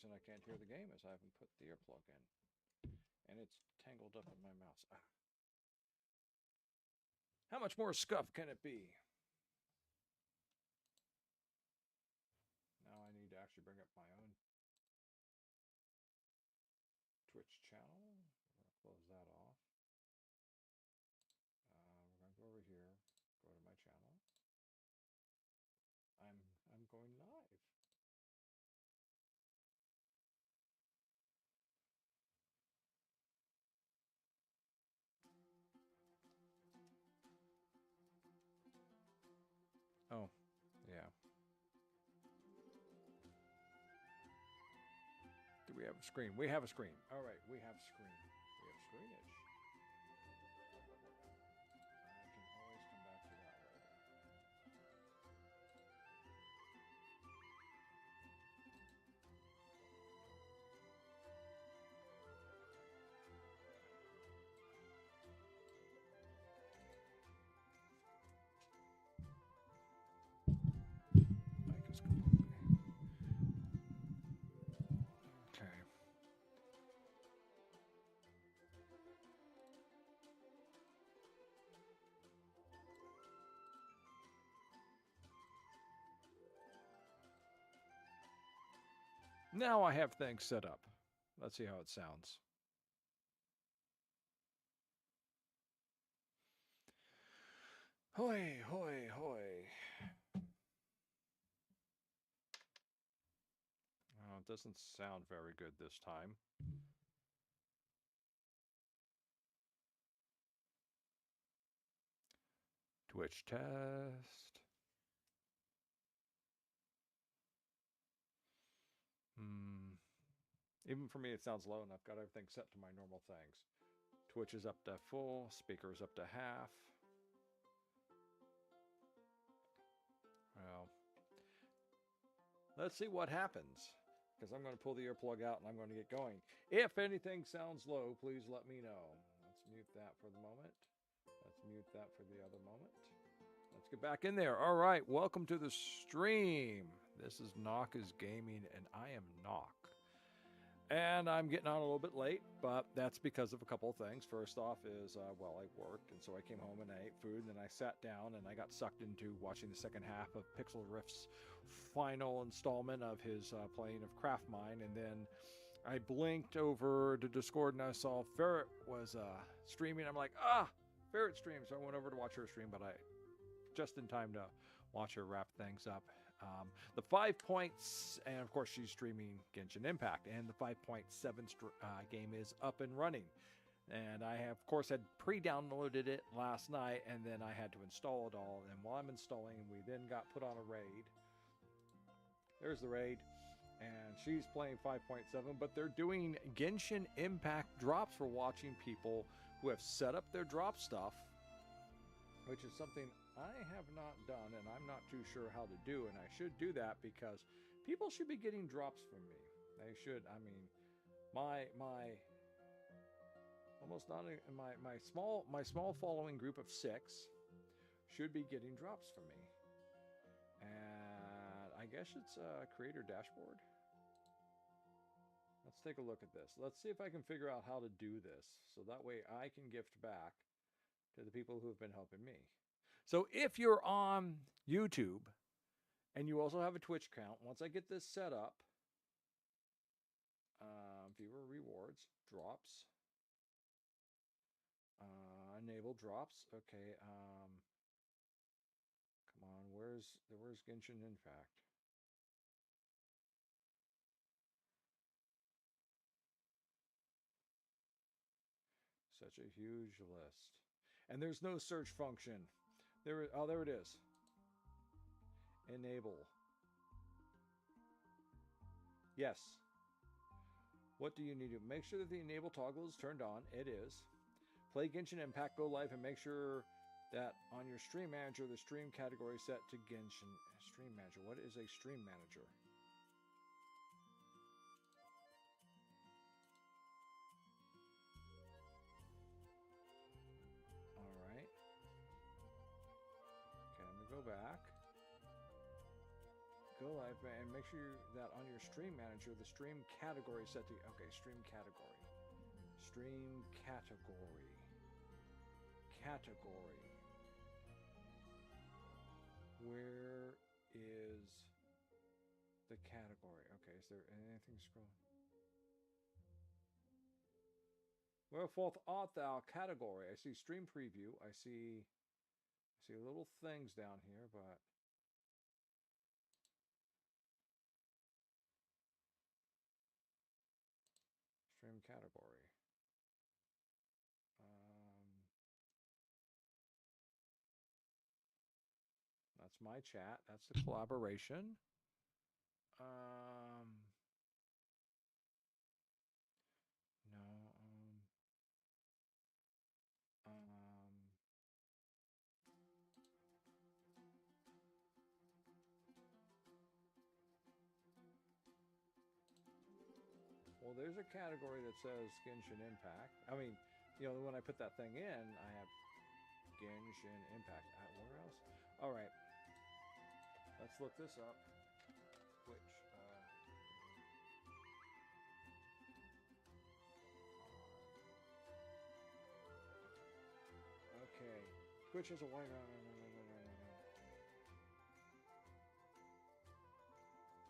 reason I can't hear the game is I haven't put the earplug in. And it's tangled up in my mouse. Ah. How much more scuff can it be? Now I need to actually bring up my own Twitch channel. We're going to close that off. We're going to go over here, go to my channel. I'm going live. Oh, yeah. Do we have a screen? We have a screen. All right, we have screen. We have screenage. I can always come back to that later. Mic is completely. Okay. Now I have things set up. Let's see how it sounds. Hoy, hoy, hoy. Oh, it doesn't sound very good this time. Twitch test. Even for me, it sounds low, and I've got everything set to my normal things. Twitch is up to full, speakers up to half. Well, let's see what happens, because I'm going to pull the earplug out and I'm going to get going. If anything sounds low, please let me know. Let's mute that for the moment. Let's mute that for the other moment. Let's get back in there. All right, welcome to the stream. This is NoC's Gaming, and I am NoC. And I'm getting on a little bit late, but that's because of a couple of things. First off is, well, I worked, and so I came home and I ate food, and then I sat down, and I got sucked into watching the second half of Pixel Rift's final installment of his playing of Craft Mine, and then I blinked over to Discord, and I saw Ferret was streaming. I'm like, Ferret streams. So I went over to watch her stream, but I just in time to watch her wrap things up. The 5 points, and of course she's streaming Genshin Impact, and the 5.7 game is up and running. And I have, of course, had pre-downloaded it last night, and then I had to install it all. And while I'm installing, we then got put on a raid. There's the raid, and she's playing 5.7, but they're doing Genshin Impact drops for watching people who have set up their drop stuff, which is something I have not done, and I'm not too sure how to do, and I should do that because people should be getting drops from me. They should. I mean, my almost not my small following group of 6 should be getting drops from me, and I guess it's a creator dashboard. Let's take a look at this. Let's see if I can figure out how to do this, so that way I can gift back to the people who have been helping me. So if you're on YouTube and you also have a Twitch account, once I get this set up, viewer rewards, drops, enable drops. Okay, come on, where's Genshin Impact? Such a huge list. And there's no search function. There it is. Enable. Yes. What do you need to do? Make sure that the enable toggle is turned on. It is. Play Genshin Impact, go live, and make sure that on your stream manager, the stream category set to Genshin. Stream manager. What is a stream manager? All right. Okay, let me go back. Go live and make sure that on your stream manager, the stream category is set to, okay, stream category. Stream category. Category. Where is the category? Okay, is there anything scrolling? Wherefore art thou category? I see stream preview. I see little things down here, but stream category. That's my chat. That's the collaboration. No. Well, there's a category that says Genshin Impact. I mean, you know, when I put that thing in, I have Genshin Impact. Where else? All right. Let's look this up. Which, okay. Twitch has a white.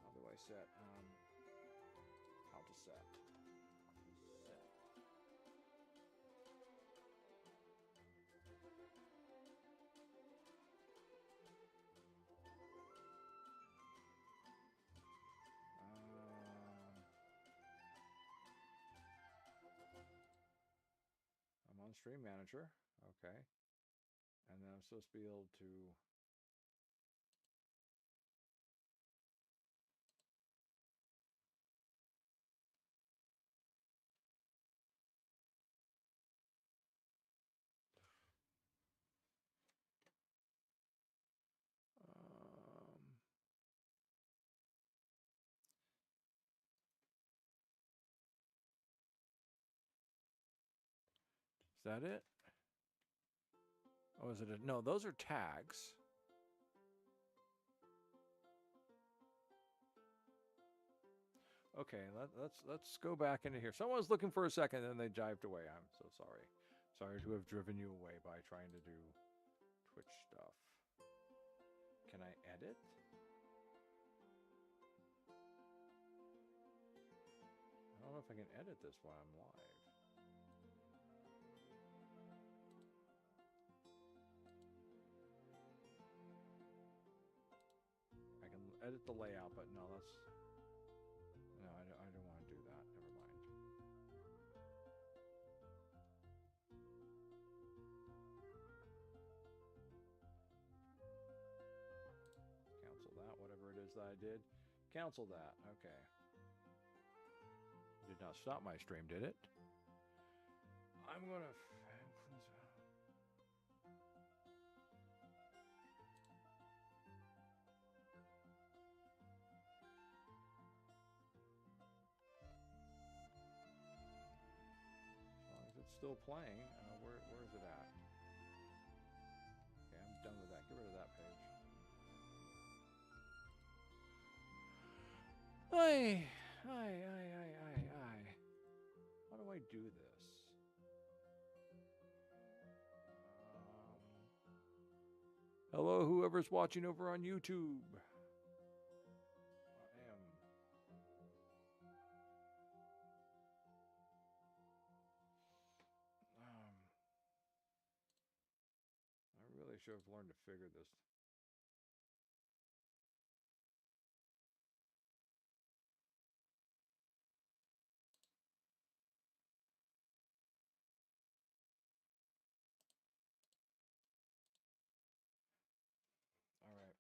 How do I set? How to set? I'm on Stream Manager. Okay. And then I'm supposed to be able to is that it? Oh, is it no, those are tags. Okay, let's go back into here. Someone was looking for a second, and then they jived away. I'm so sorry. Sorry to have driven you away by trying to do Twitch stuff. Can I edit? I don't know if I can edit this while I'm live. I can edit the layout, but no, that's... No, I don't want to do that. Never mind. Cancel that, whatever it is that I did. Cancel that. Okay. Did not stop my stream, did it? I'm going to... Still playing. Where is it at? Okay, I'm done with that. Get rid of that page. Aye. How do I do this? Hello, whoever's watching over on YouTube. I really should have learned to figure this. All right.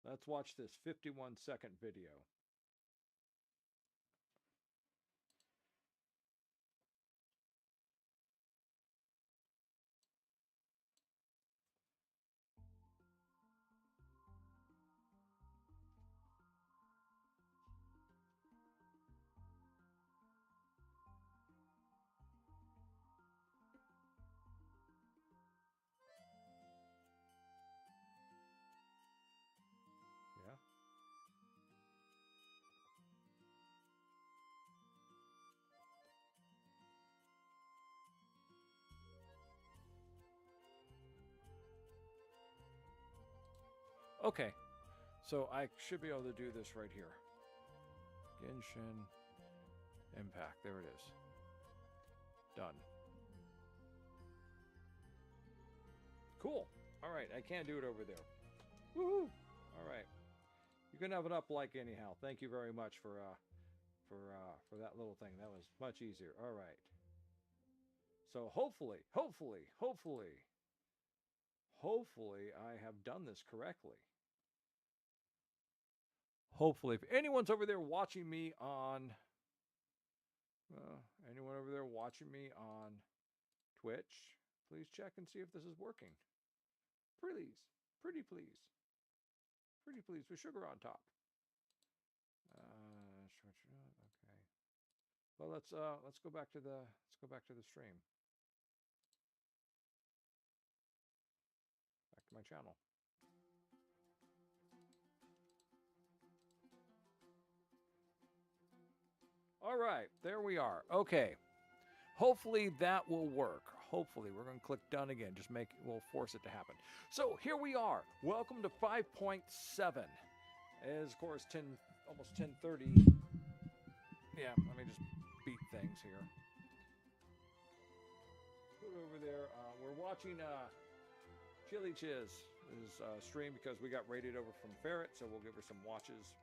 Let's watch this 51-second video. Okay, so I should be able to do this right here. Genshin Impact. There it is. Done. Cool. All right, I can't do it over there. Woohoo! All right, you can have it up like anyhow. Thank you very much for that little thing. That was much easier. All right. So hopefully, I have done this correctly. Hopefully, if anyone's over there watching me on, anyone over there watching me on Twitch, please check and see if this is working. Please, pretty please, pretty please, with sugar on top. Okay. Well, let's go back to the stream. Back to my channel. All right, there we are. Okay. Hopefully that will work. Hopefully we're going to click done again. Just we'll force it to happen. So here we are. Welcome to 5.7. As of course almost 10:30. Yeah, let me just beat things here. Put over there. We're watching Chili Chiz's stream because we got raided over from Ferret, so we'll give her some watches.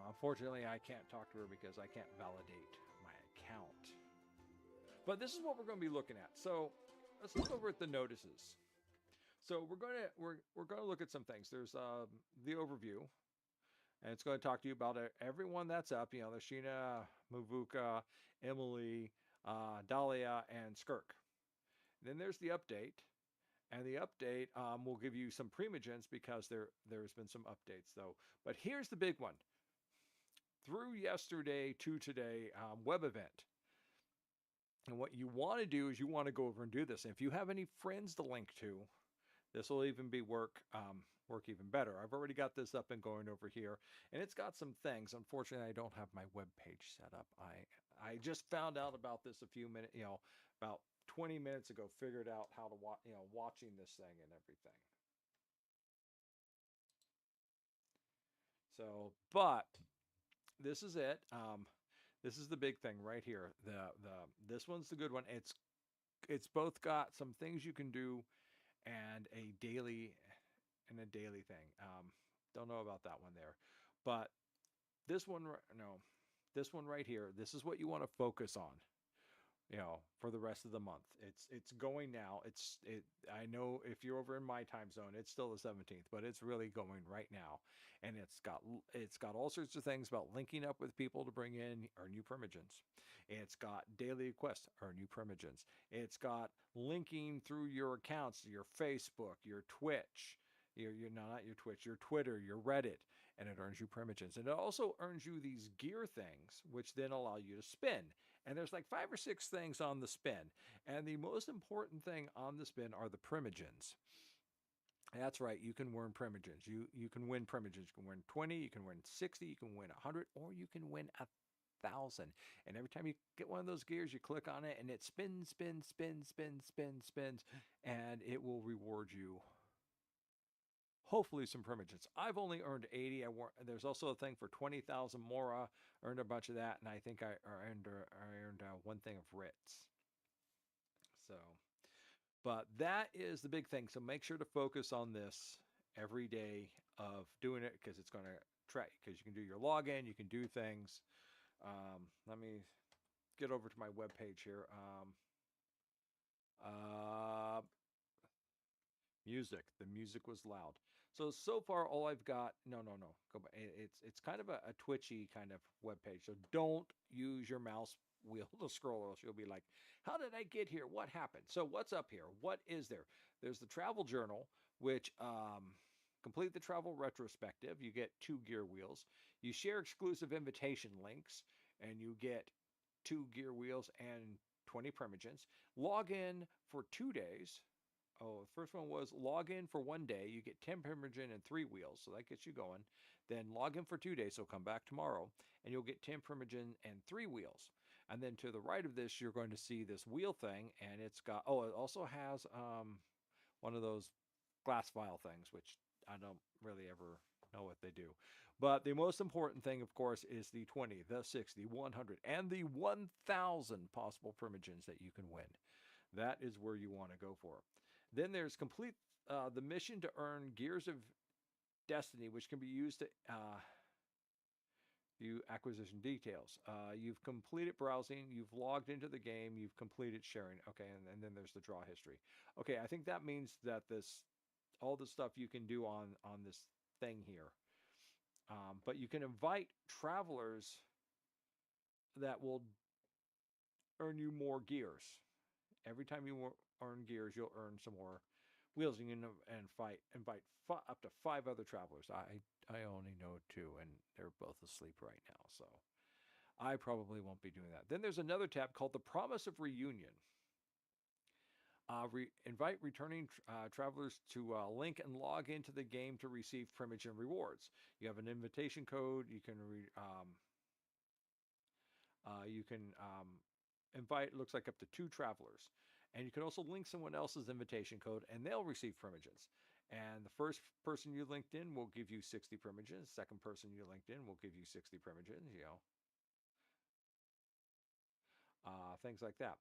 Unfortunately, I can't talk to her because I can't validate my account. But this is what we're going to be looking at. So let's look over at the notices. So we're going to look at some things. There's the overview, and it's going to talk to you about everyone that's up. You know, there's Sheena, Mavuka, Emily, Dahlia, and Skirk. Then there's the update, and the update will give you some primogens because there's been some updates though. But here's the big one. Through yesterday to today, web event. And what you want to do is you want to go over and do this. And if you have any friends to link to, this will even be work even better. I've already got this up and going over here, and it's got some things. Unfortunately, I don't have my web page set up. I just found out about this a few minutes, about 20 minutes ago. Figured out how to watching this thing and everything. So, but this is it. This is the big thing right here. This one's the good one. It's both got some things you can do and a daily thing. Don't know about that one there, but this one right here. This is what you want to focus on. For the rest of the month. It's going now. I know if you're over in my time zone, it's still the 17th, but it's really going right now. And it's got all sorts of things about linking up with people to bring in our new primogens. It's got daily requests, our new primogens. It's got linking through your accounts, your Facebook, your Twitch, not your Twitch, your Twitter, your Reddit, and it earns you primogens. And it also earns you these gear things, which then allow you to spin. And there's like 5 or 6 things on the spin. And the most important thing on the spin are the primogens. That's right, you can win primogens. You can win primogens. You can win 20, you can win 60, you can win 100, or you can win 1,000. And every time you get one of those gears, you click on it, and it spins, and it will reward you. Hopefully some primogens. I've only earned 80. There's also a thing for 20,000 Mora. Earned a bunch of that, and I think I earned one thing of Ritz. So, but that is the big thing. So make sure to focus on this every day of doing it because it's going to track. Because you can do your login, you can do things. Let me get over to my web page here. Music. The music was loud. So far, all I've got. No. Go back. It's kind of a twitchy kind of web page. So don't use your mouse wheel to scroll, or else you'll be like, "How did I get here? What happened?" So what's up here? What is there? There's the travel journal, which complete the travel retrospective. You get 2 gear wheels. You share exclusive invitation links, and you get 2 gear wheels and 20 primogens. Log in for 2 days. Oh, the first one was log in for 1 day. You get 10 primogen and 3 wheels. So that gets you going. Then log in for 2 days. So come back tomorrow and you'll get 10 primogen and 3 wheels. And then to the right of this, you're going to see this wheel thing. And it's got, it also has one of those glass vial things, which I don't really ever know what they do. But the most important thing, of course, is the 20, the 60, 100, and the 1,000 possible primogens that you can win. That is where you want to go for. Then there's complete the mission to earn Gears of Destiny, which can be used to view acquisition details. You've completed browsing, you've logged into the game, you've completed sharing. Okay, and then there's the draw history. Okay, I think that means that this all the stuff you can do on this thing here. But you can invite travelers that will earn you more gears. Every time you earn gears, you'll earn some more wheels, and you can invite up to 5 other travelers. I only know 2, and they're both asleep right now, so I probably won't be doing that. Then there's another tab called the Promise of Reunion. Invite returning travelers to link and log into the game to receive Primogen rewards. You have an invitation code. You can invite, it looks like, up to 2 travelers. And you can also link someone else's invitation code, and they'll receive primogens. And the first person you linked in will give you 60 primogens. Second person you linked in will give you 60 primogens, things like that.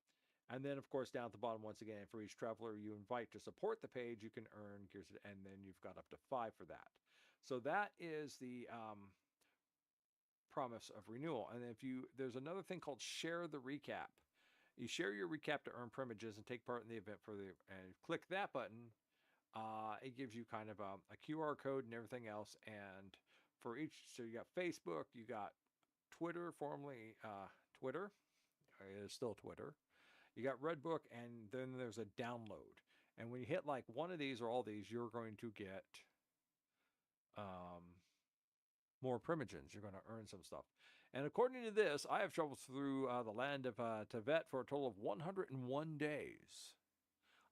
And then, of course, down at the bottom, once again, for each traveler you invite to support the page, you can earn gears, and then you've got up to 5 for that. So that is the promise of renewal. And there's another thing called share the recap. You share your recap to earn primogens and take part in the event and click that button. It gives you kind of a QR code and everything else. And for each, so you got Facebook, you got Twitter, formerly Twitter, it is still Twitter. You got Redbook, and then there's a download. And when you hit like one of these or all these, you're going to get more primogens. You're going to earn some stuff. And according to this, I have traveled through the land of Tibet for a total of 101 days.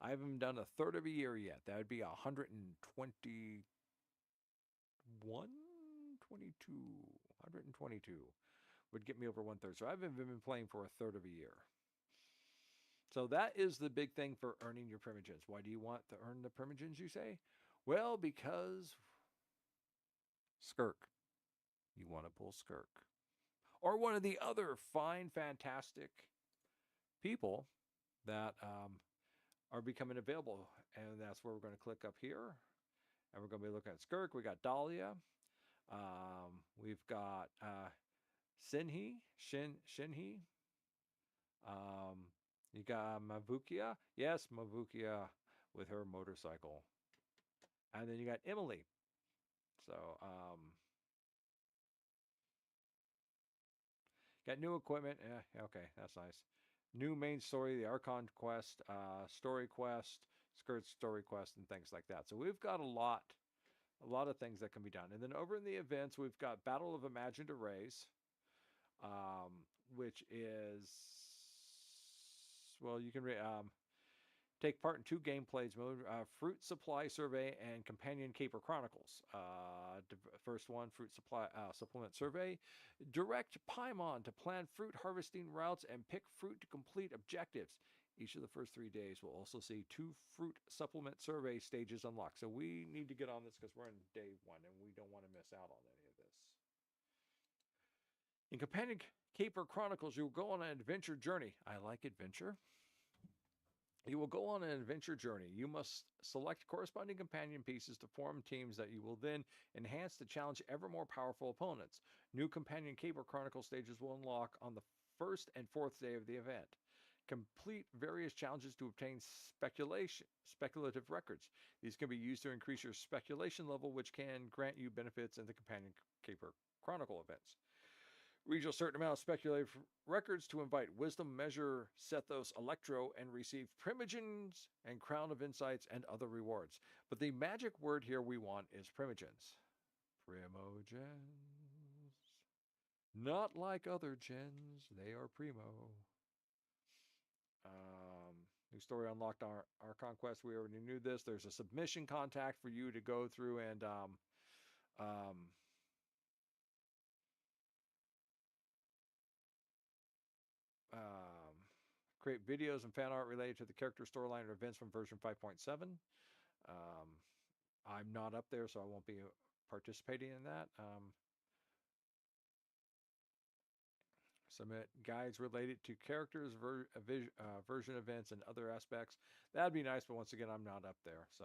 I haven't done a third of a year yet. That would be 122, 122 would get me over 1/3. So I haven't been playing for a third of a year. So that is the big thing for earning your primogens. Why do you want to earn the primogens, you say? Well, because Skirk. You want to pull Skirk. Or one of the other fine, fantastic people that are becoming available. And that's where we're going to click up here. And we're going to be looking at Skirk. We got Dahlia. We've got Shinhee. You got Mavukia. Yes, Mavukia with her motorcycle. And then you got Emily. So, got new equipment. Okay, that's nice. New main story, the Archon quest, story quest, Skirt story quest, and things like that. So we've got a lot of things that can be done. And then over in the events, we've got Battle of Imagined Arrays, which is, well, you can take part in 2 gameplays mode, Fruit Supply Survey and Companion Caper Chronicles. First one, Fruit Supply Supplement Survey. Direct Paimon to plan fruit harvesting routes and pick fruit to complete objectives. Each of the first 3 days will also see 2 fruit supplement survey stages unlocked. So we need to get on this because we're in day 1 and we don't want to miss out on any of this. In Companion Caper Chronicles, you will go on an adventure journey. I like adventure. You will go on an adventure journey. You must select corresponding companion pieces to form teams that you will then enhance to challenge ever more powerful opponents. New companion Caper Chronicle stages will unlock on the 1st and 4th day of the event. Complete various challenges to obtain speculative records. These can be used to increase your speculation level, which can grant you benefits in the companion Caper Chronicle events. Reach a certain amount of speculative records to invite Wisdom, Measure, Sethos, Electro, and receive Primogens and Crown of Insights and other rewards. But the magic word here we want is Primogens. Primogens. Not like other gens. They are primo. New story unlocked our conquest. We already knew this. There's a submission contact for you to go through and create videos and fan art related to the character storyline or events from version 5.7. I'm not up there, so I won't be participating in that. Submit guides related to characters, version events, and other aspects. That'd be nice, but once again, I'm not up there. So,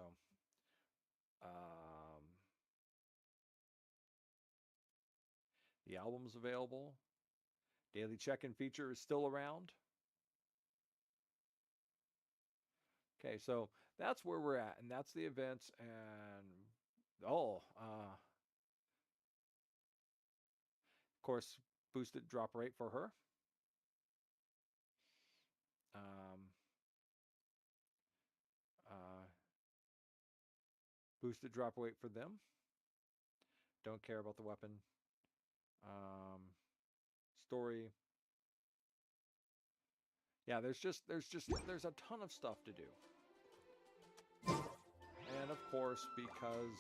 um, the album's available. Daily check-in feature is still around. Okay, so that's where we're at, and that's the events. And of course, boosted drop rate for her. Um, uh, boosted drop rate for them. Don't care about the weapon. Story. Yeah, there's a ton of stuff to do. And of course, because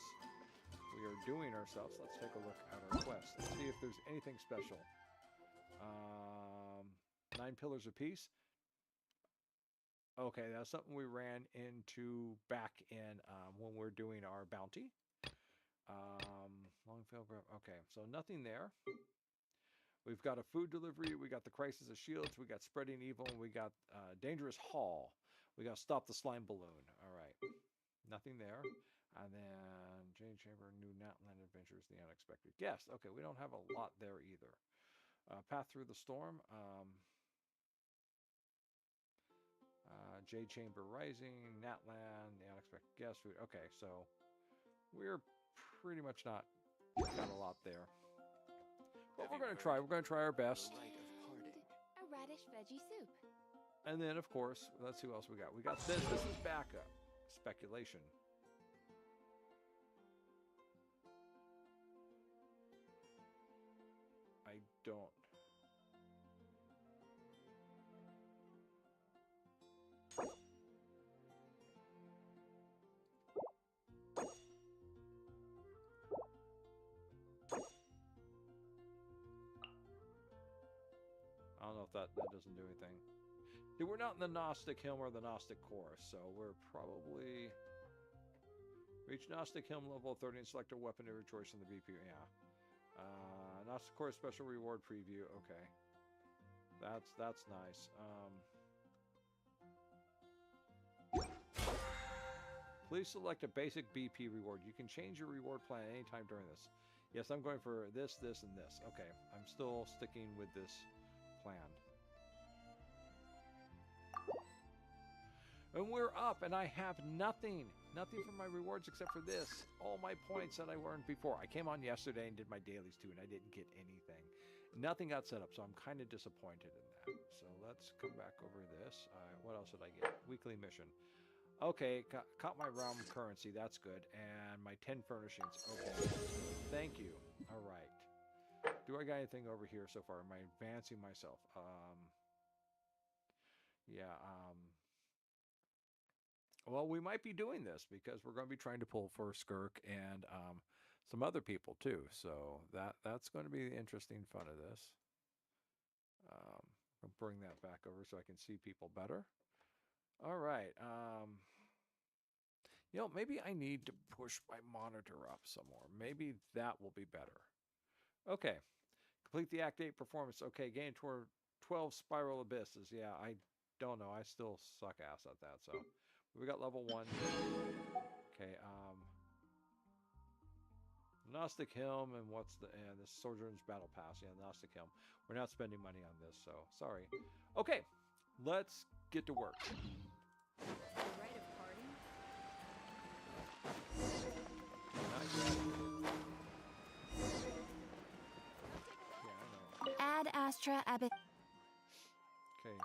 we are doing ourselves, let's take a look at our quest and see if there's anything special. 9 pillars apiece. Okay, that's something we ran into back in when we're doing our bounty. Okay, so nothing there. We've got a food delivery. We got the crisis of shields. We got spreading evil. And we got dangerous haul. We got stop the slime balloon. All right, nothing there. And then Jade Chamber, new Natland Adventures, the unexpected guest. Okay, we don't have a lot there either. Path through the storm. Jade Chamber Rising, Natland, the unexpected guest food. Okay, so we're pretty much not got a lot there. But we're going to try. We're going to try our best. And a radish veggie soup. And then, of course, let's see who else we got. We got this. This is backup. Speculation. I don't. I don't know if that doesn't do anything. See, we're not in the Gnostic Helm or the Gnostic Chorus, so we're probably... Reach Gnostic Helm level 30 and select a weapon of your choice in the BP. Yeah. Gnostic Chorus special reward preview. Okay. That's nice. Please select a basic BP reward. You can change your reward plan anytime during this. Yes, I'm going for this, and this. Okay. I'm still sticking with this plan. And we're up, and I have nothing. Nothing from my rewards except for this. All my points that I earned before. I came on yesterday and did my dailies too, and I didn't get anything. Nothing got set up, so I'm kind of disappointed in that. So let's come back over this. What else did I get? Weekly mission. Okay, caught my realm currency. That's good. And my 10 furnishings. Okay. Thank you. All right. Do I got anything over here so far? Am I advancing myself? Well, we might be doing this because we're going to be trying to pull for Skirk and some other people too. So that's going to be the interesting fun of this. I'll bring that back over so I can see people better. All right. Maybe I need to push my monitor up some more. Maybe that will be better. Okay. Complete the Act 8 performance. Okay, gain toward 12 Spiral Abysses. Yeah, I don't know. I still suck ass at that. So we got level 1. Okay, Gnostic Helm and this Sojourner's Battle Pass. Yeah, Gnostic Helm. We're not spending money on this, so sorry. Okay, let's get to work. Rite of parting? Ad Astra Abbot. Okay.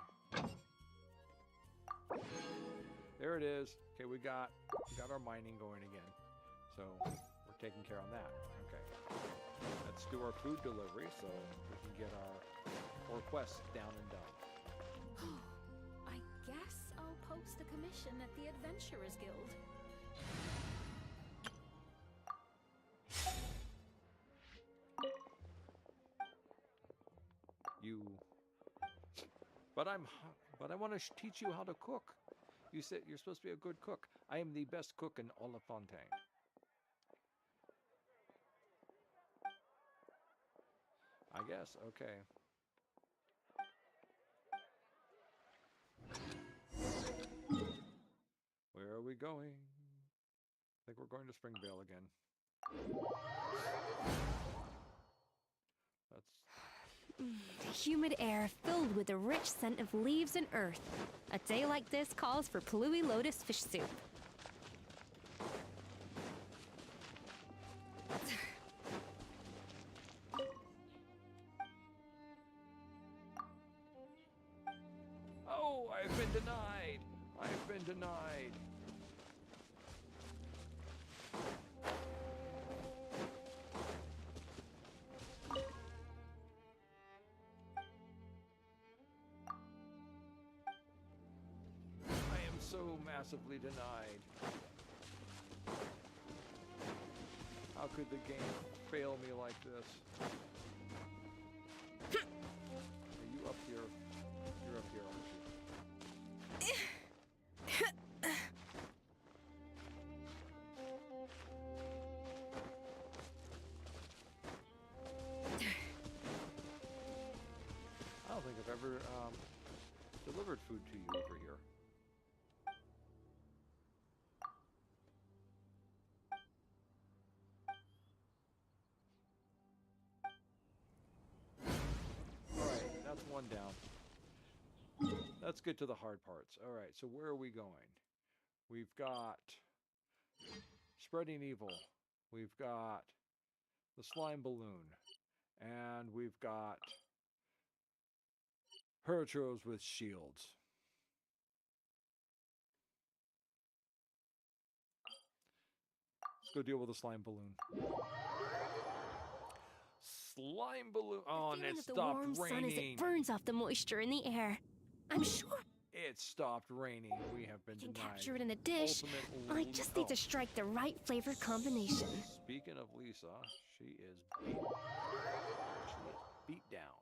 There it is. Okay, we got our mining going again. So we're taking care of that. Okay. Let's do our food delivery so we can get our quests down and done. I guess I'll post a commission at the Adventurers Guild. But I want to teach you how to cook. You said you're supposed to be a good cook. I am the best cook in Olifontaine. I guess. Okay. Where are we going? I think we're going to Springvale again. That's Humid air filled with the rich scent of leaves and earth. A day like this calls for Plui lotus fish soup. Oh, I've been denied. I've been denied. So massively denied. How could the game fail me like this? Are you up here? You're up here, aren't you? I don't think I've ever delivered food to you over here. One down. Let's get to the hard parts. All right, so where are we going? We've got spreading evil. We've got the slime balloon. And we've got Heroes with shields. Let's go deal with the slime balloon. Slime balloon. Oh, and it stopped raining. The warm sun as it burns off the moisture in the air. I'm sure it stopped raining. We have been can denied. Capture it in a dish. I just need to strike the right flavor combination. Speaking of Lisa, she is beat down.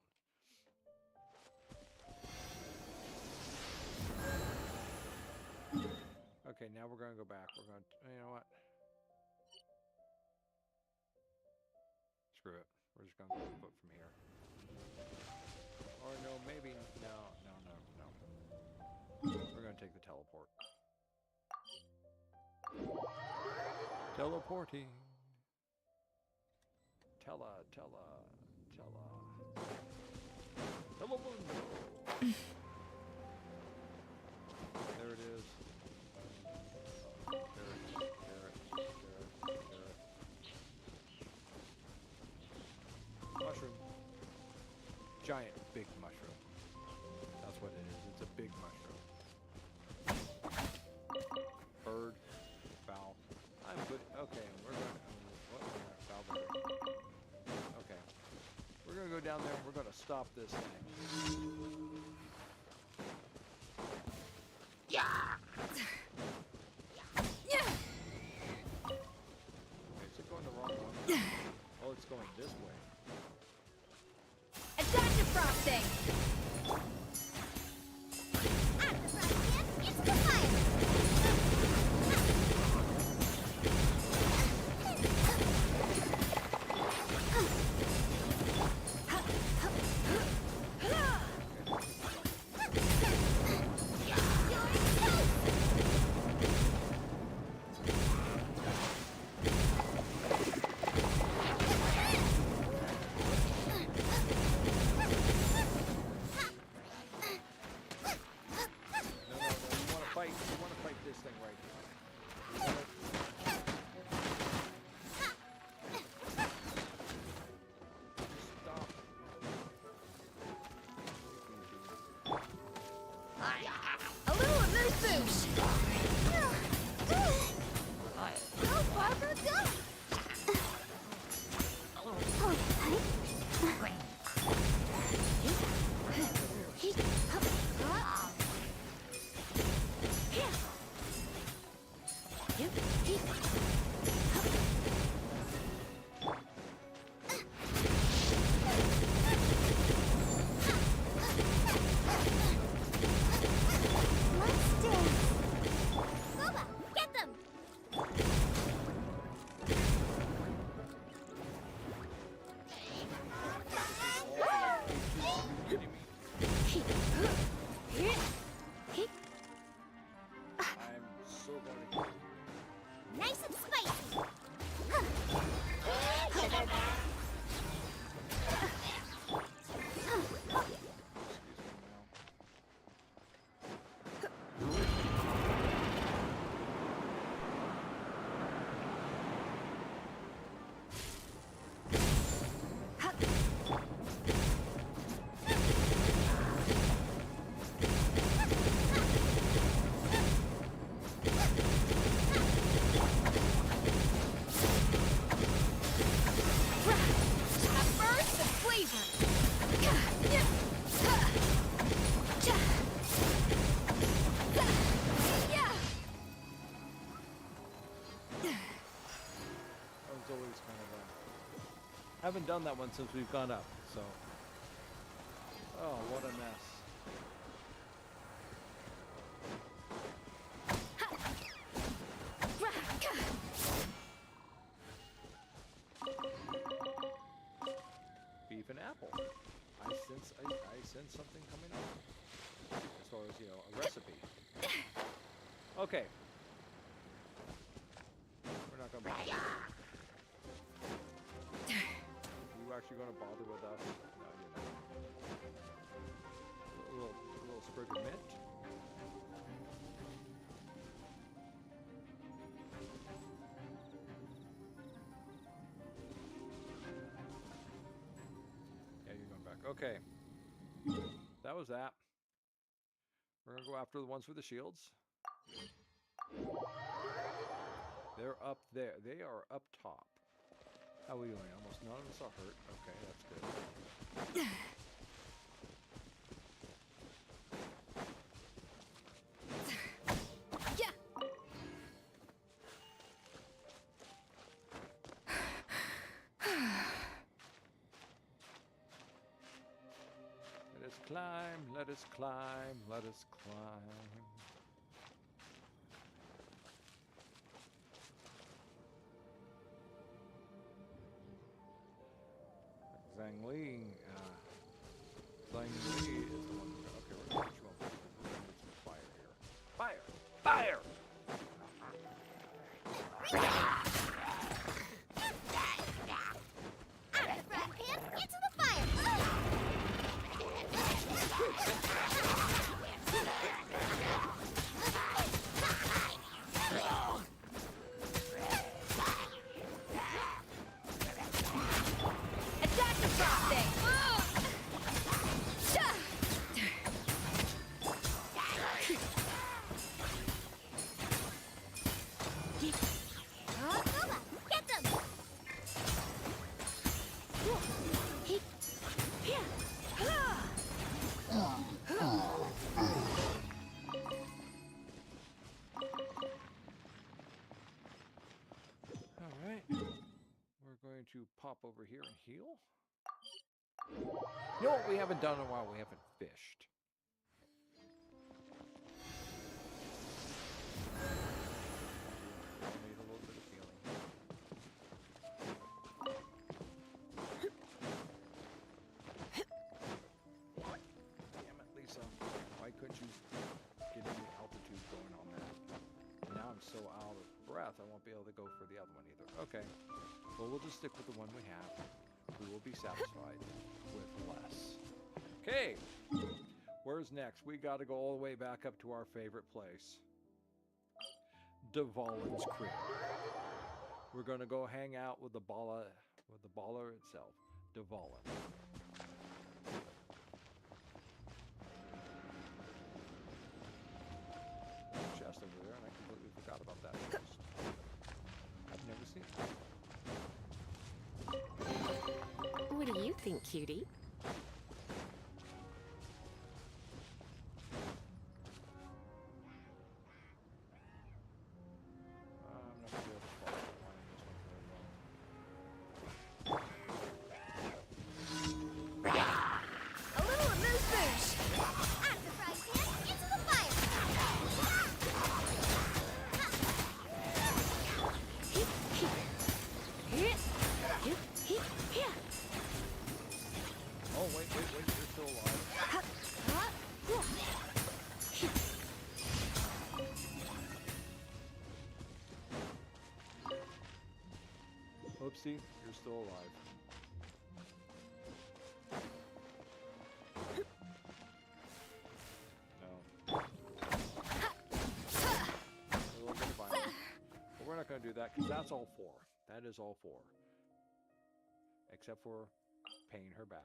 Okay, now we're going to go back. We're going to, you know what? Screw it. We're just going to go foot from here. Or no, maybe, no. We're going to take the teleport. Teleporting. Telemundo. There it is. Mushroom. Giant, big mushroom. That's what it is. It's a big mushroom. Bird. Foul. I'm good. Okay, we're going to... What? Foul. Okay. We're going to go down there and we're going to stop this thing. Yeah! Is it going the wrong way? Oh, it's going this way. Attack the frosting! After frosting, it's the fire! Haven't done that one since we've gone up, so. Oh, what a mess. Beef and apple. I sense something coming up. As far as, you know, a recipe. Okay. We're not gonna bother. You actually gonna bother with us? No, you're not. A little sprig of mint. Yeah, you're going back. Okay. That was that. We're gonna go after the ones with the shields. They're up there. They are up top. How are we doing? Almost none of us are hurt. Okay, that's good. Let us climb, let us climb, let us climb. Zhang Li is the one. Okay, we're gonna show up. We're gonna need some fire here. Fire! Fire! Into the fire! Attack the frog thing! Get them! Alright. We're going to pop over here and heal. You know what we haven't done in a while? We haven't fished. Need a little bit of healing. Damn it, Lisa. Why couldn't you get any altitude going on that? And now I'm so out of breath, I won't be able to go for the other one either. Okay. Well, we'll just stick with the one we have. We will be satisfied with less. Okay. Where's next? We got to go all the way back up to our favorite place. Dvalin's crib. We're going to go hang out with the baller itself, Dvalin. Chest over there, and I completely forgot about that chest. I've never seen it. What do you think, cutie? I'm not going to be able to follow the line on this one very well. A little amuse bouche! Out of the frying pan, into the fire! Oh, wait, you're still alive. Oopsie, you're still alive. No. A little bit of violence. But we're not going to do that because that's all four. That is all four. Except for paying her back.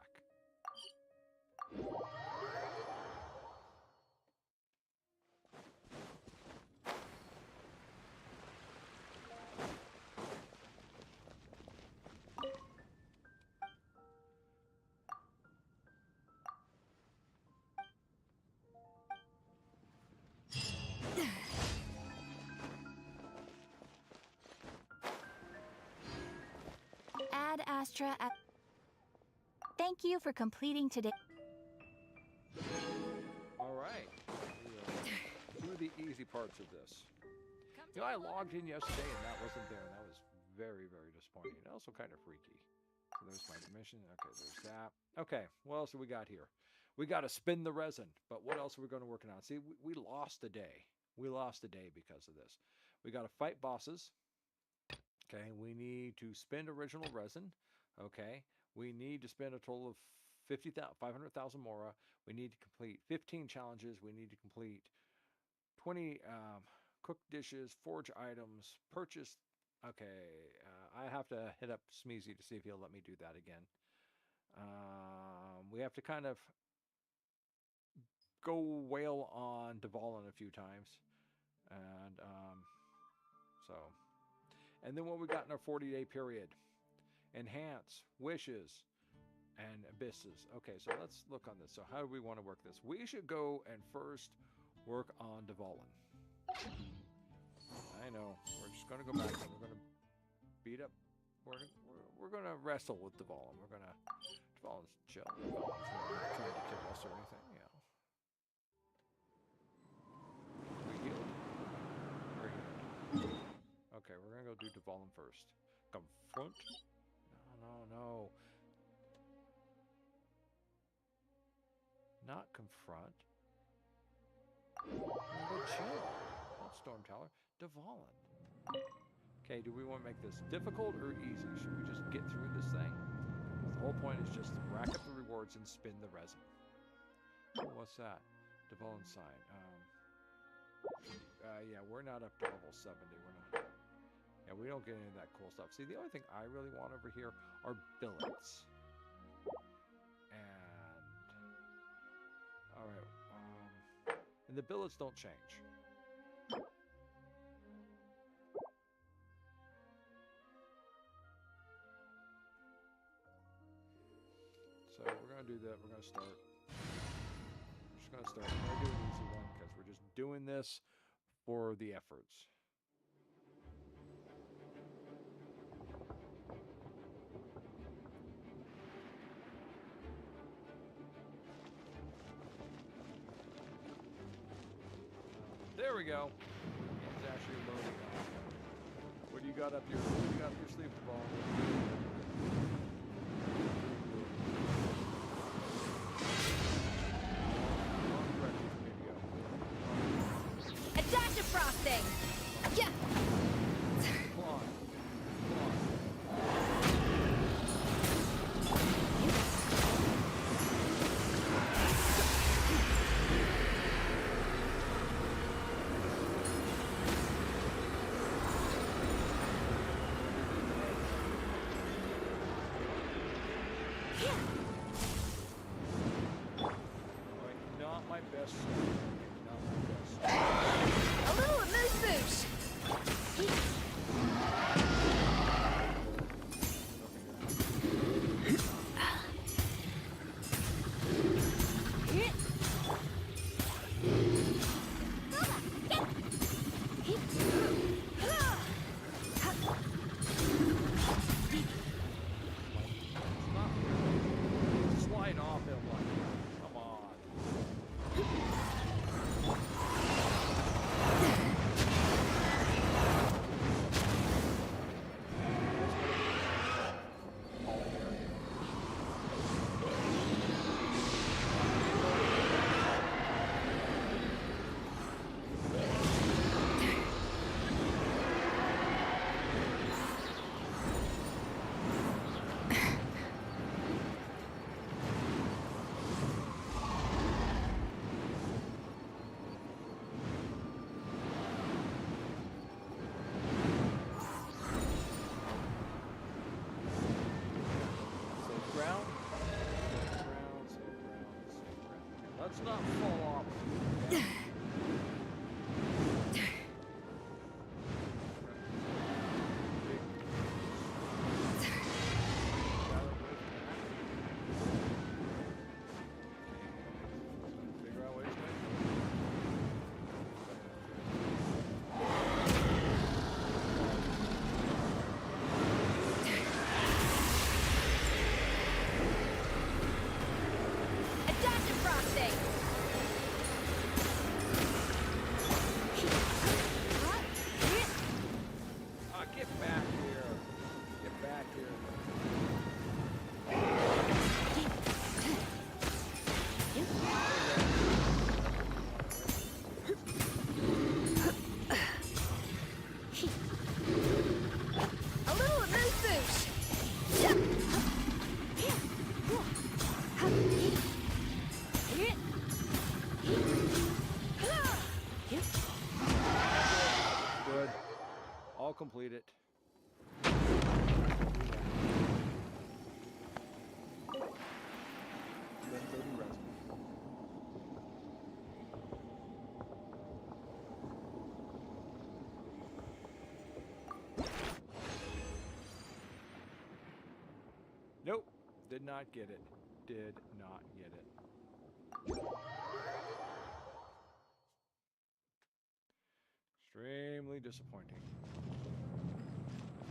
Ad Astra at Thank you for completing today. All right. Two of the easy parts of this. You know, I logged in yesterday and that wasn't there. And that was very, very disappointing. And also kind of freaky. So there's my mission. Okay, there's that. Okay, what else do we got here? We got to spin the resin. But what else are we going to work on? See, we lost a day. We lost a day because of this. We got to fight bosses. Okay, we need to spend original resin. Okay, we need to spend a total of 500,000 mora. We need to complete 15 challenges. We need to complete 20 cooked dishes, forge items, purchase. Okay, I have to hit up Smeezy to see if he'll let me do that again. We have to kind of go whale on Dvalin a few times. And and then what we got in our 40-day period. Enhance, wishes, and abysses. Okay, so let's look on this. So how do we want to work this? We should go and first work on Dvalin. I know. We're just going to go back and we're going to beat up. We're going to wrestle with Dvalin. We're going to. Dvalin's chill. Dvalin's not trying to kill us or anything. Yeah. We healed. We're healed. Okay, we're going to go do Dvalin first. Confront. No. Not confront. Go chill. Not Storm Tower. Dvalin. Okay, do we want to make this difficult or easy? Should we just get through this thing? The whole point is just to rack up the rewards and spin the resin. Oh, what's that? Dvalin sign. Yeah, we're not up to level 70. We're not. Yeah, we don't get any of that cool stuff. See, the only thing I really want over here are billets. And all right, and the billets don't change. So we're gonna do that. We're gonna start. We're just gonna start. We're gonna do an easy one because we're just doing this for the efforts. There we go. It's actually loading up. What do you got up your sleeve, Dvalin? A dash of frosting! Yeah! Come on. Not my best. A little amuse-bouche! complete it. Then 30 resin. Nope, did not get it. Did not get it. Extremely disappointing.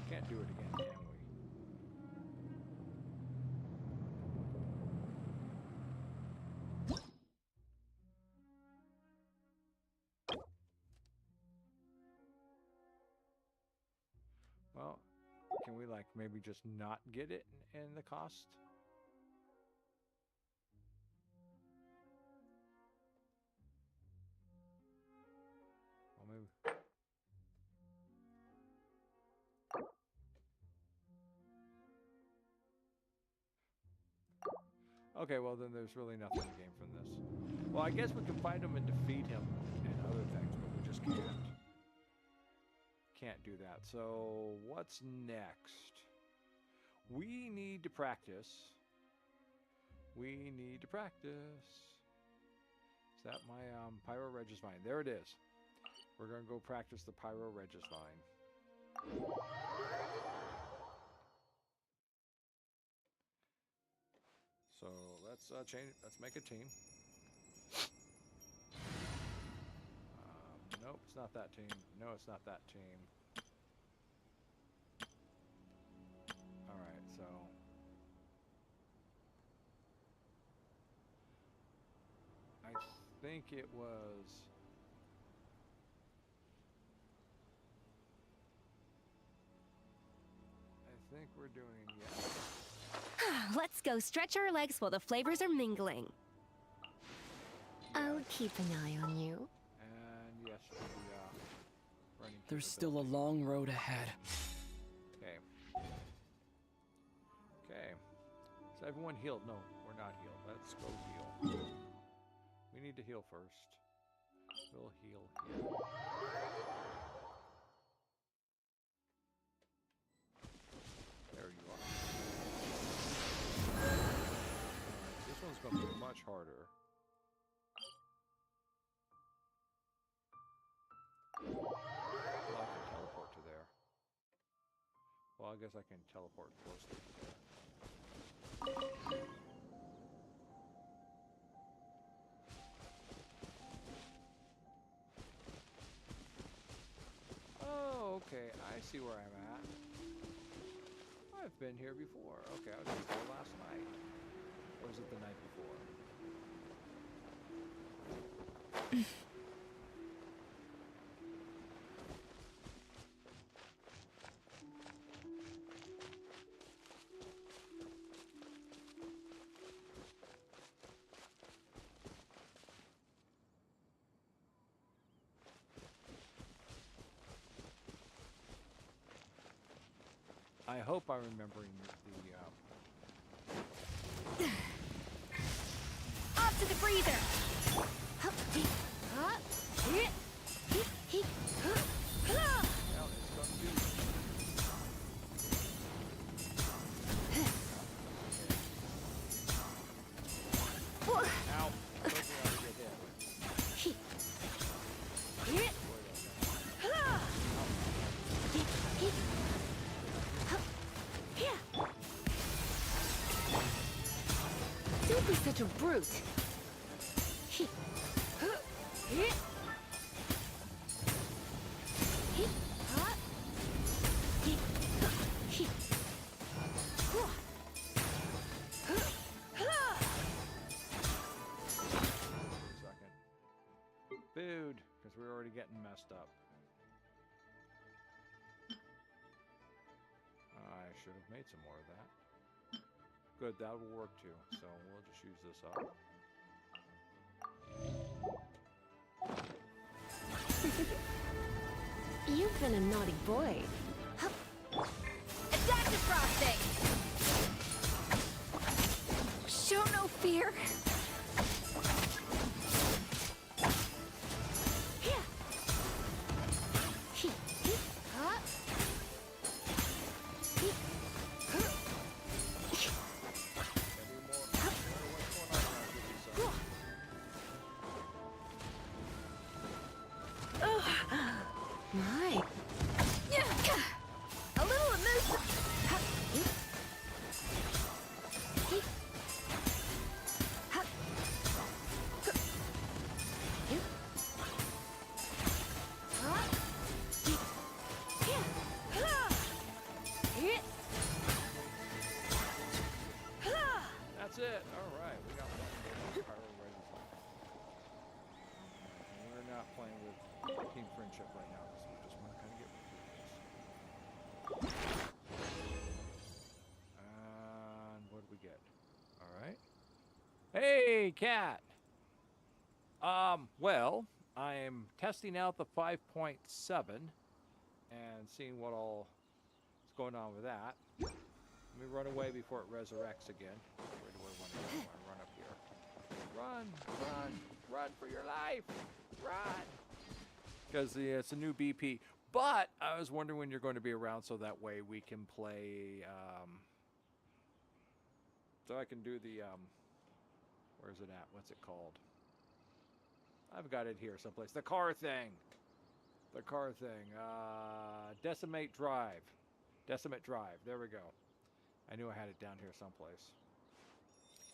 Can't do it again, can we? Well, can we like maybe just not get it in the cost? Well, maybe. Okay, well then there's really nothing to gain from this. Well, I guess we can fight him and defeat him and other things, but we just can't do that. So what's next? We need to practice. We need to practice. Is that my Pyro Regis Vine? There it is. We're gonna go practice the Pyro Regis Vine. So let's change. Let's make a team. Nope, it's not that team. No, it's not that team. All right, so I think it was. I think we're doing Let's go stretch our legs while the flavors are mingling. I'll keep an eye on you. And yes, running. There's still a long road ahead. Okay. Okay. Is everyone healed? No, we're not healed. Let's go heal. We need to heal first. We'll heal here. There you are. Alright, this one's going to be much harder. Well, I can teleport to there. Well, I guess I can teleport close to there. Oh, okay. I see where I'm at. I've been here before. Okay, I was here last night. Or was it the night before? I hope I'm remembering the, Off to the breather! well, it's going to do. Ow. Hopefully I don't get hit. Don't be such a brute. Food, because we're already getting messed up. I should have made some more of that. Good, that will work too. So we'll just use this up. You've been a naughty boy. Attack the frosting! Show no fear. Team friendship right now because we just want to kind of get through this. And what do we get? All right. Hey, cat. Well, I'm testing out the 5.7 and seeing what all is going on with that. Let me run away before it resurrects again. Where do I want to go? I run up here. Run, run, run for your life. Run. Because it's a new BP. But I was wondering when you're going to be around so that way we can play, so I can do the, where's it at? What's it called? I've got it here someplace. The car thing. The car thing. Decimate Drive. Decimate Drive. There we go. I knew I had it down here someplace.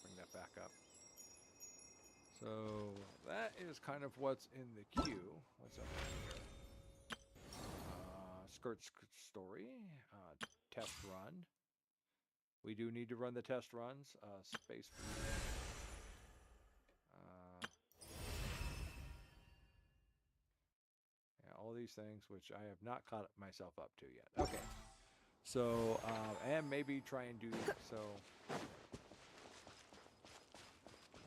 Bring that back up. So that is kind of what's in the queue. What's up here? Skirt story. Test run. We do need to run the test runs. Space. Yeah, all these things which I have not caught myself up to yet. Okay. So, and maybe try and do so.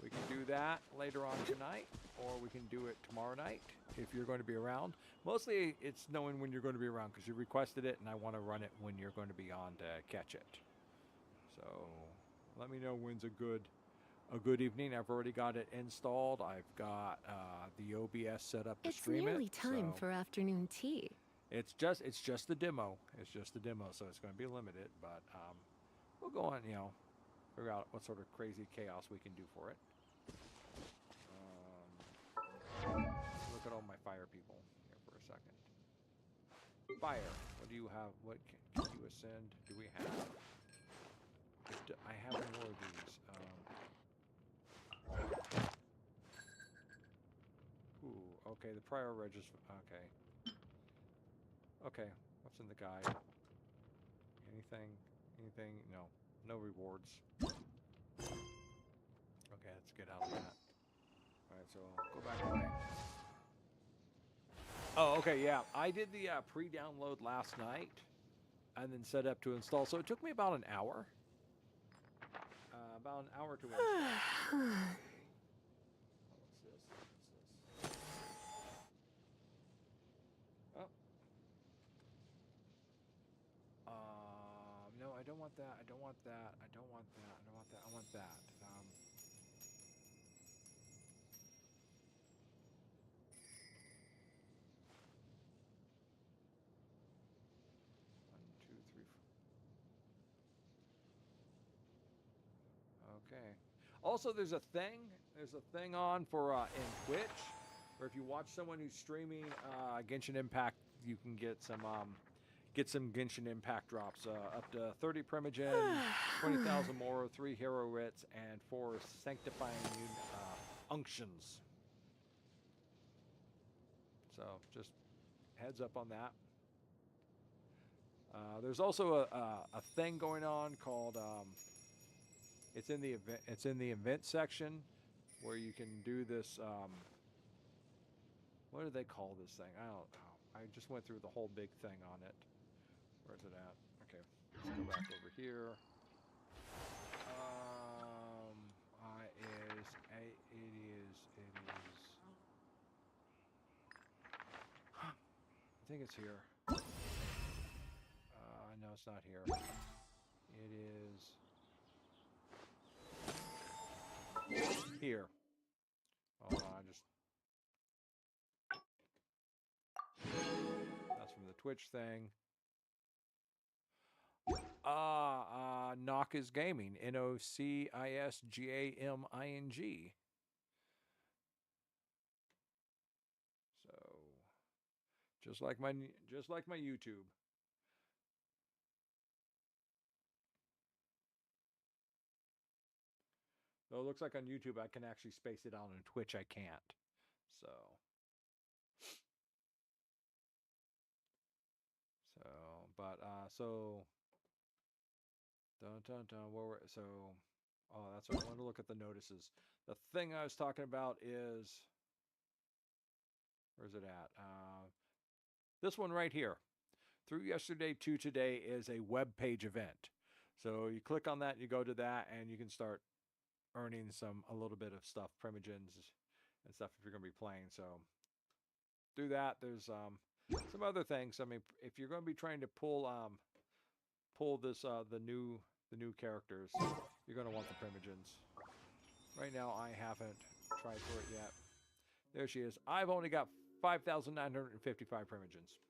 We can do that later on tonight, or we can do it tomorrow night if you're going to be around. Mostly, it's knowing when you're going to be around because you requested it, and I want to run it when you're going to be on to catch it. So, let me know when's a good evening. I've already got it installed. I've got the OBS set up to stream it. It's nearly time for afternoon tea. It's just the demo. It's just the demo, so it's going to be limited. But we'll go on, figure out what sort of crazy chaos we can do for it. Look at all my fire people here for a second. Fire. What do you have? What can you ascend? Do we have? I have more of these. Ooh, okay. The prior register. Okay. Okay. What's in the guide? Anything? Anything? No. No rewards. Okay, let's get out of that. Alright, so go back away. Oh, okay, yeah. I did the pre-download last night and then set up to install. So it took me about an hour. About an hour to install. What's this? Oh. No, I don't want that. I don't want that. I don't want that. I don't want that. I want that. 1, 2, 3, 4. Okay. Also, there's a thing on for in Twitch, where if you watch someone who's streaming Genshin Impact, you can get some Genshin Impact drops, up to 30 Primogen, 20,000 more, 3 hero writs, and 4 sanctifying unctions. So just heads up on that. There's also a thing going on called it's in the event section where you can do this. What do they call this thing? I don't know. I just went through the whole big thing on it. Where's it at? Okay, let's go back over here. It is. I think it's here. No, it's not here. It is here. Hold on, that's from the Twitch thing. NoC is gaming. NoCisgaming. So, just like my YouTube. Though it looks like on YouTube I can actually space it out. On Twitch I can't. So that's what I want to look at the notices. The thing I was talking about is, where's it at? This one right here, through yesterday to today, is a web page event. So you click on that, you go to that, and you can start earning a little bit of stuff, primogens and stuff if you're going to be playing. So do that. There's some other things. I mean, if you're going to be trying to pull this the new characters, you're going to want the primogens. Right now, I haven't tried for it yet. There she is. I've only got 5,955 primogens.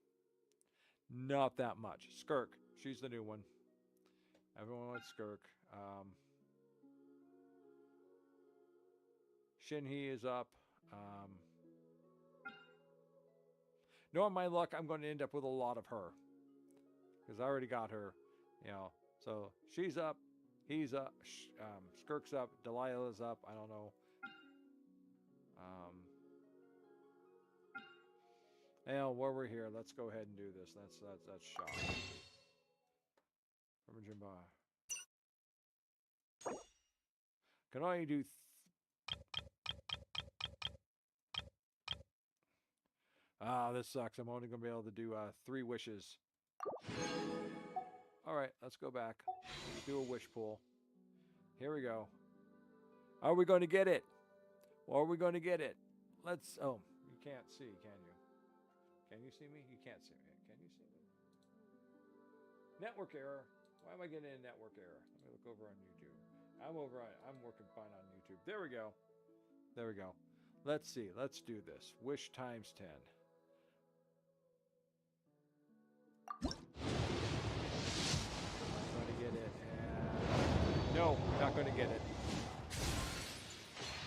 Not that much. Skirk, she's the new one. Everyone wants Skirk. Shinhee is up. Knowing my luck, I'm going to end up with a lot of her. Because I already got her, you know. So she's up. He's up. Skirk's up. Delilah's up. I don't know. Well, while we're here, let's go ahead and do this. That's shot. From Jimba. Can only do. This sucks. I'm only going to be able to do 3 wishes. All right, let's go back. Let's do a wish pool. Here we go. Are we going to get it? Or are we going to get it? Let's. Oh, you can't see, can you? Can you see me? You can't see me. Can you see me? Network error. Why am I getting a network error? Let me look over on YouTube. I'm working fine on YouTube. There we go. There we go. Let's see. Let's do this. Wish times 10. I'm going to get it. And no, not going to get it.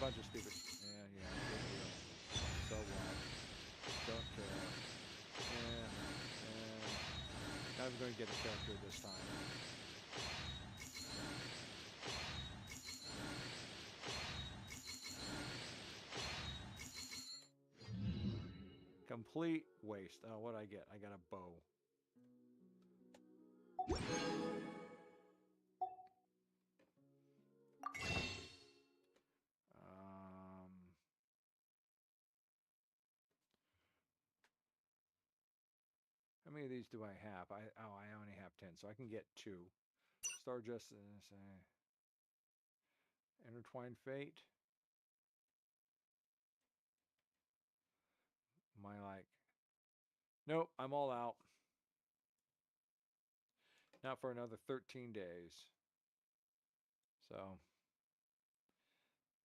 Bunch of stupid. Yeah. So what? Don't care. I'm going to get a character this time. Complete waste. Oh, what did I get? I got a bow. How many of these do I have? I only have 10, so I can get 2. Star Justice, Intertwined Fate. Nope, I'm all out. Not for another 13 days. So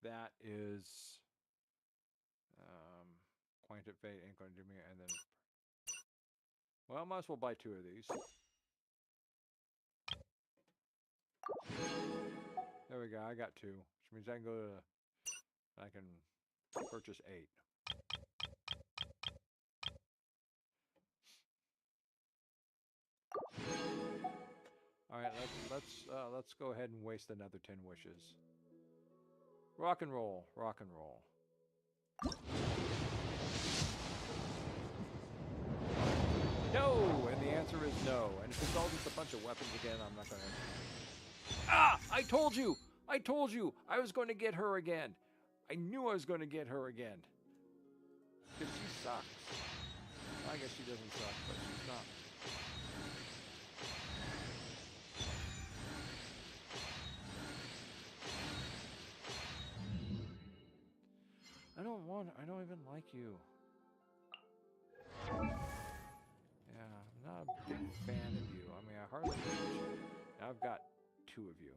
that is Quantum Fate ain't going to do me, and then. Well, I might as well buy 2 of these. There we go. I got 2, which means I can go to. I can purchase 8. All right, let's go ahead and waste another 10 wishes. Rock and roll, rock and roll. No, and the answer is no. And if it's all just a bunch of weapons again, I'm not going to. Ah! I told you! I told you! I was going to get her again. I knew I was going to get her again. Because she sucks. I guess she doesn't suck, but she's not. I don't even like you. Yeah, I'm not a big fan of you. I mean, I hardly use you. Now I've got 2 of you.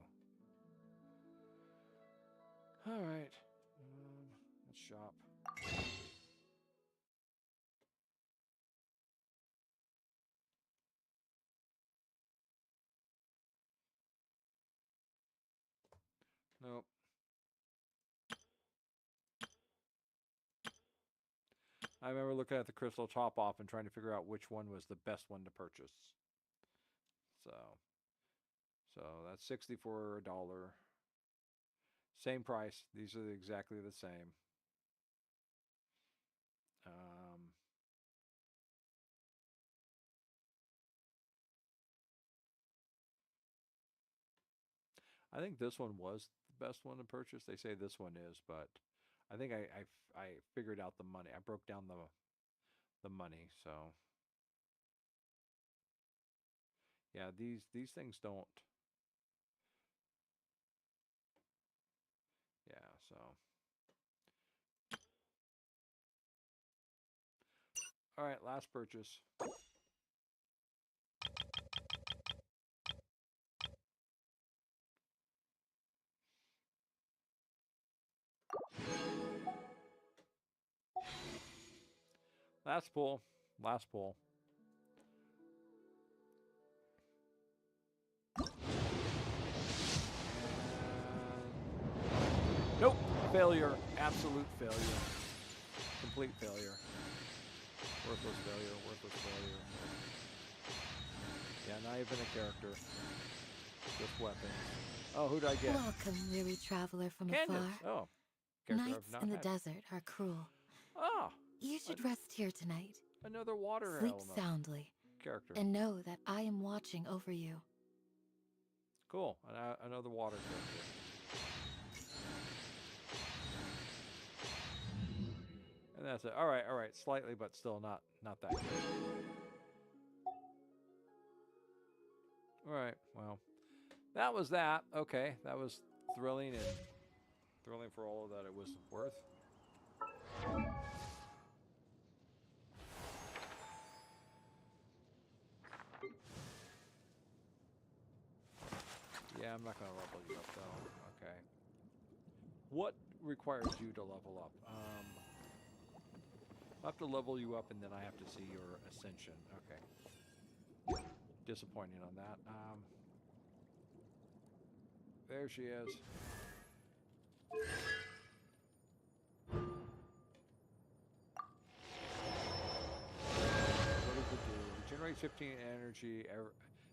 Alright. Let's shop. Nope. I remember looking at the crystal top off and trying to figure out which one was the best one to purchase. So that's 60 for $1. Same price. These are exactly the same. I think this one was the best one to purchase. They say this one is, but I think I figured out the money. I broke down the money, so Yeah, these things don't. Yeah, so. All right, last purchase. Last pull. Last pull. Nope. Failure. Absolute failure. Complete failure. Worthless failure. Worthless failure. Yeah, not even a character. Just weapons. Oh, who did I get? Welcome, weary traveler from Candace. afar. Oh. Character Nights I've not in the had. desert are cruel. Ah. You should rest here tonight. Another water Sleep element. soundly, Character. and know that I am watching over you. Cool. Another water character. And that's it. All right, all right. Slightly, but still not that good. All right. Well, that was that. Okay, that was thrilling for all that it was worth. Yeah, I'm not gonna level you up though. Okay. What requires you to level up? I have to level you up, and then I have to see your ascension. Okay. Disappointing on that. There she is. What does it do? Regenerates 15 energy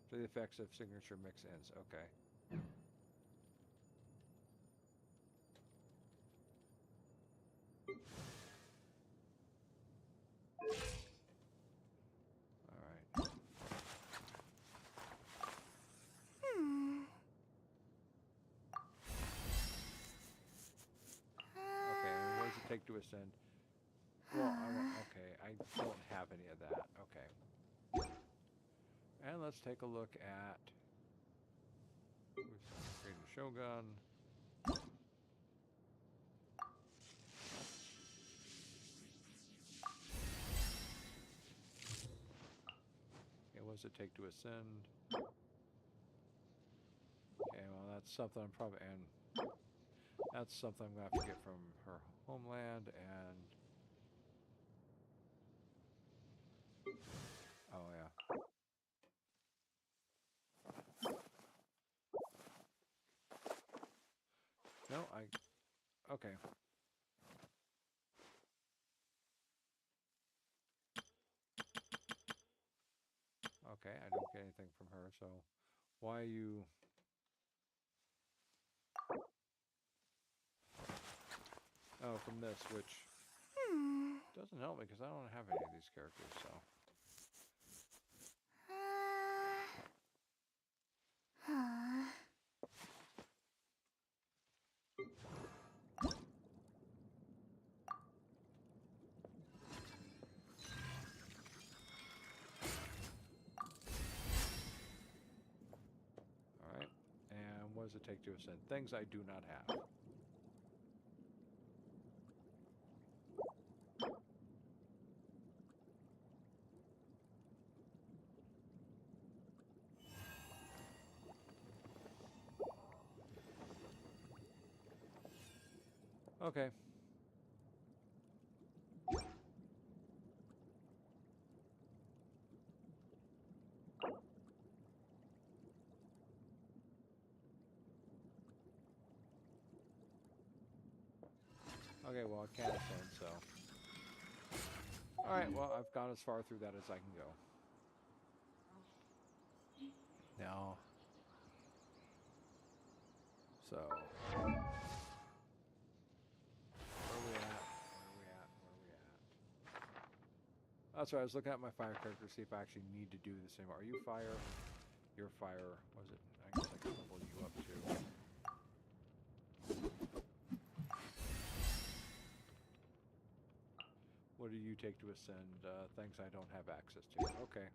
for the effects of signature mix-ins. Okay. All right. Okay, and what does it take to ascend? Well, okay, I don't have any of that. Okay. And let's take a look at Freedom Shogun. Okay, what does it take to ascend? Okay, well that's something I'm probably, and that's something I'm gonna have to get from her homeland, and oh yeah. No, okay. Okay, I don't get anything from her, so why are you... Oh, from this, which doesn't help me because I don't have any of these characters, so... Alright, and what does it take to ascend? Things I do not have. Okay. Okay, well, I can't ascend, so... Alright, well, I've gone as far through that as I can go. Now... So... Where are we at? That's right, I was looking at my fire character to see if I actually need to do the same. Are you fire? You're fire. Was it? I guess I can level you up too. What do you take to ascend? Things I don't have access to. Okay.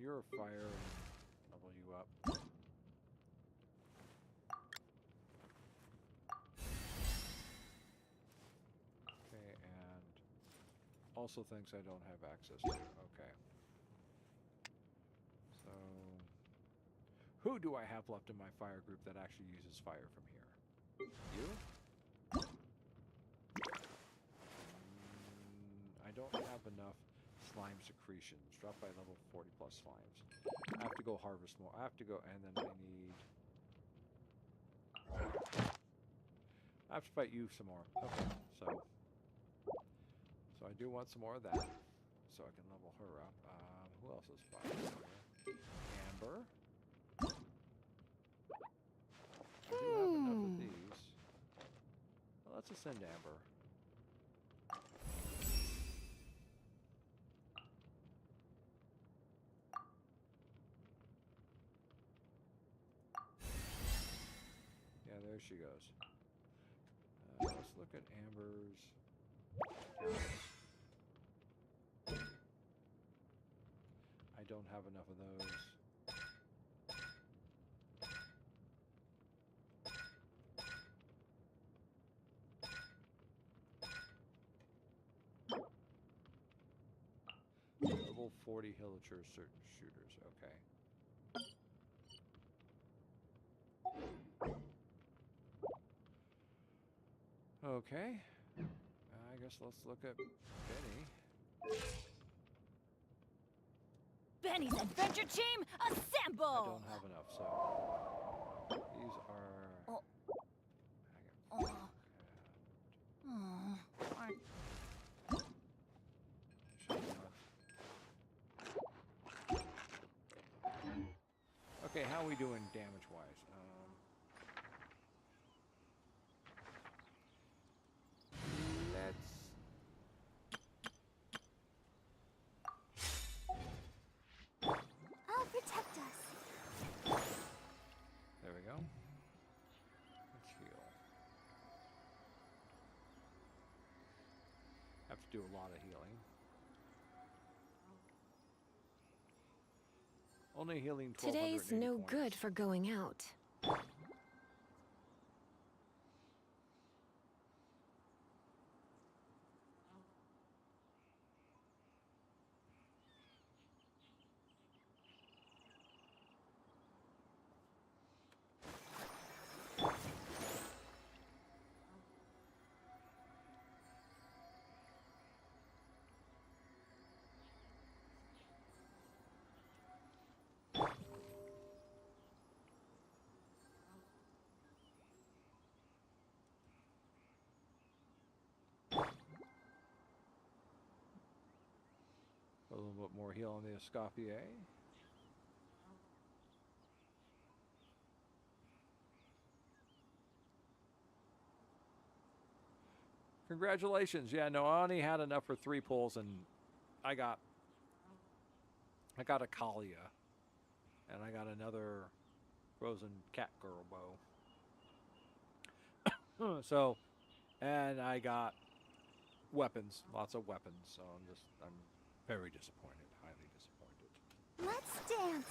your fire and level you up. Okay, and also things I don't have access to. Okay. So, who do I have left in my fire group that actually uses fire from here? You? I don't have enough slime secretions. Drop by level 40 plus slimes. I have to go harvest more. I have to go, and then I need... I have to fight you some more. Okay, so I do want some more of that, so I can level her up. Who else is fire here? Amber. I do have enough of these. Well, let's ascend Amber. Yeah, there she goes. Let's look at Amber's talents. I don't have enough of those. Level 40 Hillacher shooters, okay. Okay. I guess let's look at Benny. Benny's adventure team, assemble! I don't have enough, so these are... Oh. Okay, how are we doing damage-wise? Let's... I'll protect us. There we go. Let's heal. Have to do a lot of healing. Only healing 1280 Today's no points. good for going out. A little bit more heal on the Escoffier. Congratulations. Yeah, no, I only had enough for 3 pulls, and I got a Kalia, and I got another frozen cat girl bow. So, and I got weapons, lots of weapons. So I'm very disappointed, highly disappointed. Let's dance.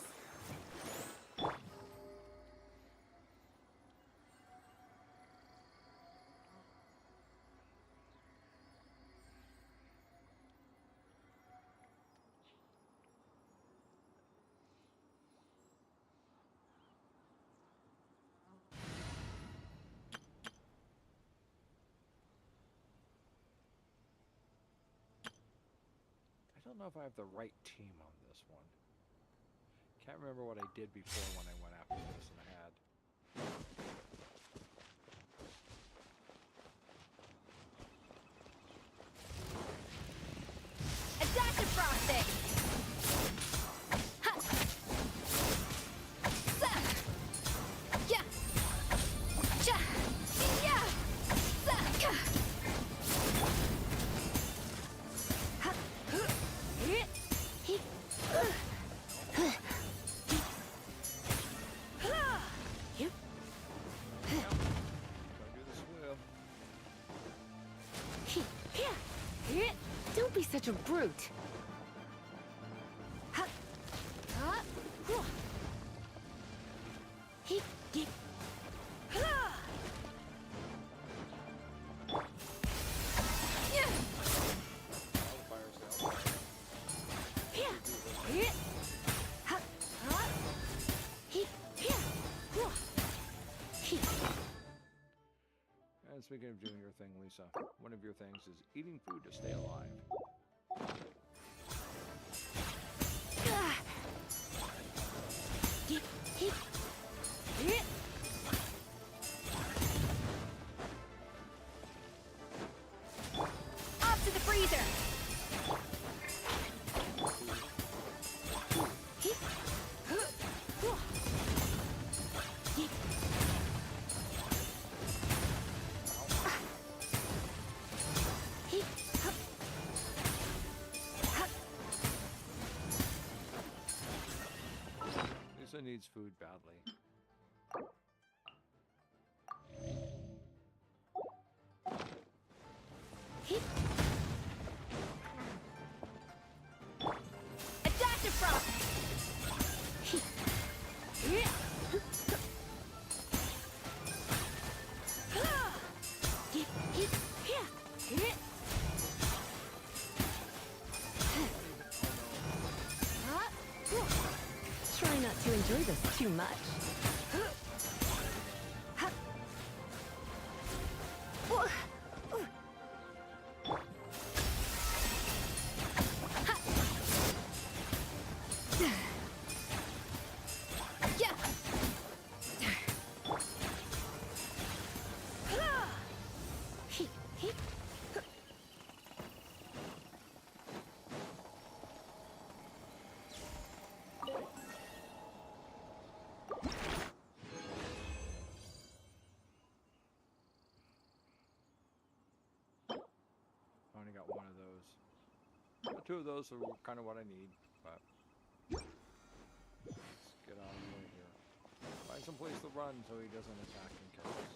I don't know if I have the right team on this one. Can't remember what I did before when I went after this and I had. Adaptive frosting. Ha. Sa. Ya. Ja. Ya. Sa. Ka. Ha. He. Yep. Gotta do the swim. Don't be such a brute. Ha. Ha. Lisa. One of your things is eating food to stay alive. Off to the freezer! Lisa needs food badly. Adaptafrost! Try not to enjoy this too much. I only got one of those. But two of those are kind of what I need, but let's get out of the way here. Find some place to run so he doesn't attack and kill us.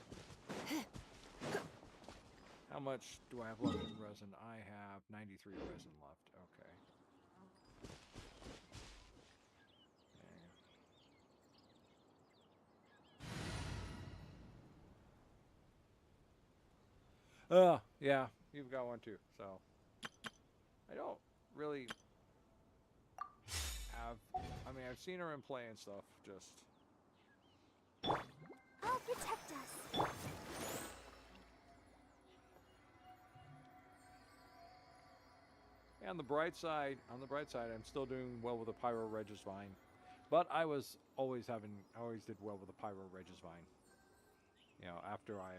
How much do I have left in resin? I have 93 resin left. Okay. Yeah, you've got one too. So I don't really have. I mean, I've seen her in play and stuff. Just I'll protect us. on the bright side, I'm still doing well with the Pyro Regisvine, but I always did well with the Pyro Regisvine. You know, after I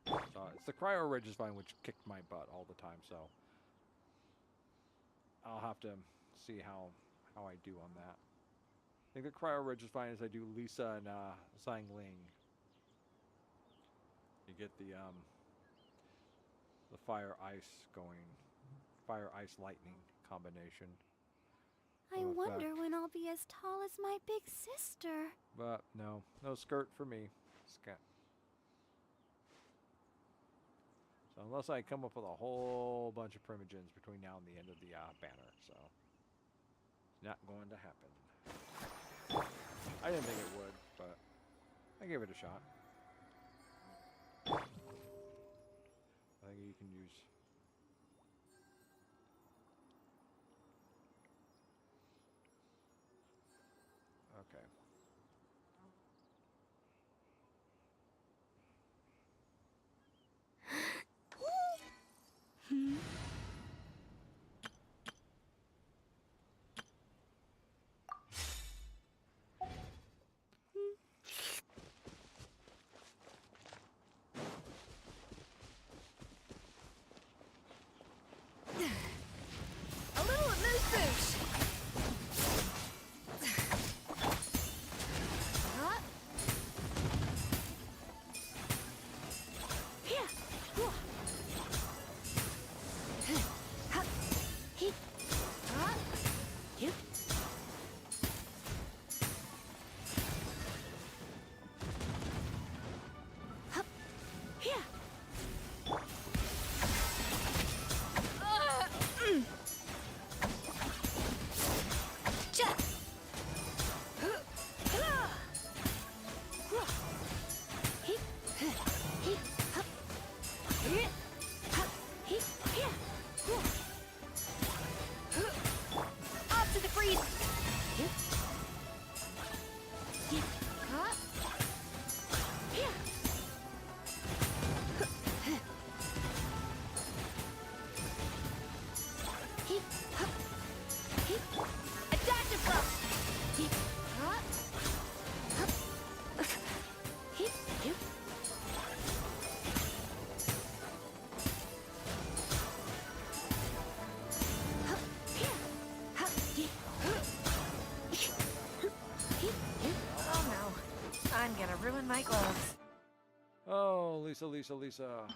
so it's the Cryo Regisvine which kicked my butt all the time. So I'll have to see how I do on that. I think the Cryo Regisvine is I do Lisa and Zhang Ling. You get the fire ice going. Fire, ice, lightning combination. I wonder when I'll be as tall as my big sister. But no skirt for me. So unless I come up with a whole bunch of primogens between now and the end of the banner, so it's not going to happen. I didn't think it would, but I gave it a shot. I think you can use. Okay. my gloves. Oh, Lisa, Lisa, Lisa.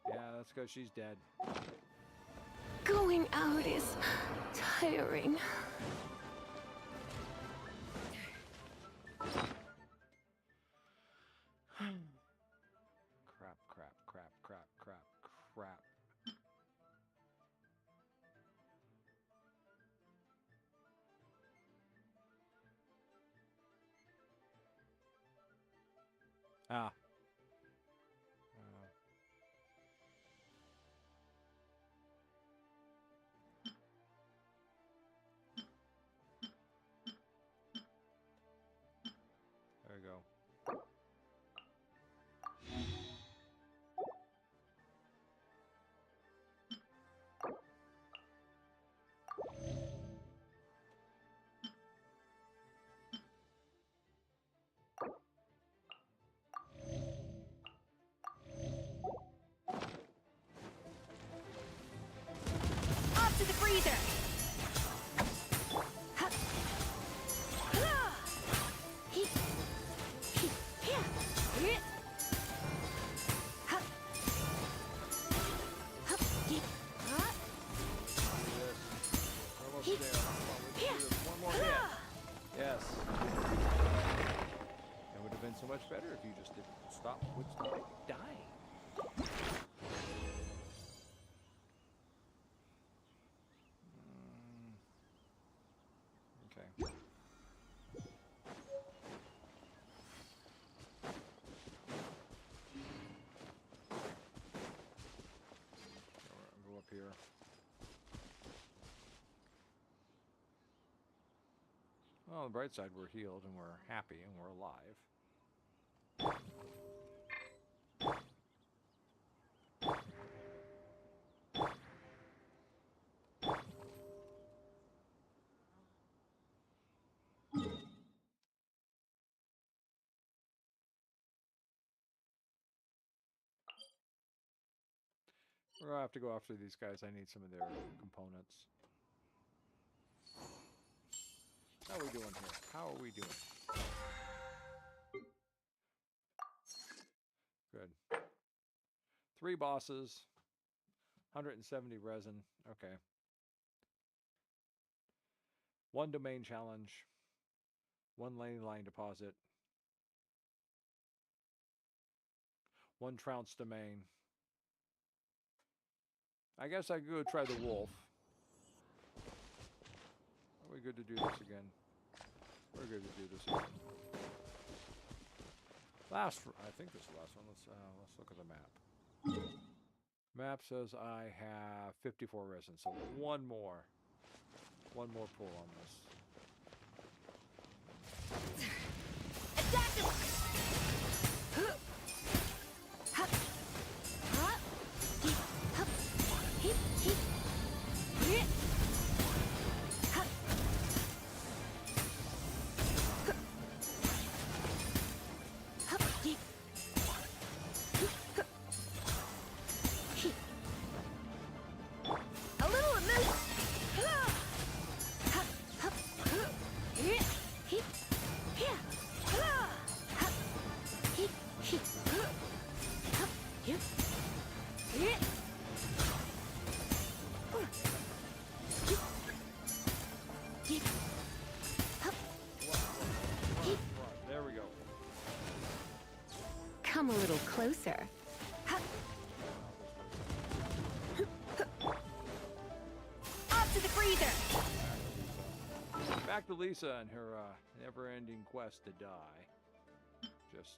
Yeah, that's because she's dead. Going out is tiring. Crap, crap, crap, crap, crap, crap. Ah. There you go. Off to the freezer! Almost there. One more hit. Yes. It would have been so much better if you just didn't stop dying. Okay. Go up here. Well, on the bright side, we're healed and we're happy and we're alive. We're gonna have to go after these guys. I need some of their components. How are we doing here? How are we doing? Good. 3 bosses. 170 resin. Okay. 1 domain challenge. 1 lane line deposit. 1 trounce domain. I guess I could go try the wolf. Are we good to do this again? We're good to do this again. I think this is the last one. Let's look at the map. Map says I have 54 resin, so one more pull on this. Attack them! A little amuse. There we go. Come a little closer. Off to the freezer! Back to Lisa and her never-ending quest to die. Just...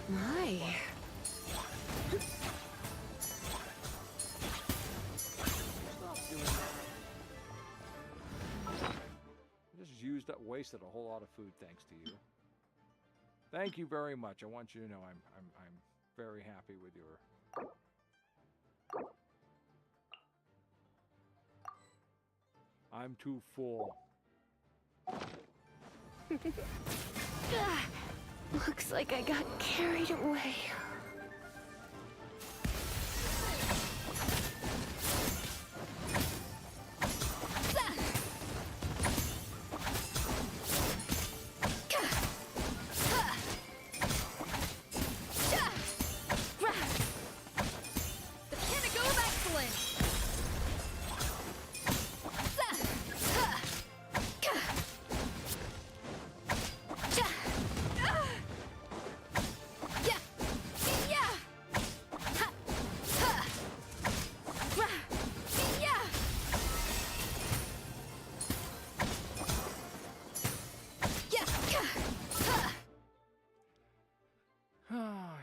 My. Wasted a whole lot of food thanks to you. Thank you very much. I want you to know I'm very happy with your... I'm too full. Looks like I got carried away.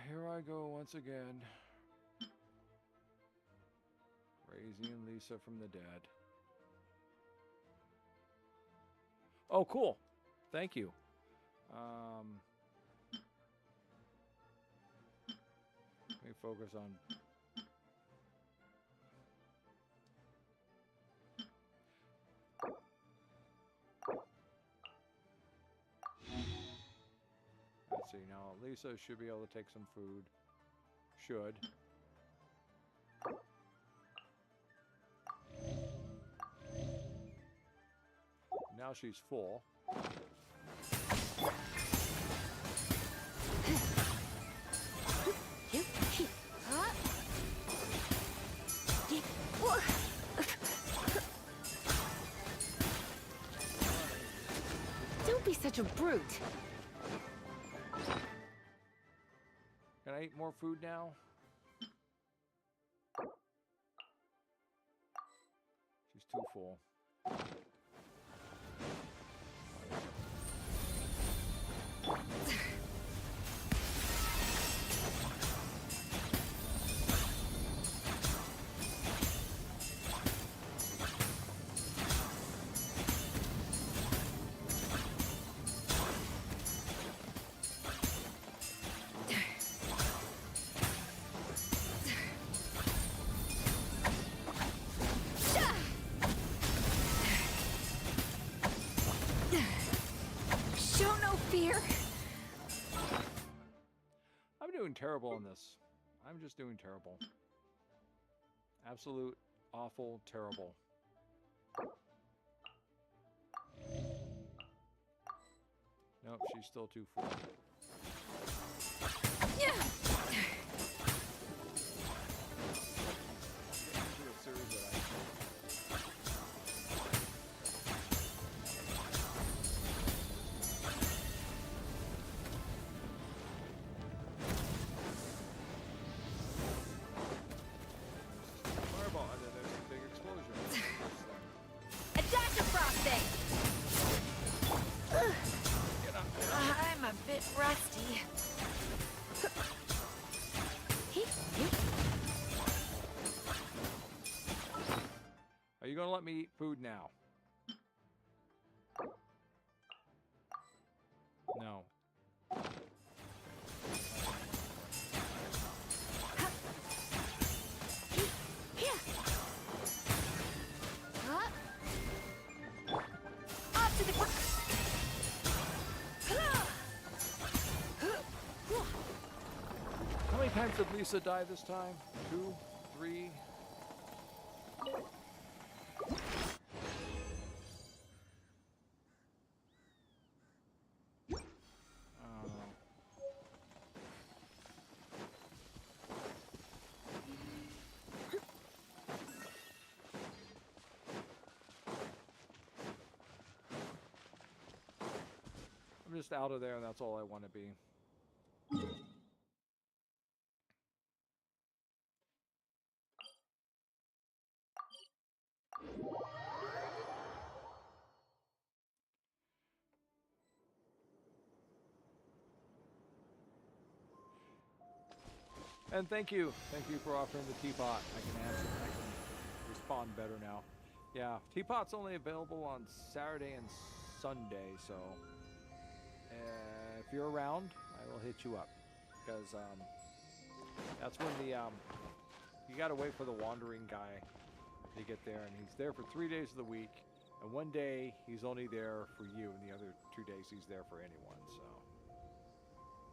Here I go once again. Raising Lisa from the dead. Oh, cool. Thank you. Let me focus on... Let's see, now Lisa should be able to take some food. Should. Now she's full. Don't be such a brute. Can I eat more food now? She's too full. Show no fear. I'm doing terrible in this. I'm just doing terrible. Absolute, awful, terrible. Nope, she's still too full. Yeah. Fireball, and then there's a big explosion. Attack the frosting! Get up. I'm a bit rusty. Are you gonna let me eat food now? No. Off to the How many times did Lisa die this time? 2, 3? I'm just out of there, and that's all I want to be. And thank you for offering the teapot. I can answer, I can respond better now. Yeah, teapot's only available on Saturday and Sunday, so if you're around, I will hit you up, because that's when the you gotta wait for the wandering guy to get there, and he's there for 3 days of the week. And one day he's only there for you, and the other 2 days he's there for anyone. So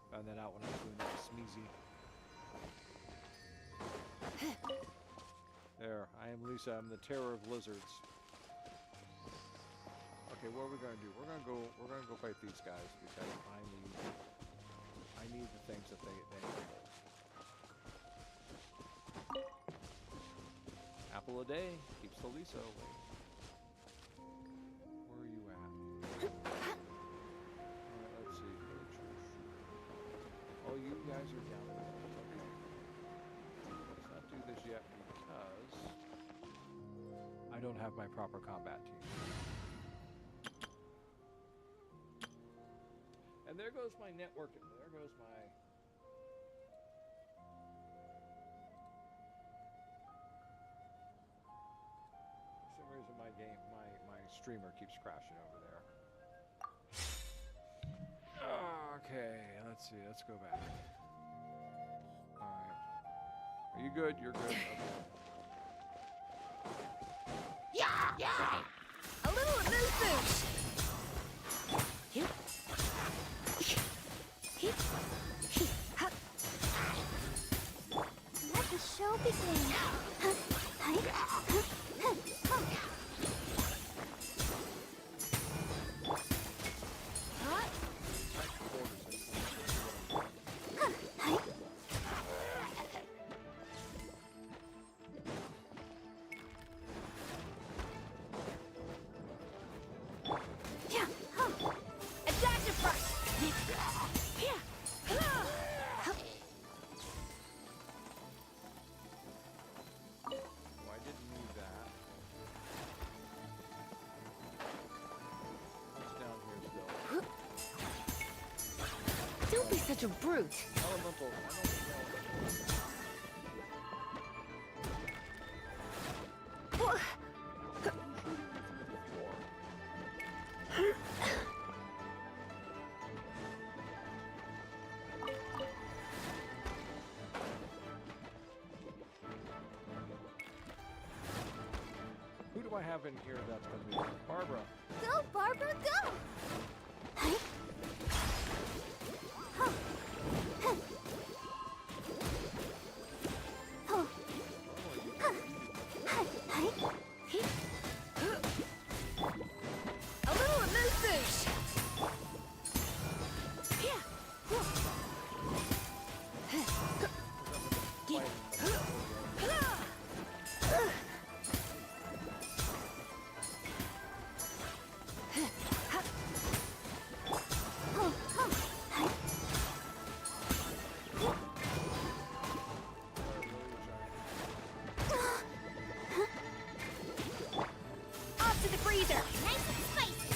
found that out when I was doing that smeezy. There, I am Lisa. I'm the terror of lizards. Okay, what are we gonna do? We're gonna go fight these guys because I need the things that they need. Apple a day keeps the Lisa away. Where are you at? Alright, let's see. Oh, you guys are down there. Okay. Let's not do this yet because I don't have my proper combat team. And there goes my networking. There goes my... For some reason my streamer keeps crashing over there. Okay, let's see. Let's go back. Alright. Are you good? You're good. Okay. A little amuse-bouche! Let the show begin. Don't be such a brute. Elemental. Who do I have in here that's going to be Barbara? Go, Barbara, go! A little amuse-bouche! Off to the freezer! Nice and spicy!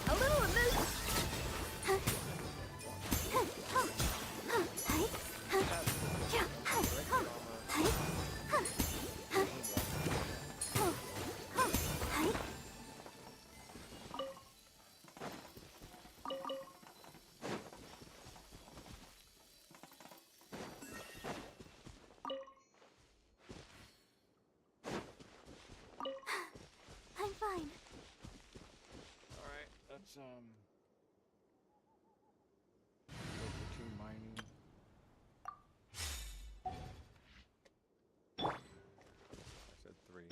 A little amuse. I'm fine. All right, let's go for 2 mining. I said 3.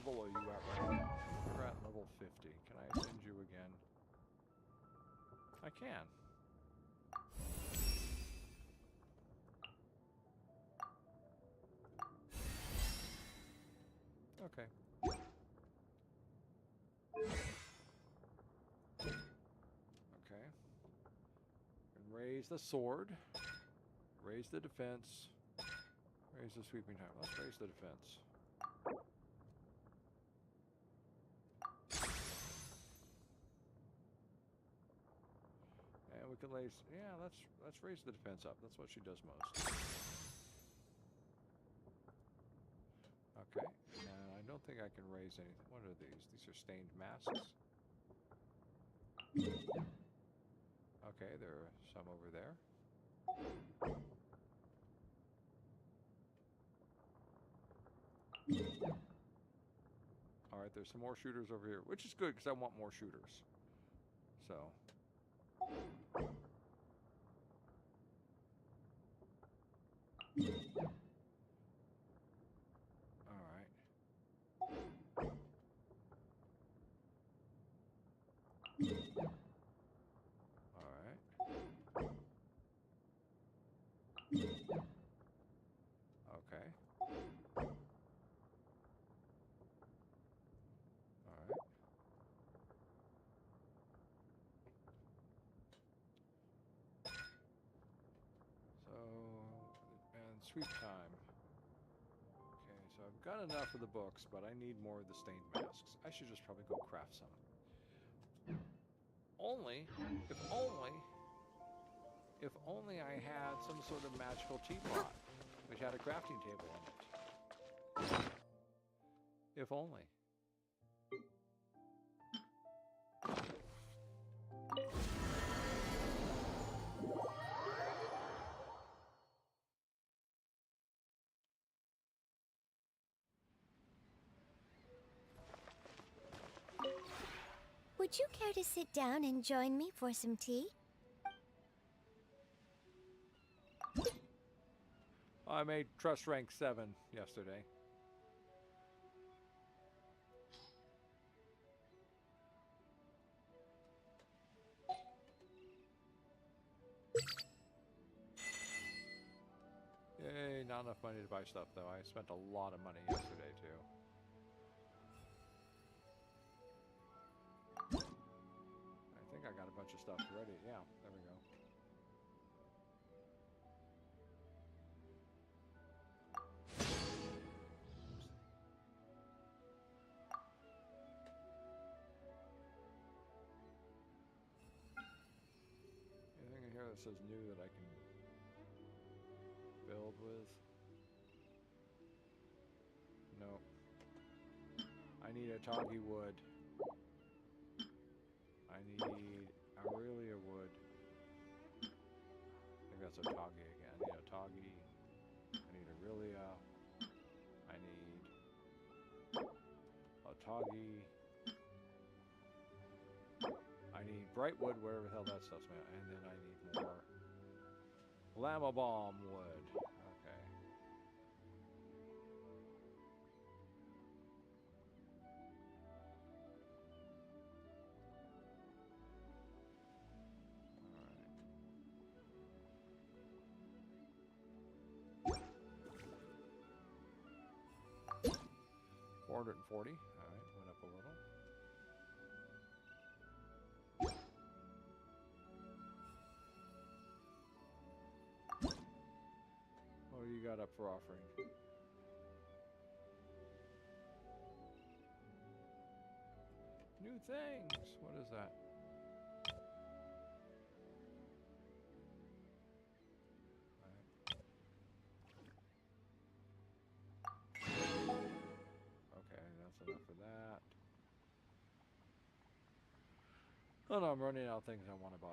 level are you at right now? We're at level 50. Can I ascend you again? I can. Okay. Okay. And raise the sword. Raise the defense. Raise the sweeping time. Let's raise the defense. And we can raise, yeah, let's raise the defense up. That's what she does most. Okay, and I don't think I can raise anything. What are these? These are stained masks. Okay, there are some over there. Alright, there's some more shooters over here, which is good because I want more shooters. So. Alright. Alright. Okay. Alright. So, and sweep time. Okay, so I've got enough of the books, but I need more of the stained masks. I should just probably go craft some. If only I had some sort of magical teapot, which had a crafting table in it. If only. Would you care to sit down and join me for some tea? I made trust rank 7 yesterday. Yay, not enough money to buy stuff though. I spent a lot of money yesterday too. I think I got a bunch of stuff ready. Yeah, there we go. Anything in here that says new that I can build with? No. I need a toggy wood. I need Aurelia wood. I think that's a toggy again. I need a toggy. I need Aurelia. I need a toggy. I need bright wood, whatever the hell that stuff's meant. And then I need more Llama Bomb wood. Okay. Alright. 440. Alright, went up a little. What do you got up for offering? New things! What is that? Okay, that's enough for that. Oh no, I'm running out of things I want to buy.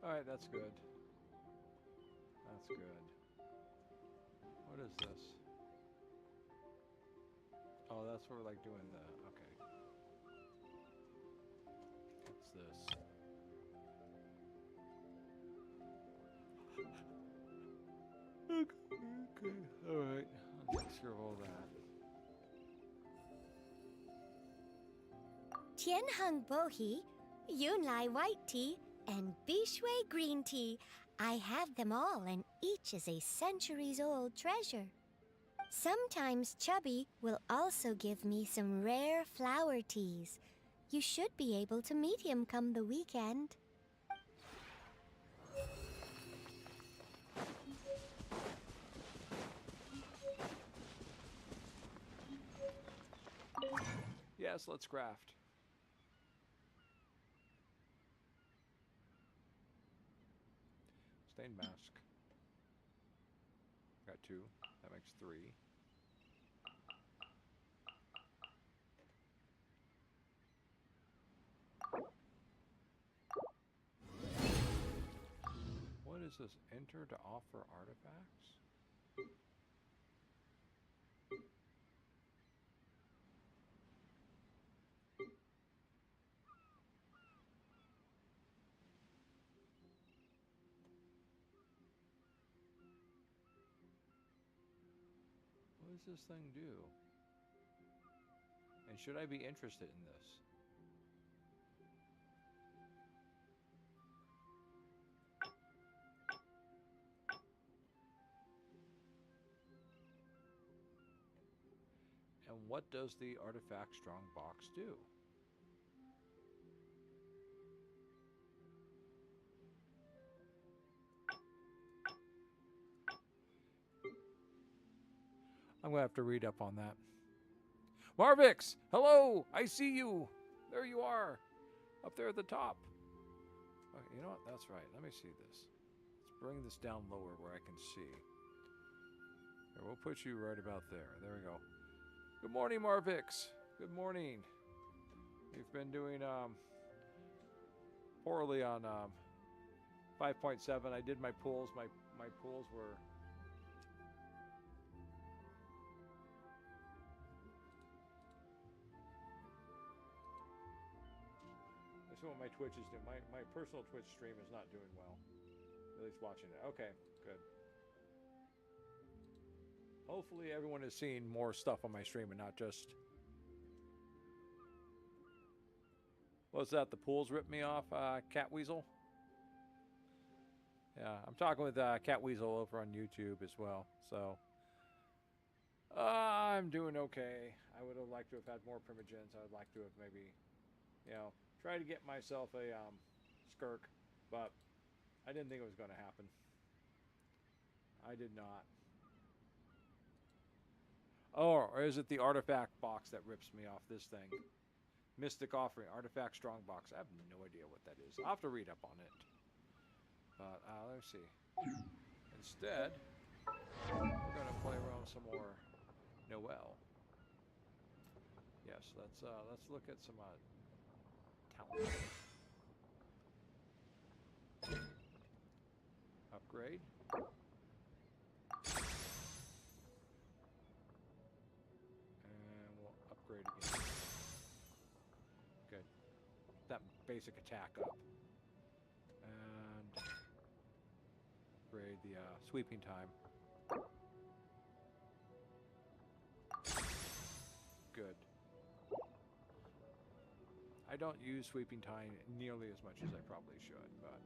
Alright, that's good. That's good. What is this? Oh, that's where we're like doing the... Okay. What's this? Okay. Alright. I'll take care of all that. Tianheng Bohi, Yunlai white tea, and Bishui green tea. I have them all, and each is a centuries-old treasure. Sometimes Chubby will also give me some rare flower teas. You should be able to meet him come the weekend. Yes, let's craft. Stained mask. Got 2. That makes 3. What is this? Enter to offer artifacts? What does this thing do? And should I be interested in this? And what does the artifact strong box do? I'm going to have to read up on that. Marvix! Hello! I see you! There you are! Up there at the top. Okay, you know what? That's right. Let me see this. Let's bring this down lower where I can see. Here, we'll put you right about there. There we go. Good morning, Marvix. Good morning. You've been doing poorly on 5.7. I did my pools. My pools were... That's what my Twitch is doing. My personal Twitch stream is not doing well. At least watching it. Okay, good. Hopefully everyone is seeing more stuff on my stream and not just... What's that? The pools ripped me off, Cat Weasel? Yeah, I'm talking with Cat Weasel over on YouTube as well, so... I'm doing okay. I would have liked to have had more primogens. I would like to have maybe, you know, tried to get myself a skirk, but I didn't think it was going to happen. I did not. Oh, or is it the artifact box that rips me off this thing? Mystic Offering, Artifact Strong Box. I have no idea what that is. I'll have to read up on it. But, let's see. Instead, we're going to play around some more Noel. Yes, let's look at some talent. Upgrade. And we'll upgrade again. Good. That basic attack up. And upgrade the sweeping time. Good. I don't use sweeping time nearly as much as I probably should, but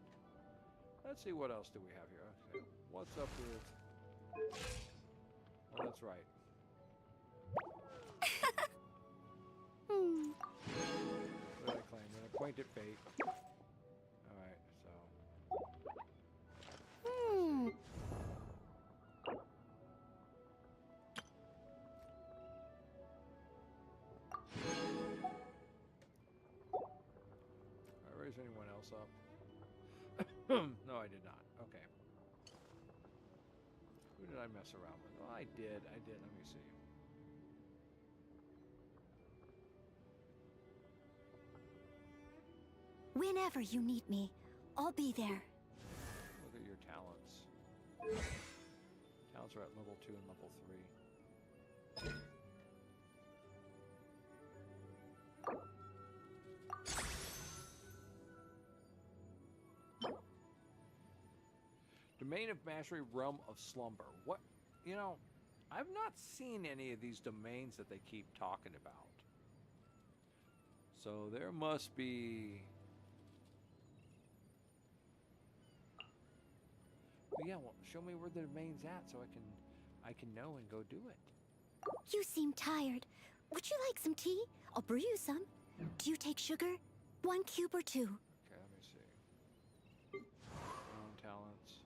let's see what else do we have here. Okay. What's up with... Oh, that's right. What did I claim? An acquainted fate. Alright, so... Raise anyone else up? No, I did not. Okay. Who did I mess around with? Oh, I did. Let me see. Whenever you need me, I'll be there. Talents are at level 2 and level 3. Domain of Mastery, Realm of Slumber. What, you know, I've not seen any of these domains that they keep talking about. So there must be... Well, yeah, well, show me where the domain's at so I can know and go do it. You seem tired. Would you like some tea? I'll brew you some. Do you take sugar? 1 cube or 2? Okay, let me see. Own talents.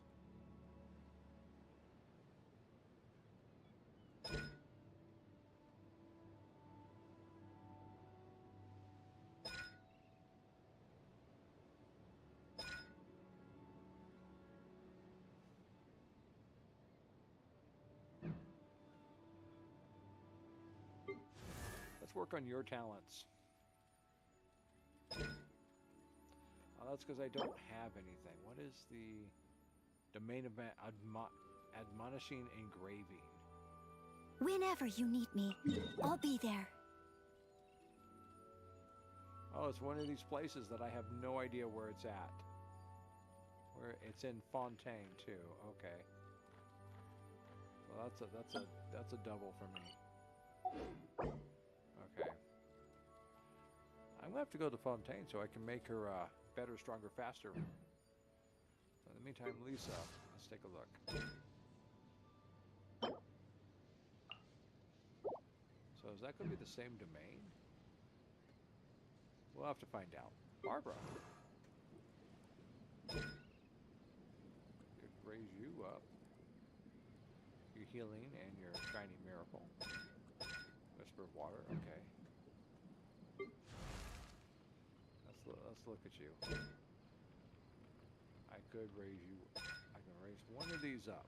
Let's work on your talents. Oh, that's because I don't have anything. What is the domain of admonishing engraving? Whenever you need me, I'll be there. Oh, it's one of these places that I have no idea where it's at. Where it's in Fontaine too. Okay. So that's a double for me. Okay. I'm gonna have to go to Fontaine so I can make her better, stronger, faster. In the meantime, Lisa, let's take a look. So is that gonna be the same domain? We'll have to find out. Barbara. Could raise you up. Your healing and your shiny miracle. Whisper of water, okay. Let's look at you. I could raise you. I can raise one of these up.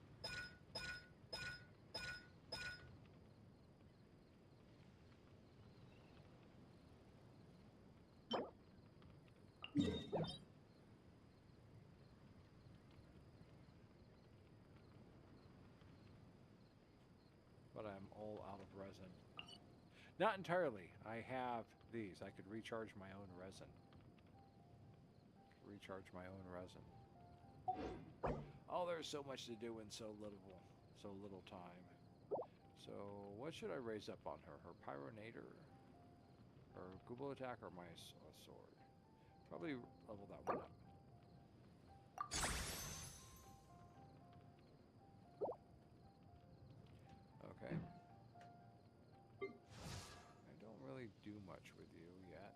But I'm all out of resin. Not entirely. I have these. I could recharge my own resin. Recharge my own resin. Oh, there's so much to do in so little time. So what should I raise up on her? Her Pyronator? Her Google attack or my sword? Probably level that one up. Okay. I don't really do much with you yet.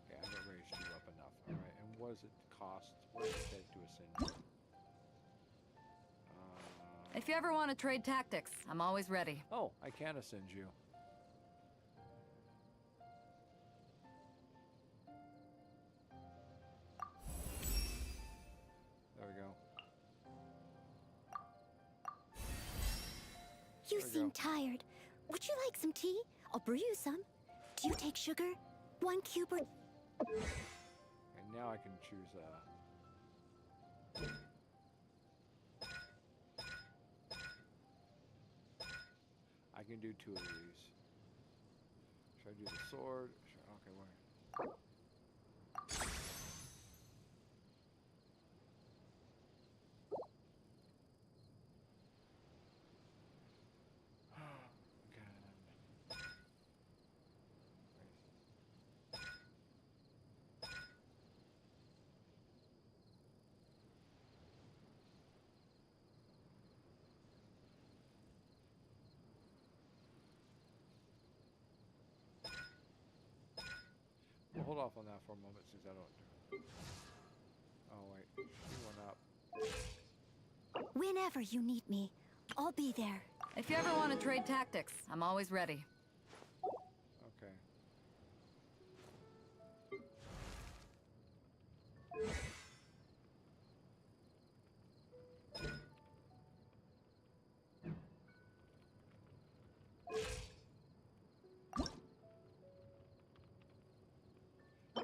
Okay, I haven't raised you up enough. Alright, and what does it cost? What does it take to ascend you? If you ever want to trade tactics, I'm always ready. Oh, I can ascend you. There we go. You There we seem go. tired. Would you like some tea? I'll brew you some. Do you take sugar? 1 cube or... And now I can choose I can do 2 of these. Should I do the sword? Okay, where? We'll hold off on that for a moment since I don't. Oh wait, she went up. Whenever you need me, I'll be there. If you ever want to trade tactics, I'm always ready. Okay.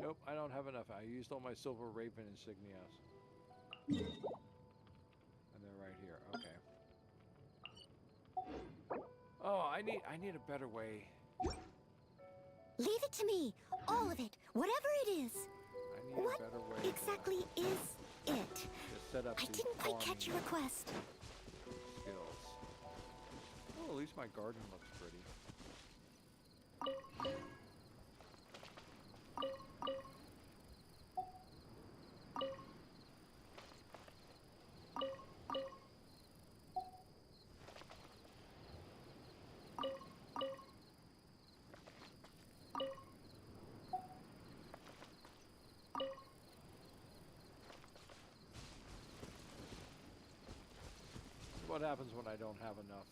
Nope, I don't have enough. I used all my silver raven insignias. And they're right here. Okay. Oh, I need a better way. Leave it to me. All of it. Whatever it is. I need What a better way exactly is it? to set up I these didn't quite catch your farming request. skills. Oh, at least my garden looks pretty. What happens when I don't have enough?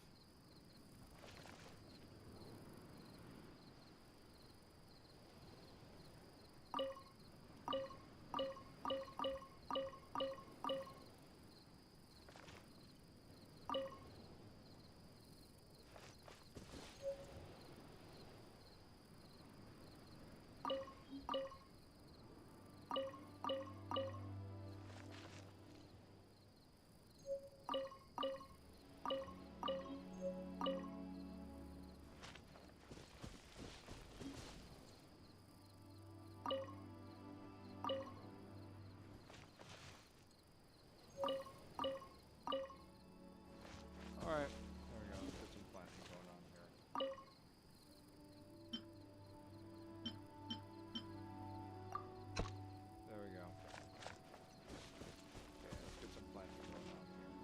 Alright, there we go. Let's get some planting going on here. There we go. Okay, let's get some planting going on here.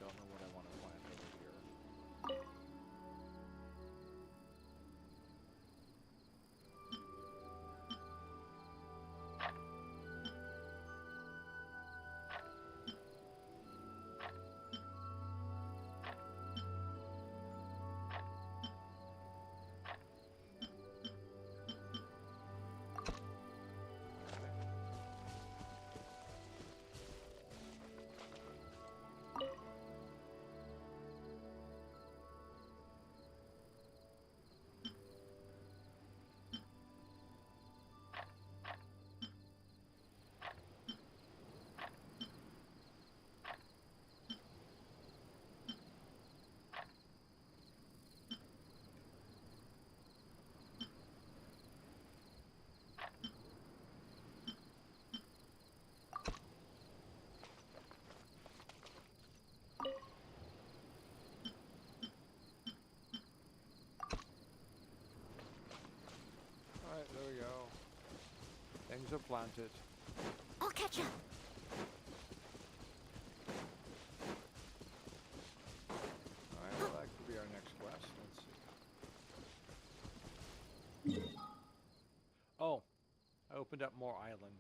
Don't know what I want to plant over here. Alright, there we go. Things are planted. I'll catch up. Alright, well, that could be our next quest. Let's see. Oh, I opened up more island.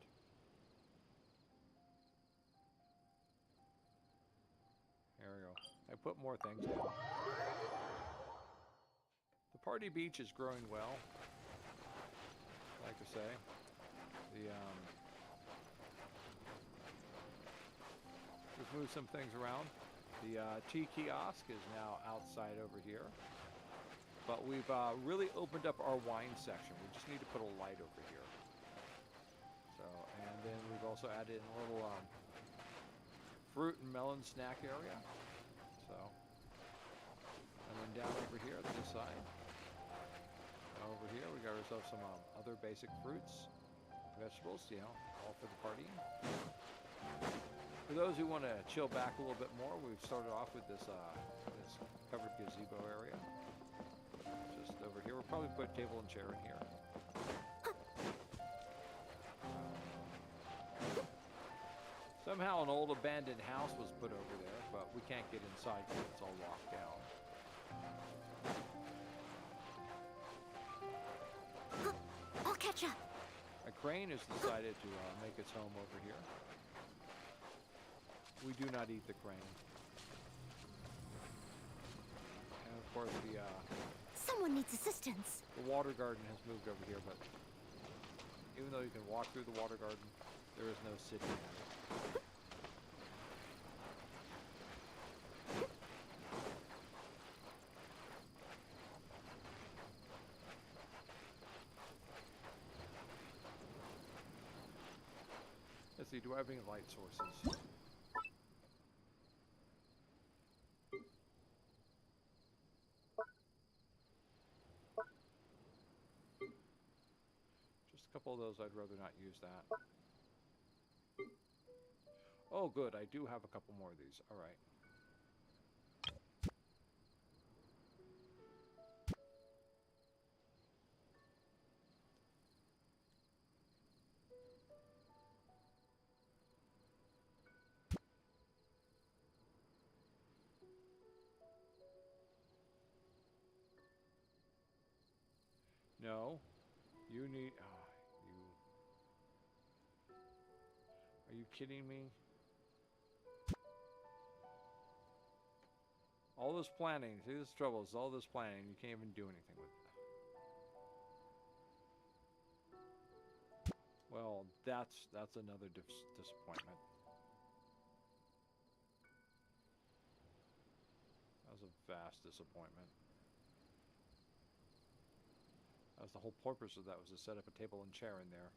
There we go. I put more things down. The party beach is growing well. I like to say. We've moved some things around. The tea kiosk is now outside over here. But we've really opened up our wine section. We just need to put a light over here. So, and then we've also added in a little fruit and melon snack area. So, and then down over here to this side. Over here, we got ourselves some other basic fruits, vegetables, you know, all for the party. For those who want to chill back a little bit more, we've started off with this this covered gazebo area. Just over here, we'll probably put a table and chair in here. Somehow an old abandoned house was put over there, but we can't get inside because it's all locked down. I'll catch up. A crane has decided to make its home over here. We do not eat the crane. And of course Someone needs assistance. the water garden has moved over here, but even though you can walk through the water garden, there is no sitting at it. see, do I have any light sources? Just a couple of those, I'd rather not use that. Oh, good, I do have a couple more of these. All right. No, you need. You. Are you kidding me? All this planning. See, this trouble is all this planning. You can't even do anything with it. Well, that's another disappointment. That was a vast disappointment. That was the whole purpose of that, was to set up a table and chair in there.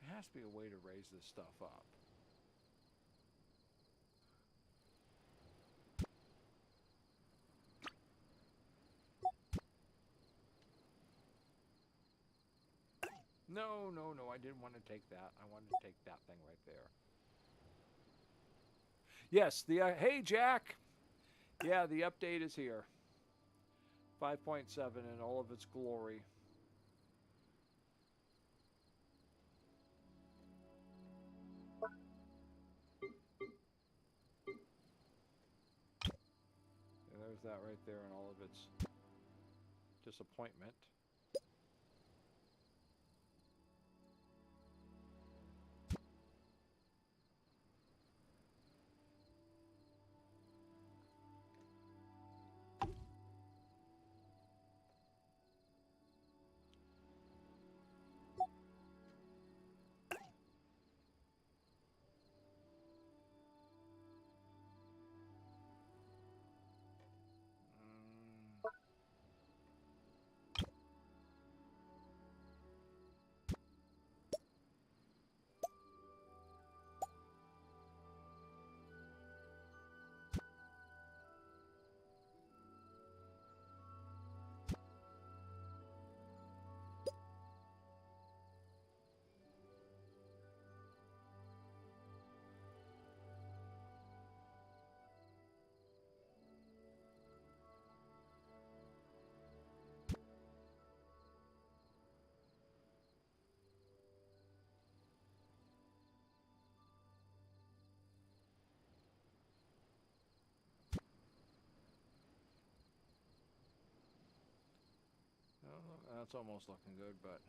There has to be a way to raise this stuff up. No, no, no, I didn't want to take that. I wanted to take that thing right there. Yes, hey, Jack! Yeah, the update is here. 5.7 in all of its glory. And there's that right there in all of its disappointment. That's almost looking good, but...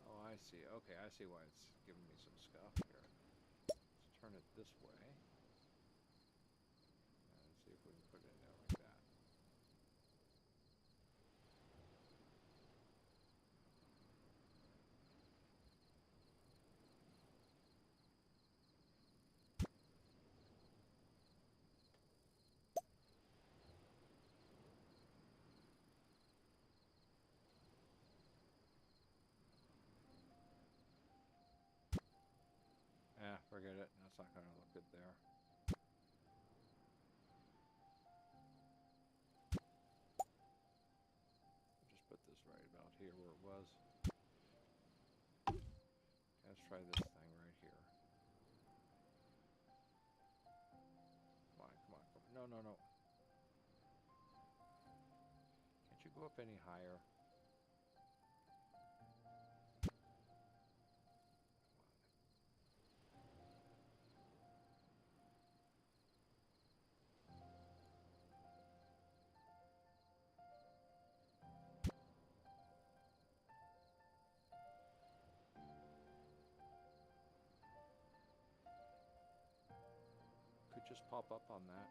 Oh, I see. Okay, I see why it's giving me some scuff here. Let's turn it this way. And see if we can put it in there like that. Yeah, forget it. That's not going to look good there. Just put this right about here where it was. Let's try this thing right here. Come on, come on, come on. No, no, no. Can't you go up any higher? Could just pop up on that.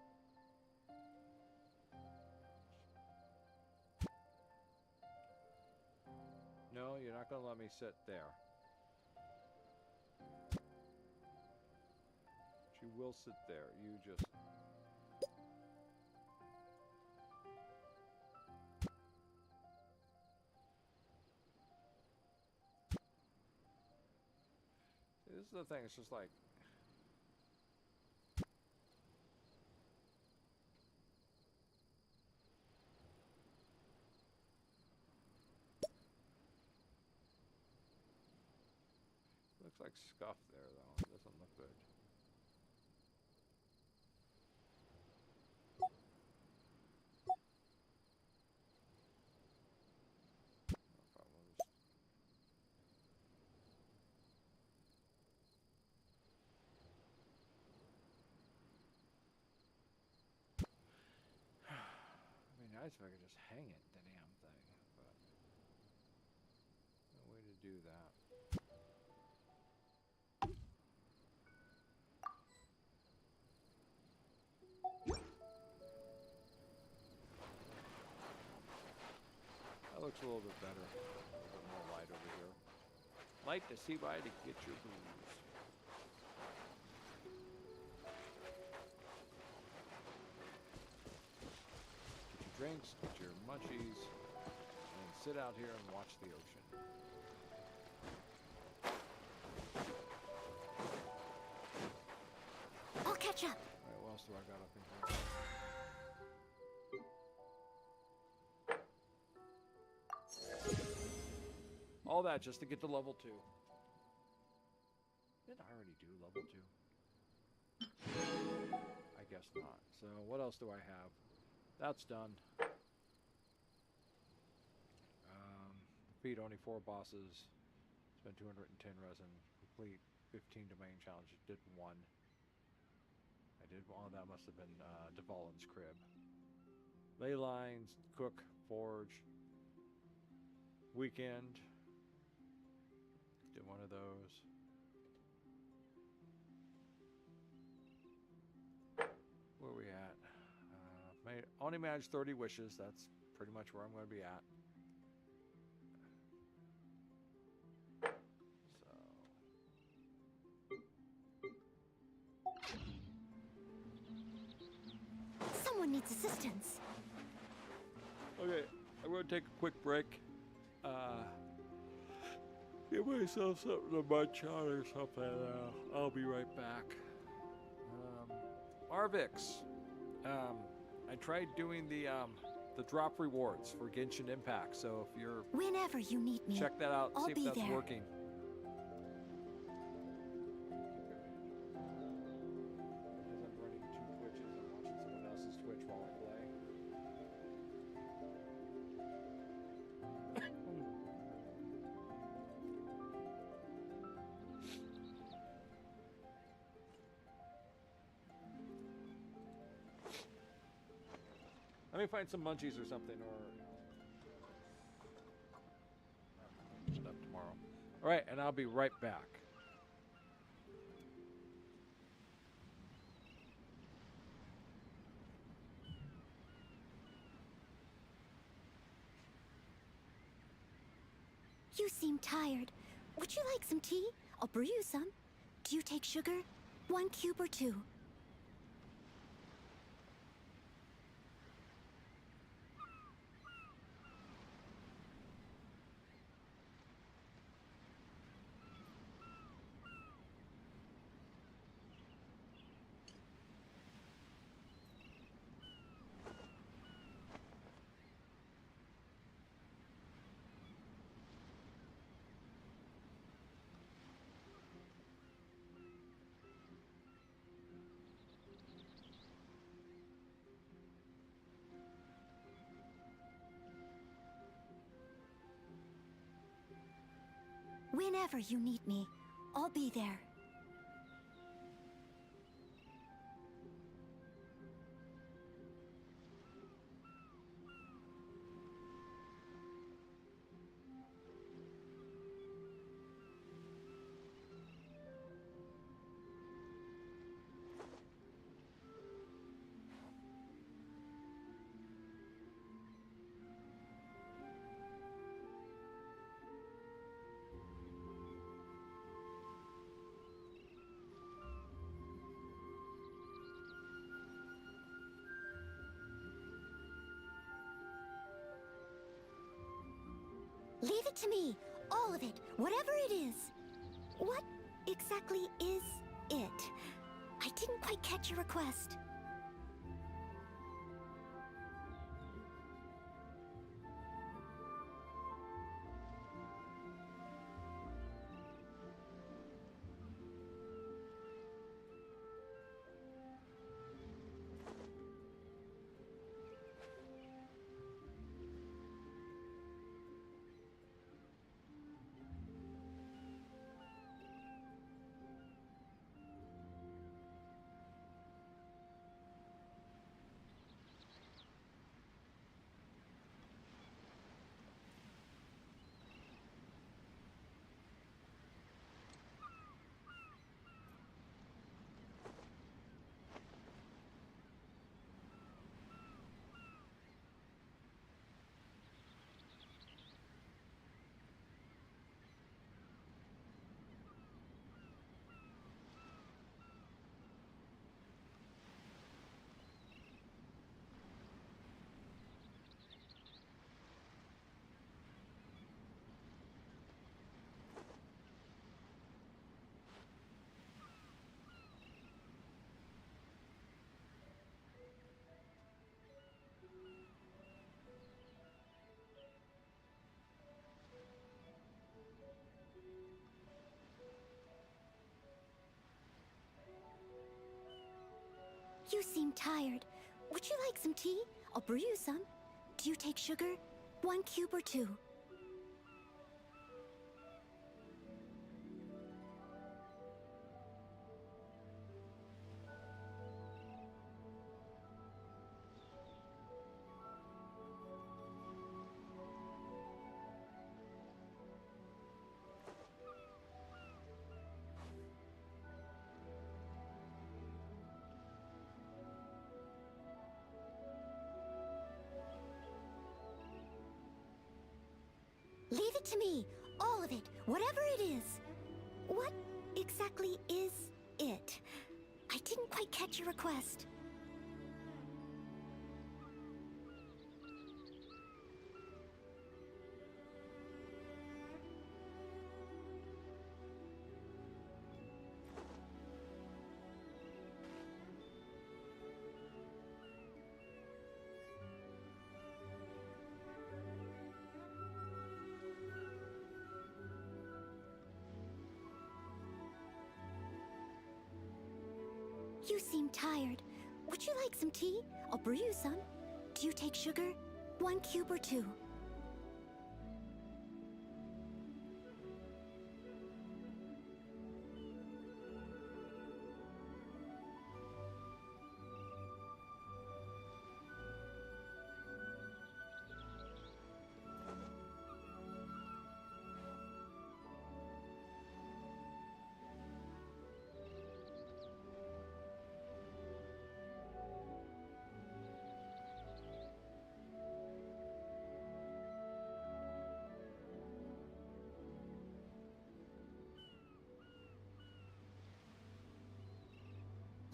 No, you're not gonna let me sit there. She will sit there. You just... See, this is the thing. It's just like... Looks like scuff there, though. It doesn't look good. No problem. I mean, nice if I could just hang it, the damn thing, but no way to do that. That looks a little bit better. A little bit more light over here. Light to see by to get your booze. Get your drinks, get your munchies, and sit out here and watch the ocean. I'll catch up. Alright, what else do I got up in here? All that just to get to level 2. Did I already do level 2? I guess not. So what else do I have? That's done. Defeat only 4 bosses. Spend 210 resin. Complete 15 domain challenges. Did 1. I did one. That must have been Dvalin's crib. Ley lines, cook, forge. Weekend. Did one of those. Where are we at? Only managed 30 wishes. That's pretty much where I'm going to be at. So. Someone needs assistance. Okay, I'm going to take a quick break. Give myself something to munch on or something. I'll be right back. Arvix. I tried doing the drop rewards for Genshin Impact. So if you're Whenever you need me, check that out. I'll See if be that's there. working. Because I'm running 2 Twitches. I'm watching someone else's Twitch while I play. Let me find some munchies or something, or stuff tomorrow. All right, and I'll be right back. You seem tired. Would you like some tea? I'll brew you some. Do you take sugar? 1 cube or 2? Whenever you need me, I'll be there. it to me. All of it. Whatever it is. What exactly is it? I didn't quite catch your request. You seem tired. Would you like some tea? I'll brew you some. Do you take sugar? 1 cube or 2? Leave it to me. All of it. Whatever it is. What exactly is it? I didn't quite catch your request. You seem tired. Would you like some tea? I'll brew you some. Do you take sugar? 1 cube or 2?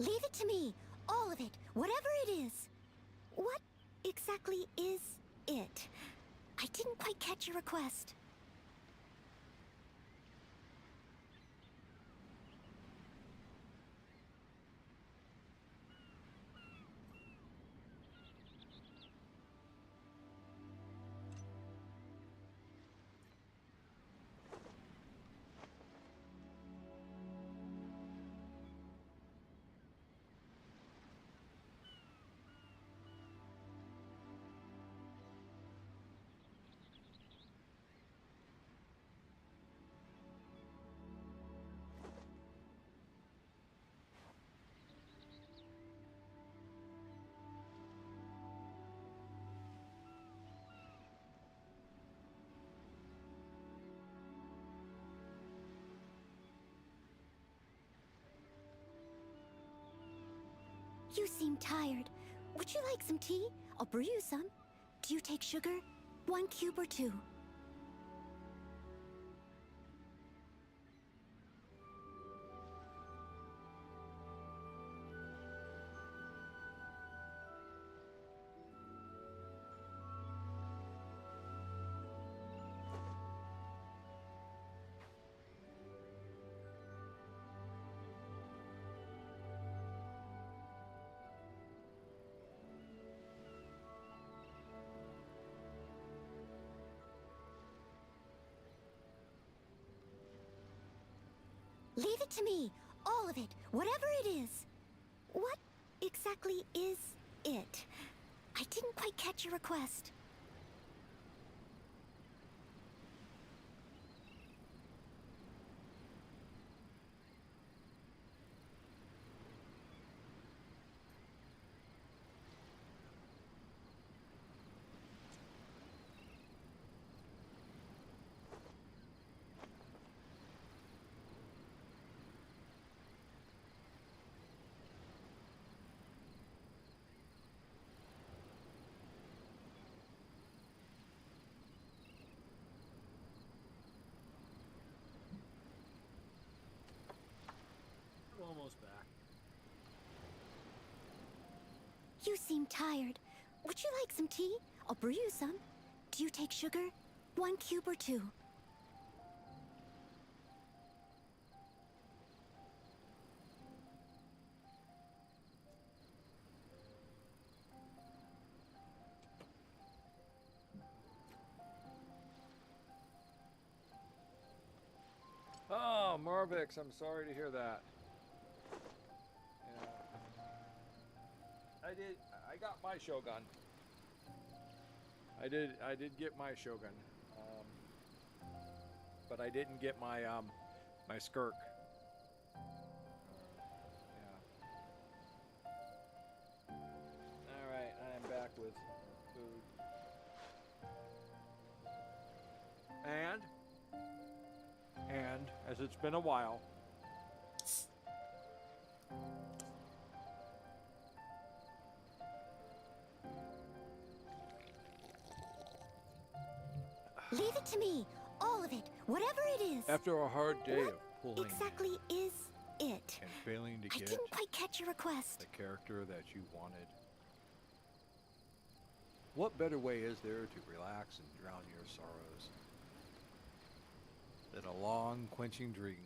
Leave it to me. All of it. Whatever it is. What exactly is it? I didn't quite catch your request. You seem tired. Would you like some tea? I'll brew you some. Do you take sugar? 1 cube or 2? Leave it to me. All of it. Whatever it is. What exactly is it? I didn't quite catch your request. I'm almost back. You seem tired. Would you like some tea? I'll brew you some. Do you take sugar? 1 cube or 2? Oh, Marvix, I'm sorry to hear that. Yeah. I got my Shogun. I did get my Shogun. But I didn't get my my Skirk. Yeah. Alright, I am back with food. And as it's been a while, Leave it to me. All of it. Whatever it is. after a hard day What of pulling exactly is it? and failing to I get didn't quite catch your request. the character that you wanted, what better way is there to relax and drown your sorrows than a long quenching drink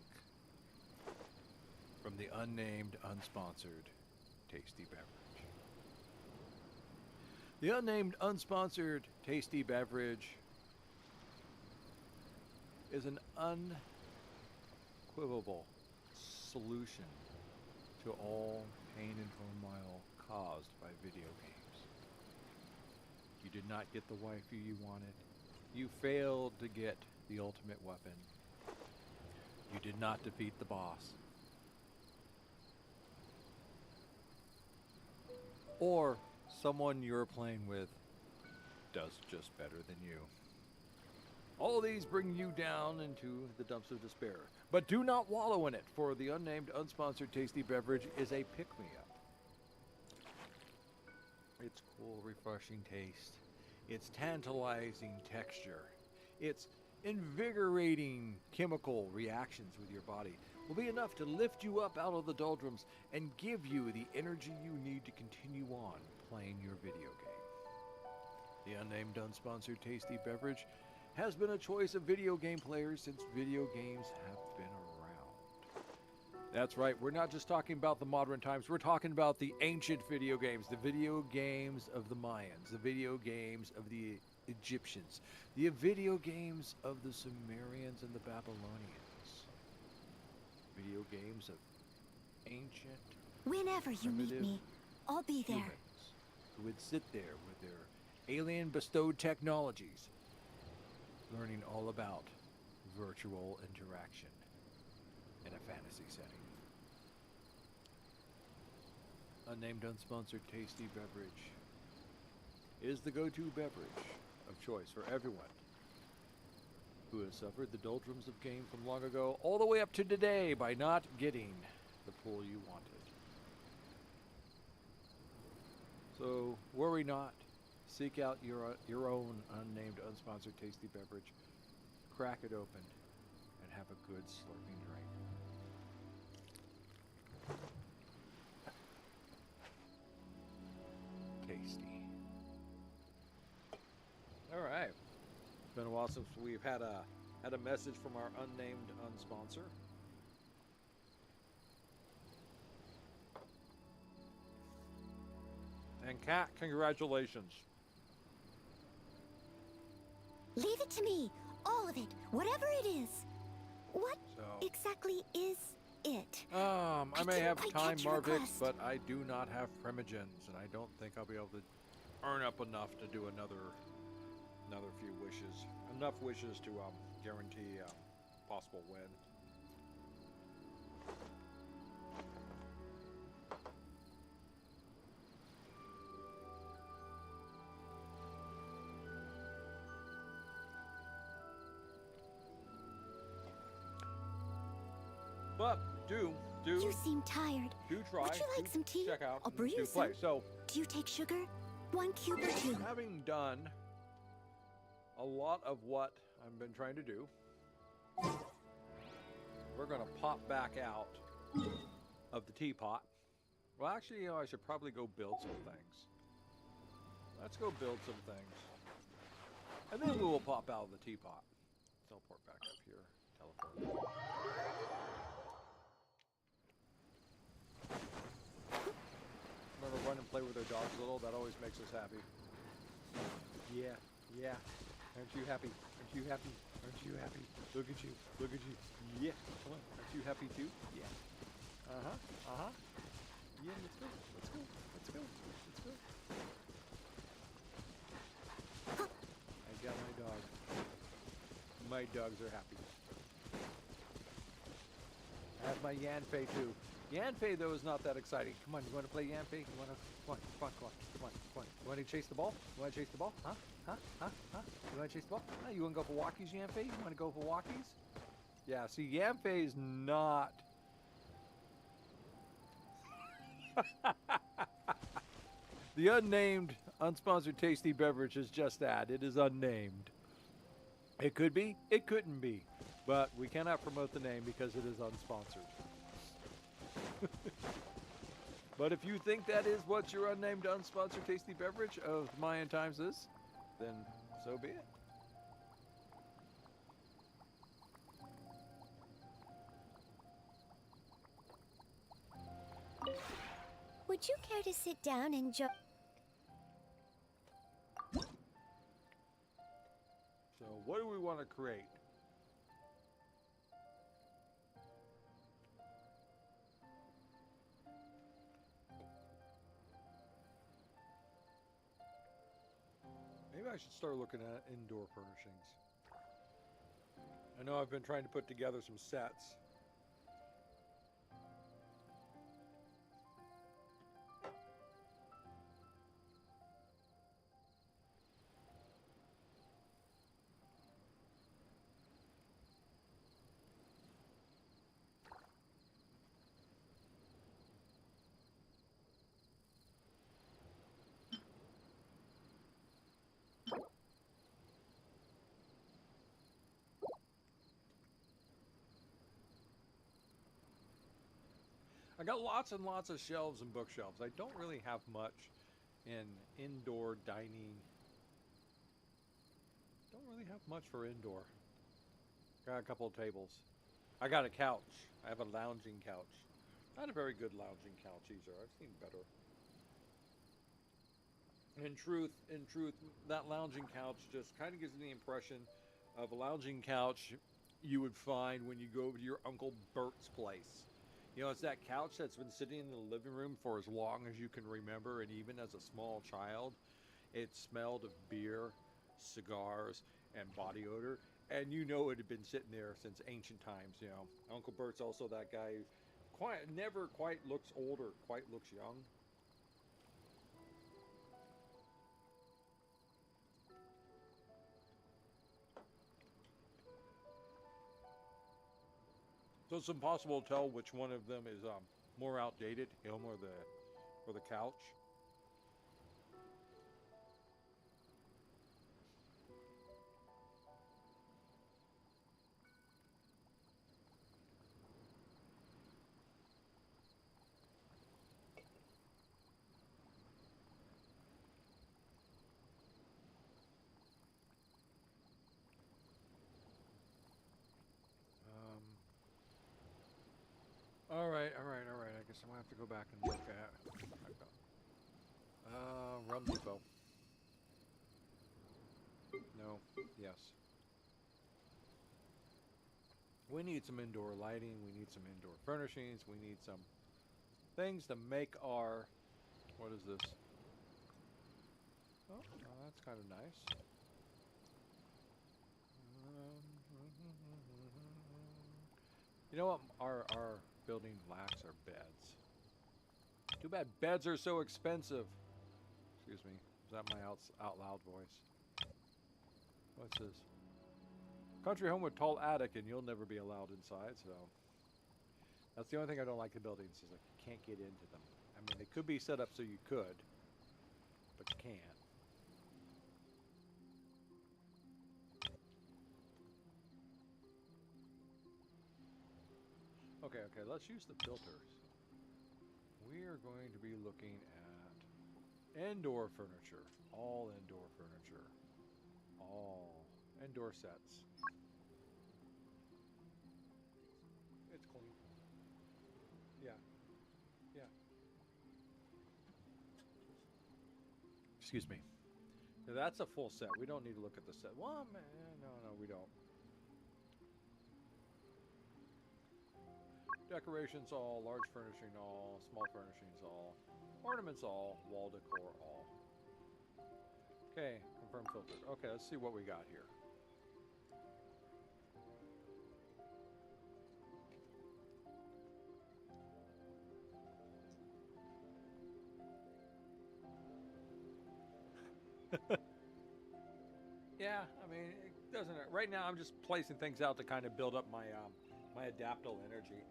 from the unnamed, unsponsored, tasty beverage? The unnamed, unsponsored, tasty beverage is an unequivocal solution to all pain and turmoil caused by video games. You did not get the waifu you wanted. You failed to get the ultimate weapon. You did not defeat the boss. Or someone you're playing with does just better than you. All these bring you down into the dumps of despair. But do not wallow in it, for the unnamed, unsponsored tasty beverage is a pick-me-up. Its cool, refreshing taste, its tantalizing texture, its invigorating chemical reactions with your body will be enough to lift you up out of the doldrums and give you the energy you need to continue on playing your video game. The unnamed, unsponsored tasty beverage has been a choice of video game players since video games have been around. That's right, we're not just talking about the modern times, we're talking about the ancient video games, the video games of the Mayans, the video games of the Egyptians, the video games of the Sumerians and the Babylonians, video games of ancient Whenever you meet primitive me, I'll be there. humans who would sit there with their alien bestowed technologies, learning all about virtual interaction in a fantasy setting. Unnamed, unsponsored tasty beverage is the go-to beverage of choice for everyone who has suffered the doldrums of game from long ago all the way up to today by not getting the pull you wanted. So worry not. Seek out your own unnamed, unsponsored tasty beverage. Crack it open and have a good slurping drink. Tasty. All right. It's been a while since we've had a message from our unnamed unsponsor. And Kat, congratulations. Leave it to me. All of it. Whatever it is. What So, exactly is it. I may didn't have quite time, catch your Marvix, request. but I do not have primogens, and I don't think I'll be able to earn up enough to do another few wishes. Enough wishes to guarantee possible win. But do You seem tired. try. Would you like do some tea? Check out. I'll brew do you play. some. So, Do you take sugar? 1 cube or 2? having done a lot of what I've been trying to do, we're going to pop back out of the teapot. Well, actually, you know, I should probably go build some things. Let's go build some things. And then we will pop out of the teapot. Teleport back up here. Teleport. Remember, run and play with our dogs a little. That always makes us happy. Yeah, yeah. Aren't you happy? Aren't you happy? Aren't you happy? Look at you. Look at you. Yeah. Come on. Aren't you happy too? Yeah. Uh-huh. Uh-huh. Yeah, let's go. Let's go. Let's go. Let's go. I got my dog. My dogs are happy. I have my Yanfei too. Yanfei though is not that exciting. Come on, you want to play Yanfei? You want to? Come on, come on, come on, come on, come on. You want to chase the ball? You want to chase the ball? Huh? Huh? Huh? Huh? You want to chase the ball? Huh? You want to go for walkies, Yanfei? You want to go for walkies? Yeah. See, Yanfei is not. The unnamed, unsponsored tasty beverage is just that. It is unnamed. It could be, it couldn't be. But we cannot promote the name because it is unsponsored. But if you think that is what your unnamed, unsponsored tasty beverage of Mayan times is, then so be it. Would you care to sit down and So what do we want to create? Maybe I should start looking at indoor furnishings. I know I've been trying to put together some sets. I got lots and lots of shelves and bookshelves. I don't really have much in indoor dining. Don't really have much for indoor. Got a couple of tables. I got a couch. I have a lounging couch. Not a very good lounging couch either. I've seen better. In truth, that lounging couch just kind of gives me the impression of a lounging couch you would find when you go over to your Uncle Bert's place. You know, it's that couch that's been sitting in the living room for as long as you can remember, and even as a small child, it smelled of beer, cigars, and body odor, and you know it had been sitting there since ancient times. You know, Uncle Bert's also that guy who never quite looks old or quite looks young. So it's impossible to tell which one of them is more outdated, him or the couch. All right. I guess I'm gonna have to go back and look at Rum Depot. No. Yes. We need some indoor lighting. We need some indoor furnishings. We need some things to make our... What is this? Oh, that's kind of nice. You know what our building lacks are beds. Too bad beds are so expensive. Excuse me. Is that my out loud voice? What's this? Country home with tall attic and you'll never be allowed inside, so... That's the only thing I don't like the buildings, is like you can't get into them. I mean, they could be set up so you could, but you can't. Okay, let's use the filters. We are going to be looking at indoor furniture. All indoor furniture. All indoor sets. It's clean. Yeah. Excuse me. Now that's a full set. We don't need to look at the set. Well, man, no, we don't. Decorations all, large furnishing all, small furnishings all, ornaments all, wall decor all. Okay, confirm filters. Okay, let's see what we got here. Yeah, I mean, it doesn't. Right now, I'm just placing things out to kind of build up my my adaptable energy.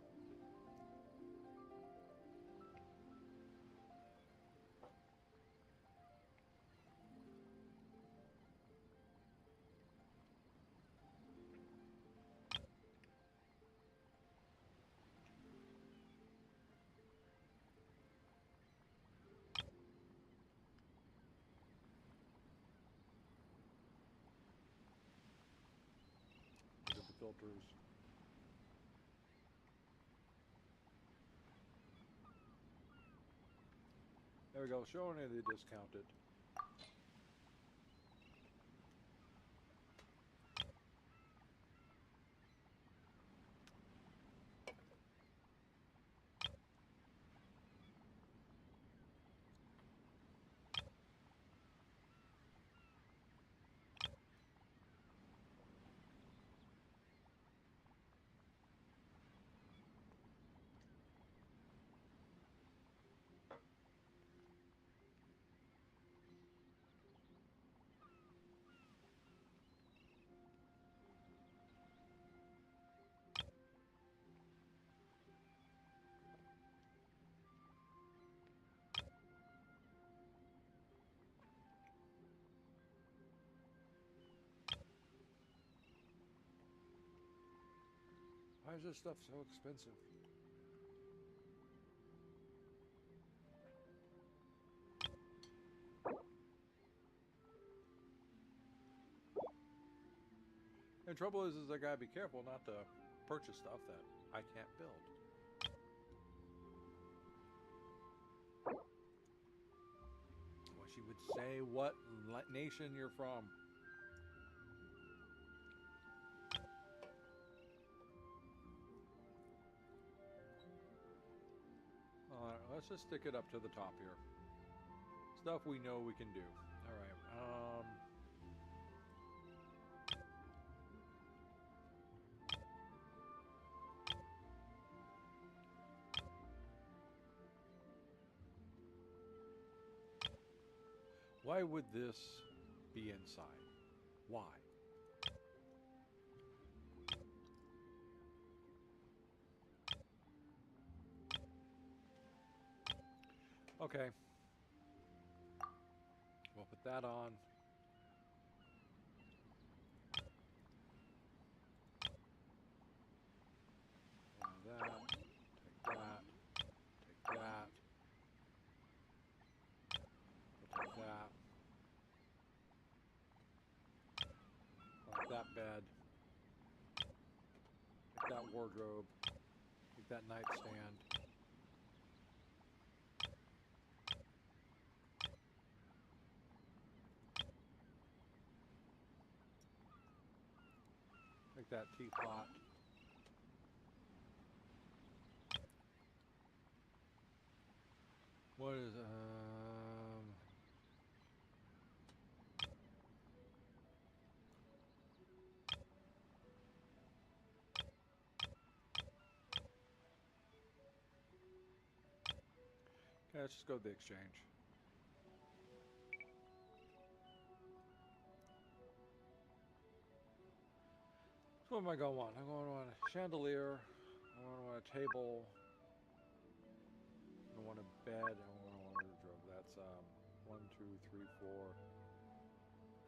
Look at the filters. There we go. Showing you the discounted. Why is this stuff so expensive? The trouble is I gotta be careful not to purchase stuff that I can't build. Well, she would say what nation you're from. Alright, let's just stick it up to the top here. Stuff we know we can do. Alright, why would this be inside? Why? Okay. We'll put that on. And that. Take that. Take that. We'll take that. Like that bed. Take that wardrobe. Take that nightstand. Take that teapot. What is okay, let's just go to the exchange. So what am I going to want? I'm going to want a chandelier. I want a table. I want a bed. I want a wardrobe. That's 1, 2, 3, 4,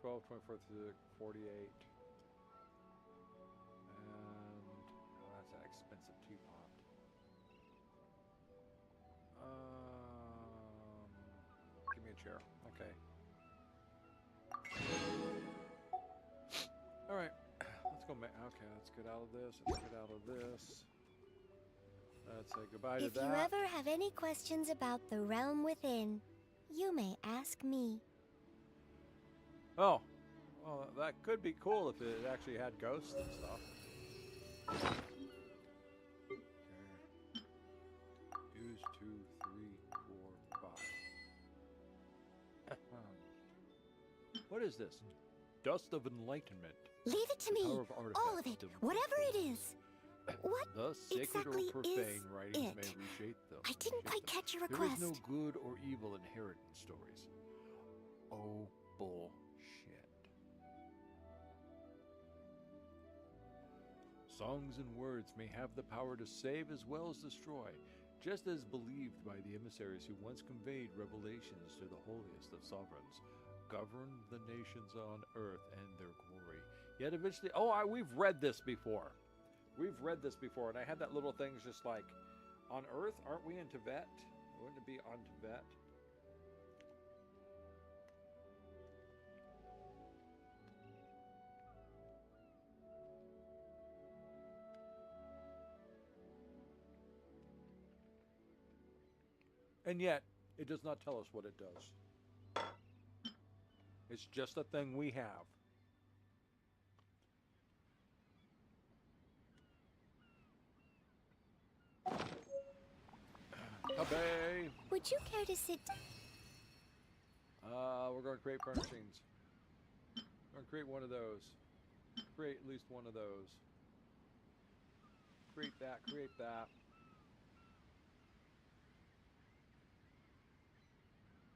12, 24, 48. And oh, that's an expensive teapot. Give me a chair. Okay. All right. Let's go. Okay, let's get out of this. Let's get out of this. Let's say goodbye to If that. you ever have any questions about the realm within, you may ask me. Oh, well, that could be cool if it actually had ghosts and stuff. Okay. Use 2, 3, 4, 5. What is this? Dust of enlightenment. Leave it to The me. power of All of it. artifacts. Whatever it is. What The sacred exactly or profane is writings it? may reshape them. I didn't quite catch your There request. is no good or evil inherent in stories. Oh, bullshit. Songs and words may have the power to save as well as destroy, just as believed by the emissaries who once conveyed revelations to the holiest of sovereigns, governed the nations on earth and their glory. Yet eventually, we've read this before. We've read this before, and I had that little thing just like, on Earth, aren't we in Tibet? Wouldn't it be on Tibet? And yet, it does not tell us what it does. It's just a thing we have. Obey! Would you care to sit? We're going to create furnishings. We're going to create one of those. Create at least one of those. Create that, create that.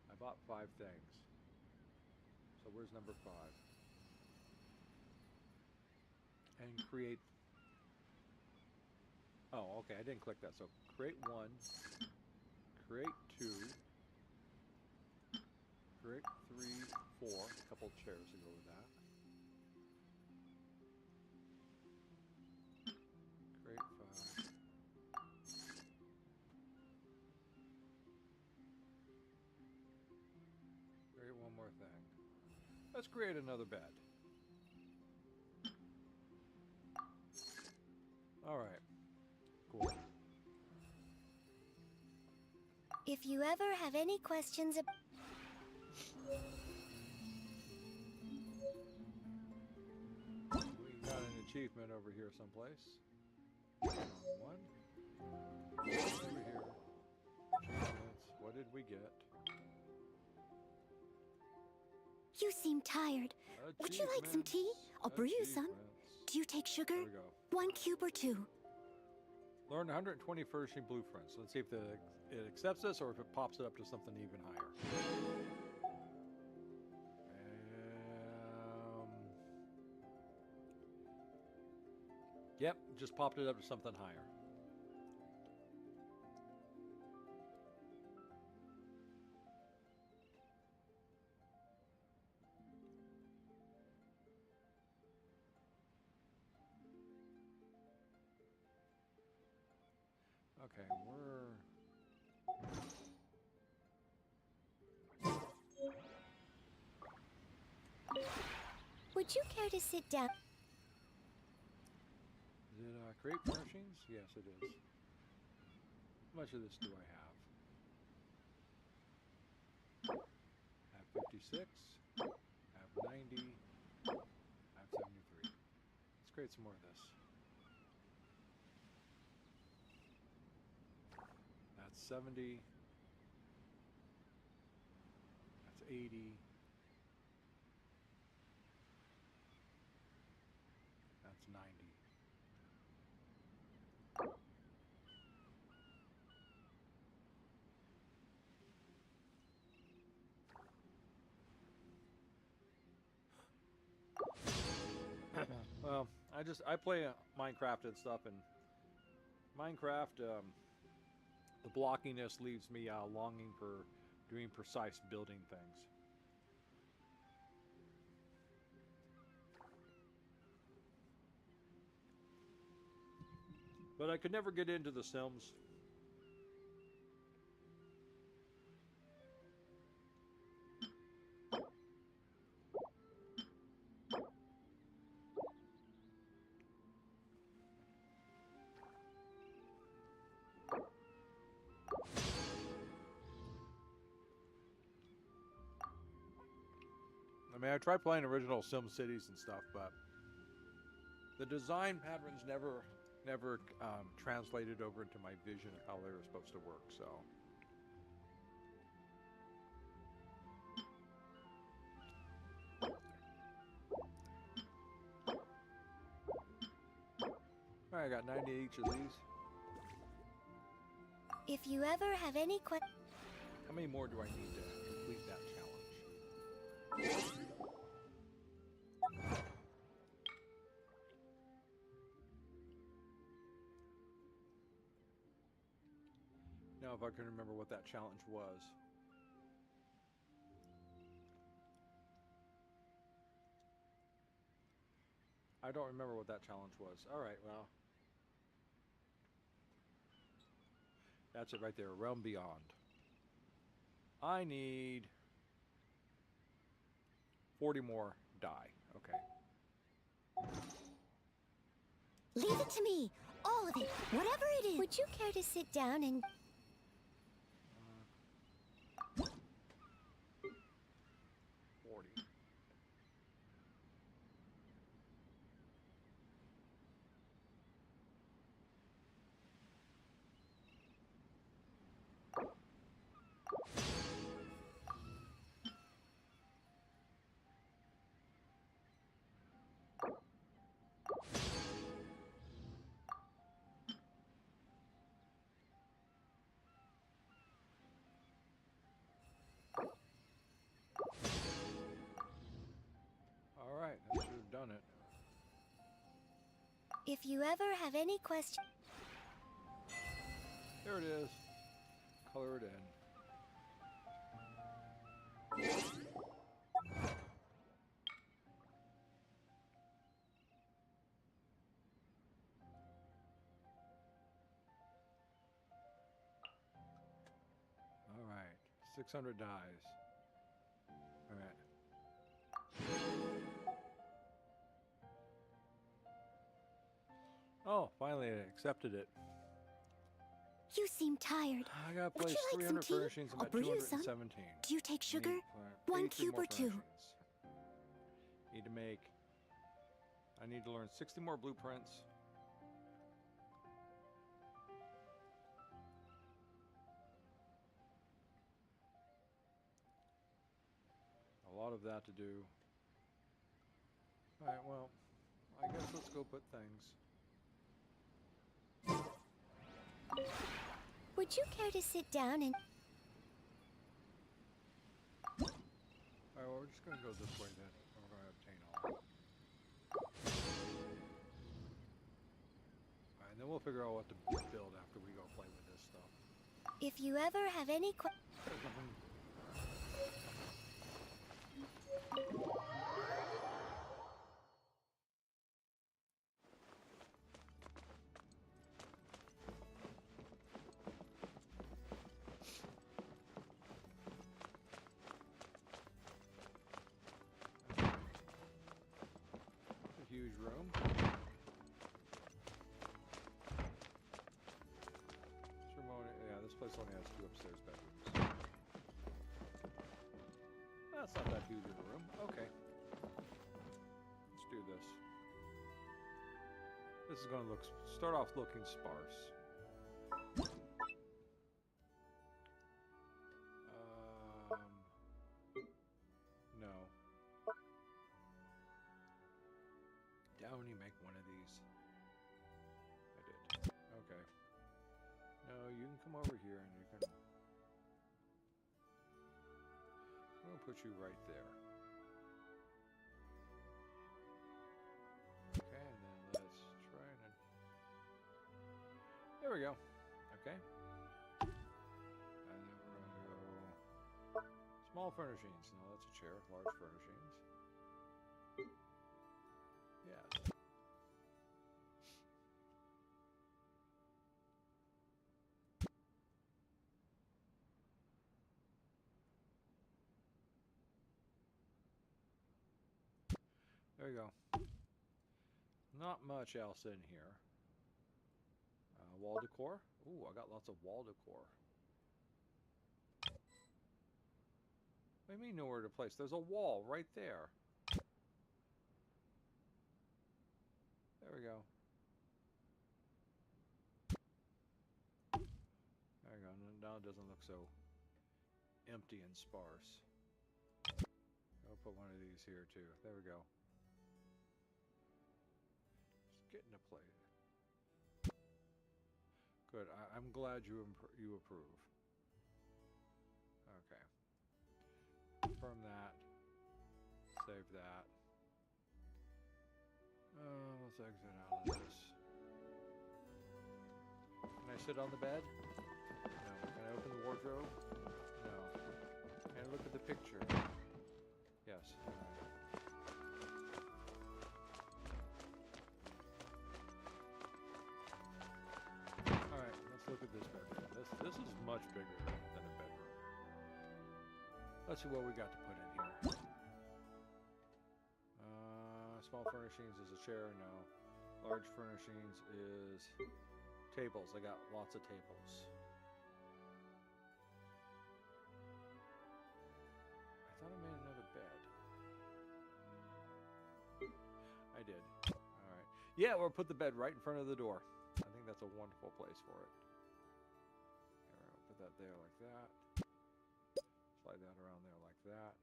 I bought 5 things. So where's number 5? And create... Oh, okay, I didn't click that. So create 1. Create 2. Create 3, 4. A couple chairs to go with that. Create 5. Create one more thing. Let's create another bed. Alright. Cool. If you ever have any questions about... We got an achievement over here someplace. One. Over here. Achievements. What did we get? You seem tired. Would you like some tea? I'll brew you some. Do you take sugar? There we go. 1 cube or 2? Learn 120 furnishing blueprints. Let's see if it accepts this or if it pops it up to something even higher. Yep, just popped it up to something higher. Okay, Would you care to sit down? Is it create furnishings? Yes, it is. How much of this do I have? I have 56. I have 90. I have 73. Let's create some more of this. That's 70. 80. That's 90. Well, I play Minecraft and stuff, and Minecraft, the blockiness leaves me longing for doing precise building things. But I could never get into The Sims. I mean, I tried playing original Sim Cities and stuff, but the design patterns never translated over into my vision of how they were supposed to work. So, all right, I got 90 each of these. If you ever have any questions... How many more do I need to complete that challenge? Now, if I can remember what that challenge was. I don't remember what that challenge was. All right, well. That's it right there, Realm Beyond. I need 40 more die. Okay. Leave it to me. All of it. Whatever it is. Would you care to sit down and... 40. All right, that should have done it. If you ever have any questions... There it is. Color it in. All right, 600 dies. All right. Oh, finally I accepted it. You seem tired. I gotta Would place you like some 300 tea? furnishings. I'm I'll at brew you some. 217. Do you take sugar? Need, 1 83 cube more or 2? furnishings. Need to make. I need to learn 60 more blueprints. A lot of that to do. Alright, well, I guess let's go put things. Would you care to sit down and... Alright, well, we're just gonna go this way then. We're gonna obtain all that. Alright, and then we'll figure out what to build after we go play with this stuff. If you ever have any questions... There's nothing. A huge room. This place only has 2 upstairs bedrooms. That's not that huge of a room. Okay. Let's do this. This is going to start off looking sparse. these. I did. Okay. No, you can come over here and you can... I'm going to put you right there. Okay, and then let's try and... There we go. Okay. And then we're going to go... Small furnishings. No, that's a chair. Large furnishings. Yes. There you go. Not much else in here. Wall decor. Ooh, I got lots of wall decor. What do you mean nowhere to place? There's a wall right there. There we go. There we go. Now it doesn't look so empty and sparse. I'll put one of these here too. There we go. Just get into place. Good. I'm glad you approve. Okay. Confirm that. Save that. Let's exit out of this. Can I sit on the bed? No. Can I open the wardrobe? No. Can I look at the picture? Yes. Alright, let's look at this bedroom. This is much bigger than a bedroom. Let's see what we got to put in here. Small furnishings is a chair, no. Large furnishings is tables. I got lots of tables. I thought I made another bed. I did. Alright. Yeah, we'll put the bed right in front of the door. I think that's a wonderful place for it. There, I'll put that there like that. Slide that around there like that.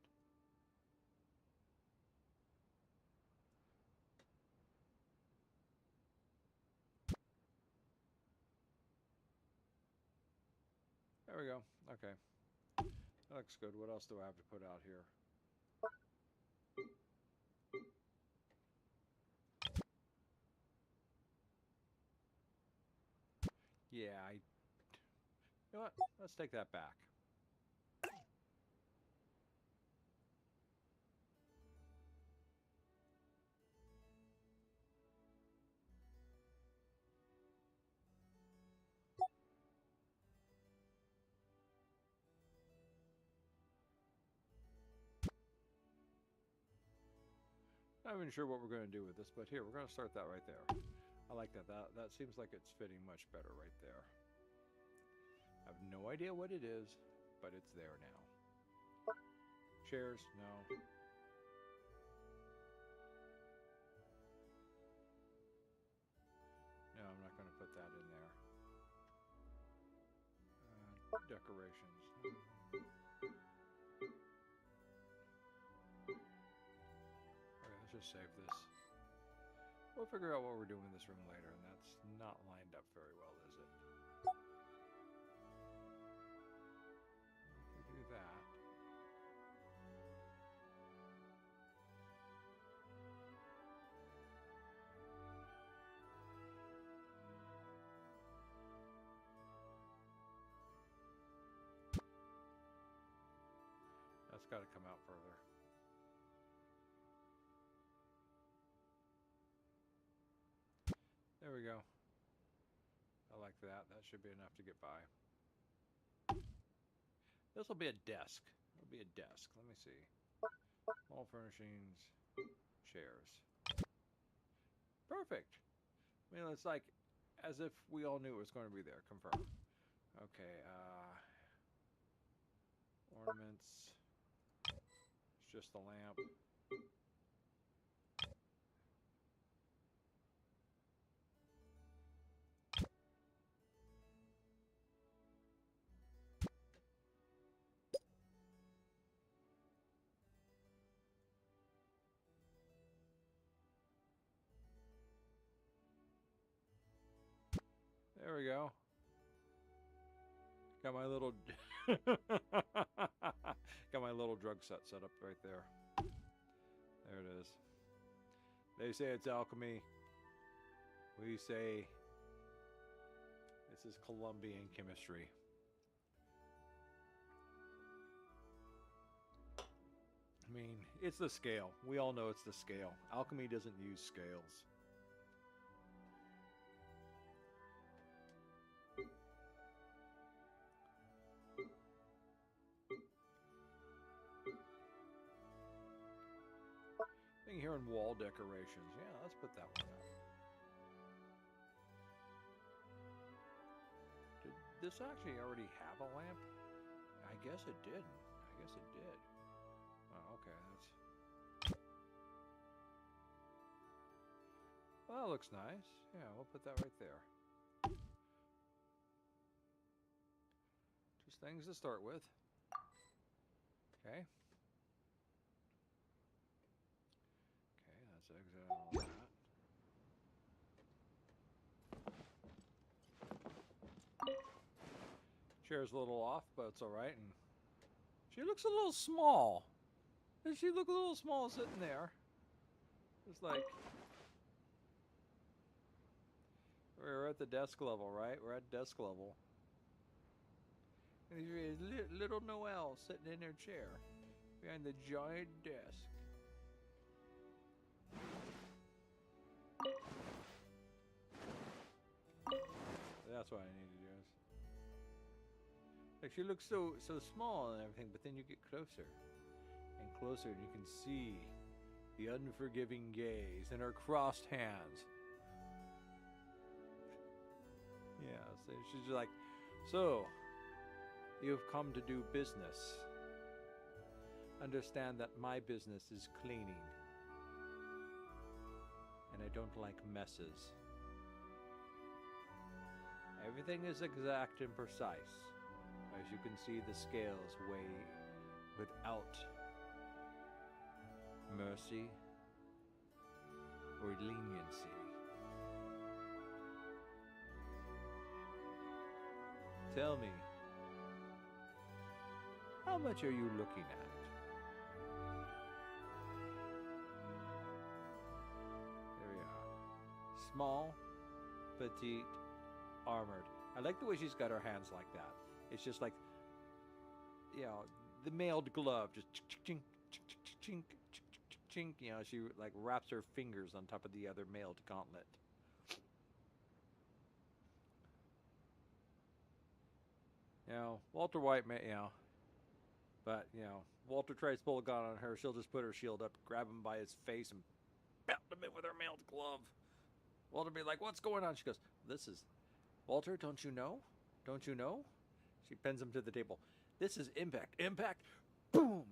There we go. Okay. That looks good. What else do I have to put out here? Yeah, you know what? Let's take that back. Not even sure what we're going to do with this, but here, we're going to start that right there. I like that. That seems like it's fitting much better right there. I have no idea what it is, but it's there now. Chairs, no. No, I'm not going to put that in there. Decorations. Just save this. We'll figure out what we're doing in this room later, and that's not lined up very well, is it? If we do that. That's got to come out further. There we go. I like that. That should be enough to get by. This will be a desk. It'll be a desk. Let me see. All furnishings, chairs. Perfect. I mean, it's like as if we all knew it was going to be there. Confirm. Okay. Ornaments. It's just the lamp. There we go. Got my little got my little drug set up right there. There it is. They say it's alchemy. We say this is Colombian chemistry. I mean, it's the scale. We all know it's the scale. Alchemy doesn't use scales. Thing here in wall decorations. Yeah, let's put that one up. Did this actually already have a lamp? I guess it didn't. I guess it did. Oh, okay. Well, that looks nice. Yeah, we'll put that right there. Just things to start with. Okay. Okay, that's exit all that. Chair's a little off, but it's alright. And she looks a little small. Does she look a little small sitting there? It's like... We're at the desk level, right? We're at desk level. And there's little Noelle sitting in her chair behind the giant desk. That's what I need to do. Like, she looks so small and everything, but then you get closer and closer and you can see the unforgiving gaze and her crossed hands. Yeah, so she's just like, so, you've come to do business. Understand that my business is cleaning. And I don't like messes. Everything is exact and precise. As you can see, the scales weigh without mercy or leniency. Tell me, how much are you looking at? There we are. Small, petite, armored. I like the way she's got her hands like that. It's just like, you know, the mailed glove, just chink, chink, chink, chink, chink. You know, she like wraps her fingers on top of the other mailed gauntlet. You know, Walter White may, you know, but, you know, Walter tries to pull a gun on her, she'll just put her shield up, grab him by his face, and belt him in with her mailed glove. Walter be like, what's going on? She goes, this is, Walter, don't you know? Don't you know? She pins him to the table. This is Impact. Impact, boom!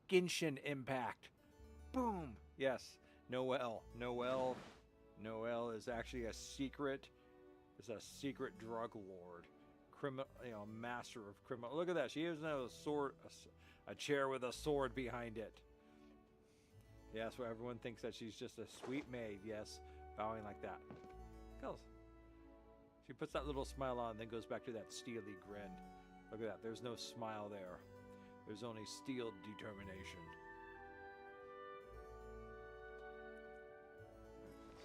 Genshin Impact, boom! Yes, Noelle is actually a secret drug lord. You know, master of criminal. Look at that. She even has a sword, a chair with a sword behind it. Yes, where everyone thinks that she's just a sweet maid. Yes, bowing like that. Goes. She puts that little smile on, then goes back to that steely grin. Look at that. There's no smile there. There's only steeled determination.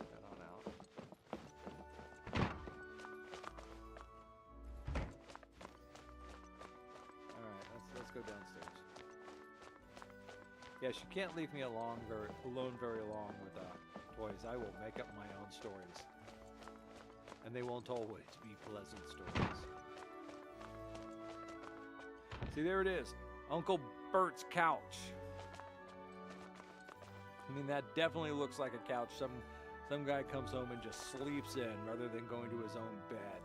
Let's head on out. Let's go downstairs. Yes, you can't leave me alone very long with toys. I will make up my own stories. And they won't always be pleasant stories. See, there it is. Uncle Bert's couch. I mean, that definitely looks like a couch. Some guy comes home and just sleeps in rather than going to his own bed.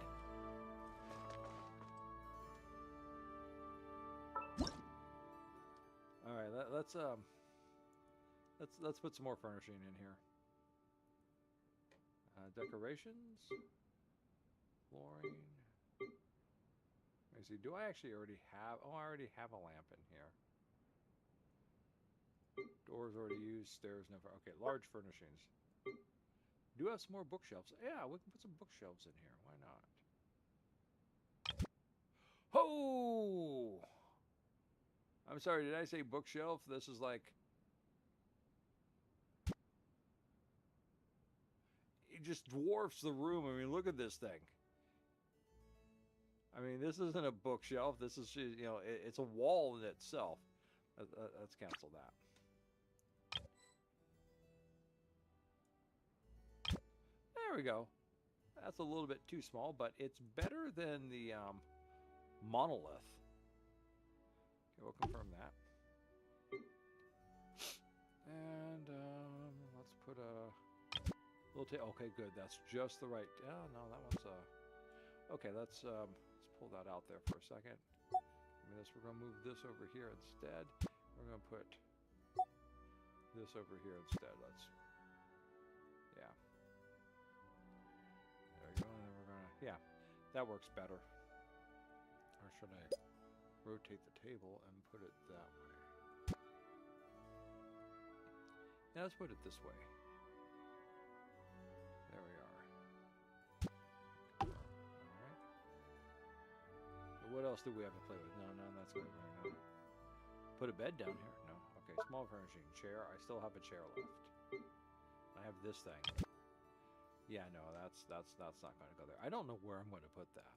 All right, let's put some more furnishing in here. Decorations, flooring. Let me see. Do I actually already have? Oh, I already have a lamp in here. Doors already used. Stairs never. Okay, large furnishings. Do have some more bookshelves. Yeah, we can put some bookshelves in here. Why not? Oh! I'm sorry, did I say bookshelf? This is like... It just dwarfs the room. I mean, look at this thing. I mean, this isn't a bookshelf. This is, you know, it's a wall in itself. Let's cancel that. There we go. That's a little bit too small, but it's better than the monolith. Okay, we'll confirm that. And let's put a little table. Okay, good. That's just the right. Oh no, that one's okay. Let's pull that out there for a second. We're gonna move this over here instead. We're gonna put this over here instead. Yeah. There we go. And then we're gonna, yeah, that works better. Or should I rotate the table and put it that way? Yeah, let's put it this way. There we are. Alright. What else do we have to play with? No, that's good right now. Put a bed down here? No. Okay, small furnishing. Chair. I still have a chair left. I have this thing. Yeah, no, that's not going to go there. I don't know where I'm going to put that.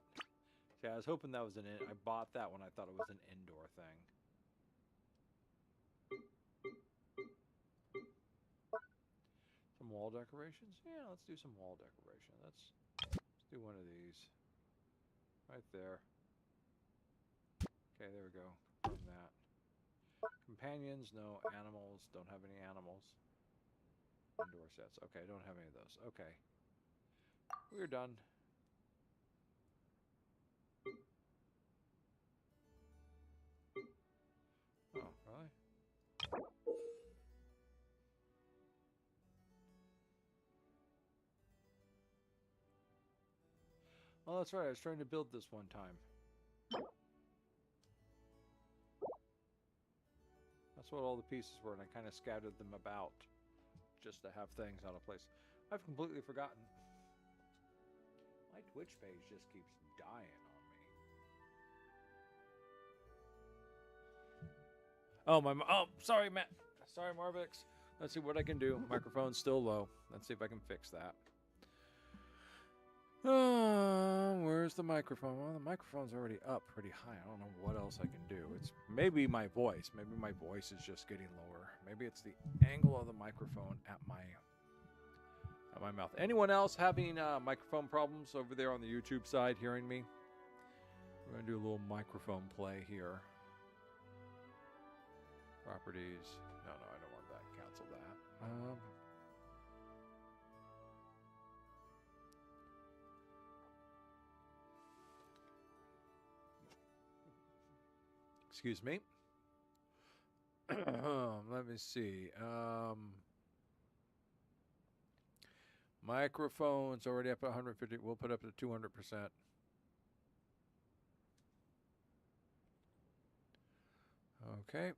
See, I was hoping that was I bought that when I thought it was an indoor thing. Some wall decorations? Yeah, let's do some wall decoration. Let's do one of these. Right there. Okay, there we go. From that. Companions, no. Animals, don't have any animals. Indoor sets. Okay, don't have any of those. Okay. We're done. Oh, really? Oh, that's right. I was trying to build this one time. That's what all the pieces were, and I kind of scattered them about just to have things out of place. I've completely forgotten. My Twitch page just keeps dying on me. Oh, sorry, Matt. Sorry, Marvix. Let's see what I can do. Microphone's still low. Let's see if I can fix that. Where's the microphone? Well, the microphone's already up pretty high. I don't know what else I can do. It's maybe my voice. Maybe my voice is just getting lower. Maybe it's the angle of the microphone at my mouth. Anyone else having microphone problems over there on the YouTube side hearing me? We're going to do a little microphone play here. Properties. No, I don't want that. Cancel that. Excuse me. Let me see. Microphone's already up at 150. We'll put up to 200%. Okay.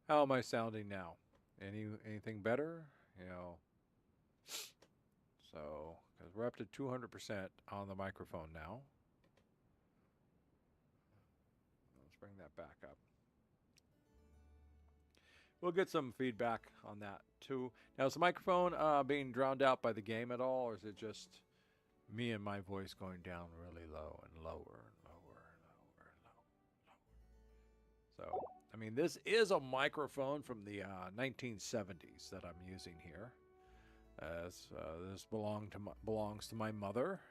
How am I sounding now? Anything better? You know. So, because we're up to 200% on the microphone now. Let's bring that back up. We'll get some feedback on that too. Now, is the microphone being drowned out by the game at all, or is it just me and my voice going down really low and lower and lower and lower and lower? So, I mean, this is a microphone from the 1970s that I'm using here. This belongs to my mother.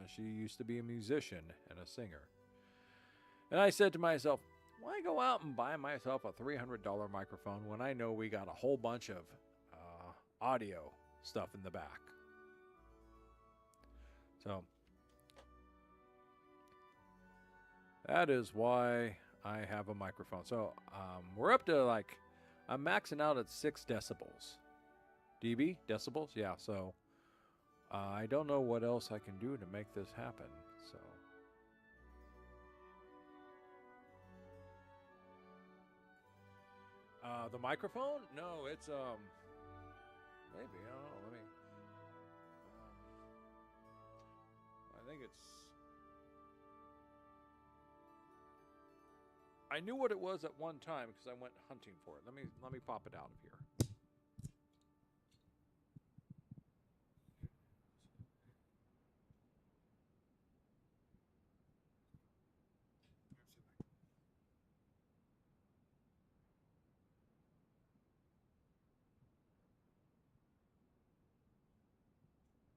She used to be a musician and a singer. And I said to myself, why go out and buy myself a $300 microphone when I know we got a whole bunch of audio stuff in the back? So that is why I have a microphone. So we're up to I'm maxing out at 6 decibels. dB? Decibels? Yeah, so I don't know what else I can do to make this happen. So the microphone? No, it's Maybe, I don't know. Let me. I think it's. I knew what it was at one time because I went hunting for it. Let me pop it out of here.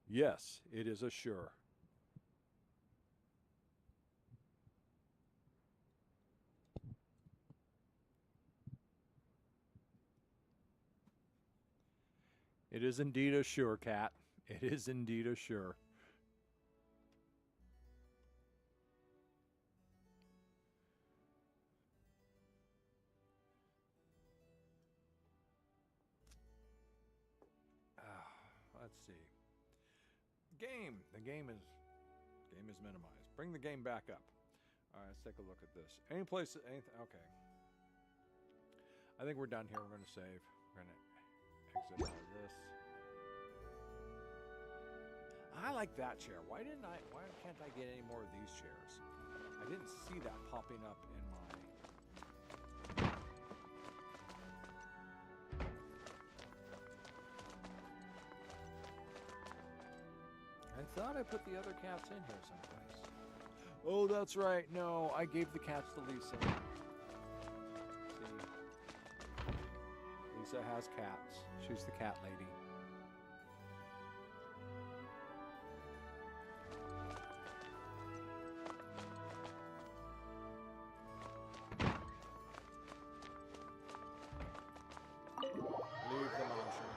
Yes, it is a sure. It is indeed a sure, cat. It is indeed a sure. Let's see. Game. The game is minimized. Bring the game back up. All right, let's take a look at this. Any place? Anything? Okay. I think we're done here. We're going to save. We're going to exit out of this. I like that chair. Why can't I get any more of these chairs? I didn't see that popping up in my. I thought I put the other cats in here someplace. Oh, that's right. No, I gave the cats to Lisa. See? Lisa has cats. She's the cat lady. Leave the motion.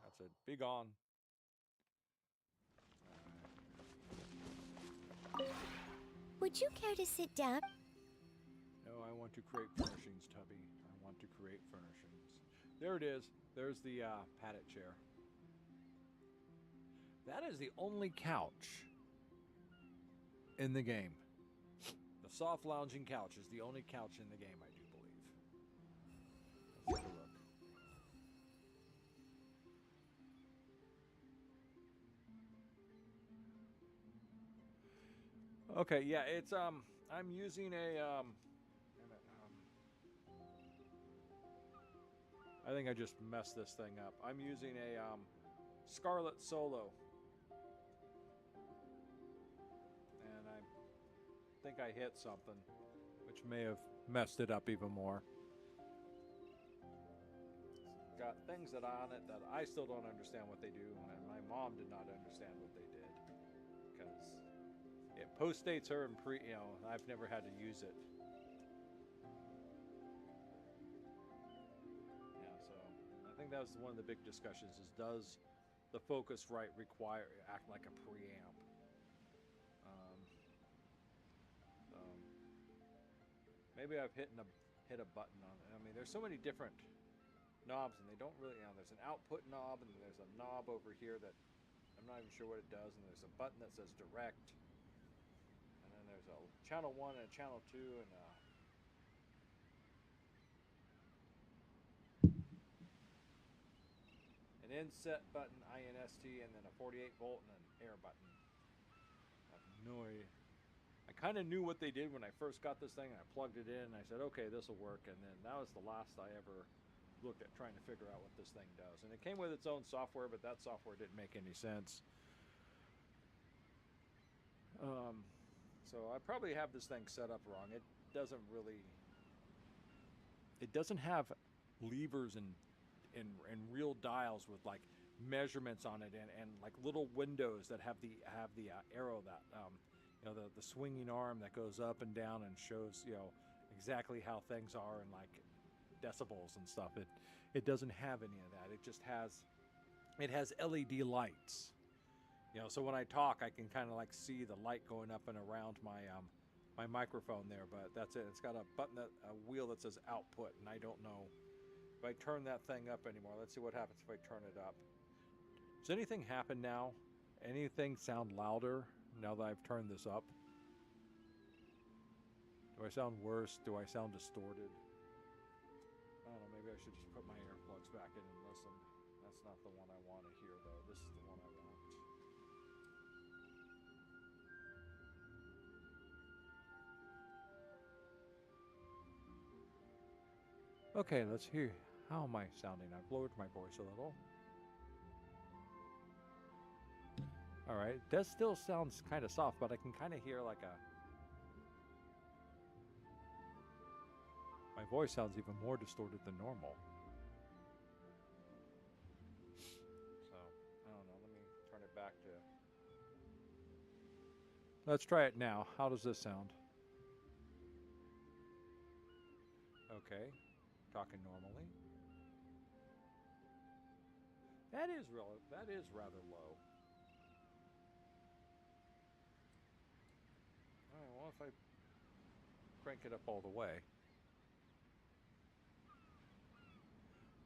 That's it. Be gone. Would you care to sit down? No, I want to create furnishings, Tubby. I want to create furnishings. There it is. There's the padded chair. That is the only couch in the game. The soft lounging couch is the only couch in the game, I do believe. Let's take a look. Okay, yeah, it's I'm using a I think I just messed this thing up. I'm using a Scarlet Solo. And I think I hit something which may have messed it up even more. It's got things that on it that I still don't understand what they do, and my mom did not understand what they did because it postdates her and I've never had to use it. Yeah, so I think that was one of the big discussions is does the Focusrite act like a preamp? Maybe I've hit a button on it. I mean, there's so many different knobs, and they don't really. There's an output knob, and there's a knob over here that I'm not even sure what it does, and there's a button that says direct, and then there's a channel 1 and a channel 2, and an inset button, INST, and then a 48 volt and an air button. I have no idea. I kind of knew what they did when I first got this thing, and I plugged it in, and I said, okay, this will work, and then that was the last I ever looked at trying to figure out what this thing does. And it came with its own software, but that software didn't make any sense. So I probably have this thing set up wrong. It doesn't have levers and real dials with like measurements on it, and like little windows that have the arrow that the swinging arm that goes up and down and shows exactly how things are in like decibels and stuff. It doesn't have any of that. It just has LED lights. So when I talk, I can kind of like see the light going up and around my microphone there. But that's it. It's got a wheel that says output, and I don't know if I turn that thing up anymore. Let's see what happens if I turn it up. Does anything happen now? Anything sound louder now that I've turned this up? Do I sound worse? Do I sound distorted? I don't know, maybe I should just put my earplugs back in and listen. That's not the one I want to hear, though. This is the one I want. Okay, let's hear. How am I sounding? I've lowered my voice a little. Alright, it does still sounds kind of soft, but I can kind of hear like a... My voice sounds even more distorted than normal. So, I don't know. Let me turn it back to... Let's try it now. How does this sound? Okay. Talking normally. That is rather low. Alright, well if I crank it up all the way.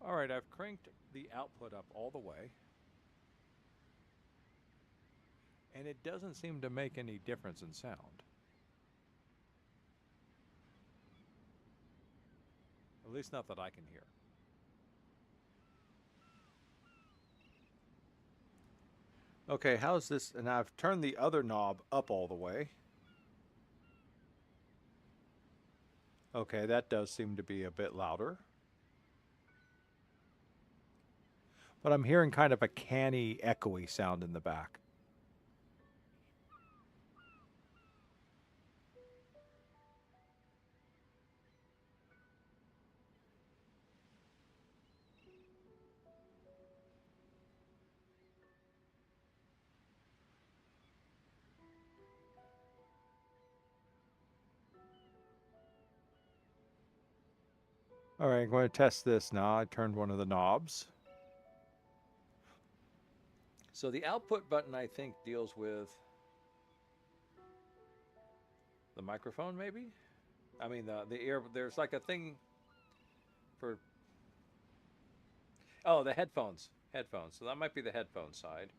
Alright, I've cranked the output up all the way. And it doesn't seem to make any difference in sound. At least not that I can hear. Okay, how's this? And I've turned the other knob up all the way. Okay, that does seem to be a bit louder. But I'm hearing kind of a canny, echoey sound in the back. All right, I'm going to test this now. I turned one of the knobs. So the output button, I think, deals with the microphone, maybe? I mean, the ear, there's like a thing for... Oh, the headphones. Headphones. So that might be the headphone side.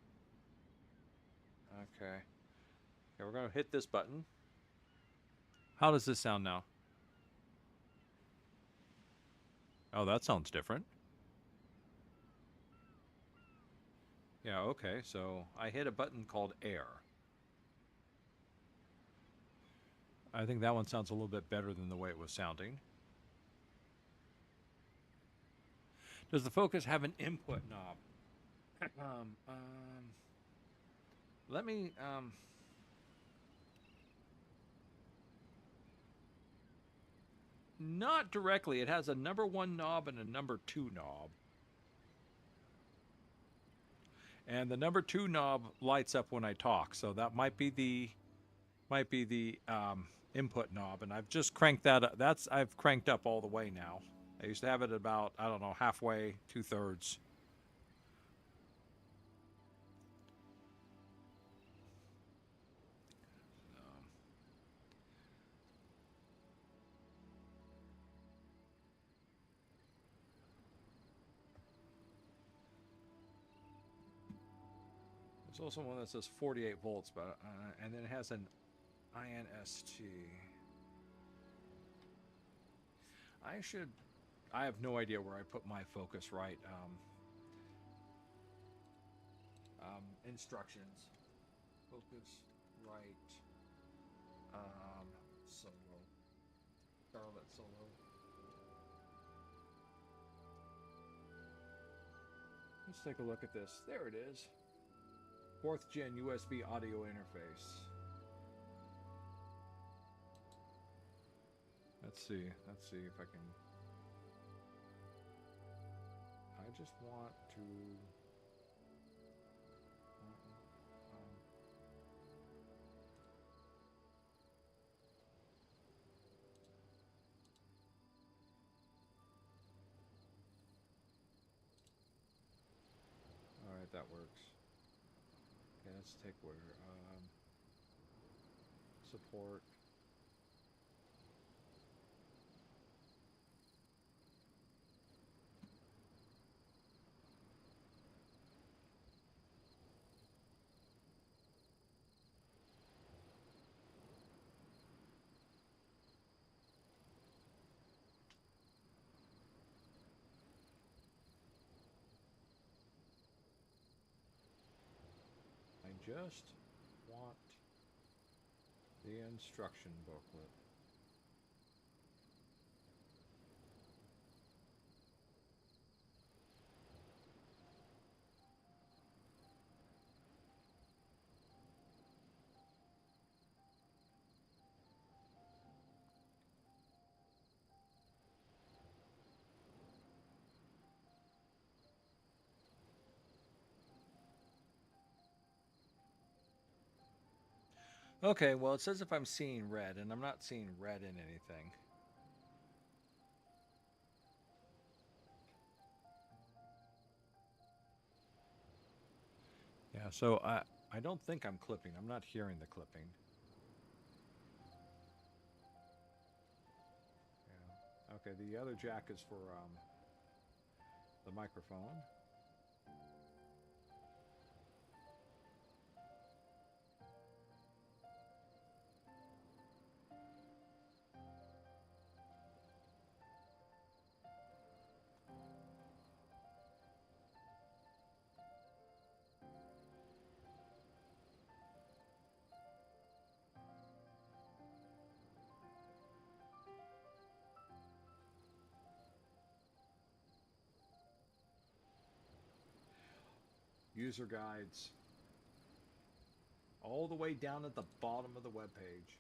Okay. Okay, we're going to hit this button. How does this sound now? Oh, that sounds different. Yeah, okay, so I hit a button called air. I think that one sounds a little bit better than the way it was sounding. Does the Focus have an input knob? Let me, not directly. It has a number 1 knob and a number 2 knob. And the number 2 knob lights up when I talk, so that might be the input knob. And I've just cranked that up. I've cranked up all the way now. I used to have it about, I don't know, halfway, 2/3. There's also one that says 48 volts, but and then it has an INST. I have no idea where I put my Focusrite instructions. Focusrite Solo. Scarlet Solo. Let's take a look at this. There it is. 4th gen USB audio interface. Let's see if I can... I just want to... Alright, that works. Okay, let's take where... support... just want the instruction booklet. Okay, well, it says if I'm seeing red, and I'm not seeing red in anything. Yeah, so I don't think I'm clipping. I'm not hearing the clipping. Yeah. Okay, the other jack is for the microphone. User guides. All the way down at the bottom of the web page.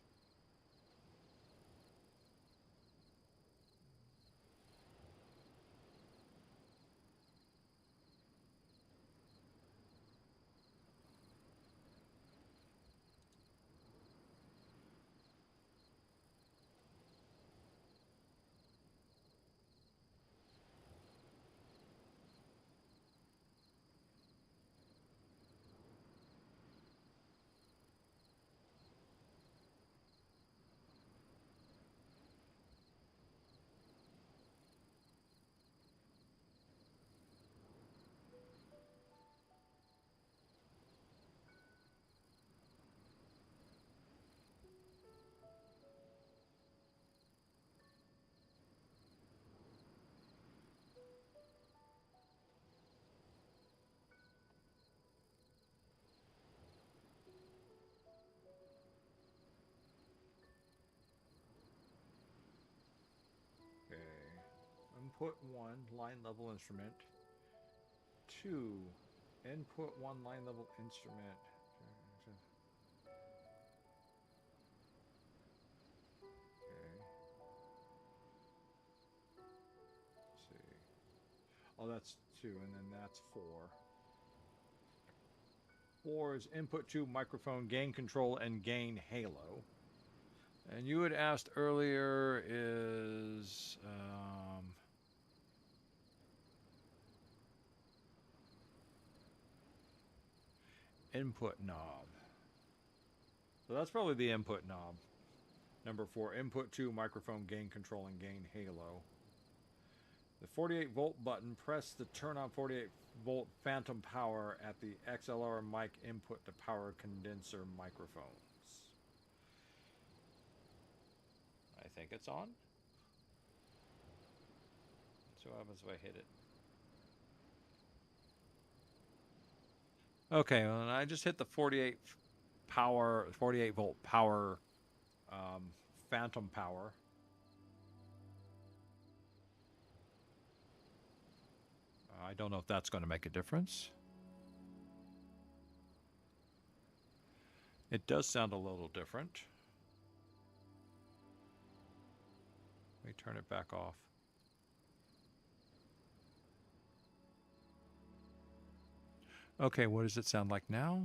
Okay. Input 1, line level instrument. 2, input 1, line level instrument. Okay. Let's see. Oh, that's 2, and then that's 4. 4 is input 2, microphone, gain control, and gain halo. And you had asked earlier is input knob. So that's probably the input knob. Number 4, input 2, microphone, gain control, and gain halo. The 48 volt button, press the turn on 48 volt phantom power at the XLR mic input to power condenser microphones. I think it's on. So what happens if I hit it? Okay, well, I just hit the 48 volt power, phantom power. I don't know if that's going to make a difference. It does sound a little different. Let me turn it back off. Okay, what does it sound like now?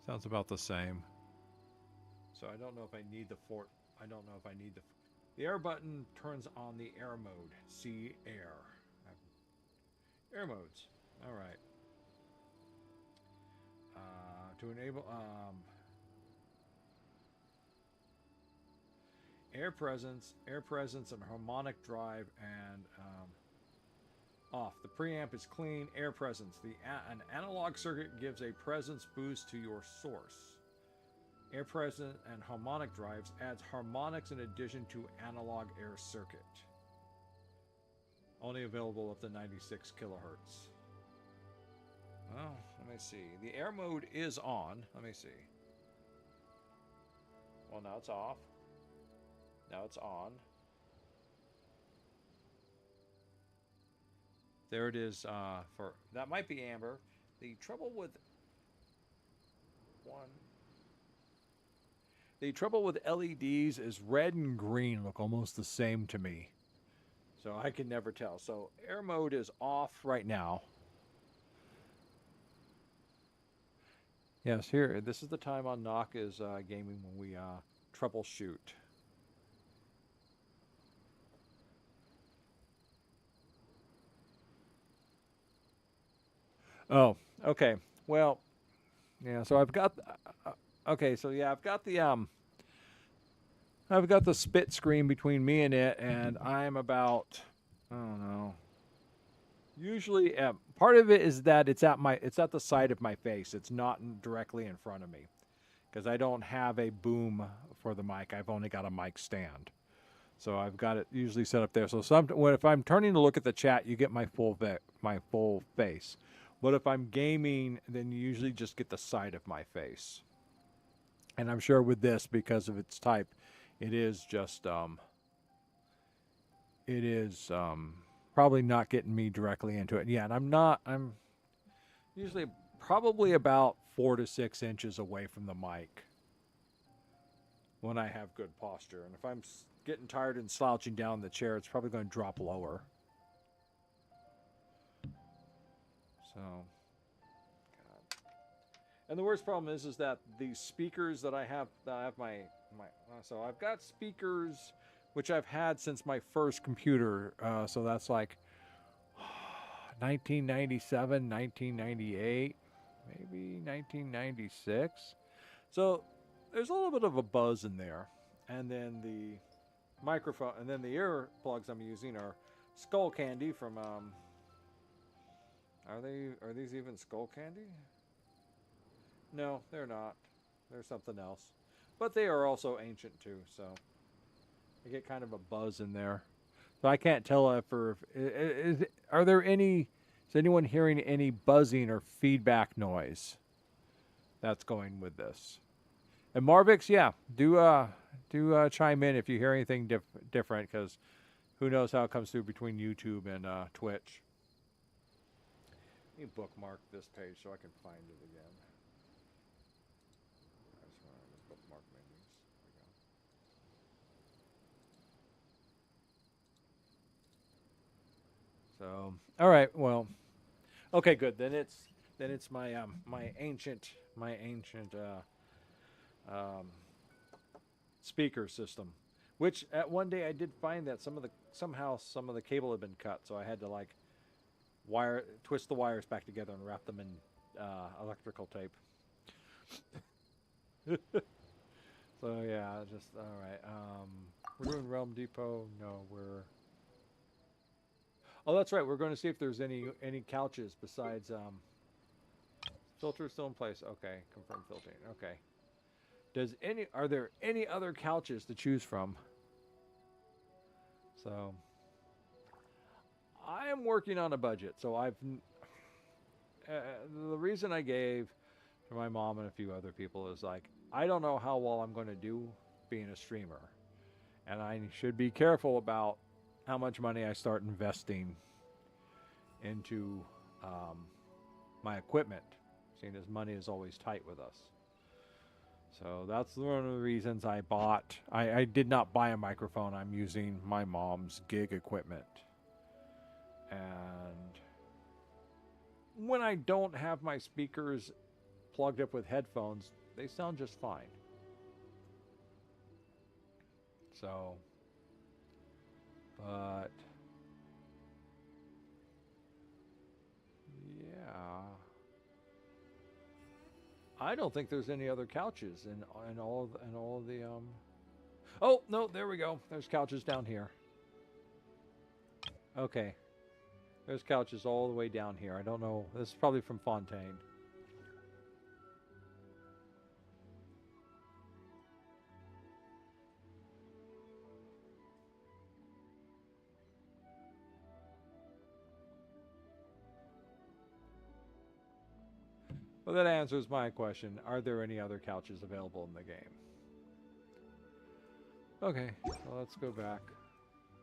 Sounds about the same. So I don't know if I need the I don't know if I need the air button turns on the air mode. See air. Air modes. All right. To enable air presence, and harmonic drive, and off. The preamp is clean. Air presence. An analog circuit gives a presence boost to your source. Air presence and harmonic drives adds harmonics in addition to analog air circuit. Only available up to 96 kilohertz. Well, let me see. The air mode is on. Let me see. Well, now it's off. Now it's on. There it is. For that might be amber. The trouble with LEDs is red and green look almost the same to me. So I can never tell. So air mode is off right now. Yes, here. This is the time on NoC is gaming when we troubleshoot. Oh, okay. Well, yeah. So I've got. Okay, so yeah, I've got the spit screen between me and it, and I'm about, I don't know. Usually, part of it is that it's at the side of my face. It's not directly in front of me, because I don't have a boom for the mic. I've only got a mic stand, so I've got it usually set up there. So if I'm turning to look at the chat, you get my full face. But if I'm gaming, then you usually just get the side of my face. And I'm sure with this, because of its type, it is just probably not getting me directly into it. Yeah, and I'm usually probably about 4 to 6 inches away from the mic when I have good posture. And if I'm getting tired and slouching down the chair, it's probably going to drop lower. So, God. And the worst problem is that the speakers that I have so I've got speakers which I've had since my first computer. So that's like 1997, 1998, maybe 1996. So there's a little bit of a buzz in there. And then the microphone, and then the earplugs I'm using are Skull Candy from, are these even Skull Candy? No, they're not. They're something else. But they are also ancient too, so I get kind of a buzz in there. So I can't tell is anyone hearing any buzzing or feedback noise that's going with this? And Marvix, yeah, do chime in if you hear anything different, because who knows how it comes through between YouTube and Twitch. Let me bookmark this page so I can find it again. I just want to bookmark menus. There we go. So, all right, well, okay, good. Then it's my my ancient speaker system, which at one day I did find that somehow some of the cable had been cut, so I had to like twist the wires back together and wrap them in electrical tape. So yeah, just all right. We're doing Realm Depot. No, we're. Oh, that's right. We're going to see if there's any couches besides filter still in place. Okay, confirm filtering. Okay. Are there any other couches to choose from? So I am working on a budget. So the reason I gave to my mom and a few other people is like, I don't know how well I'm going to do being a streamer, and I should be careful about how much money I start investing into my equipment, seeing as money is always tight with us. So that's one of the reasons I did not buy a microphone. I'm using my mom's gig equipment. And when I don't have my speakers plugged up with headphones, they sound just fine. So, but yeah, I don't think there's any other couches in all of the Oh no, there we go. There's couches down here. Okay, there's couches all the way down here. I don't know. This is probably from Fontaine. Well, that answers my question. Are there any other couches available in the game? Okay, so let's go back.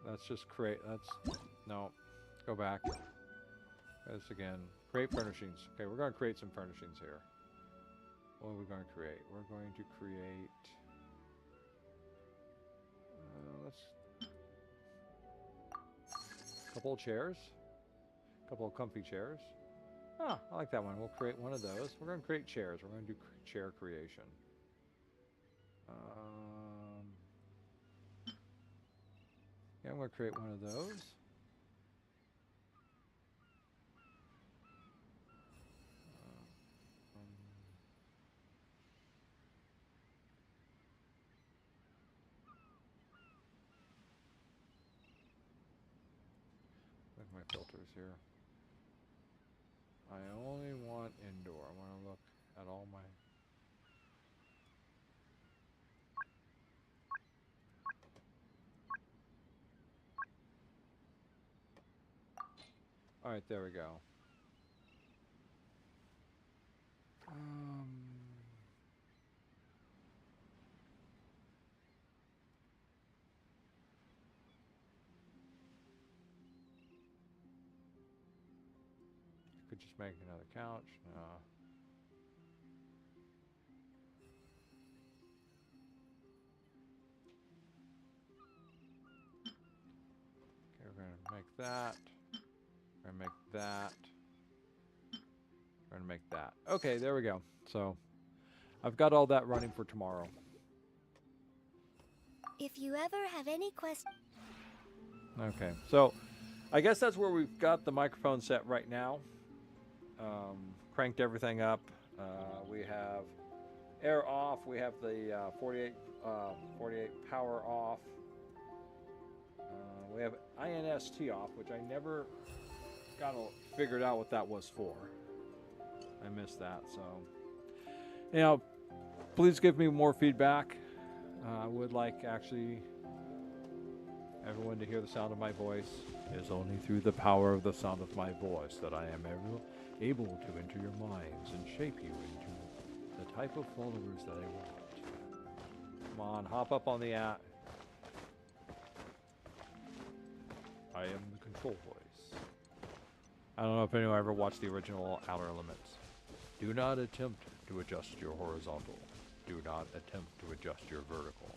Let's just create, no, go back. This again. Create furnishings. Okay, we're going to create some furnishings here. What are we going to create? We're going to create... a couple of chairs. A couple of comfy chairs. Ah, I like that one. We'll create one of those. We're going to create chairs. We're going to do chair creation. Yeah, I'm going to create one of those. Look at my filters here. I only want indoor. I want to look at all my... Alright, there we go. Could just make another couch. No. Okay, we're gonna make that. We're gonna make that. We're gonna make that. Okay, there we go. So, I've got all that running for tomorrow. If you ever have any questions... Okay, so I guess that's where we've got the microphone set right now. Cranked everything up. We have air off. We have the 48 power off. We have INST off, which I never got figured out what that was for. I missed that, so you know, please give me more feedback. I would like actually everyone to hear the sound of my voice. It is only through the power of the sound of my voice that I am able to enter your minds and shape you into the type of followers that I want. Come on, hop up on the app. I am the control voice. I don't know if anyone ever watched the original Outer Limits. Do not attempt to adjust your horizontal. Do not attempt to adjust your vertical.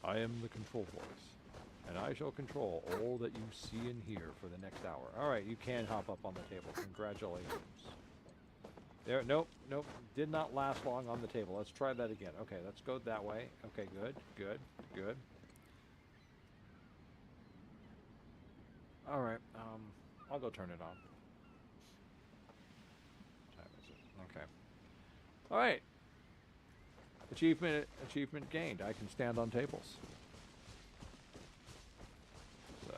I am the control voice, and I shall control all that you see and hear for the next hour. Alright, you can hop up on the table. Congratulations. There, nope, did not last long on the table. Let's try that again. Okay, let's go that way. Okay, good. Alright, I'll go turn it on. What time is it? Okay. Alright. Achievement gained. I can stand on tables. So,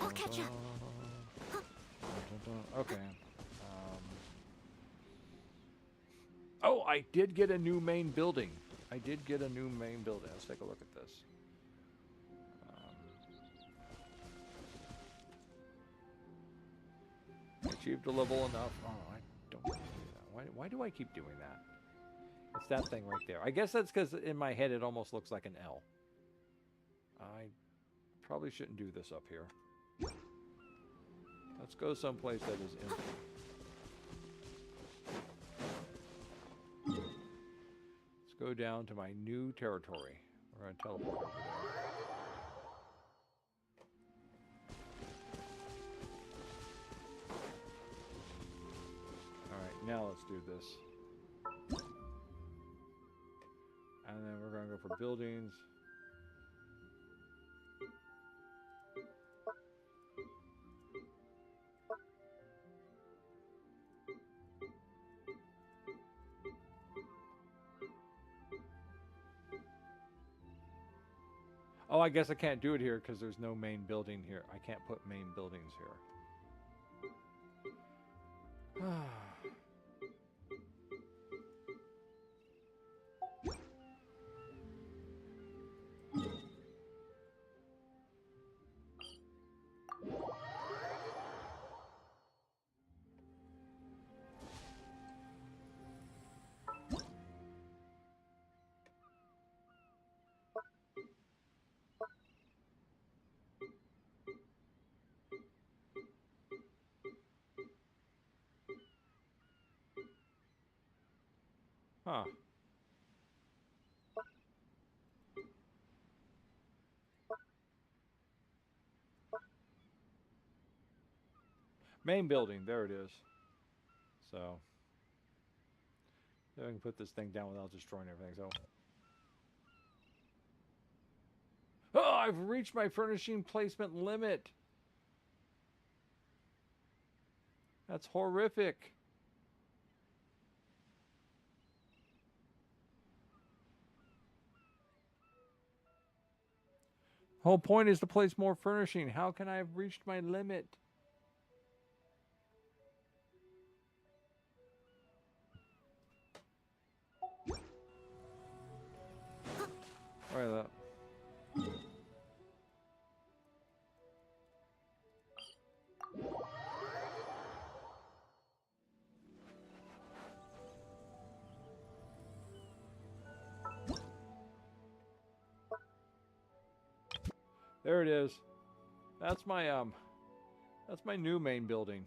I'll catch up. Okay. Oh, I did get a new main building. Let's take a look at this. Achieved a level enough. Oh, I don't want to do that. Why do I keep doing that? It's that thing right there. I guess that's because in my head it almost looks like an L. I probably shouldn't do this up here. Let's go someplace that is empty. Let's go down to my new territory. We're going to teleport over there. Alright, now let's do this. And then we're going to go for buildings. Oh, I guess I can't do it here because there's no main building here. I can't put main buildings here. Huh. Main building, there it is. So, I can put this thing down without destroying everything. So, oh, I've reached my furnishing placement limit. That's horrific. Whole point is to place more furnishing. How can I have reached my limit? Right, that. There it is. That's my new main building.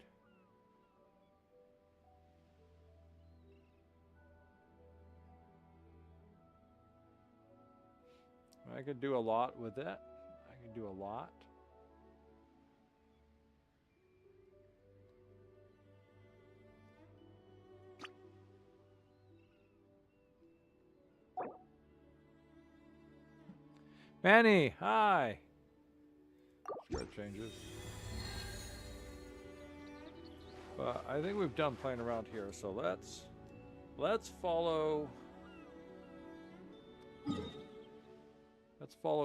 I could do a lot with it. I could do a lot. Manny, hi. Script changes. But I think we've done playing around here, so let's follow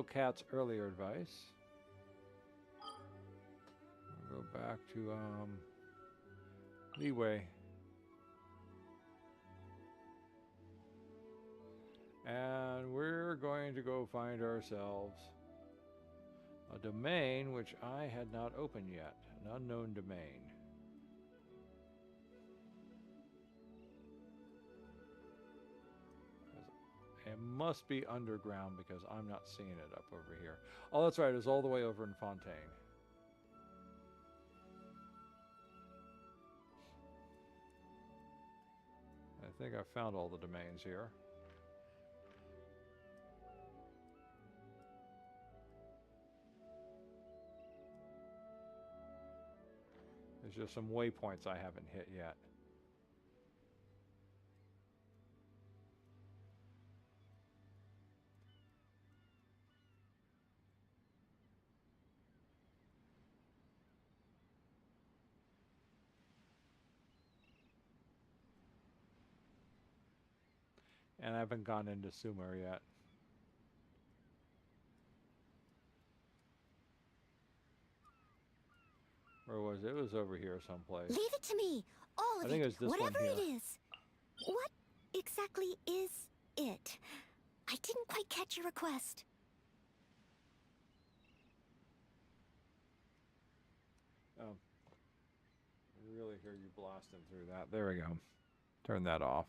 Kat's earlier advice. We'll go back to Leeway. And we're going to go find ourselves a domain which I had not opened yet, an unknown domain. It must be underground because I'm not seeing it up over here. Oh, that's right, it's all the way over in Fontaine. I think I found all the domains here. There's just some waypoints I haven't hit yet. And I haven't gone into Sumer yet. Where was it? It was over here someplace. Leave it to me. All of I think it was this whatever one it here. is. What exactly is it? I didn't quite catch your request. Oh. I really hear you blasting through that. There we go. Turn that off.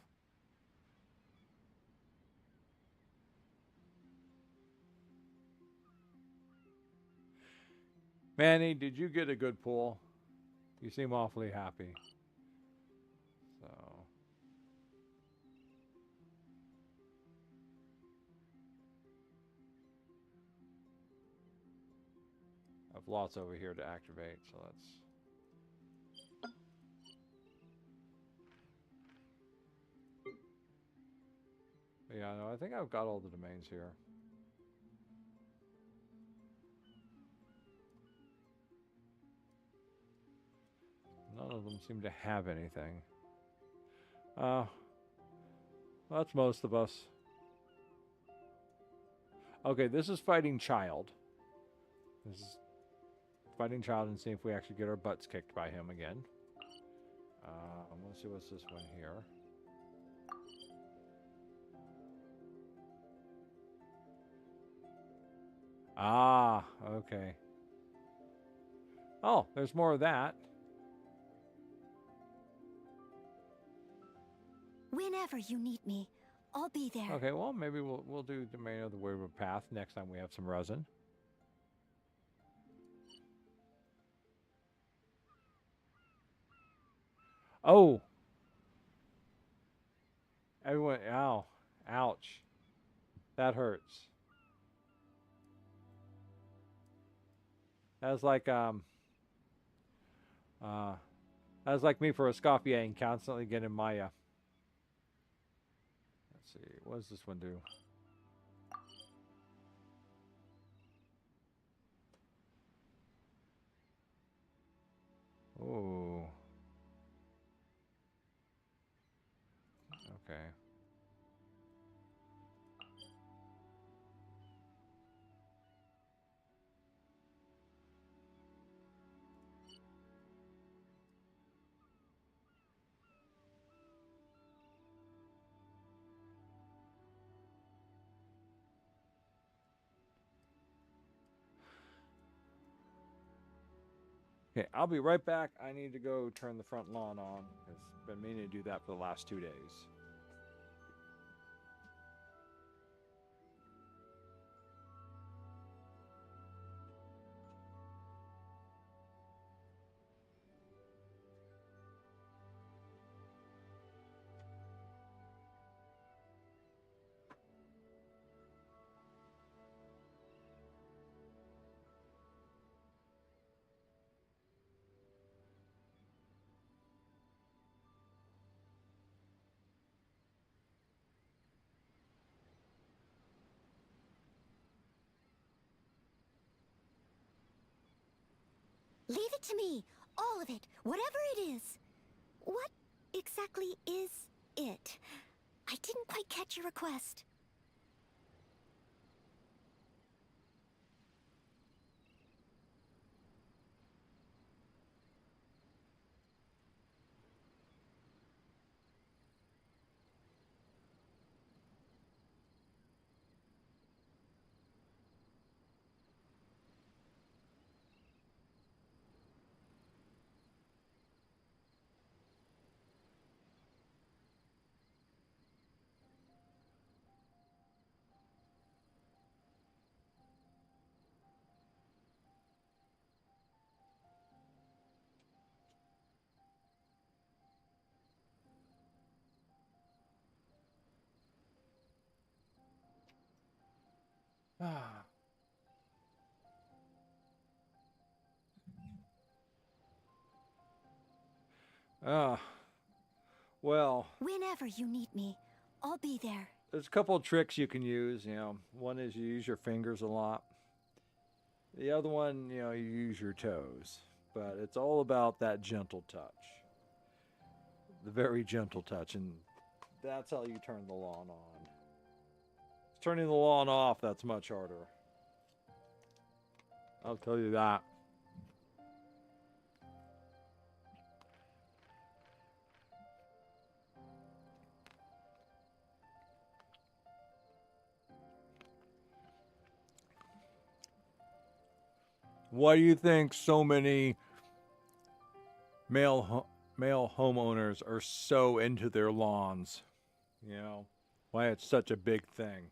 Manny, did you get a good pull? You seem awfully happy. So. I have lots over here to activate, so let's. But yeah, no, I think I've got all the domains here. None of them seem to have anything. That's most of us. Okay, this is fighting child. This is fighting child and see if we actually get our butts kicked by him again. Let's see what's this one here. Ah, okay. Oh, there's more of that. Whenever you need me, I'll be there. Okay, well, maybe we'll do Domain of the Wayward Path next time we have some resin. Oh! Everyone, ow, ouch. That hurts. That's like that's like me for a Scorpion constantly getting my let's see, what does this one do? Oh. Okay. Okay, I'll be right back. I need to go turn the front lawn on. I've been meaning to do that for the last 2 days. Leave it to me. All of it. Whatever it is. What exactly is it? I didn't quite catch your request. Ah. Ah. Well, Whenever you need me, I'll be there. there's a couple of tricks you can use. One is you use your fingers a lot. The other one, you use your toes. But it's all about that gentle touch. The very gentle touch. And that's how you turn the lawn on. Turning the lawn off, that's much harder. I'll tell you that. Why do you think so many male homeowners are so into their lawns? Why it's such a big thing.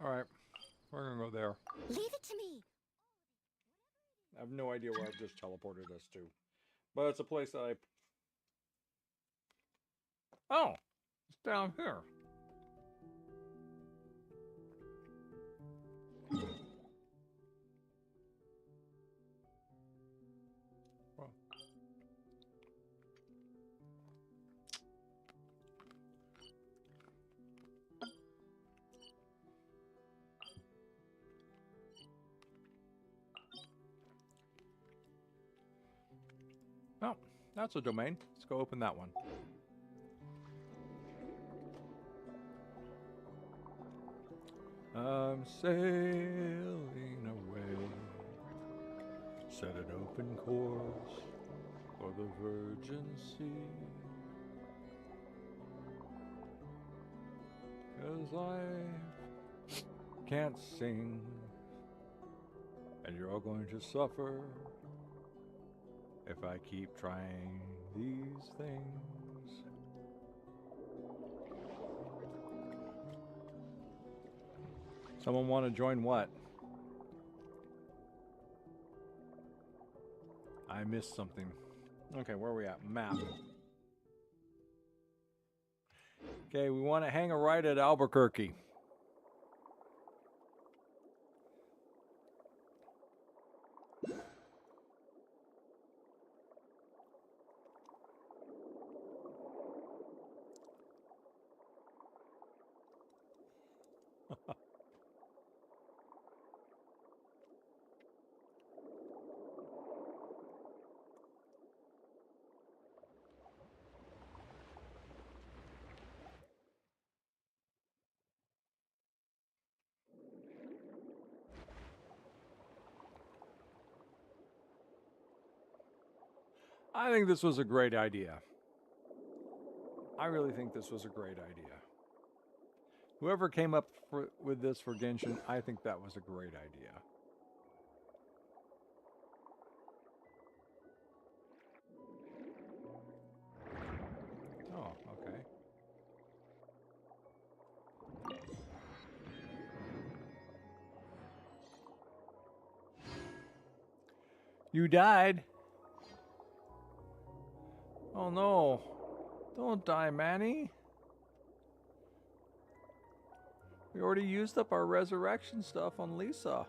All right, we're gonna go there. Leave it to me. I have no idea where I've just teleported us to, but it's a place that I. Oh, it's down here. Well, oh, that's a domain. Let's go open that one. I'm sailing away, set an open course for the Virgin Sea. 'Cause I can't sing And you're all going to suffer if I keep trying these things. Someone want to join what? I missed something. Okay, where are we at? Map. Okay, we want to hang a right at Albuquerque. I think this was a great idea. I really think this was a great idea. Whoever came up with this for Genshin, I think that was a great idea. Oh, okay. You died? Oh no. Don't die, Manny. We already used up our resurrection stuff on Lisa.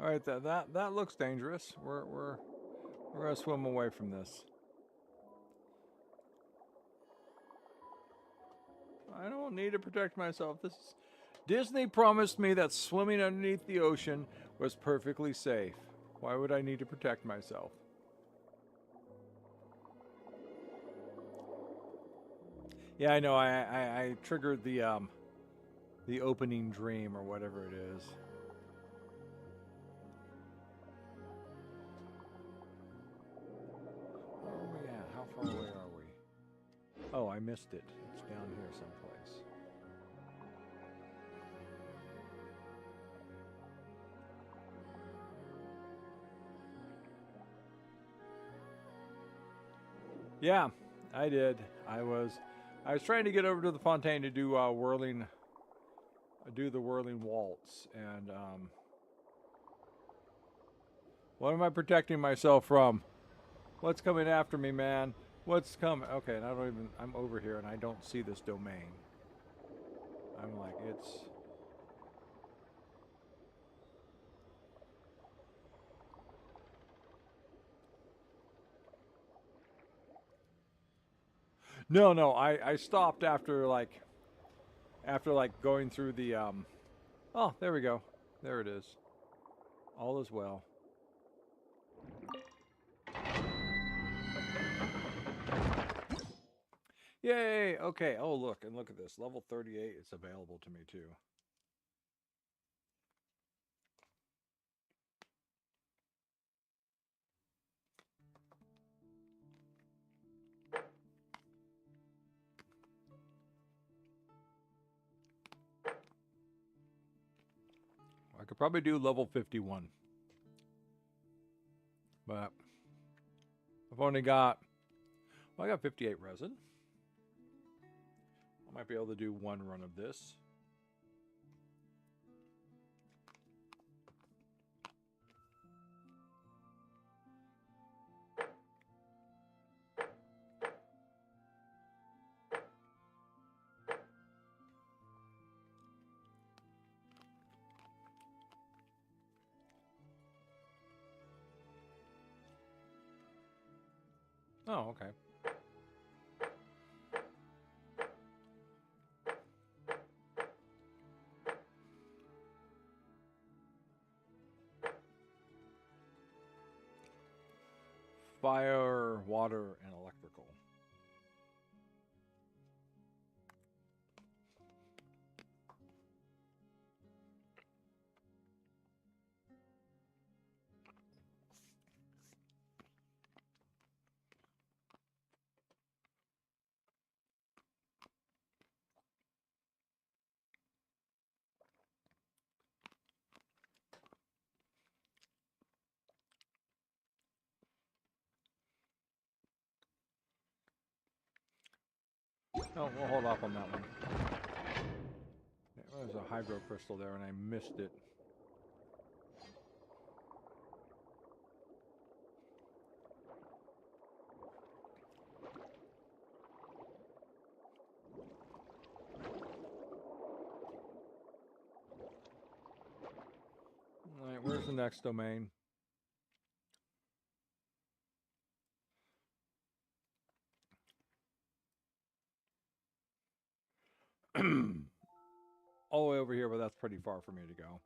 All right, that looks dangerous. We're gonna swim away from this. I don't need to protect myself. Disney promised me that swimming underneath the ocean was perfectly safe. Why would I need to protect myself? Yeah, I know. I triggered the opening dream or whatever it is. Where are we at? How far away are we? Oh, I missed it. It's down here someplace. Yeah, I did. I was trying to get over to the fontaine to do the whirling waltz, and what am I protecting myself from? What's coming after me, man? What's coming? Okay, and I'm over here and I don't see this domain. I'm like, it's... No, I stopped after going through the, oh, there we go. There it is. All is well. Yay! Okay. Oh, look at this. Level 38 is available to me too. I could probably do level 51. But I've only got, well, I got 58 resin. I might be able to do one run of this. Oh, okay. Fire, water, and No, we'll hold off on that one. There was a hydro crystal there and I missed it. Alright, where's the next domain? All the way over here, but that's pretty far for me to go.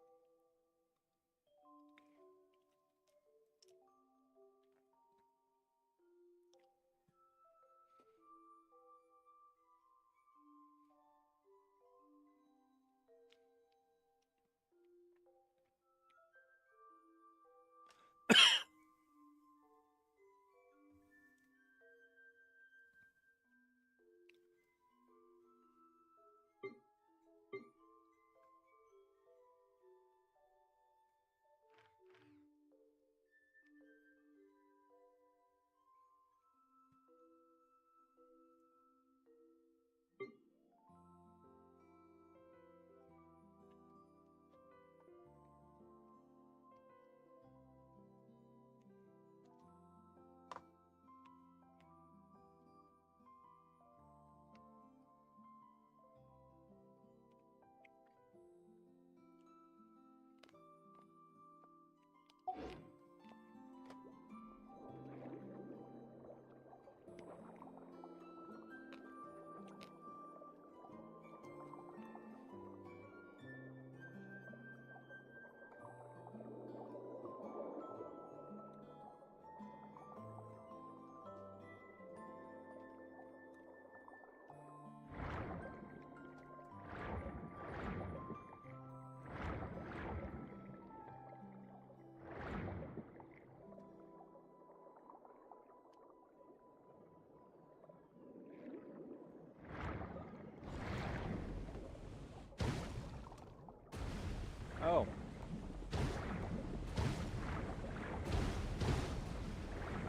Oh.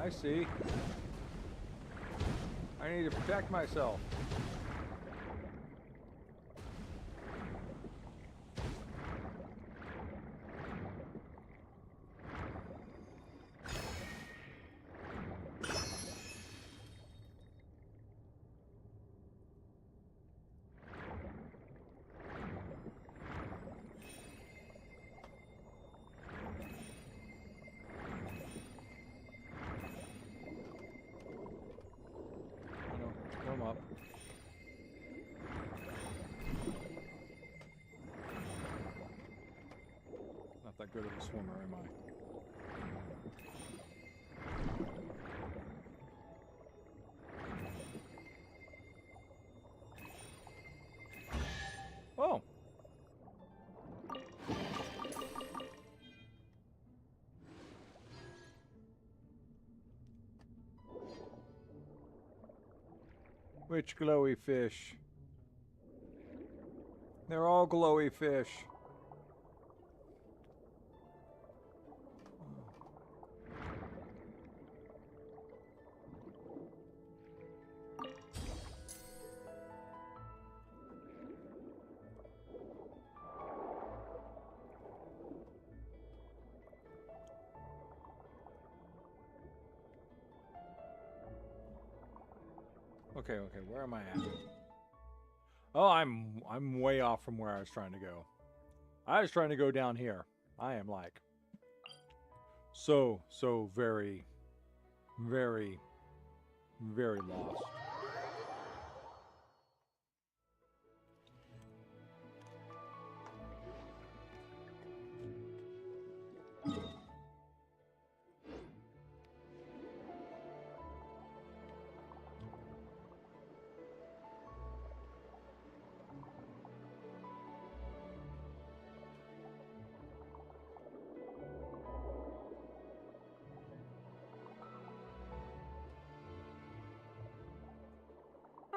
I see. I need to protect myself. Swim up. Not that good of a swimmer, am I? Oh! Which glowy fish? They're all glowy fish. Okay, where am I at? Oh, I'm way off from where I was trying to go. I was trying to go down here. I am like so very lost.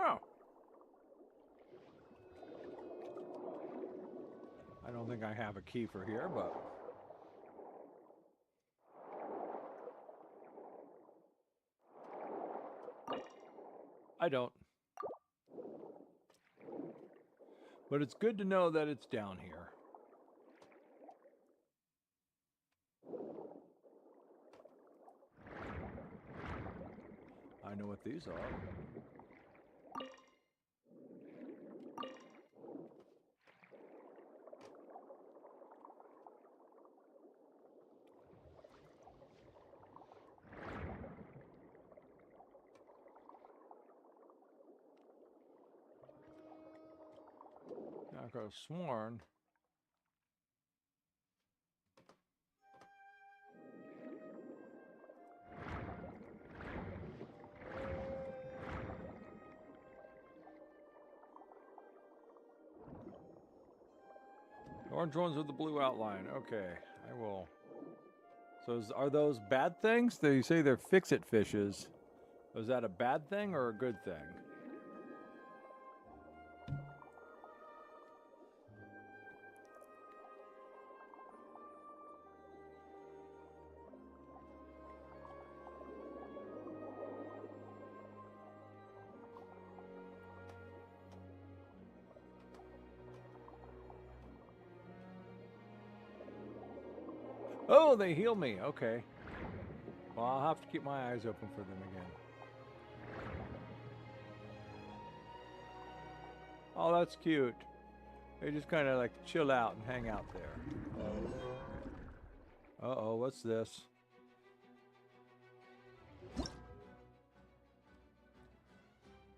Oh. I don't think I have a key for here, but I don't. But it's good to know that it's down here. I know what these are. I could have sworn. Orange ones with the blue outline. Okay, I will. So are those bad things? They say they're fix-it fishes. Was that a bad thing or a good thing? Oh, they heal me. Okay. Well, I'll have to keep my eyes open for them again. Oh, that's cute. They just kind of like chill out and hang out there. Uh-oh, what's this?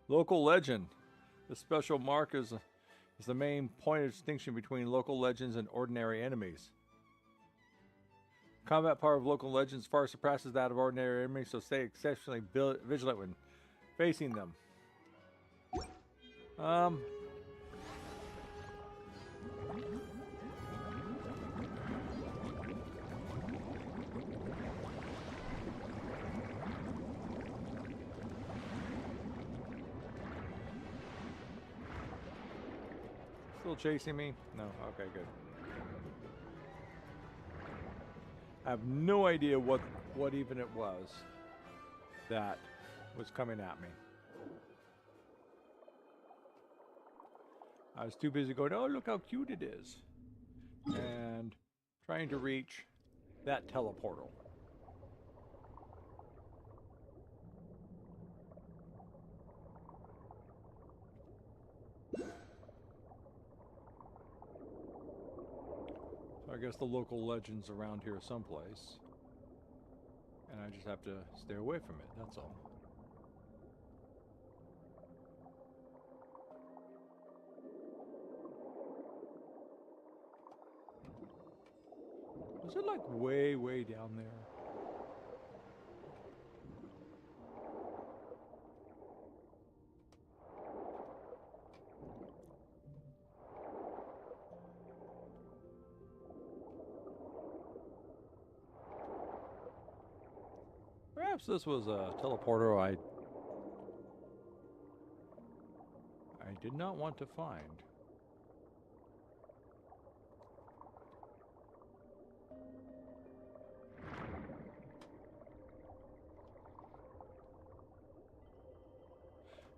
Local legend. The special mark is the main point of distinction between local legends and ordinary enemies. Combat power of local legends far surpasses that of ordinary enemies, so stay exceptionally vigilant when facing them. Still chasing me? No. Okay, good. I have no idea what even it was that was coming at me. I was too busy going, oh, look how cute it is, and trying to reach that teleportal. I guess the local legend's around here someplace. And I just have to stay away from it, that's all. Is it like way, way down there? Perhaps this was a teleporter I did not want to find.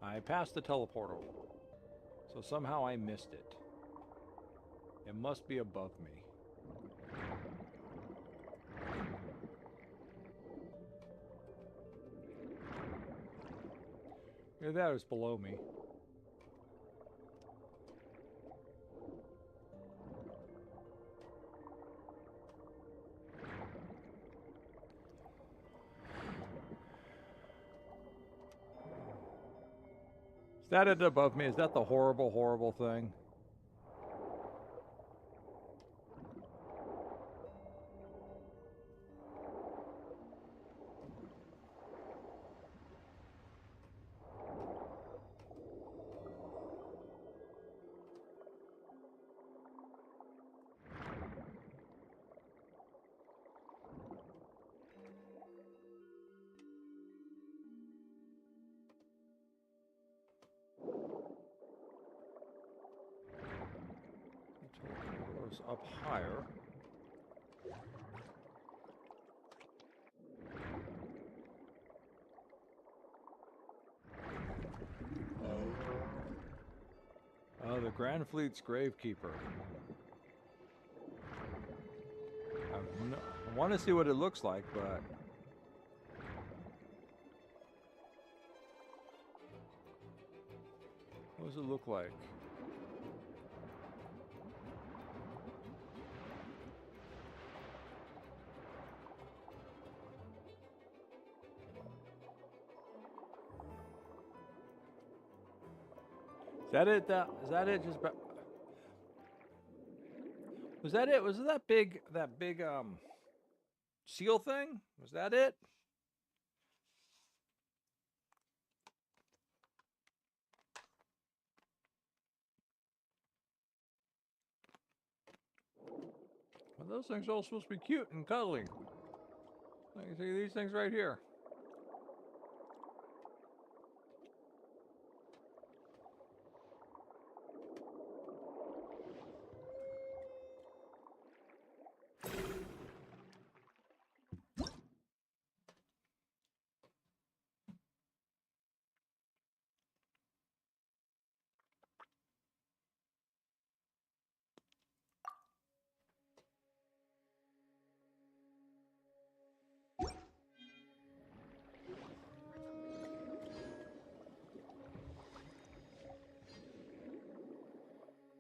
I passed the teleportal, so somehow I missed it. It must be above me. Either that or it's below me. Is that it above me? Is that the horrible, horrible thing? Teleporter's up higher. Oh, the Grand Fleet's Gravekeeper. I want to see what it looks like, but what does it look like? Is that it? Is that it? Just was that it? Was it that big seal thing? Was that it? Well, those things are all supposed to be cute and cuddly. Like you see these things right here.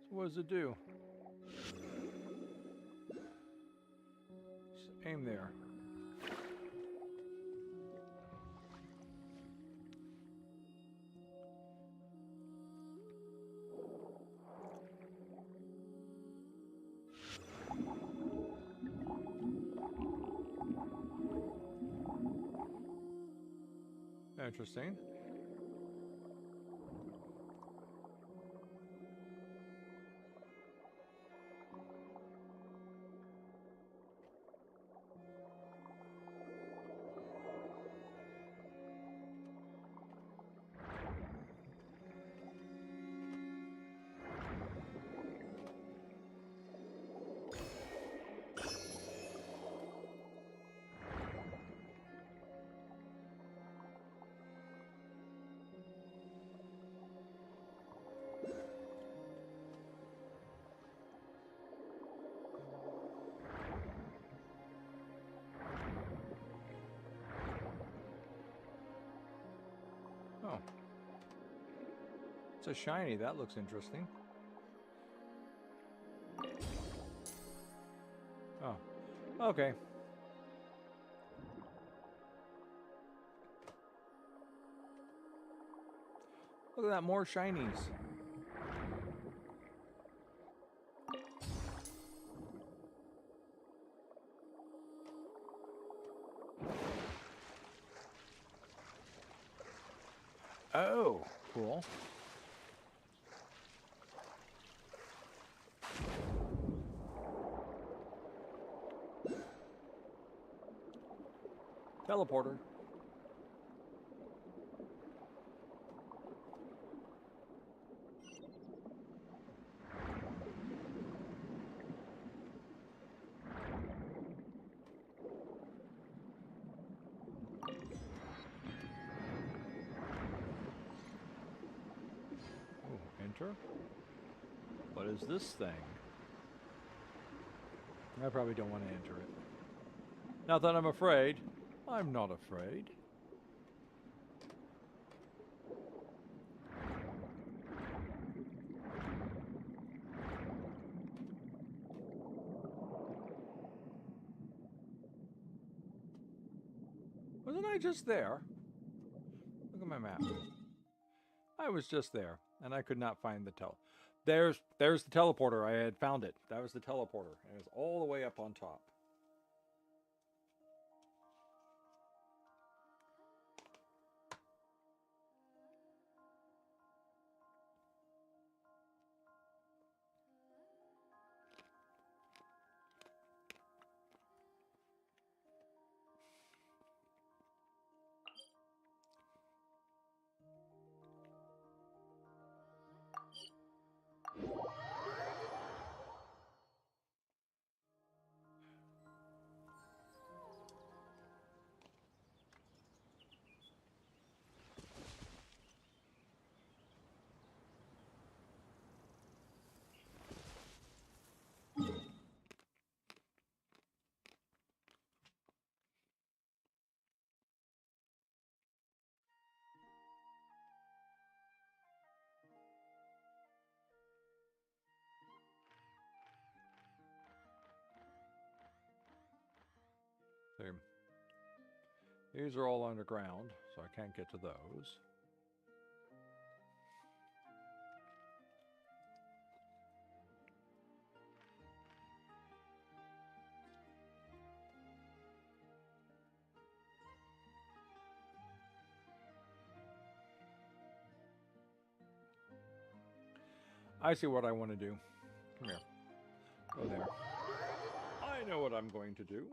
So what does it do? Just aim there. Interesting. Oh. It's a shiny. That looks interesting. Oh. Okay. Look at that, more shinies. Oh, cool. Teleporter. Enter. What is this thing? I probably don't want to enter it. Not that I'm afraid. I'm not afraid. Wasn't I just there? Look at my map. I was just there, and I could not find the There's the teleporter. I had found it. That was the teleporter, and it was all the way up on top. These are all underground, so I can't get to those. I see what I want to do. Come here. Go there. I know what I'm going to do.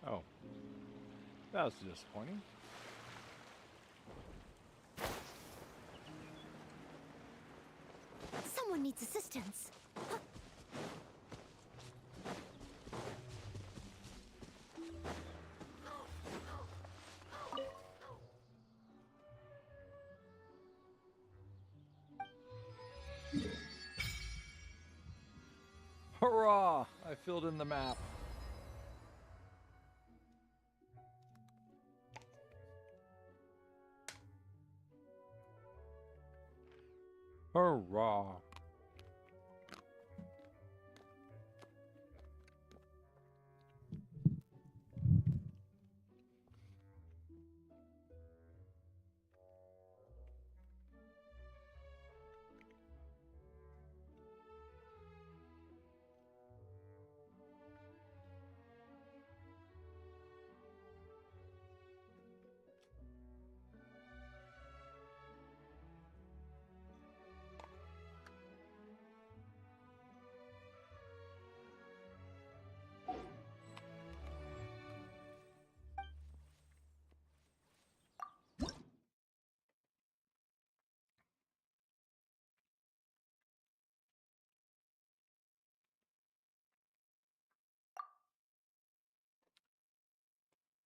Oh. That was disappointing. Someone needs assistance. Hurrah! I filled in the map. Hurrah!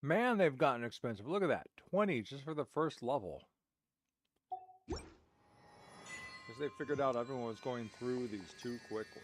Man, they've gotten expensive. Look at that. 20 just for the first level. Because they figured out everyone was going through these too quickly.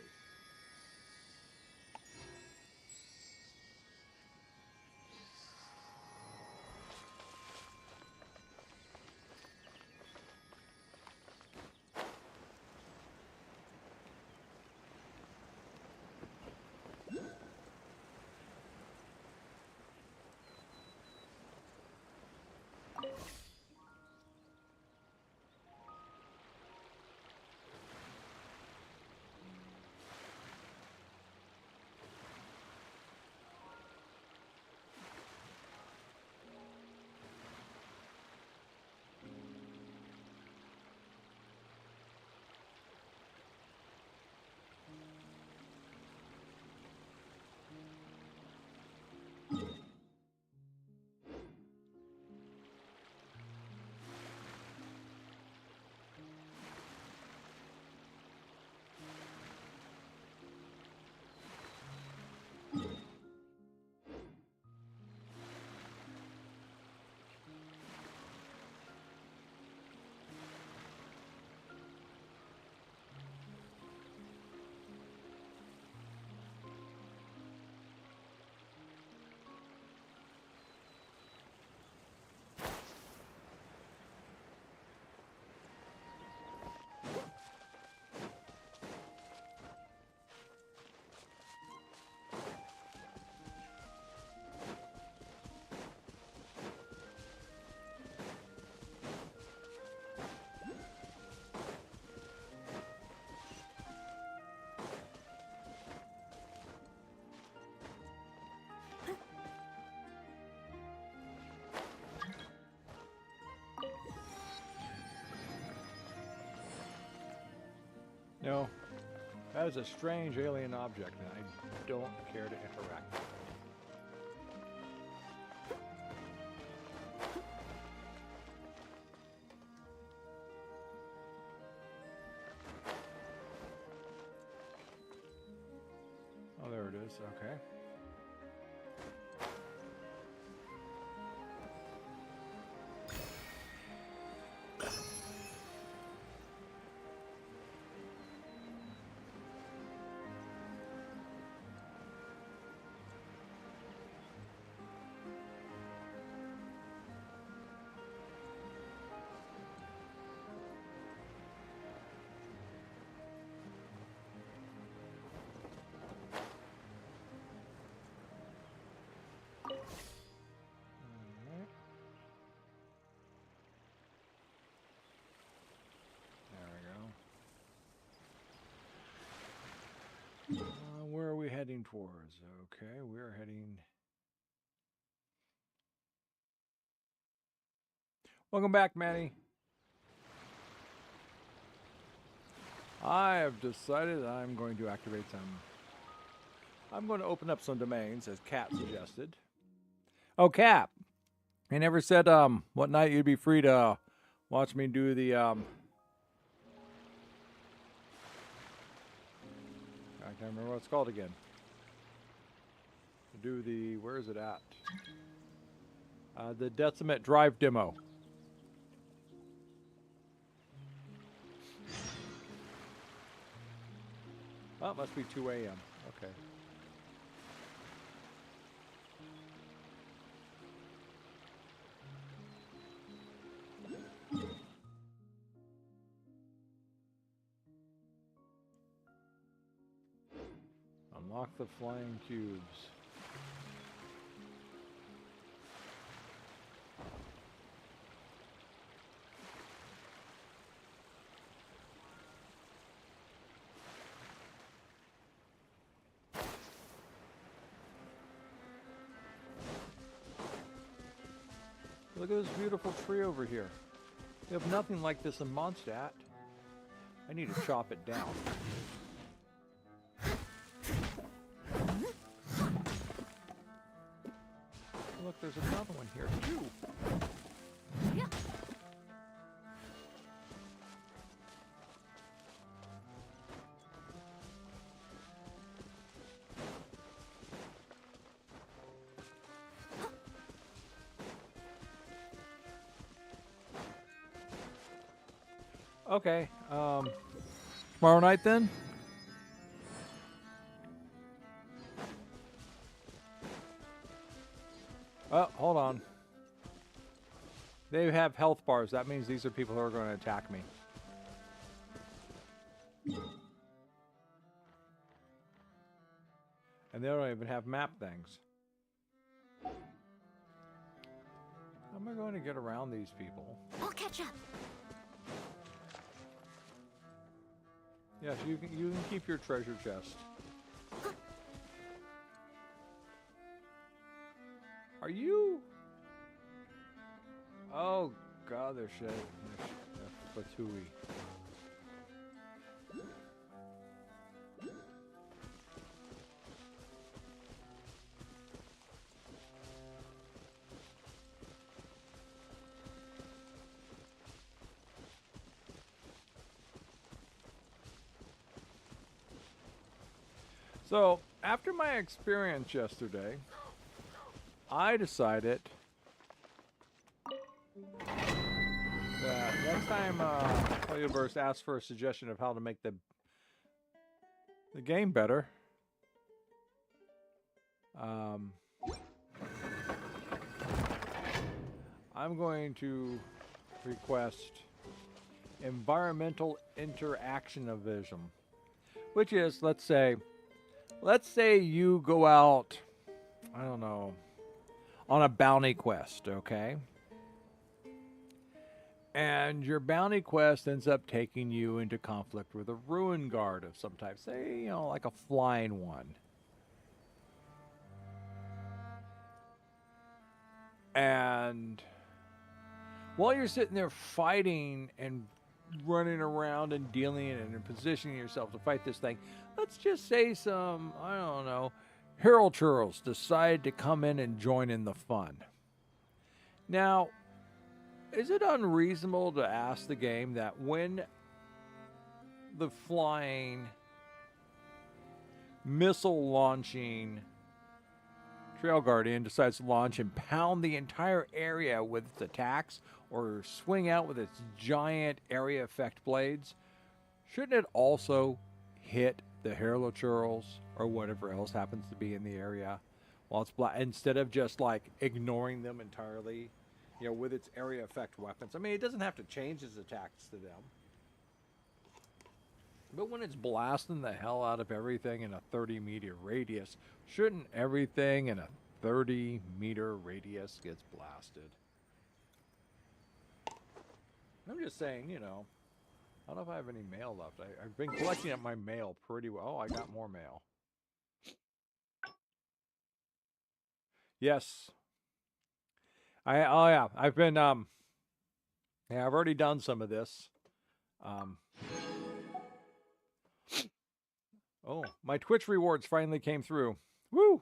You know, that is a strange alien object, and I don't care to interact with it. Oh, there it is. Okay. Where are we heading towards? Okay, we're heading... Welcome back, Manny. I have decided I'm going to activate some... I'm going to open up some domains, as Kat suggested. Oh, Kat! I never said what night you'd be free to watch me do the... I can't remember what it's called again. Do the... Where is it at? The Decimate Drive demo. Oh, it must be 2 a.m. Okay. Unlock the flying cubes. Look at this beautiful tree over here. We have nothing like this in Mondstadt. I need to chop it down. Look, there's another one here too. Yeah. Okay, tomorrow night then? Oh, hold on. They have health bars. That means these are people who are going to attack me. And they don't even have map things. How am I going to get around these people? I'll catch up. Yes, you can keep your treasure chest. Are you? Oh God, they're shit. They're Fatui. So, after my experience yesterday, I decided that next time Playverse asks for a suggestion of how to make the game better, I'm going to request environmental interactionism, which is, let's say you go out, I don't know, on a bounty quest, okay? And your bounty quest ends up taking you into conflict with a ruin guard of some type. Say, you know, like a flying one. And while you're sitting there fighting and running around and dealing and positioning yourself to fight this thing. Let's just say some, I don't know, Herald Churls decide to come in and join in the fun. Now, is it unreasonable to ask the game that when the flying, missile launching Trail Guardian decides to launch and pound the entire area with its attacks or swing out with its giant area effect blades, shouldn't it also hit the Heralochurls or whatever else happens to be in the area while it's instead of just like ignoring them entirely, you know, with its area effect weapons? I mean, it doesn't have to change its attacks to them. But when it's blasting the hell out of everything in a 30-meter radius, shouldn't everything in a 30-meter radius gets blasted? I'm just saying, you know, I don't know if I have any mail left. I've been collecting up my mail pretty well. Oh, I got more mail. Yes. Oh yeah, I've been, yeah, I've already done some of this. Oh, my Twitch rewards finally came through. Woo!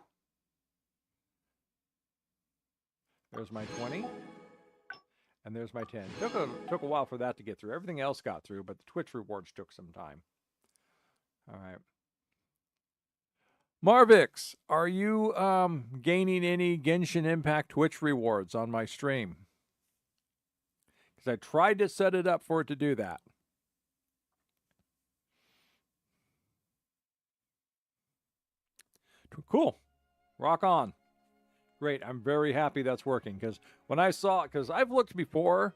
There's my 20. And there's my 10. Took a while for that to get through. Everything else got through, but the Twitch rewards took some time. All right. Marvix, are you gaining any Genshin Impact Twitch rewards on my stream? Because I tried to set it up for it to do that. Cool. Rock on. Great. I'm very happy that's working, because when I saw it, because I've looked before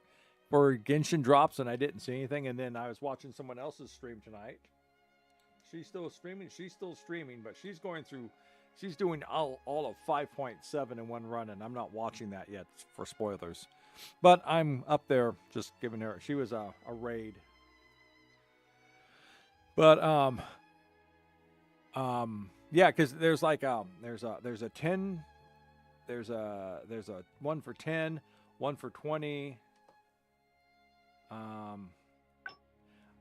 for Genshin drops and I didn't see anything, and then I was watching someone else's stream tonight. She's still streaming, but she's going through, she's doing all of 5.7 in one run, and I'm not watching that yet for spoilers. But I'm up there just giving her, she was a raid. But yeah, because there's like there's a 10, there's a one for 10, one for 20.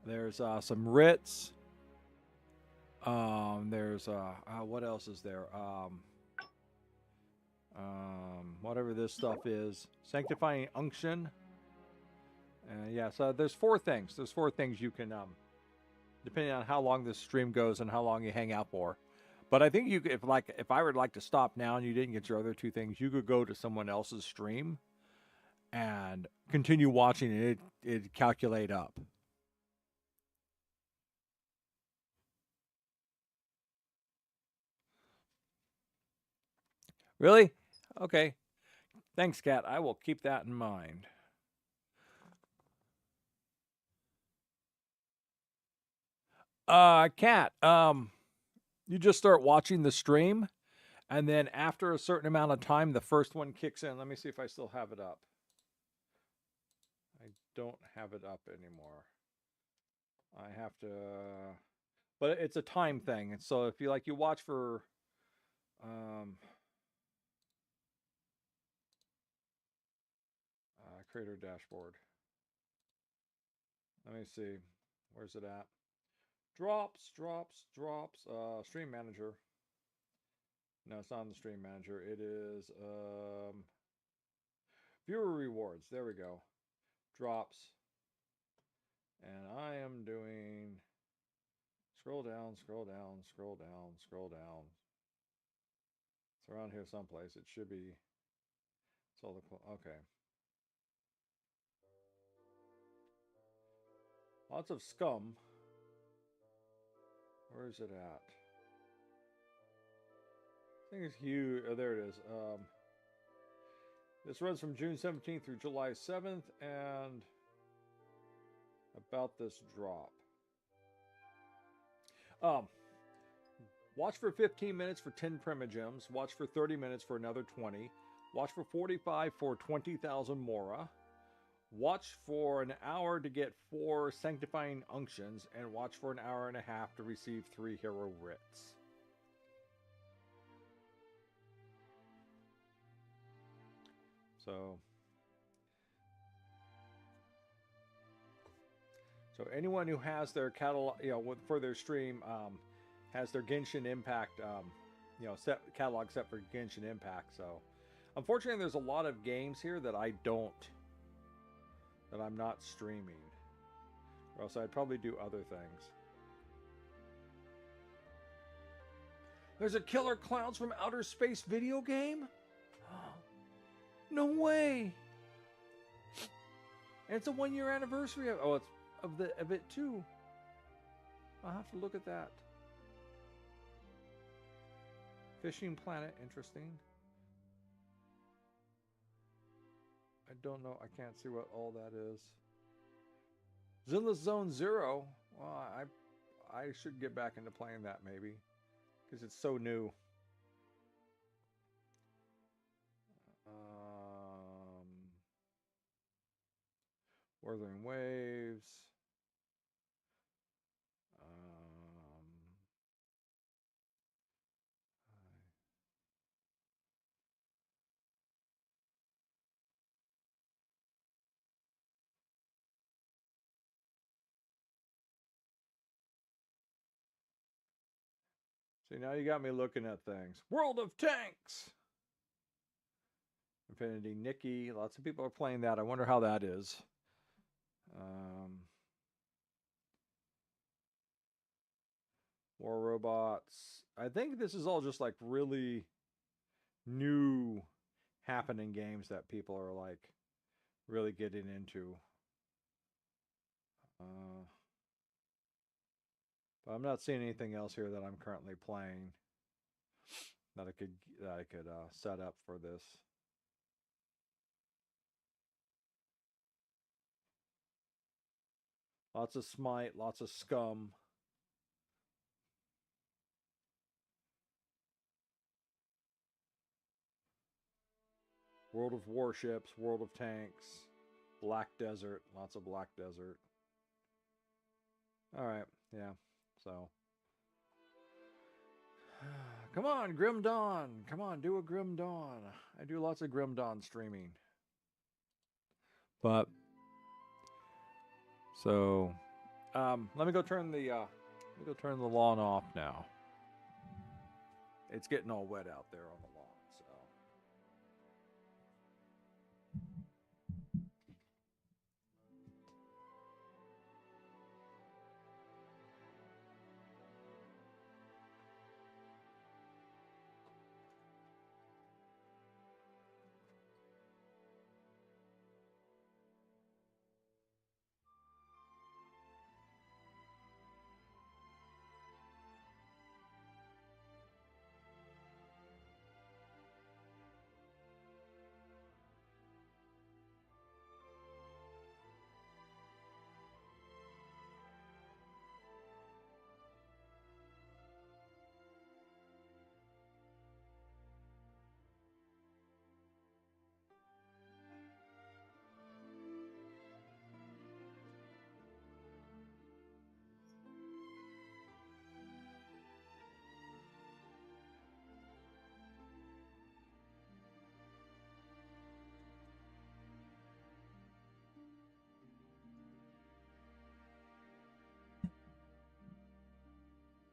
There's some writs. There's what else is there? Whatever this stuff is, sanctifying unction. Yeah, so there's 4 things. There's 4 things you can depending on how long this stream goes and how long you hang out for. But I think you could, if I would like to stop now and you didn't get your other 2 things, you could go to someone else's stream and continue watching and it'd calculate up. Really? Okay. Thanks, Kat. I will keep that in mind. Kat, you just start watching the stream, and then after a certain amount of time, the first one kicks in. Let me see if I still have it up. I don't have it up anymore. I have to, but it's a time thing. And so if you you watch for, creator dashboard. Let me see. Where's it at? Drops. Stream manager. No, it's not in the stream manager. It is viewer rewards. There we go. Drops. And I am doing scroll down. It's around here someplace. It should be. It's all the okay. Lots of scum. Where is it at? I think it's huge. Oh, there it is. This runs from June 17th through July 7th, and about this drop. Watch for 15 minutes for 10 primogems. Watch for 30 minutes for another 20. Watch for 45 for 20,000 mora. Watch for an hour to get 4 sanctifying unctions, and watch for an hour and a half to receive 3 hero writs. So anyone who has their catalog, for their stream, has their Genshin Impact, catalog set for Genshin Impact. So, unfortunately, there's a lot of games here that I'm not streaming, or else I'd probably do other things. There's a Killer Clowns from Outer Space video game? No way! And it's a 1-year anniversary of it too. I'll have to look at that. Fishing Planet, interesting. I don't know. I can't see what all that is. Zilla Zone Zero. Well, I should get back into playing that maybe, because it's so new. Wuthering Waves. See, now you got me looking at things. World of Tanks! Infinity Nikki. Lots of people are playing that. I wonder how that is. War Robots. I think this is all just like really new happening games that people are like really getting into. But I'm not seeing anything else here that I'm currently playing that I could set up for this. Lots of Smite, lots of Scum. World of Warships, World of Tanks, Black Desert, lots of Black Desert. Alright, yeah, so. Come on, Grim Dawn. Come on, do a Grim Dawn. I do lots of Grim Dawn streaming. But, so, let me go turn the lawn off now. It's getting all wet out there on the lawn, so.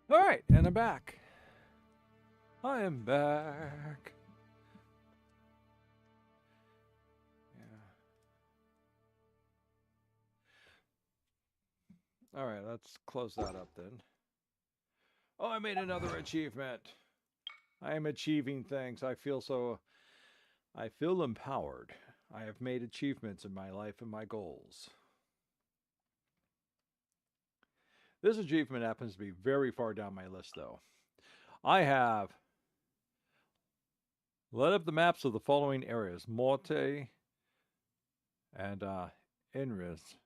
All right, and I'm back. I am back. Yeah. All right, let's close that up then. Oh, I made another achievement. I am achieving things. I feel empowered. I have made achievements in my life and my goals. This achievement happens to be very far down my list, though. I have lit up the maps of the following areas: Morte and Inris.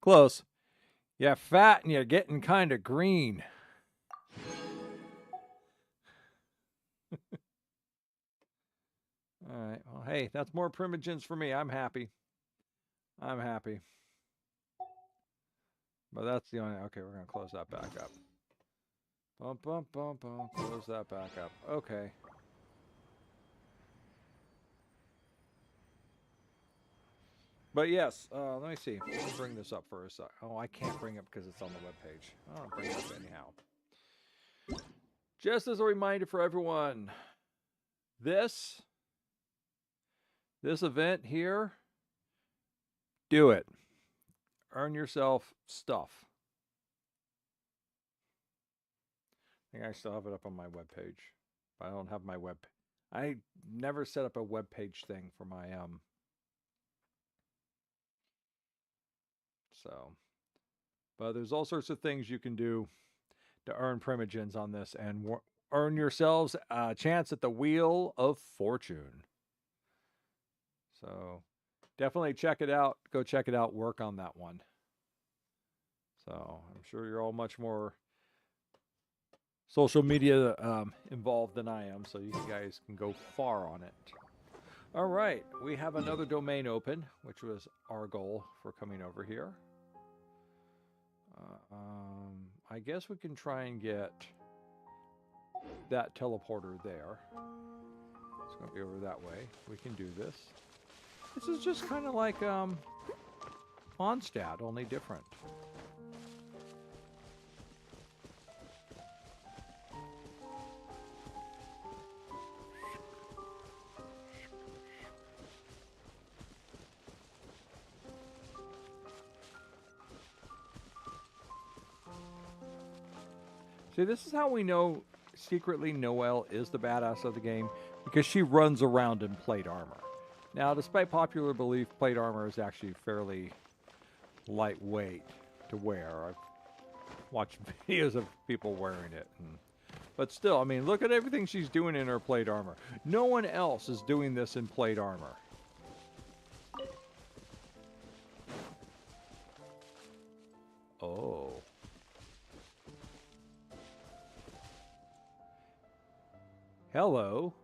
Close. You're fat and you're getting kind of green. All right. Well, hey, that's more primogens for me. I'm happy. I'm happy. But that's the only... Okay, we're going to close that back up. Bump, bump, bump, bump. Close that back up. Okay. But yes, let me see. Let me bring this up for a sec. Oh, I can't bring it because it's on the webpage. I'll bring it up anyhow. Just as a reminder for everyone, this event here, do it. Earn yourself stuff. I think I still have it up on my webpage. But I don't have my web. I never set up a webpage thing for my So, but there's all sorts of things you can do to earn primogens on this and earn yourselves a chance at the Wheel of Fortune. So, definitely check it out. Go check it out. Work on that one. So, I'm sure you're all much more social media involved than I am, so you guys can go far on it. All right, we have another domain open, which was our goal for coming over here. I guess we can try and get that teleporter there. It's going to be over that way. We can do this. This is just kind of like Mondstadt, only different. See, this is how we know secretly Noelle is the badass of the game, because she runs around in plate armor. Now, despite popular belief, plate armor is actually fairly lightweight to wear. I've watched videos of people wearing it. But still, I mean, look at everything she's doing in her plate armor. No one else is doing this in plate armor. Oh. Hello.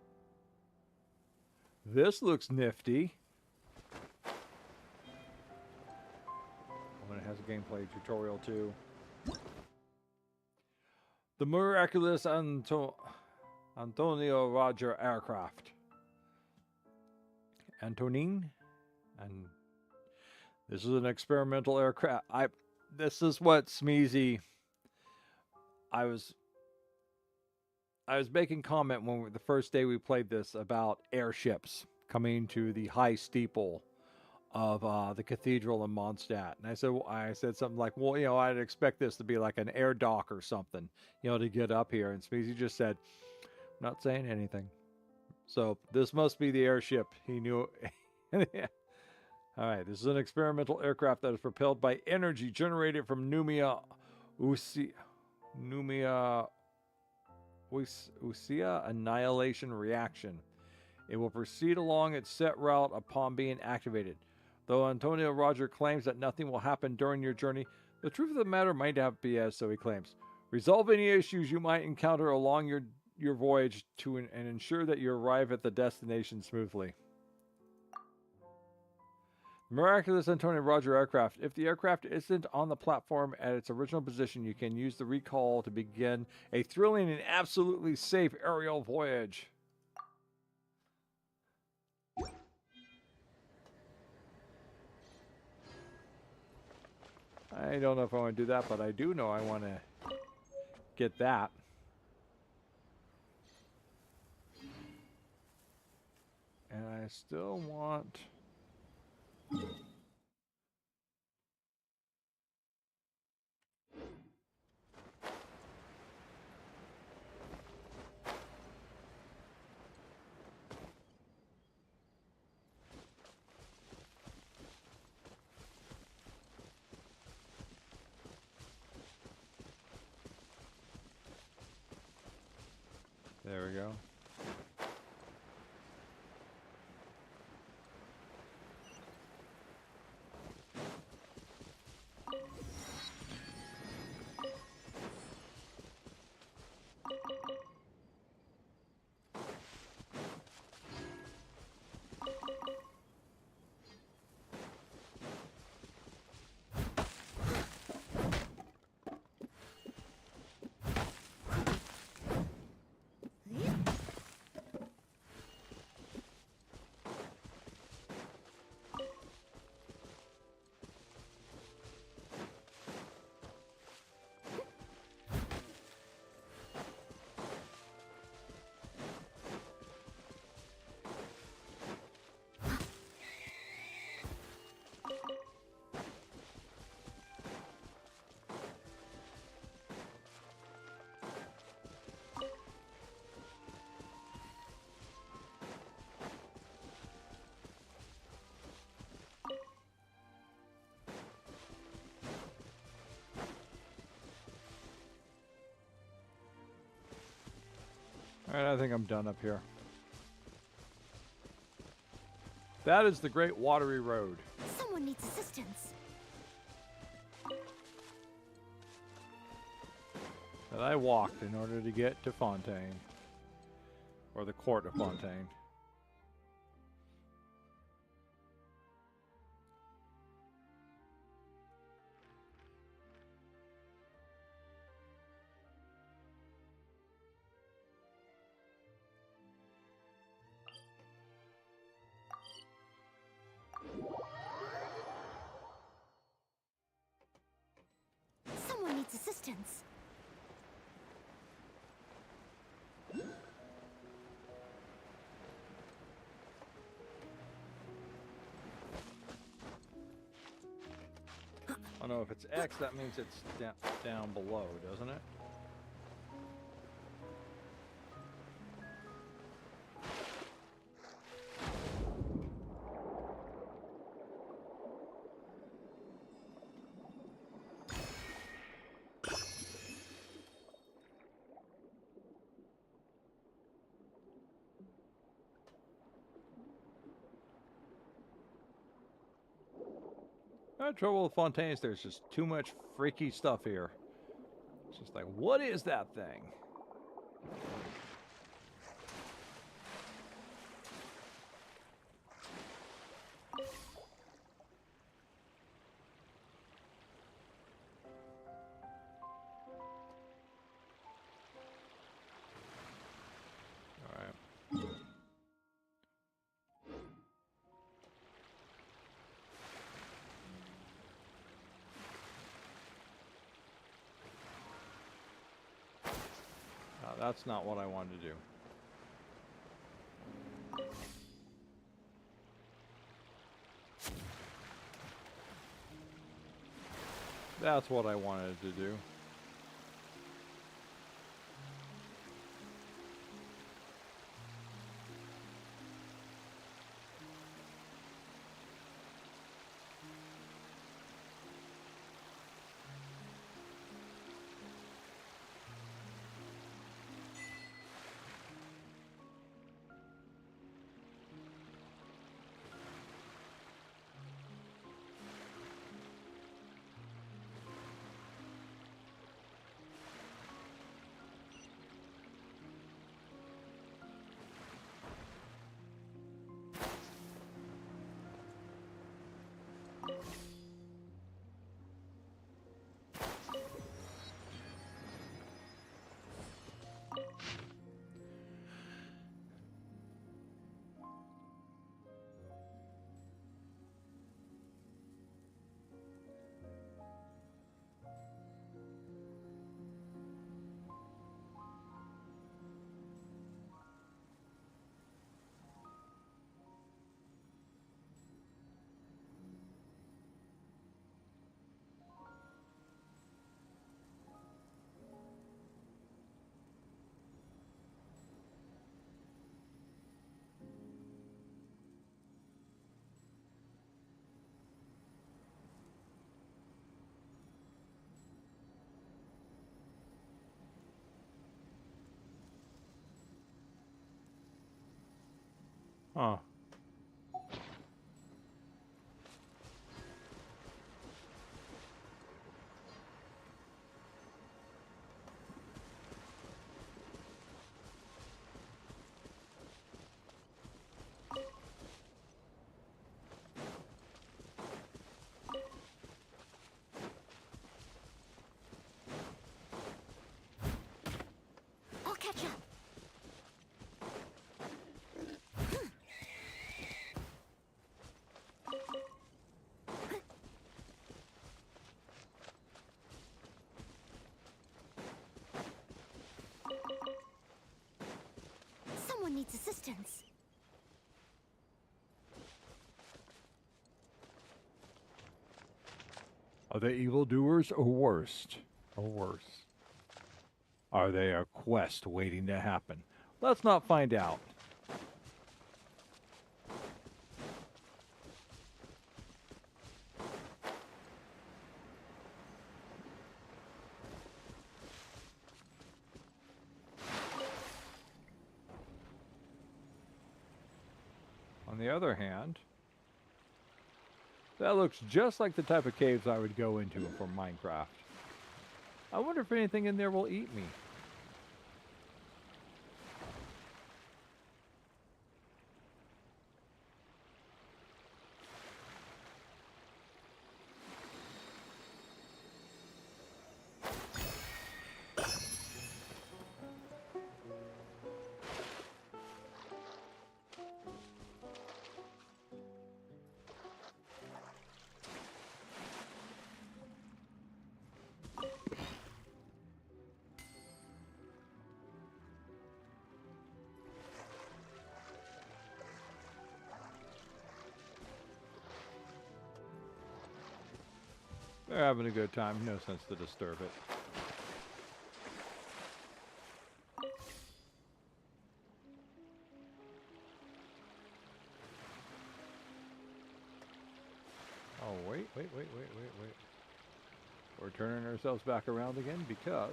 This looks nifty. When it has a gameplay tutorial too. The miraculous Antonio Roger aircraft. Antonine? And this is an experimental aircraft. This is what Smeezy. I was making comment when the first day we played this about airships coming to the high steeple of the cathedral in Mondstadt. And I said something like, well, you know, I'd expect this to be like an air dock or something, you know, to get up here. And Smeezy just said, I'm not saying anything. So this must be the airship. He knew. All right, this is an experimental aircraft that is propelled by energy generated from Numia annihilation reaction. It will proceed along its set route upon being activated. Though Antonio Roger claims that nothing will happen during your journey, the truth of the matter might not be as so he claims. Resolve any issues you might encounter along your voyage and ensure that you arrive at the destination smoothly. Miraculous Antonio Roger aircraft. If the aircraft isn't on the platform at its original position, you can use the recall to begin a thrilling and absolutely safe aerial voyage. I don't know if I want to do that, but I do know I want to get that. And I still want... There we go. Alright, I think I'm done up here. That is the Great Watery Road Someone needs assistance. that I walked in order to get to Fontaine. Or the Court of Fontaine. Someone needs assistance. Oh no, if it's X, that means it's down below, doesn't it? The trouble with Fontaine is there's just too much freaky stuff here. It's just like, what is that thing? Alright. That's not what I wanted to do. That's what I wanted to do. Huh. I'll catch up. Someone needs assistance. Are they evildoers or worst? Or worse? Are they a quest waiting to happen? Let's not find out. On the other hand, that looks just like the type of caves I would go into from Minecraft. I wonder if anything in there will eat me. They're having a good time. No sense to disturb it. Oh, wait. We're turning ourselves back around again because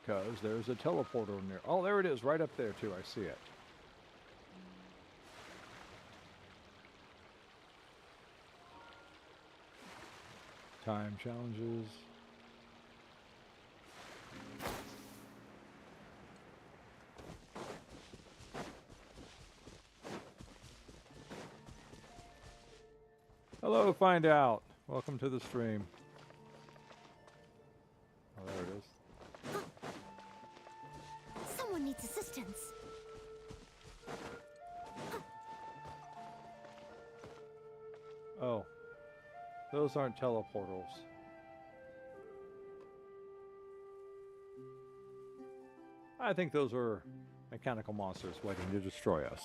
there's a teleporter in there. Oh, there it is, right up there too. I see it. Time challenges. Hello, Find Out. Welcome to the stream. Oh, there it is. Someone needs assistance. Oh. Those aren't teleportals. I think those are mechanical monsters waiting to destroy us.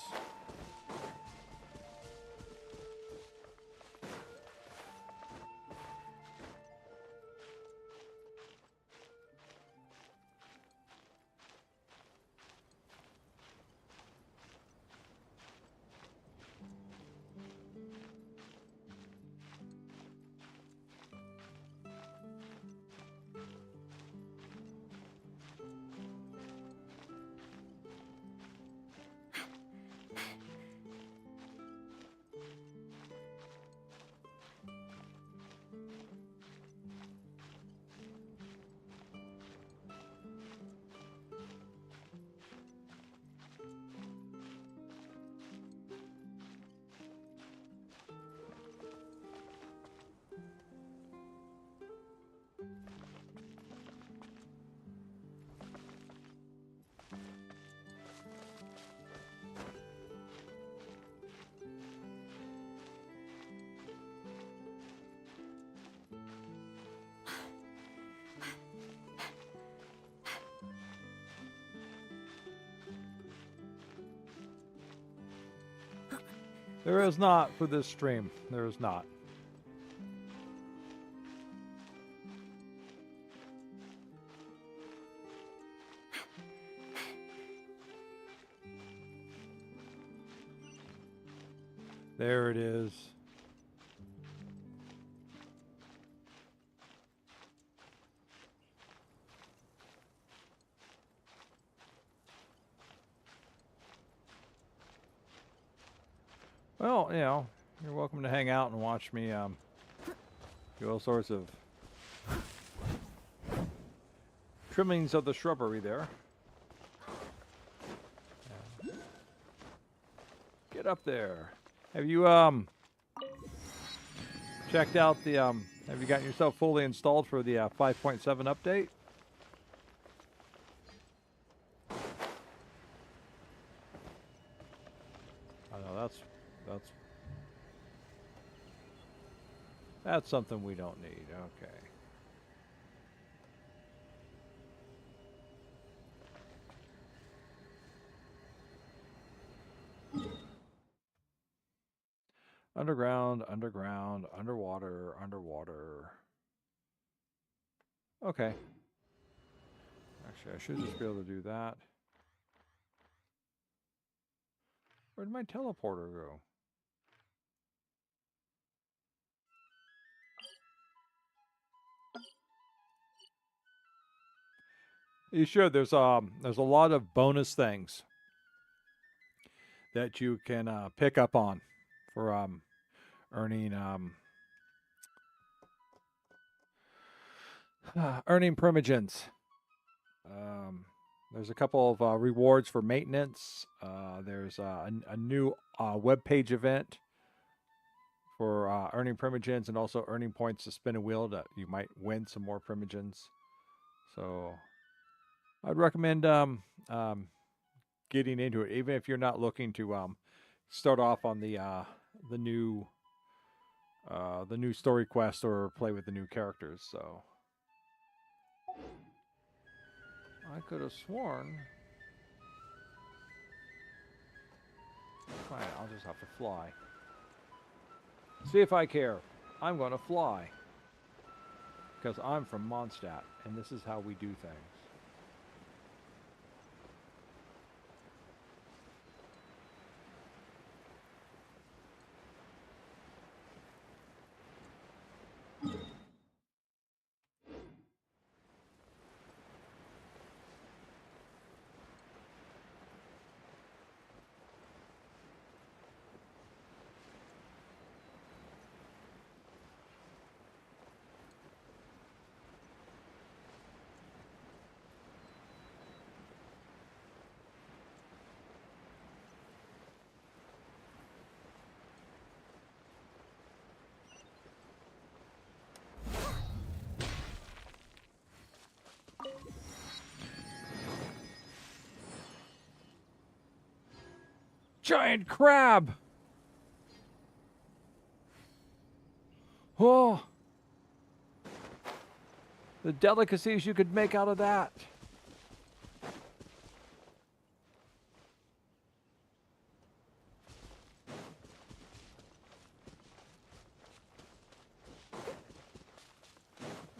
There is not for this stream. There is not. There it is. Well, you know, you're welcome to hang out and watch me do all sorts of trimmings of the shrubbery there. Get up there. Have you checked out the have you gotten yourself fully installed for the 5.7 update? I know that's something we don't need. Okay. Underground, underground, underwater, underwater. Okay. Actually, I should just be able to do that. Where'd my teleporter go? You should. There's a lot of bonus things that you can pick up on for earning earning primogens. There's a couple of rewards for maintenance. There's a new web page event for earning primogens and also earning points to spin a wheel that you might win some more primogens. So I'd recommend getting into it, even if you're not looking to start off on the new story quest or play with the new characters. So I could have sworn. Fine, I'll just have to fly. See if I care. I'm going to fly. Because I'm from Mondstadt, and this is how we do things. Giant crab! Oh! The delicacies you could make out of that.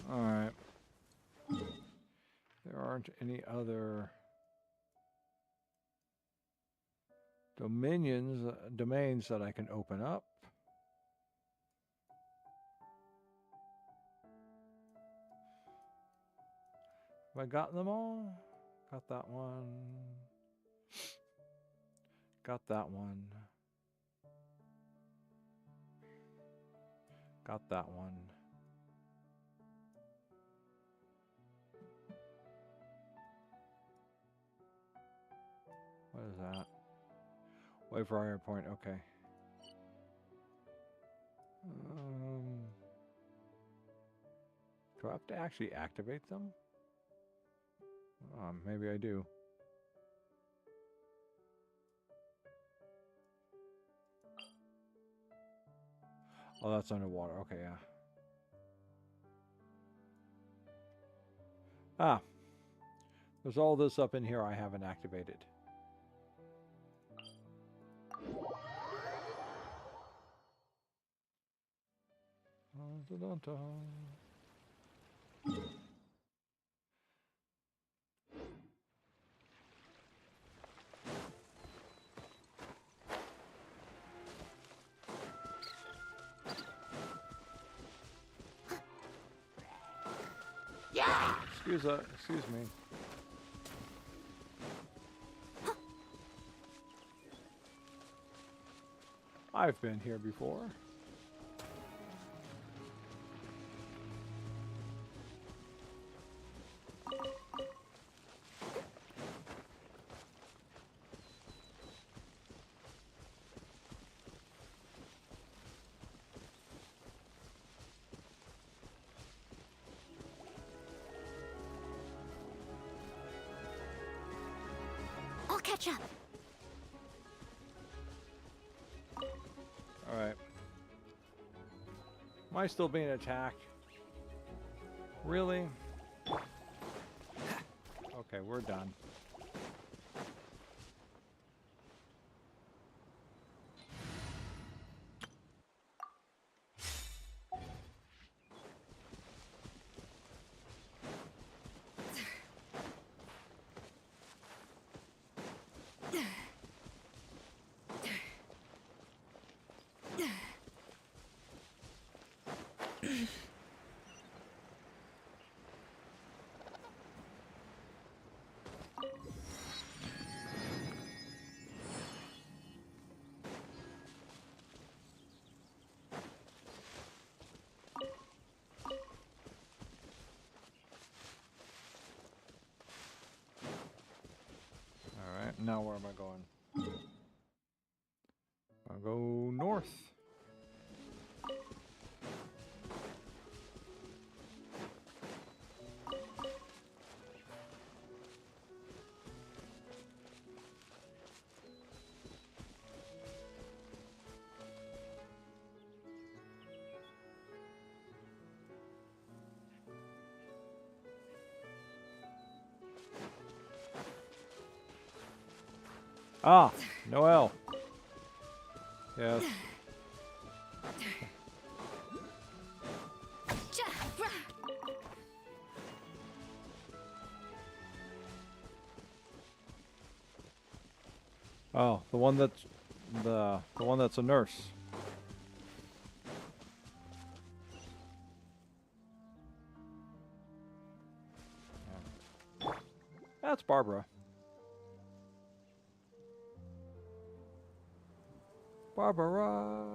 Alright. There aren't any other domains that I can open up. Have I gotten them all? Got that one. Got that one. Got that one. What is that? Wait for iron point, okay. Do I have to actually activate them? Maybe I do. Oh, that's underwater. Okay, yeah. Ah. There's all this up in here I haven't activated. Excuse me. I've been here before. I'll catch up. Alright. Am I still being attacked? Really? Okay, we're done. Now where am I going? I'll go north. Ah, Noel. Yes. Oh, the one that's the one that's a nurse. Yeah. That's Barbara. Barbara.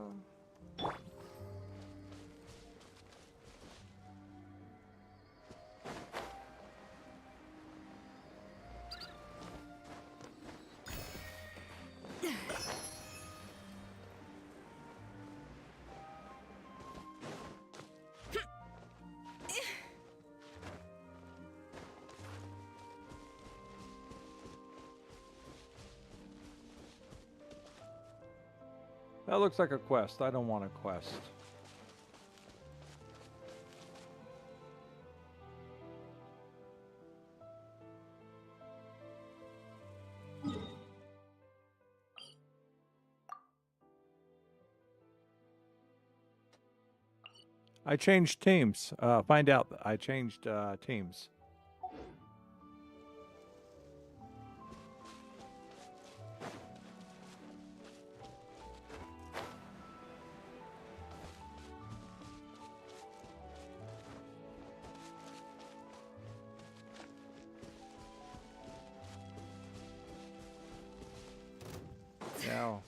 That looks like a quest. I don't want a quest. I changed teams. Find out. I changed teams. Now,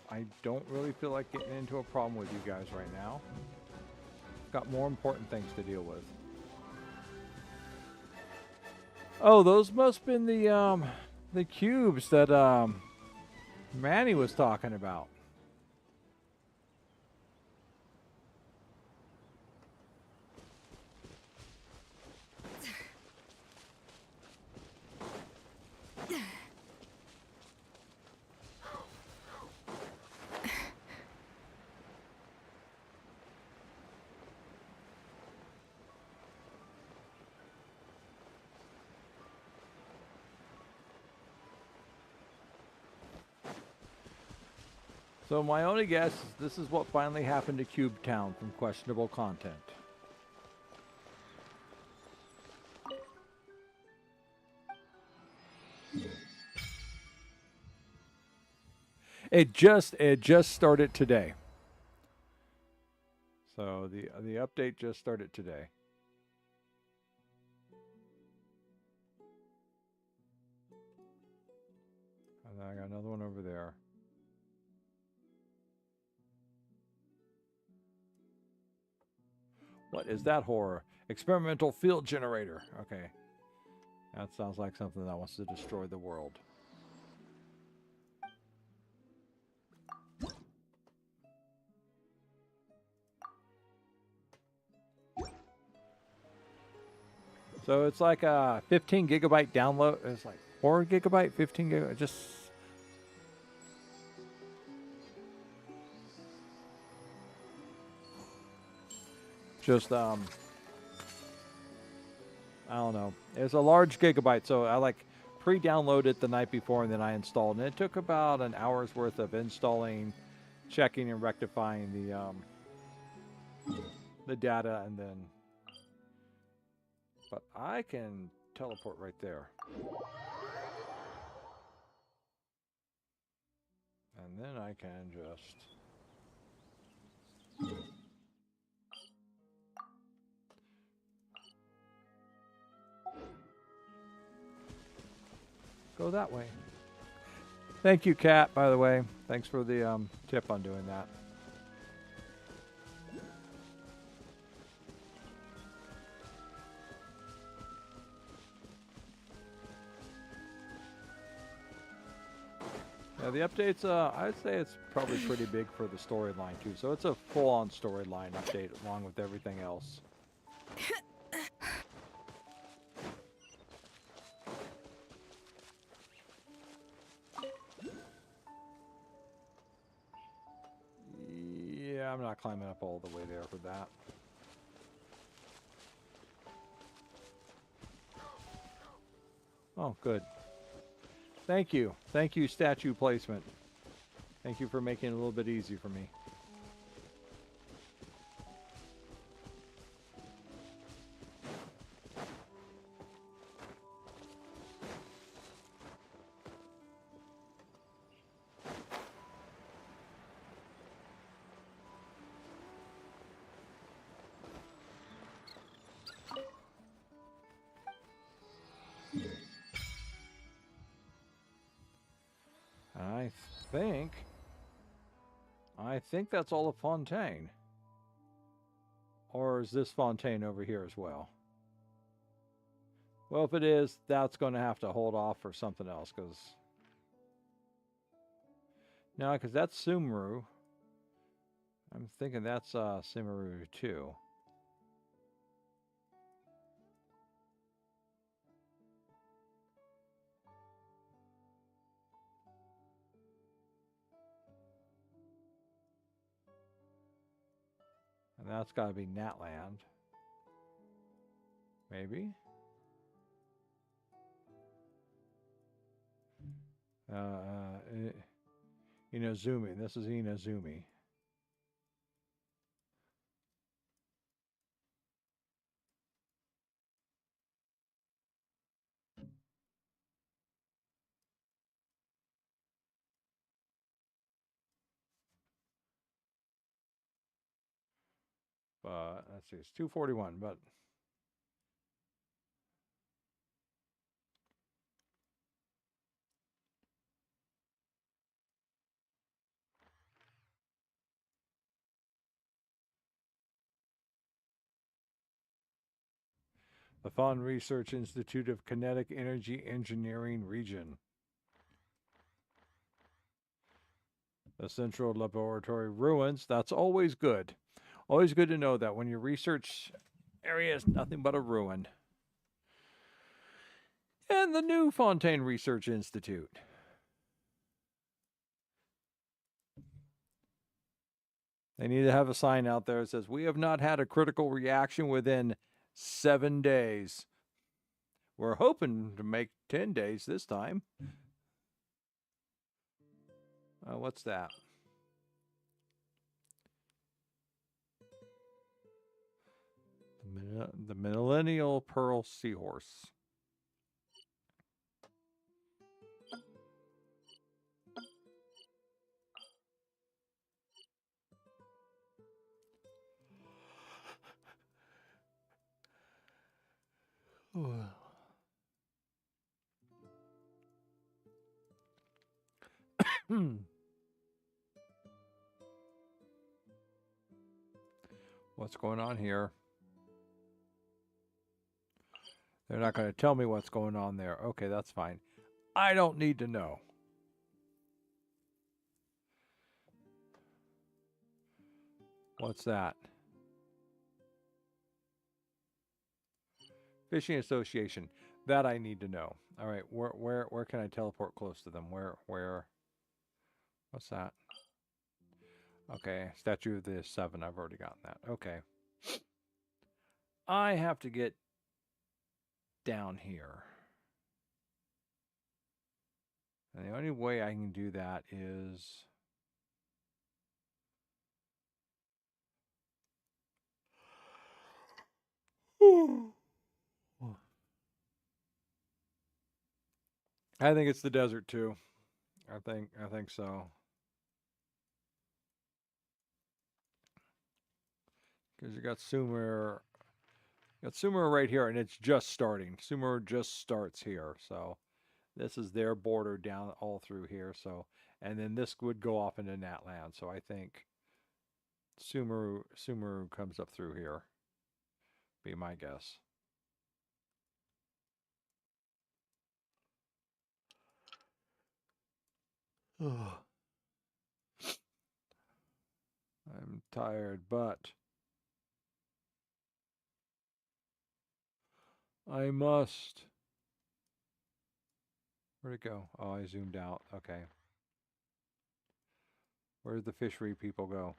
I don't really feel like getting into a problem with you guys right now. I've got more important things to deal with. Oh, those must have been the cubes that Manny was talking about. So my only guess is this is what finally happened to Cube Town from questionable content. It just started today. So the update just started today. And I got another one over there. What is that horror? Experimental field generator. Okay. That sounds like something that wants to destroy the world. So it's like a 15 gigabyte download. It's like 4 gigabyte, 15 gigabyte. Just I don't know. It's a large gigabyte, so I like pre-downloaded it the night before and then I installed. And it took about an hour's worth of installing, checking, and rectifying the data, and then. But I can teleport right there. And then I can just. Go that way. Thank you, Kat, by the way. Thanks for the tip on doing that. Yeah, the updates, I'd say it's probably pretty big for the storyline too. So it's a full-on storyline update along with everything else. Yeah, I'm not climbing up all the way there for that. Oh, good. Thank you. Thank you, statue placement. Thank you for making it a little bit easy for me. I think that's all of Fontaine. Or is this Fontaine over here as well? Well, if it is, that's going to have to hold off for something else, because... No, because that's Sumeru. I'm thinking that's Sumeru too. And that's got to be Natland. Maybe? Inazumi. This is Inazumi. But let's see, it's 241, but the Fawn Research Institute of Kinetic Energy Engineering Region. The Central Laboratory ruins. That's always good. Always good to know that when your research area is nothing but a ruin. And the new Fontaine Research Institute. They need to have a sign out there that says, "We have not had a critical reaction within 7 days. We're hoping to make 10 days this time." What's that? The Millennial Pearl Seahorse. What's going on here? They're not going to tell me what's going on there. Okay, that's fine. I don't need to know. What's that? Fishing Association. That I need to know. All right, where can I teleport close to them? Where? What's that? Okay, Statue of the Seven. I've already gotten that. Okay. I have to get down here. And the only way I can do that is... I think it's the desert too. I think so. Because you got Sumer. You got Sumer right here, and it's just starting. Sumer just starts here, so this is their border down all through here. So, and then this would go off into Natland. So I think Sumeru comes up through here. Be my guess. Ugh. I'm tired, but I must. Where'd it go? Oh, I zoomed out. Okay. Where'd the fishery people go?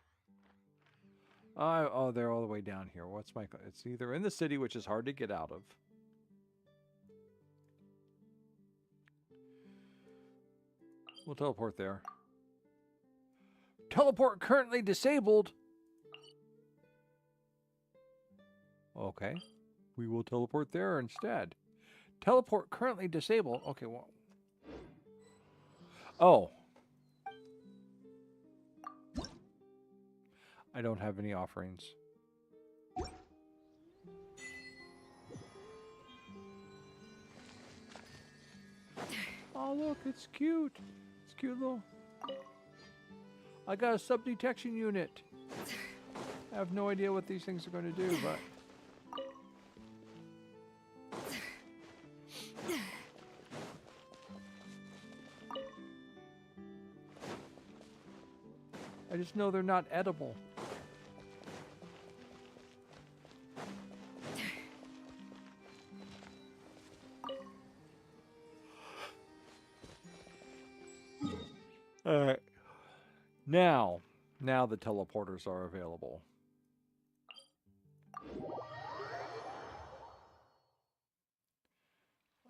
Oh, they're all the way down here. What's my... It's either in the city, which is hard to get out of. We'll teleport there. Teleport currently disabled. Okay. We will teleport there instead. Teleport currently disabled. Okay, well. Oh. I don't have any offerings. Oh, look, it's cute. It's cute little... I got a sub-detection unit. I have no idea what these things are going to do, but... I just know they're not edible. Alright. Now the teleporters are available.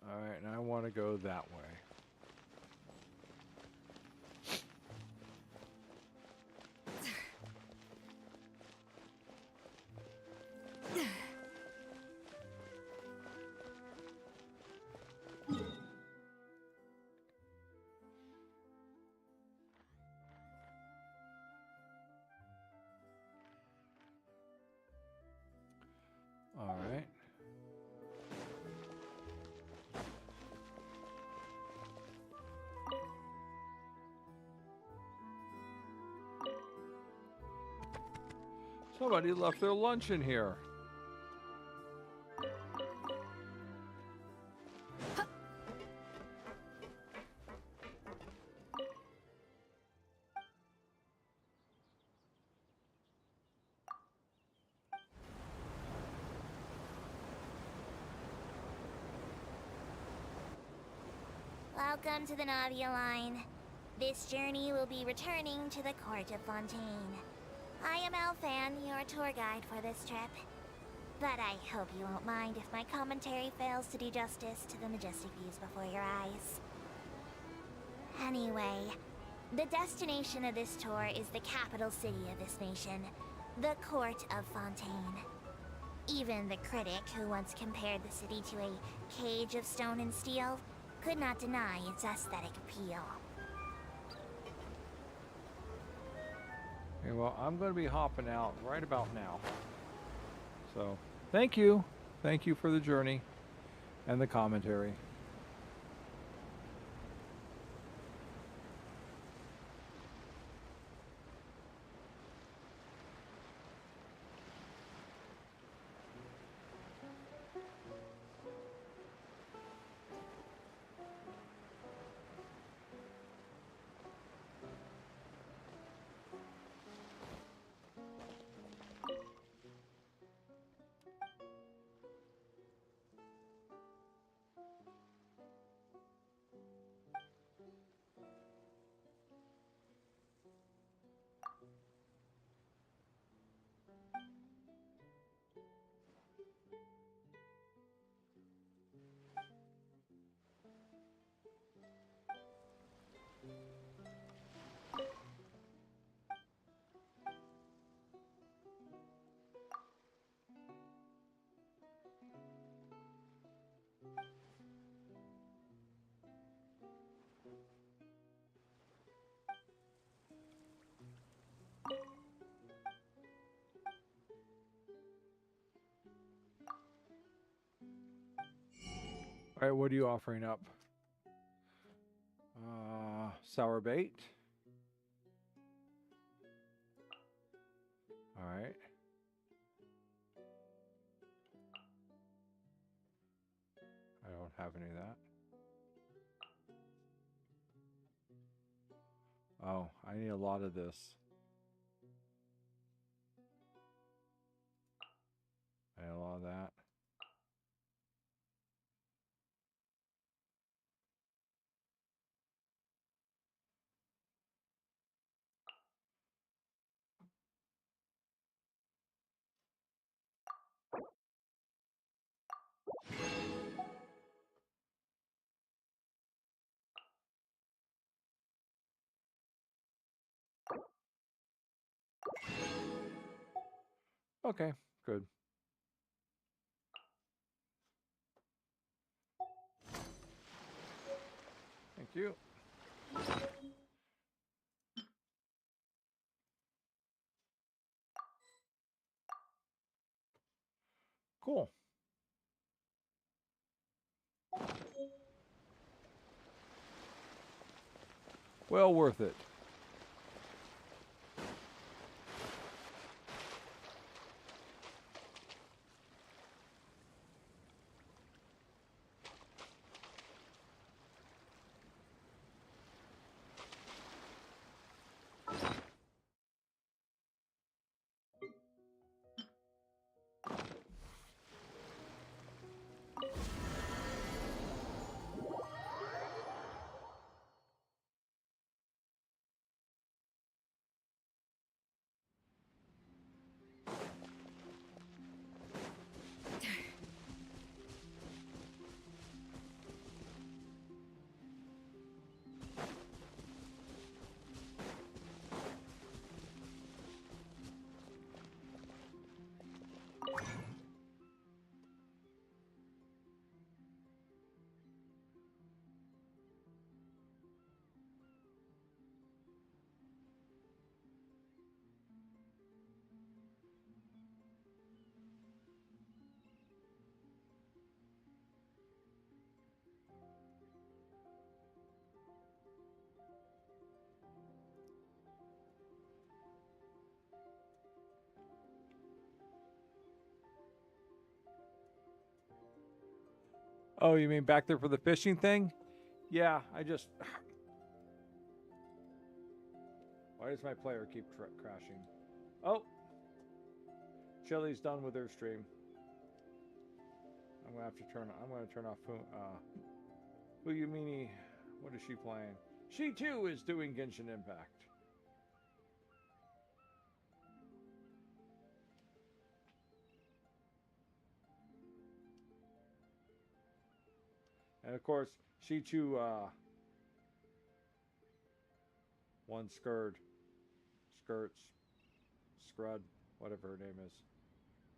Alright, and I want to go that way. All right. Somebody left their lunch in here. Welcome to the Navia line. This journey will be returning to the court of Fontaine. I am Alfan, your tour guide for this trip. But I hope you won't mind if my commentary fails to do justice to the majestic views before your eyes. Anyway, the destination of this tour is the capital city of this nation, the court of Fontaine. Even the critic who once compared the city to a cage of stone and steel could not deny its aesthetic appeal. Okay, well, I'm going to be hopping out right about now. So, thank you. Thank you for the journey and the commentary. All right, what are you offering up? Sour bait. All right. I don't have any of that. Oh, I need a lot of this. I need a lot of that. Okay, good. Thank you. Cool. Well worth it. Oh, you mean back there for the fishing thing? Yeah, I just... Why does my player keep crashing? Oh! Shelly's done with her stream. I'm gonna have to turn off who you meanie. What is she playing? She too is doing Genshin Impact. And of course, she too one skirts, Scrud, whatever her name is.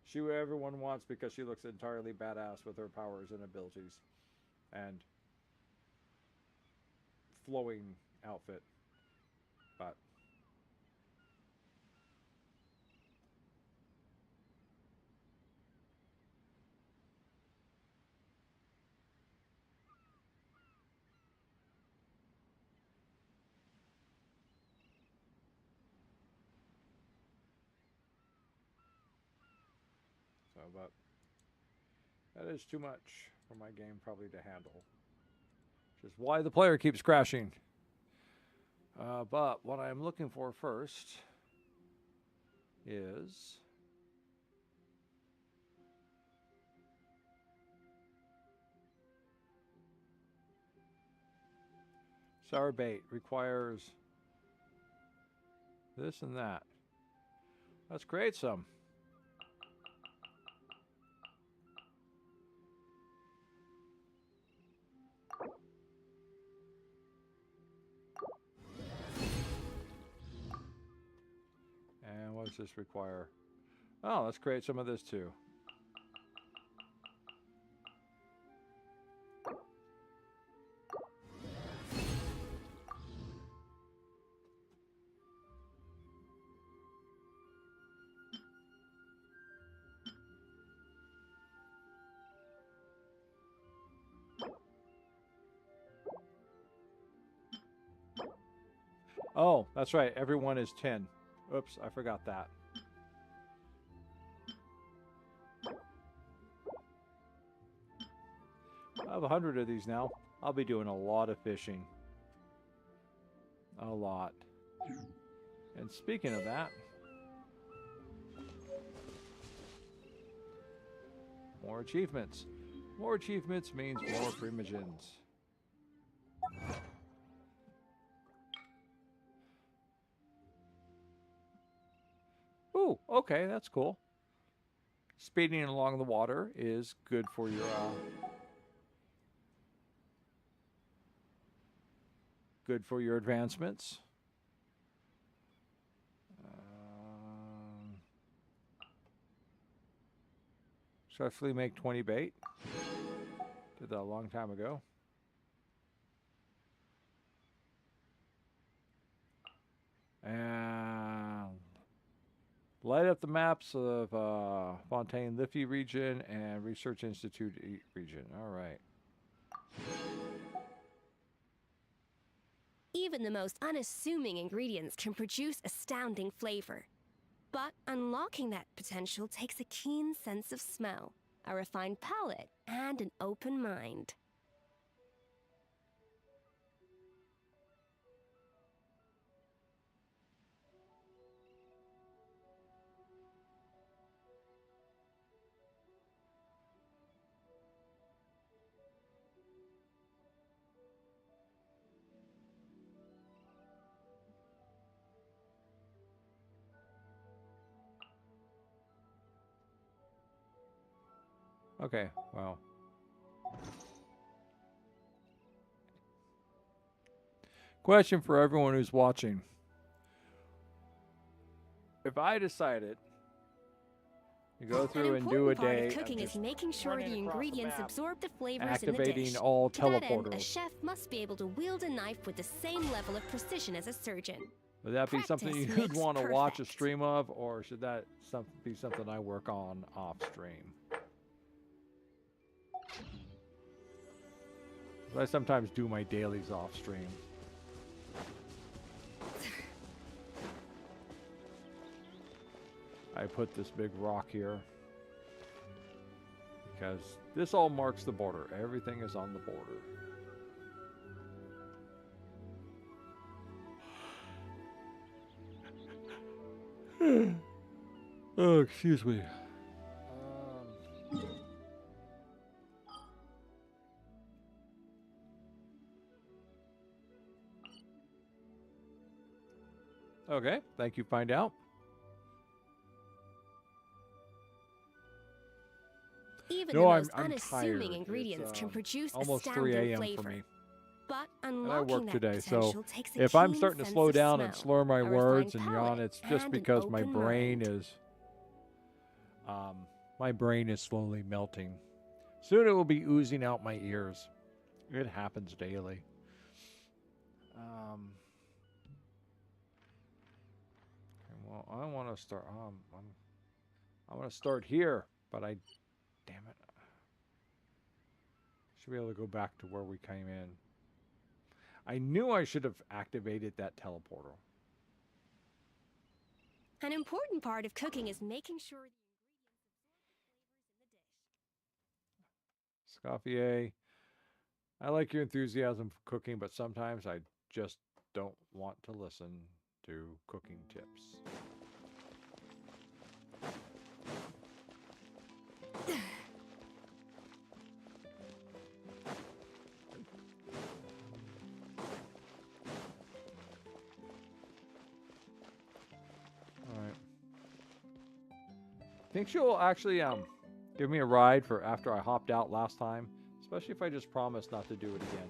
She who everyone wants because she looks entirely badass with her powers and abilities. And flowing outfit. But but that is too much for my game probably to handle. Which is why the player keeps crashing. But what I'm looking for first is sour bait requires this and that. Let's create some. And what does this require? Oh, let's create some of this too. Oh, that's right. Everyone is 10. Oops, I forgot that. I have 100 of these now. I'll be doing a lot of fishing. A lot. And speaking of that, more achievements. More achievements means more primogens. Ooh, okay, that's cool. Speeding along the water is good for your advancements. Successfully make 20 bait. Did that a long time ago. And light up the maps of Fontaine Liffey region and Research Institute region. All right. Even the most unassuming ingredients can produce astounding flavor. But unlocking that potential takes a keen sense of smell, a refined palate, and an open mind. Okay, well. Question for everyone who's watching. If I decided to go through and do a An important part day of cooking is making sure the ingredients absorb the flavors in the activating dish. all To that end, a teleporters, chef must be able to wield a knife with the same level of precision as a surgeon. would that be something Practice you'd makes want to watch a perfect. stream of, or should that be something I work on off stream? I sometimes do my dailies off stream. I put this big rock here because this all marks the border. Everything is on the border. Oh, excuse me. Okay, thank you. Find out. Even No, the I'm most unassuming tired. ingredients It's, can produce almost 3 astounding a.m. flavor. for me. But And I unlocking work that today, so potential takes a if I'm keen starting to sense slow of down and smell, slur my a words refined and yawn, palate, it's just and an because my open brain mind. is slowly melting. Soon it will be oozing out my ears. It happens daily. Well, I want to start. I want to start here, but damn it, should be able to go back to where we came in. I knew I should have activated that teleporter. An important part of cooking is making sure the Scoffier, I like your enthusiasm for cooking, but sometimes I just don't want to listen to cooking tips. Alright. Think she'll actually give me a ride for after I hopped out last time? Especially if I just promise not to do it again.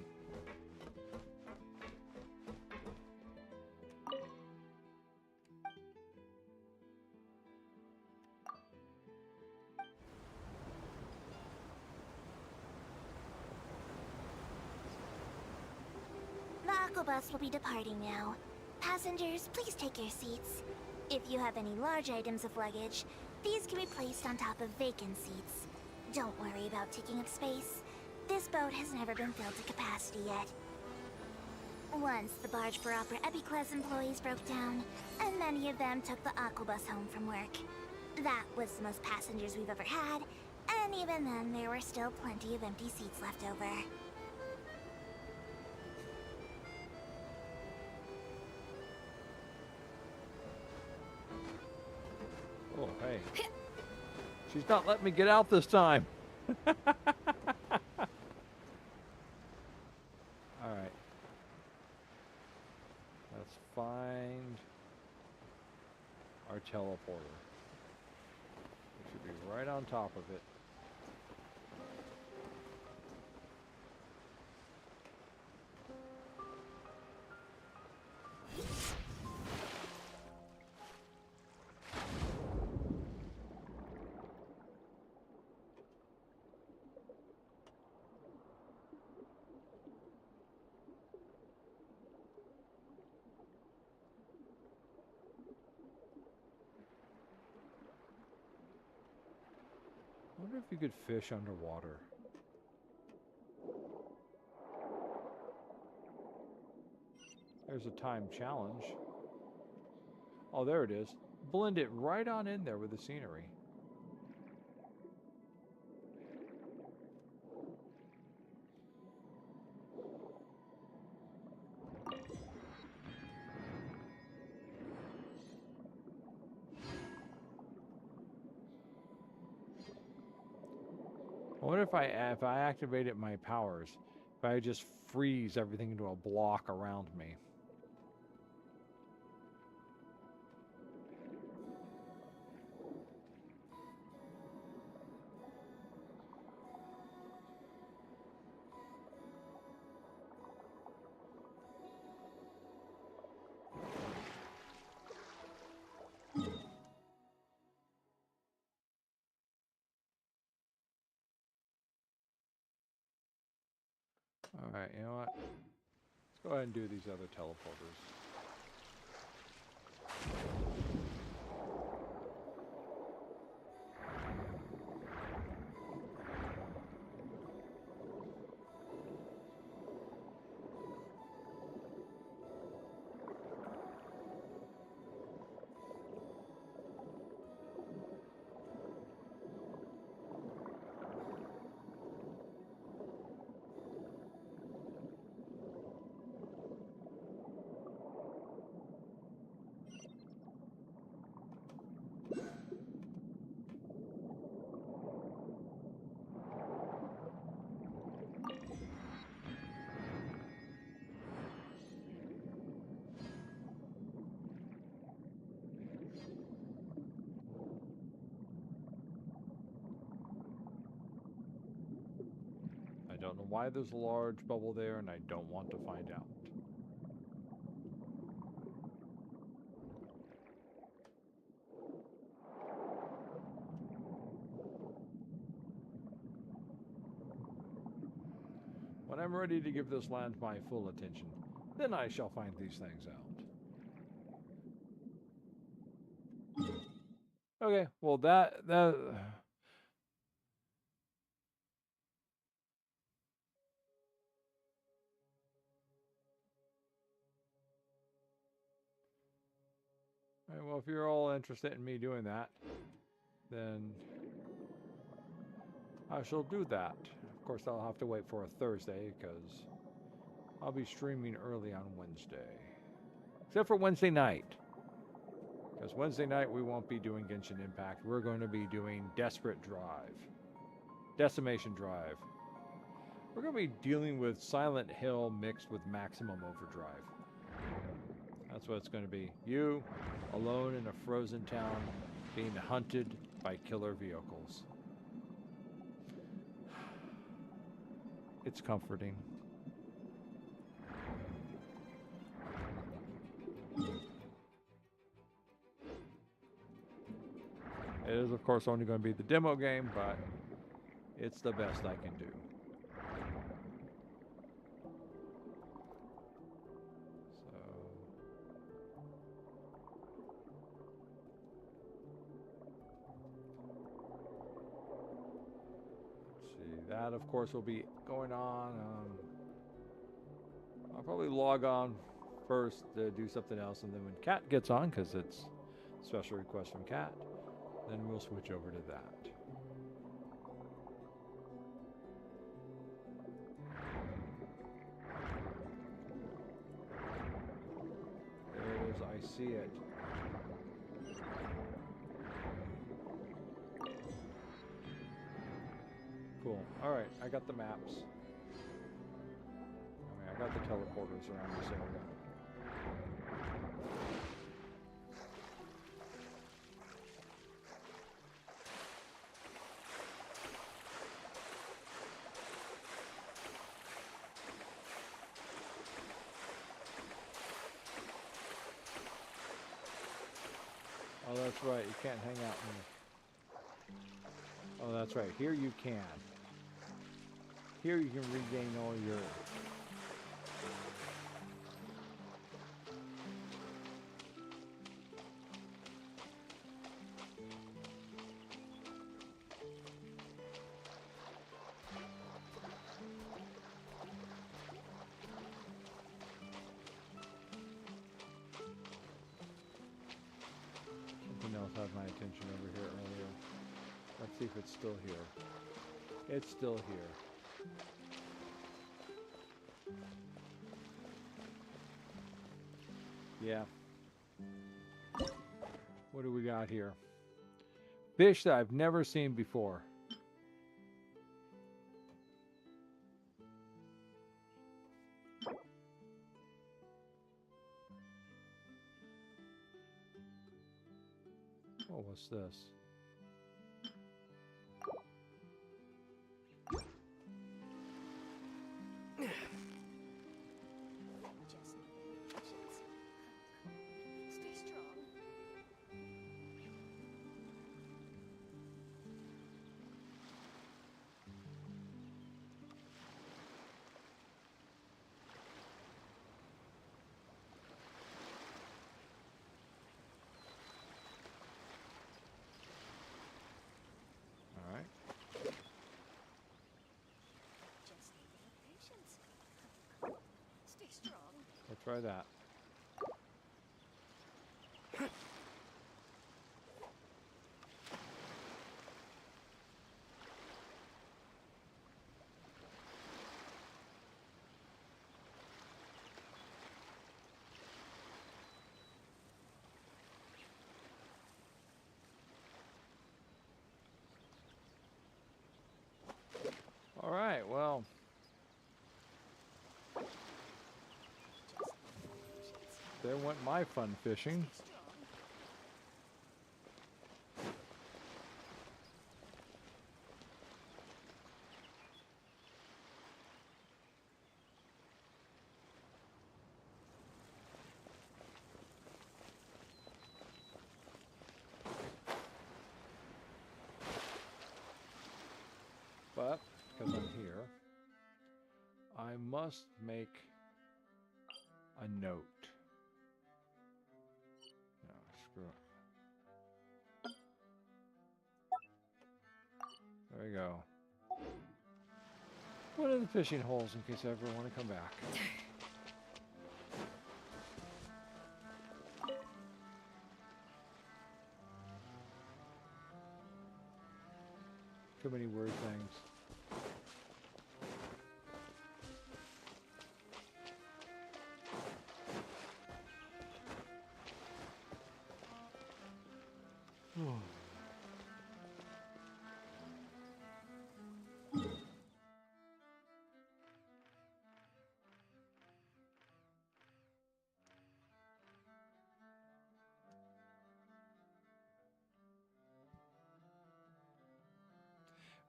The Aquabus will be departing now. Passengers, please take your seats. If you have any large items of luggage, these can be placed on top of vacant seats. Don't worry about taking up space. This boat has never been filled to capacity yet. Once, the barge for Opera Epicles employees broke down, and many of them took the Aquabus home from work. That was the most passengers we've ever had, and even then, there were still plenty of empty seats left over. hey. She's not letting me get out this time. Alright. Let's find our teleporter. It should be right on top of it. I wonder if you could fish underwater. There's a time challenge. Oh, there it is. Blend it right on in there with the scenery. I wonder if I activated my powers, if I just freeze everything into a block around me. Alright, you know what? Let's go ahead and do these other teleporters. I don't know why there's a large bubble there, and I don't want to find out. When I'm ready to give this land my full attention, then I shall find these things out. Okay, well that Alright, well, if you're all interested in me doing that, then I shall do that. Of course, I'll have to wait for a Thursday, because I'll be streaming early on Wednesday. Except for Wednesday night. Because Wednesday night we won't be doing Genshin Impact. We're going to be doing Desperate Drive. Decimation Drive. We're going to be dealing with Silent Hill mixed with Maximum Overdrive. That's what it's going to be. You, alone in a frozen town, being hunted by killer vehicles. It's comforting. It is, of course, only going to be the demo game, but it's the best I can do. That, of course, will be going on. I'll probably log on first to do something else, and then when Kat gets on, because it's a special request from Kat, then we'll switch over to that. There it is. I see it. Cool. All right, I got the maps. I mean, I got the teleporters around this area. Oh, that's right. You can't hang out in the... Oh, that's right. Here you can. Here you can regain all your... Something else had my attention over here earlier. Let's see if it's still here. It's still here. Yeah. What do we got here? Fish that I've never seen before. Oh, what's this? Stay strong. All right. Just need a little patience. Stay strong. We'll try that. All right, well. There went my fun fishing. But, because I'm here, I must make a note. No, screw it. There we go. One of the fishing holes in case I ever want to come back. Too many weird things.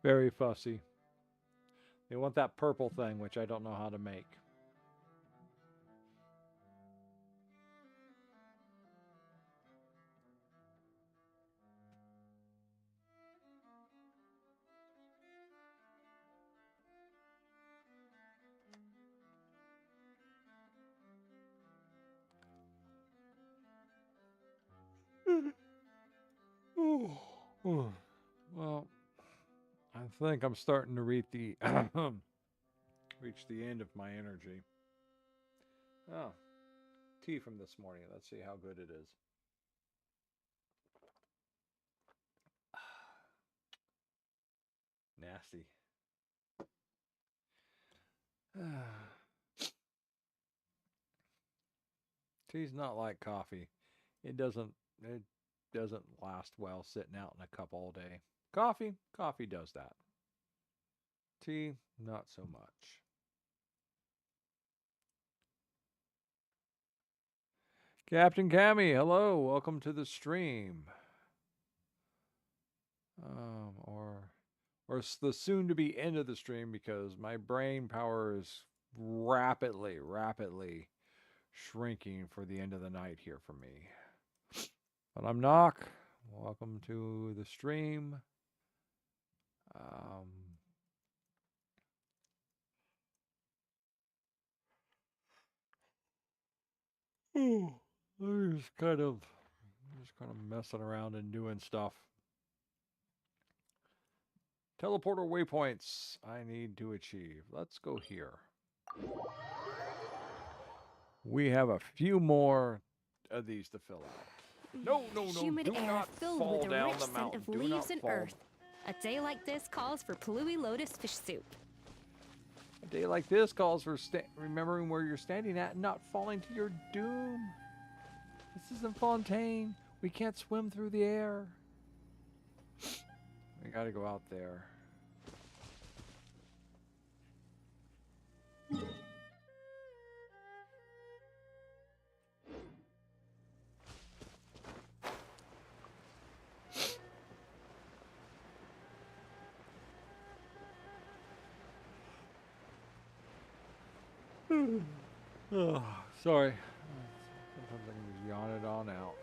Very fussy. They want that purple thing, which I don't know how to make. Well, I think I'm starting to reach the reach the end of my energy. Oh, tea from this morning. Let's see how good it is. Nasty. Tea's not like coffee. It doesn't last well sitting out in a cup all day. Coffee does that. Tea, not so much. Captain Cammy, hello, welcome to the stream. Or the soon-to-be end of the stream, because my brain power is rapidly shrinking for the end of the night here for me. But I'm NoC. Welcome to the stream. I'm just kind of messing around and doing stuff. Teleporter waypoints I need to achieve. Let's go here. We have a few more of these to fill out. No, Humid do air not filled fall with the down rich the scent mountain. of Do leaves not and fall. earth. A day like this calls for Palui Lotus fish soup. A day like this calls for remembering where you're standing at and not falling to your doom. This isn't Fontaine. We can't swim through the air. We gotta go out there. Oh, sorry. Sometimes I can just yawn it on out.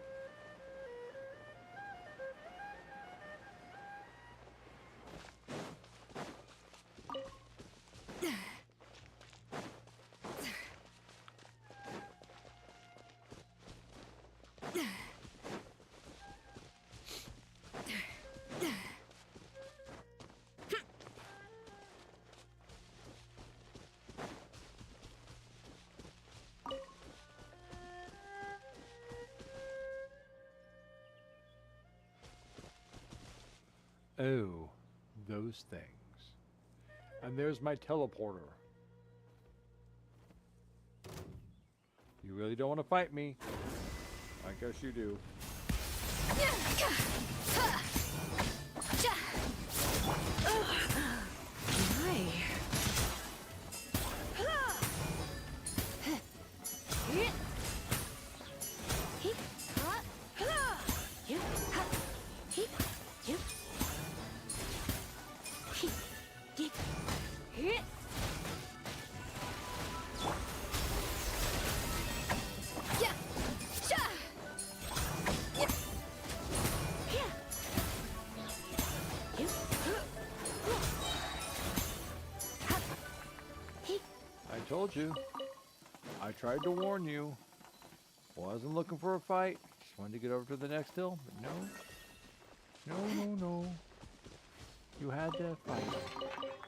Oh, those things. And there's my teleporter. You really don't want to fight me? I guess you do. Told you. I tried to warn you. Wasn't looking for a fight. Just wanted to get over to the next hill, but no. You had to fight.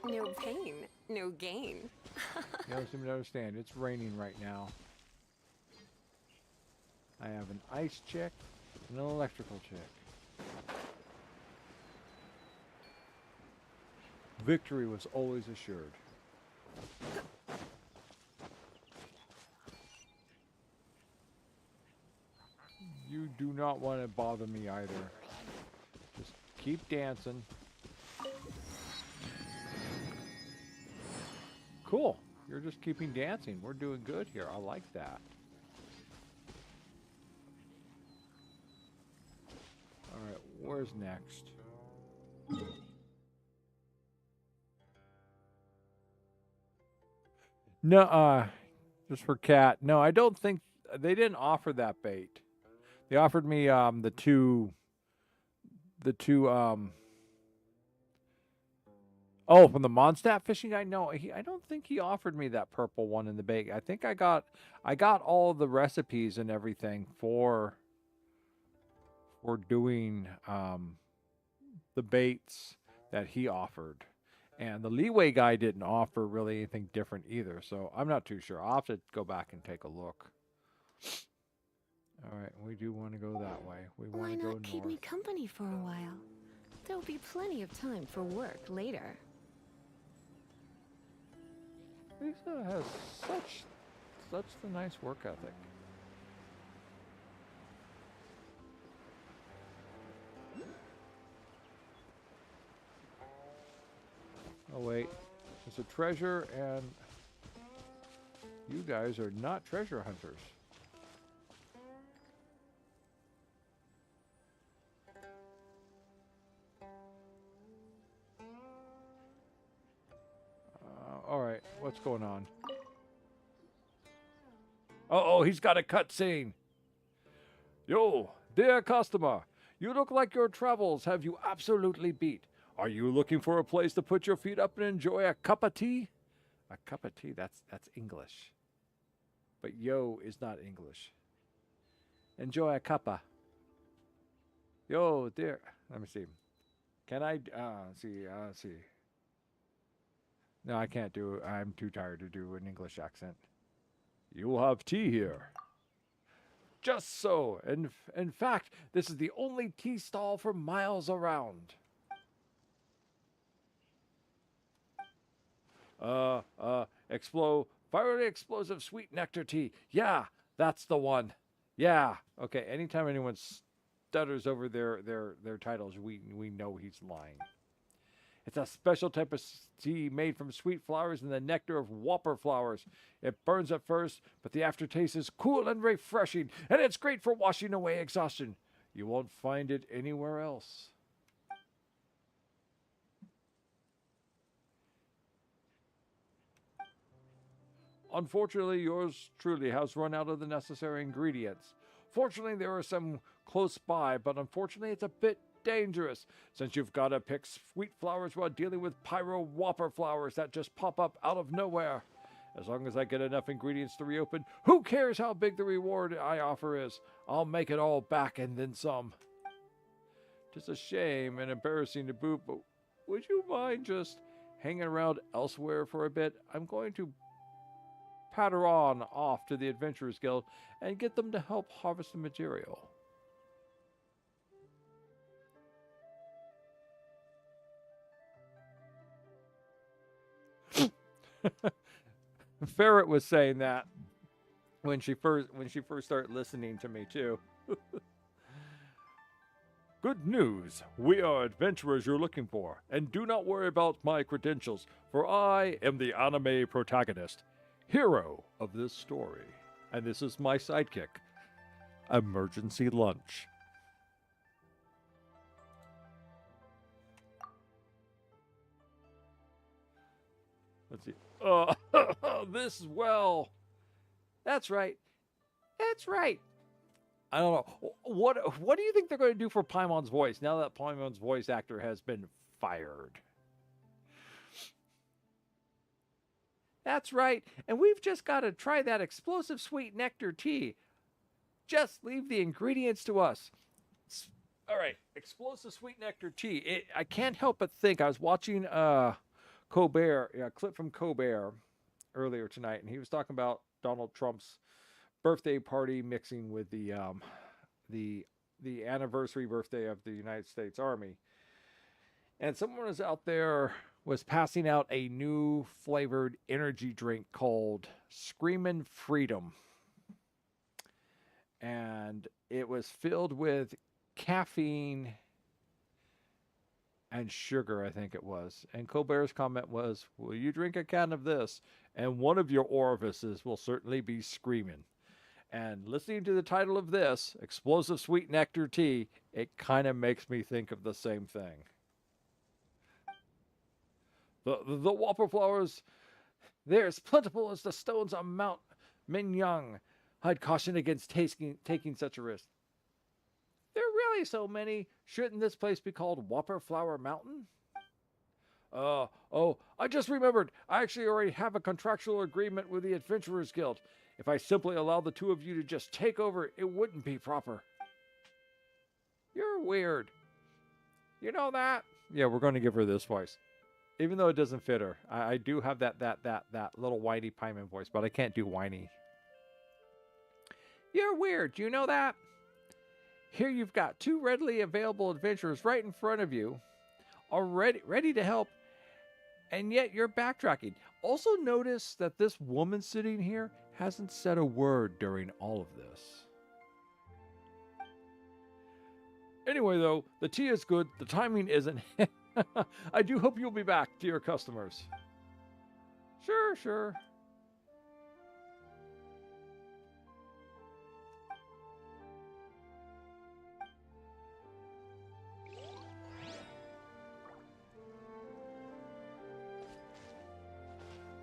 No pain, no gain. You don't seem to understand. It's raining right now. I have an ice check and an electrical check. Victory was always assured. You do not want to bother me either. Just keep dancing. Cool. You're just keeping dancing. We're doing good here. I like that. Alright, where's next? No, just for cat. No, I don't think they didn't offer that bait. They offered me the two oh, from the Mondstadt fishing guy. No, I don't think he offered me that purple one in the bait. I think I got all the recipes and everything for doing the baits that he offered. And the Leeway guy didn't offer really anything different either, so I'm not too sure. I'll have to go back and take a look. All right, we do want to go that way. We want to go north. Why not keep me company for a while? There'll be plenty of time for work later. Lisa has such a nice work ethic. Oh wait, It's a treasure, and you guys are not treasure hunters. All right, what's going on? Oh, he's got a cutscene. Yo, dear customer, you look like your travels have you absolutely beat. Are you looking for a place to put your feet up and enjoy a cup of tea? A cup of tea, that's English. But yo is not English. Enjoy a cuppa. Yo, dear. Let me see. Can I see? See. No, I can't do it. I'm too tired to do an English accent. You'll have tea here. Just so. And in fact, this is the only tea stall for miles around. Fiery explosive sweet nectar tea. Yeah, that's the one. Yeah. Okay, anytime anyone stutters over their titles, we know he's lying. It's a special type of tea made from sweet flowers and the nectar of whopper flowers. It burns at first, but the aftertaste is cool and refreshing, and it's great for washing away exhaustion. You won't find it anywhere else. Unfortunately, yours truly has run out of the necessary ingredients. Fortunately, there are some close by, but unfortunately, it's a bit dangerous, since you've got to pick sweet flowers while dealing with pyro whopper flowers that just pop up out of nowhere. As long as I get enough ingredients to reopen, who cares how big the reward I offer is? I'll make it all back and then some. Just a shame and embarrassing to boot, but would you mind just hanging around elsewhere for a bit? I'm going to patter on off to the Adventurers Guild and get them to help harvest the material. Ferret was saying that when she first started listening to me too. Good news! We are adventurers you're looking for, and do not worry about my credentials, for I am the anime protagonist, hero of this story, and this is my sidekick, Emergency Lunch. Let's see. This well. That's right. That's right. I don't know. What do you think they're going to do for Paimon's voice now that Paimon's voice actor has been fired? That's right. And we've just got to try that explosive sweet nectar tea. Just leave the ingredients to us. All right. Explosive sweet nectar tea. I can't help but think. I was watching Colbert, a clip from Colbert earlier tonight, and he was talking about Donald Trump's birthday party mixing with the anniversary birthday of the United States Army. And someone was out there was passing out a new flavored energy drink called Screamin' Freedom. And it was filled with caffeine and sugar, I think it was. And Colbert's comment was, will you drink a can of this? And one of your orifices will certainly be screaming. And listening to the title of this, Explosive Sweet Nectar Tea, it kind of makes me think of the same thing. The whopper flowers, they're as plentiful as the stones on Mount Minyang. I'd caution against taking such a risk. There are really so many. Shouldn't this place be called Whopper Flower Mountain? I just remembered. I actually already have a contractual agreement with the Adventurers Guild. If I simply allow the two of you to just take over, it wouldn't be proper. You're weird. You know that? Yeah, we're going to give her this voice. Even though it doesn't fit her. I do have that little whiny Paimon voice, but I can't do whiny. You're weird. You know that? Here you've got two readily available adventurers right in front of you, already ready to help, and yet you're backtracking. Also notice that this woman sitting here hasn't said a word during all of this. Anyway, though, the tea is good, the timing isn't. I do hope you'll be back, dear customers. Sure, sure.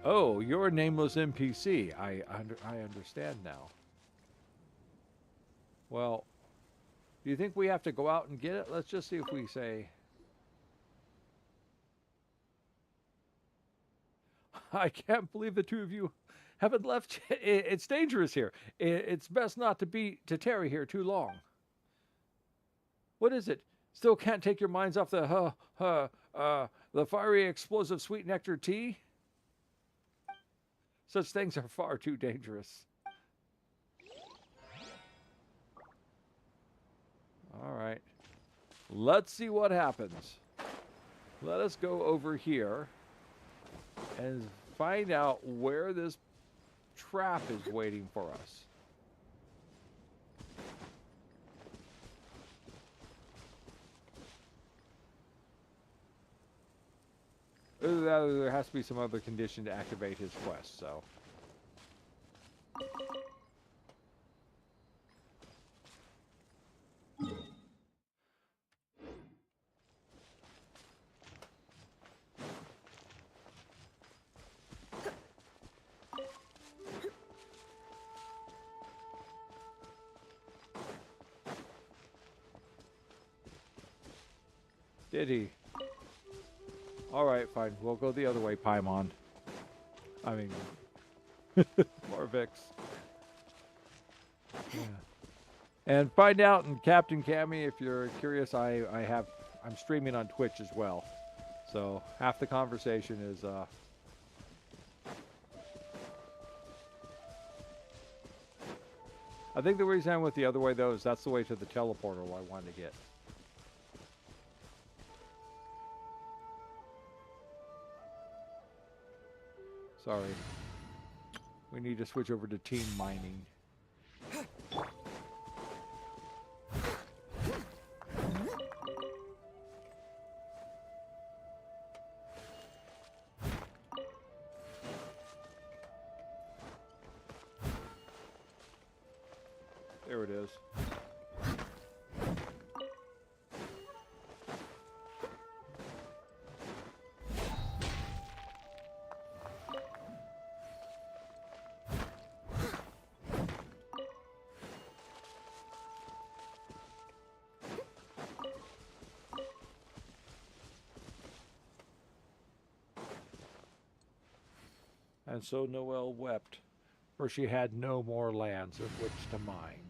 Oh, you're a nameless NPC. I understand now. Well, do you think we have to go out and get it? Let's just see if we say... I can't believe the two of you haven't left. It's dangerous here. It's best not to tarry here too long. What is it? Still can't take your minds off the fiery, explosive, sweet nectar tea? Such things are far too dangerous. All right. Let's see what happens. Let us go over here and find out where this trap is waiting for us. There has to be some other condition to activate his quest, so. Did he? Alright, fine. We'll go the other way, Paimon. I mean, Marvix. Yeah. And find out in Captain Cammy, if you're curious, I'm streaming on Twitch as well. So half the conversation is I think the reason I went the other way though is that's the way to the teleporter I wanted to get. Sorry. We need to switch over to team mining. There it is. And so Noelle wept, for she had no more lands of which to mine.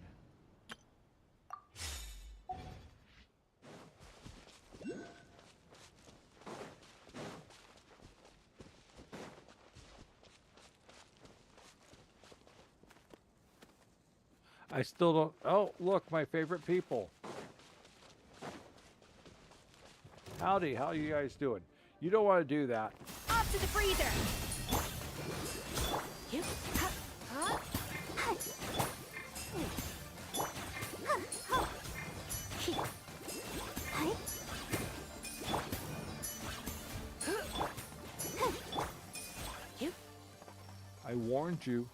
I still don't... Oh, look, my favorite people. Howdy, how you guys doing? You don't want to do that. Off to the freezer! I warned you.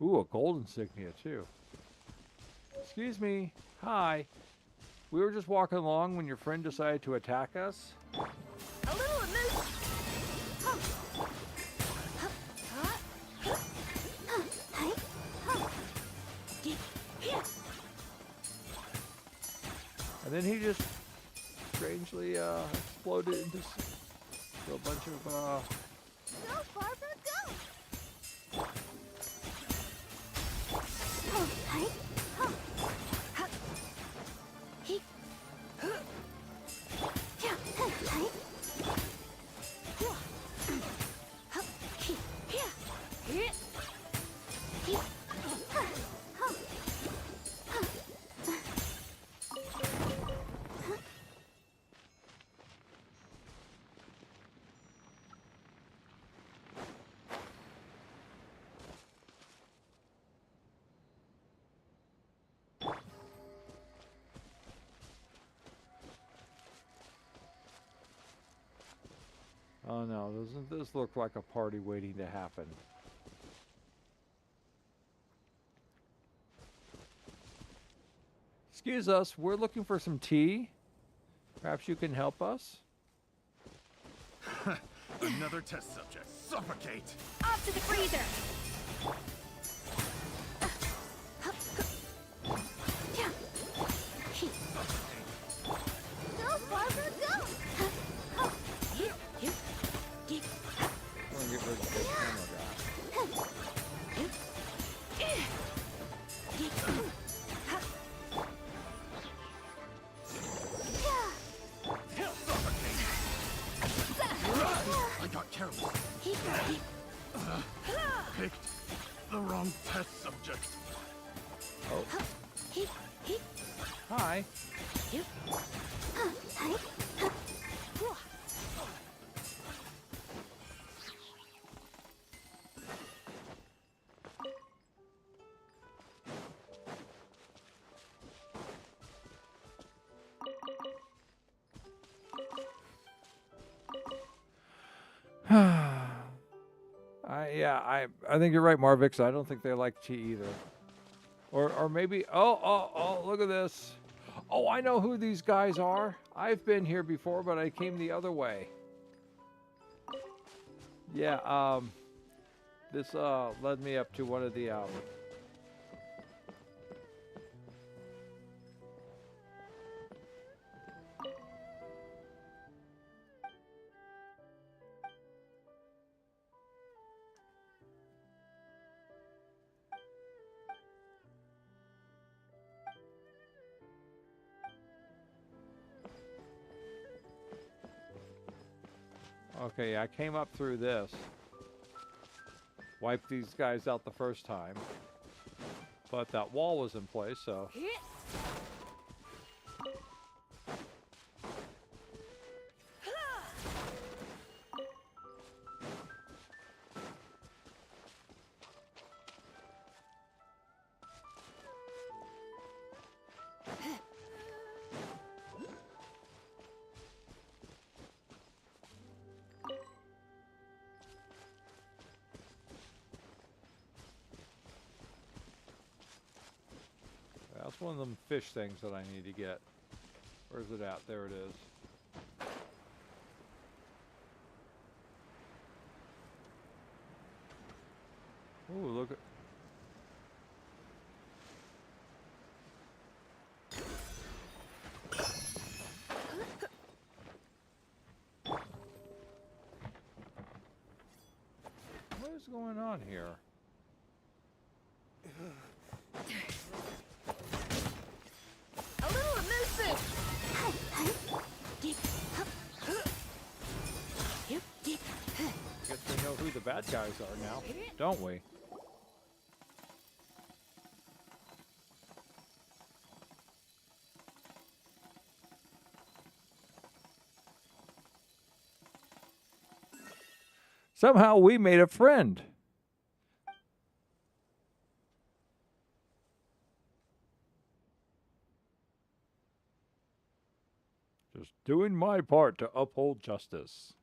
Ooh, a gold insignia too. Excuse me. Hi. We were just walking along when your friend decided to attack us. A little emotion. And then he just strangely exploded into a bunch of Go, Barbara, go! Oh no, doesn't this look like a party waiting to happen? Excuse us, we're looking for some tea. Perhaps you can help us? Another test subject. Suffocate! Off to the freezer! Go, Barbara, go! I'm gonna get rid of this camera guy. I got careless. Picked the wrong test subject. Oh. Hi. I think you're right, Marvix. I don't think they like tea either. Or maybe, oh, look at this. Oh, I know who these guys are. I've been here before, but I came the other way. Yeah, this led me up to one of the okay, I came up through this. Wiped these guys out the first time. But that wall was in place, so... That's one of them fish things that I need to get. Where's it at? There it is. Ooh, look at... What is going on here? A little elusive! Guess we know who the bad guys are now, don't we? Somehow we made a friend. Just doing my part to uphold justice.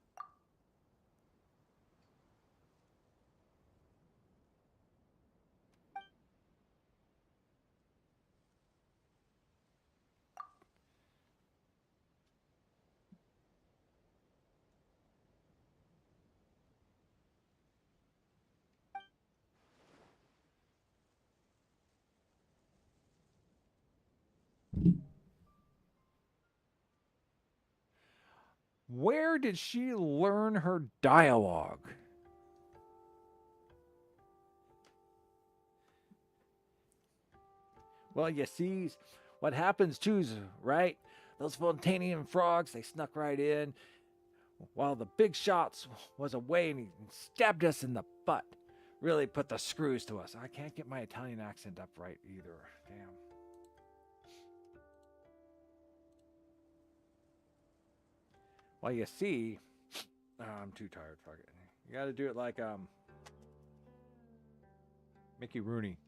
Where did she learn her dialogue? Well, you see, what happens too's right? Those Fontanian frogs, they snuck right in while the big shots was away and he stabbed us in the butt. Really put the screws to us. I can't get my Italian accent up right either. Damn. Well, you see, I'm too tired. Fuck it. You got to do it like Mickey Rooney.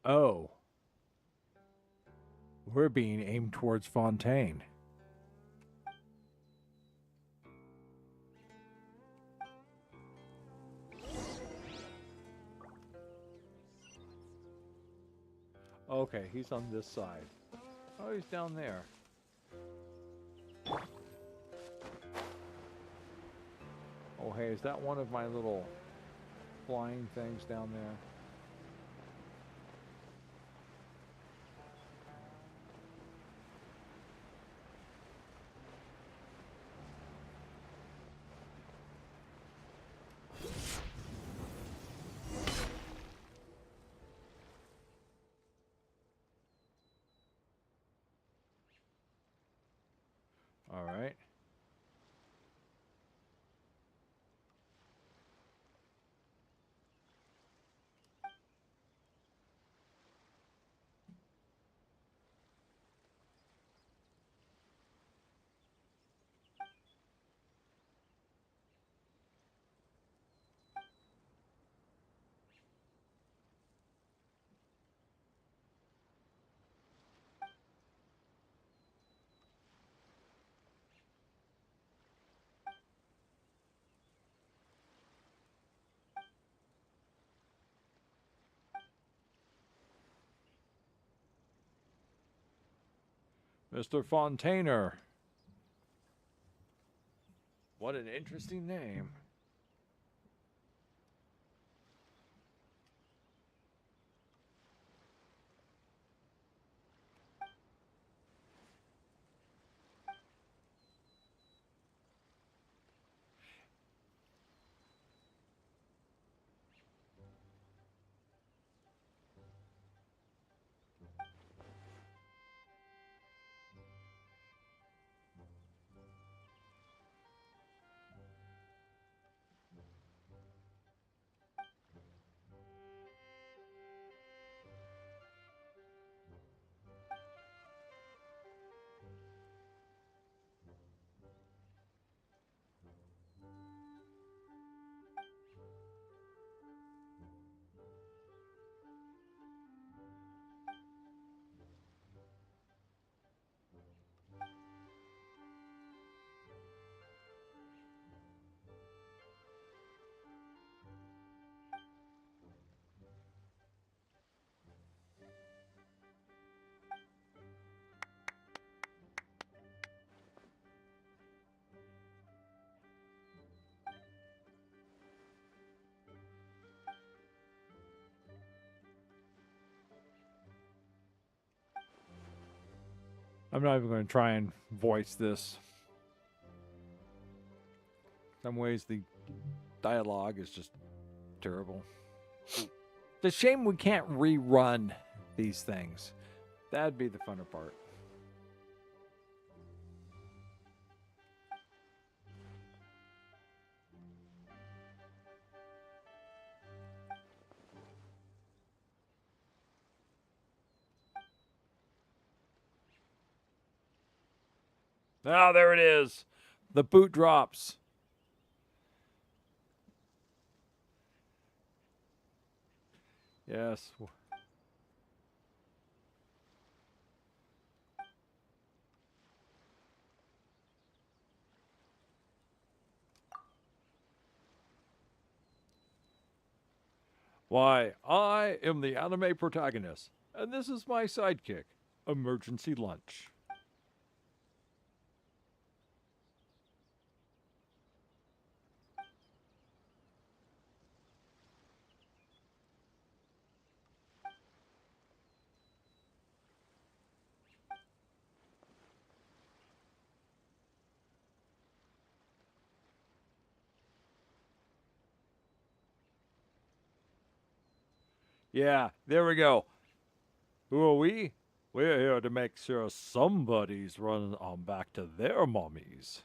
Oh. We're being aimed towards Fontaine. Okay, he's on this side. Oh, he's down there. Oh, hey, is that one of my little flying things down there? All right. Mr. Fontainer. What an interesting name. I'm not even going to try and voice this. Some ways the dialogue is just terrible. It's a shame we can't rerun these things. That'd be the funner part. Ah, there it is. The boot drops. Yes. Why, I am the anime protagonist, and this is my sidekick, Emergency Lunch. Yeah, there we go. Who are we? We're here to make sure somebody's running on back to their mommies.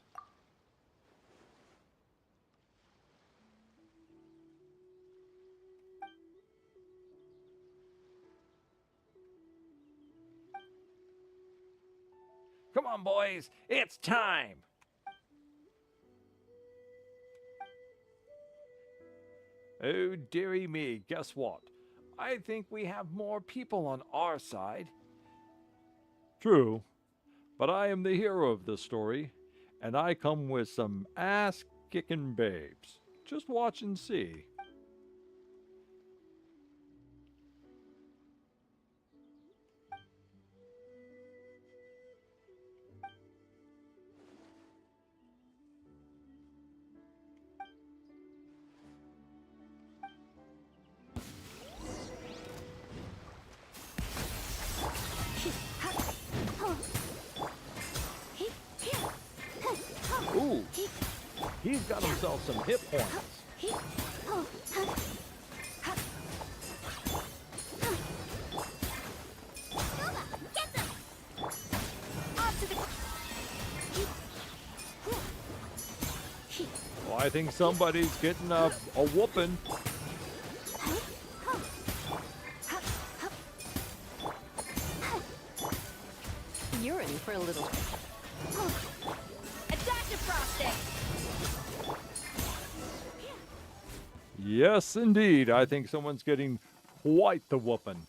Come on, boys, it's time. Oh, dearie me, guess what? I think we have more people on our side. True, but I am the hero of the story, and I come with some ass-kicking babes. Just watch and see. Ooh, he's got himself some hit points. Well, I think somebody's getting a whooping. You're in for a little. Yes, indeed. I think someone's getting quite the whooping.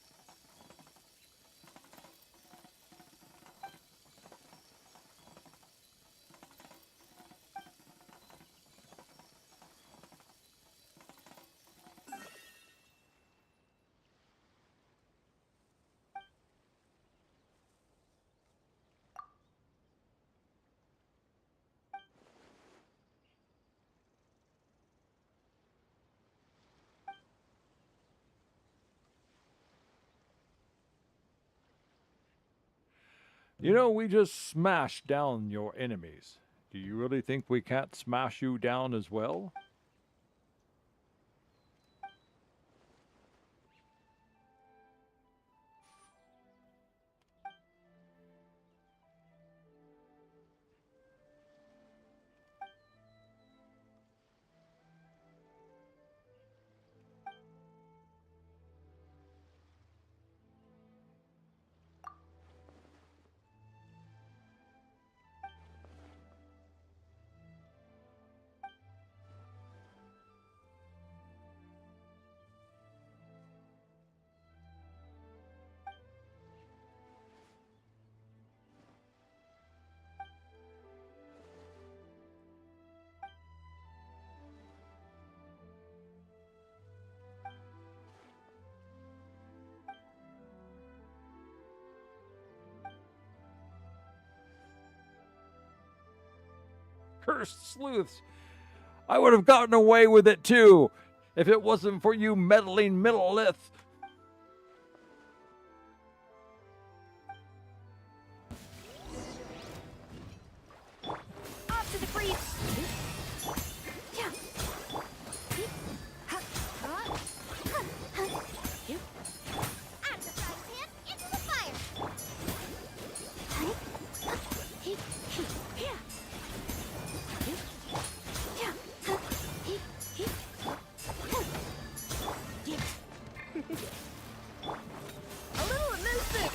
You know, we just smashed down your enemies. Do you really think we can't smash you down as well? Cursed sleuths! I would have gotten away with it too, if it wasn't for you meddling middle-lith. Off to the freeze! Out the frying pan, into the fire. A little elusive!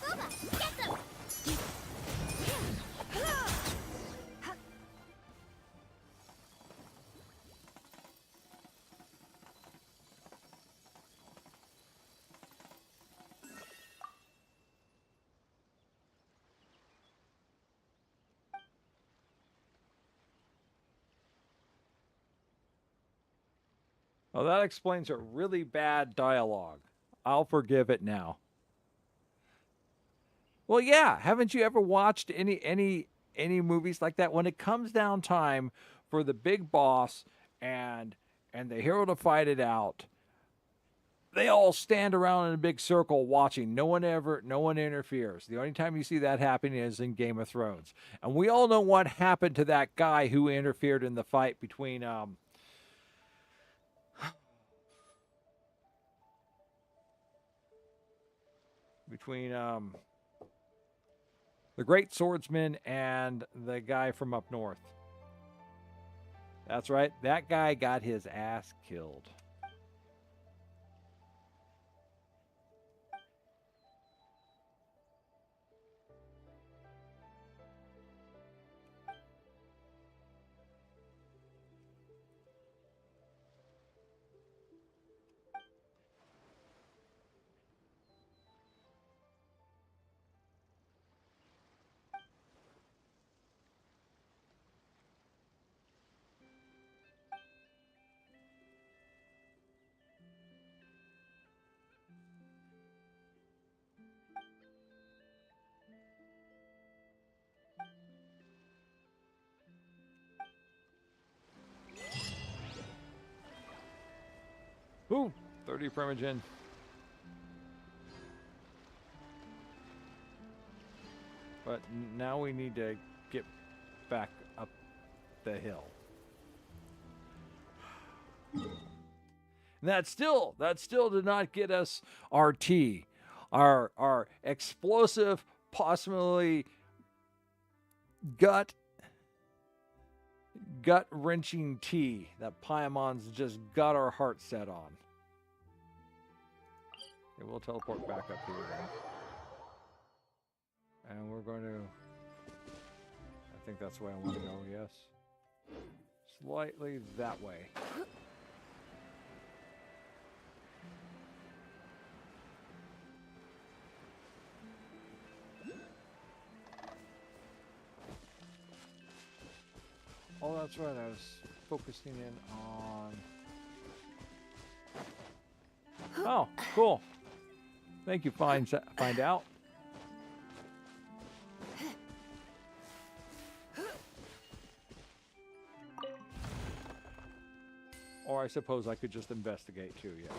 Booba, get them! Well, that explains a really bad dialogue. I'll forgive it now. Well, yeah. Haven't you ever watched any movies like that? When it comes down time for the big boss and the hero to fight it out, they all stand around in a big circle watching. No one interferes. The only time you see that happening is in Game of Thrones. And we all know what happened to that guy who interfered in the fight between the great swordsman and the guy from up north. That's right. That guy got his ass killed. Ooh, 30 Primogen. But now we need to get back up the hill. And that still did not get us our tea. Our explosive, possibly gut-wrenching tea that Paimon's just got our heart set on. Okay, we'll teleport back up here then. And we're going to... I think that's the way I want to go, yes. Slightly that way. Oh, that's right. I was focusing in on... Oh, cool. Thank you, find out. Or I suppose I could just investigate too, yes.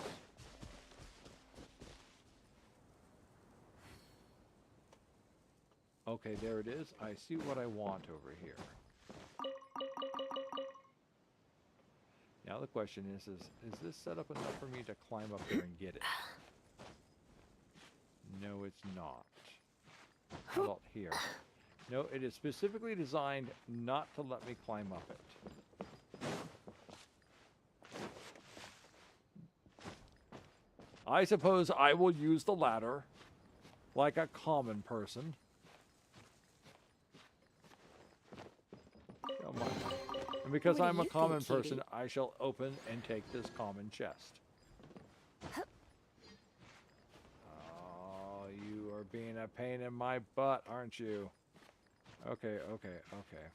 Okay, there it is. I see what I want over here. Now the question is this set up enough for me to climb up there and get it? No, it's not. How about here? No, it is specifically designed not to let me climb up it. I suppose I will use the ladder like a common person. Come on. And because What do I'm a you common think, person, I shall open and take this common chest. Oh, you are being a pain in my butt, aren't you? Okay, okay, okay.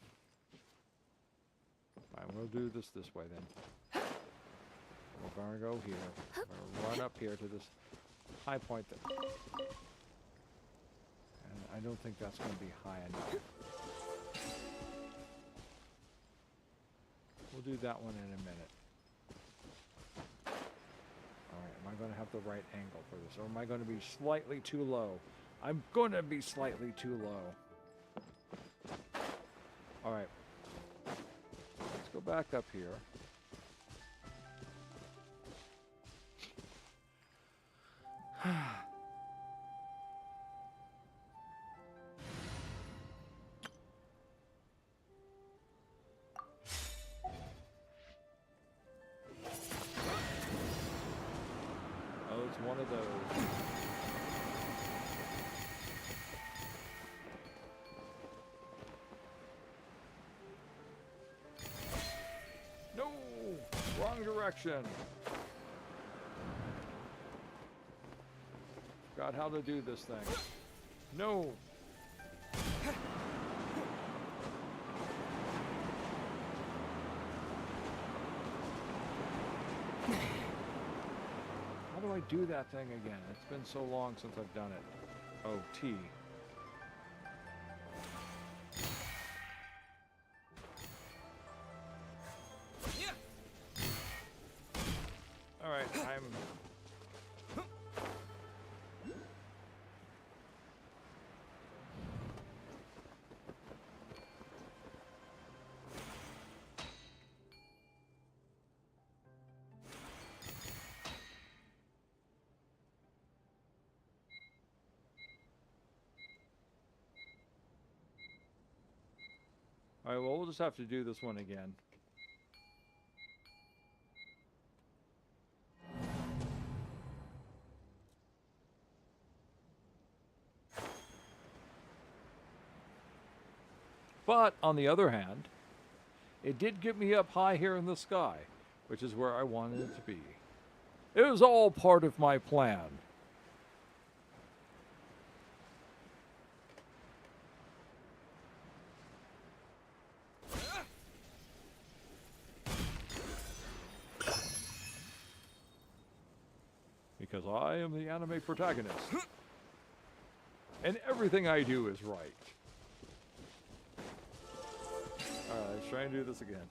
Fine, we'll do this way then. We're gonna go here. We're gonna run up here to this high point that... And I don't think that's gonna be high enough. We'll do that one in a minute. Alright, am I gonna have the right angle for this? Or am I gonna be slightly too low? I'm gonna be slightly too low. Alright. Let's go back up here. Oh, it's one of those. No! Wrong direction. Forgot how to do this thing. No! How do I do that thing again? It's been so long since I've done it. Oh, T. Alright, I'm... Alright, well, we'll just have to do this one again. But, on the other hand, it did get me up high here in the sky, which is where I wanted it to be. It was all part of my plan. Because I am the anime protagonist. And everything I do is right. Alright, let's try and do this again.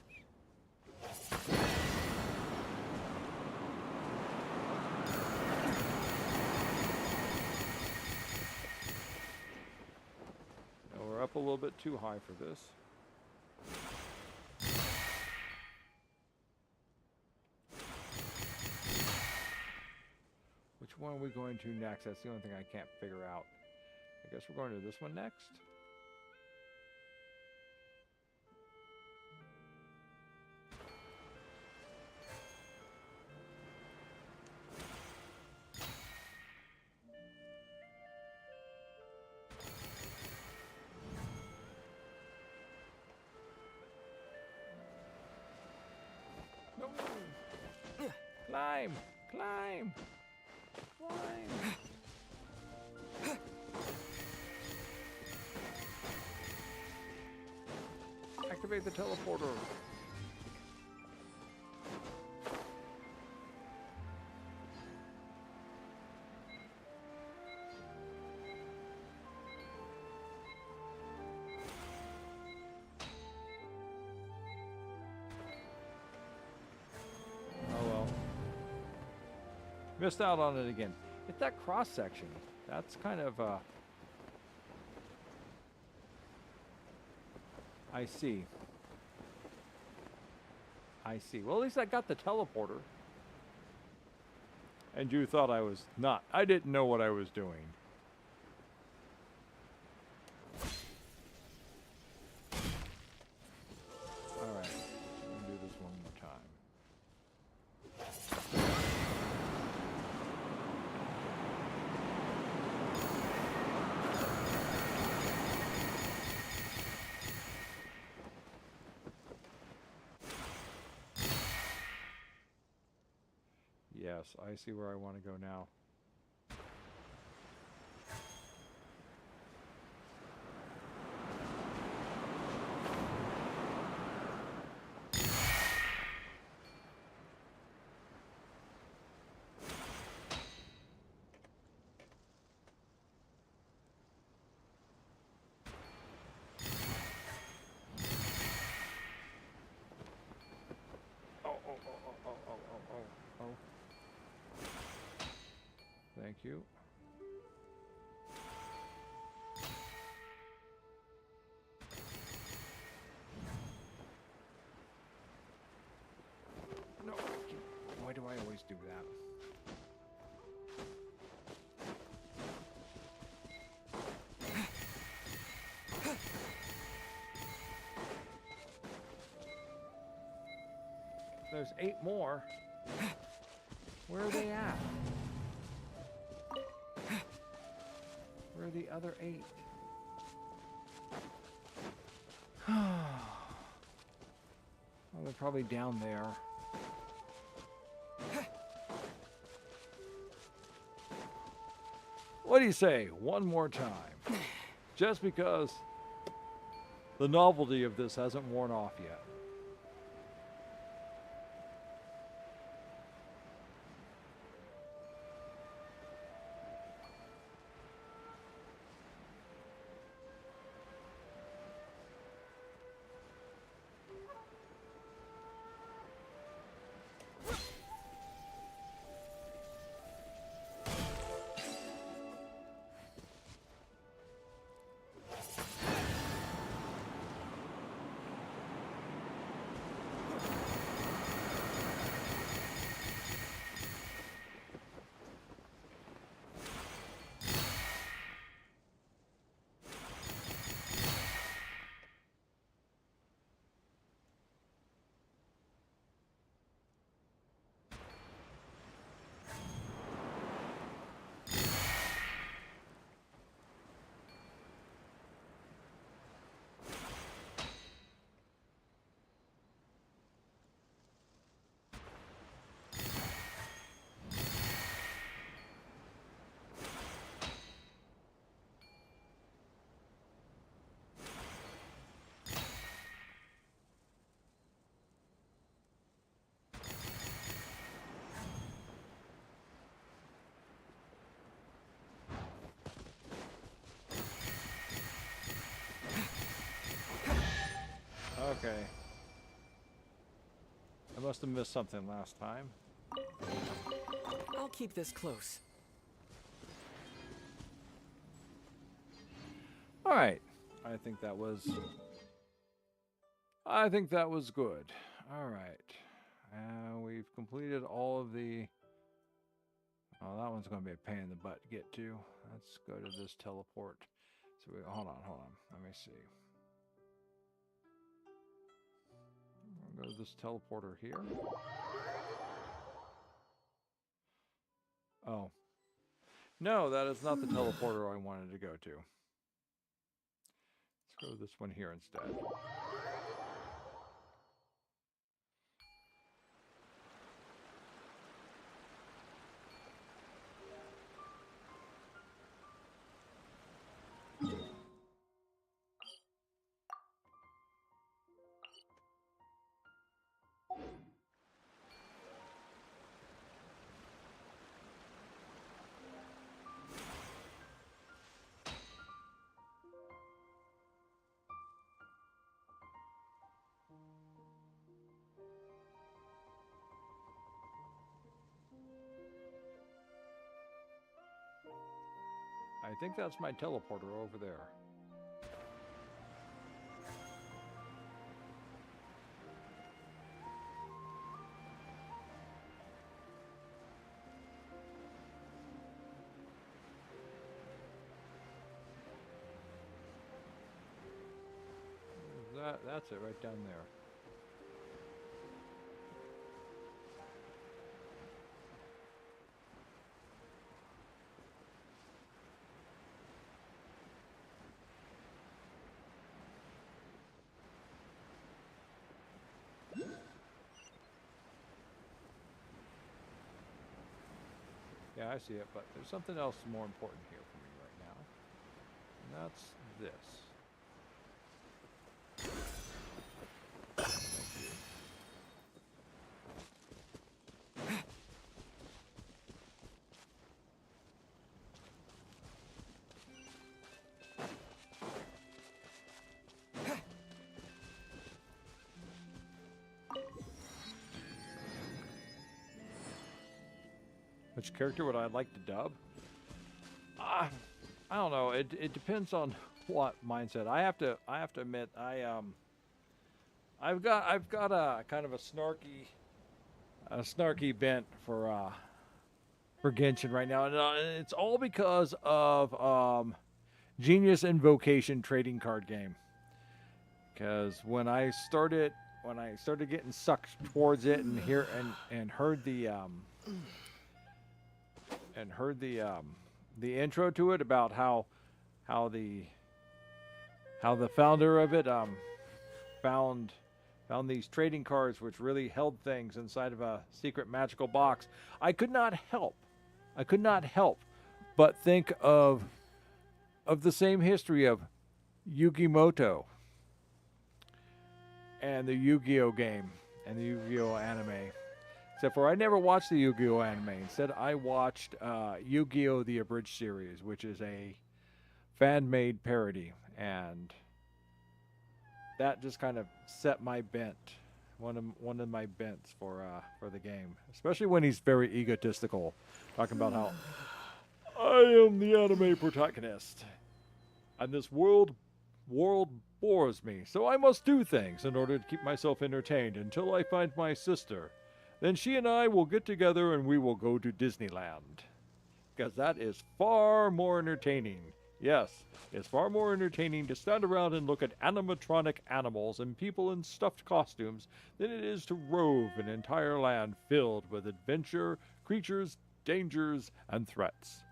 up a little bit too high for this. Which one are we going to next? That's the only thing I can't figure out. I guess we're going to this one next. No! Climb! Climb! Climb! Activate the teleporter. Oh well. Missed out on it again. It's that cross section. That's kind of I see. I see. Well, at least I got the teleporter. And you thought I was not. I didn't know what I was doing. Alright. I'm going to do this one more time. Yes, I see where I want to go now. Oh. Thank you. No, why do I always do that? There's 8 more. Where are they at? Where are the other 8? Oh, they're probably down there. What do you say? One more time. Just because the novelty of this hasn't worn off yet. Okay. I must have missed something last time. I'll keep this close. Alright. I think that was. I think that was good. All right. We've completed all of the. Oh, that one's going to be a pain in the butt to get to. Let's go to this teleport. So hold on. Let me see. I'll go to this teleporter here. Oh. No, that is not the teleporter I wanted to go to. Let's go to this one here instead. I think that's my teleporter over there. That's it right down there. Yeah, I see it, but there's something else more important here for me right now. And that's this. Thank you. Which character would I like to dub? I don't know. It depends on what mindset. I have to admit I've got a kind of a snarky bent for Genshin right now, and it's all because of Genius Invocation trading card game. Because when I started getting sucked towards it and heard the intro to it about how the founder of it found these trading cards which really held things inside of a secret magical box, I could not help but think of the same history of Yugimoto and the Yu-Gi-Oh game and the Yu-Gi-Oh anime. Except for I never watched the Yu-Gi-Oh anime. Instead, I watched Yu-Gi-Oh! The Abridged series, which is a fan-made parody. And that just kind of set my bent, one of my bents for the game. Especially when he's very egotistical, talking about how I am the anime protagonist. And this world bores me, so I must do things in order to keep myself entertained until I find my sister. Then she and I will get together and we will go to Disneyland. Because that is far more entertaining. Yes, it's far more entertaining to stand around and look at animatronic animals and people in stuffed costumes than it is to rove an entire land filled with adventure, creatures, dangers, and threats.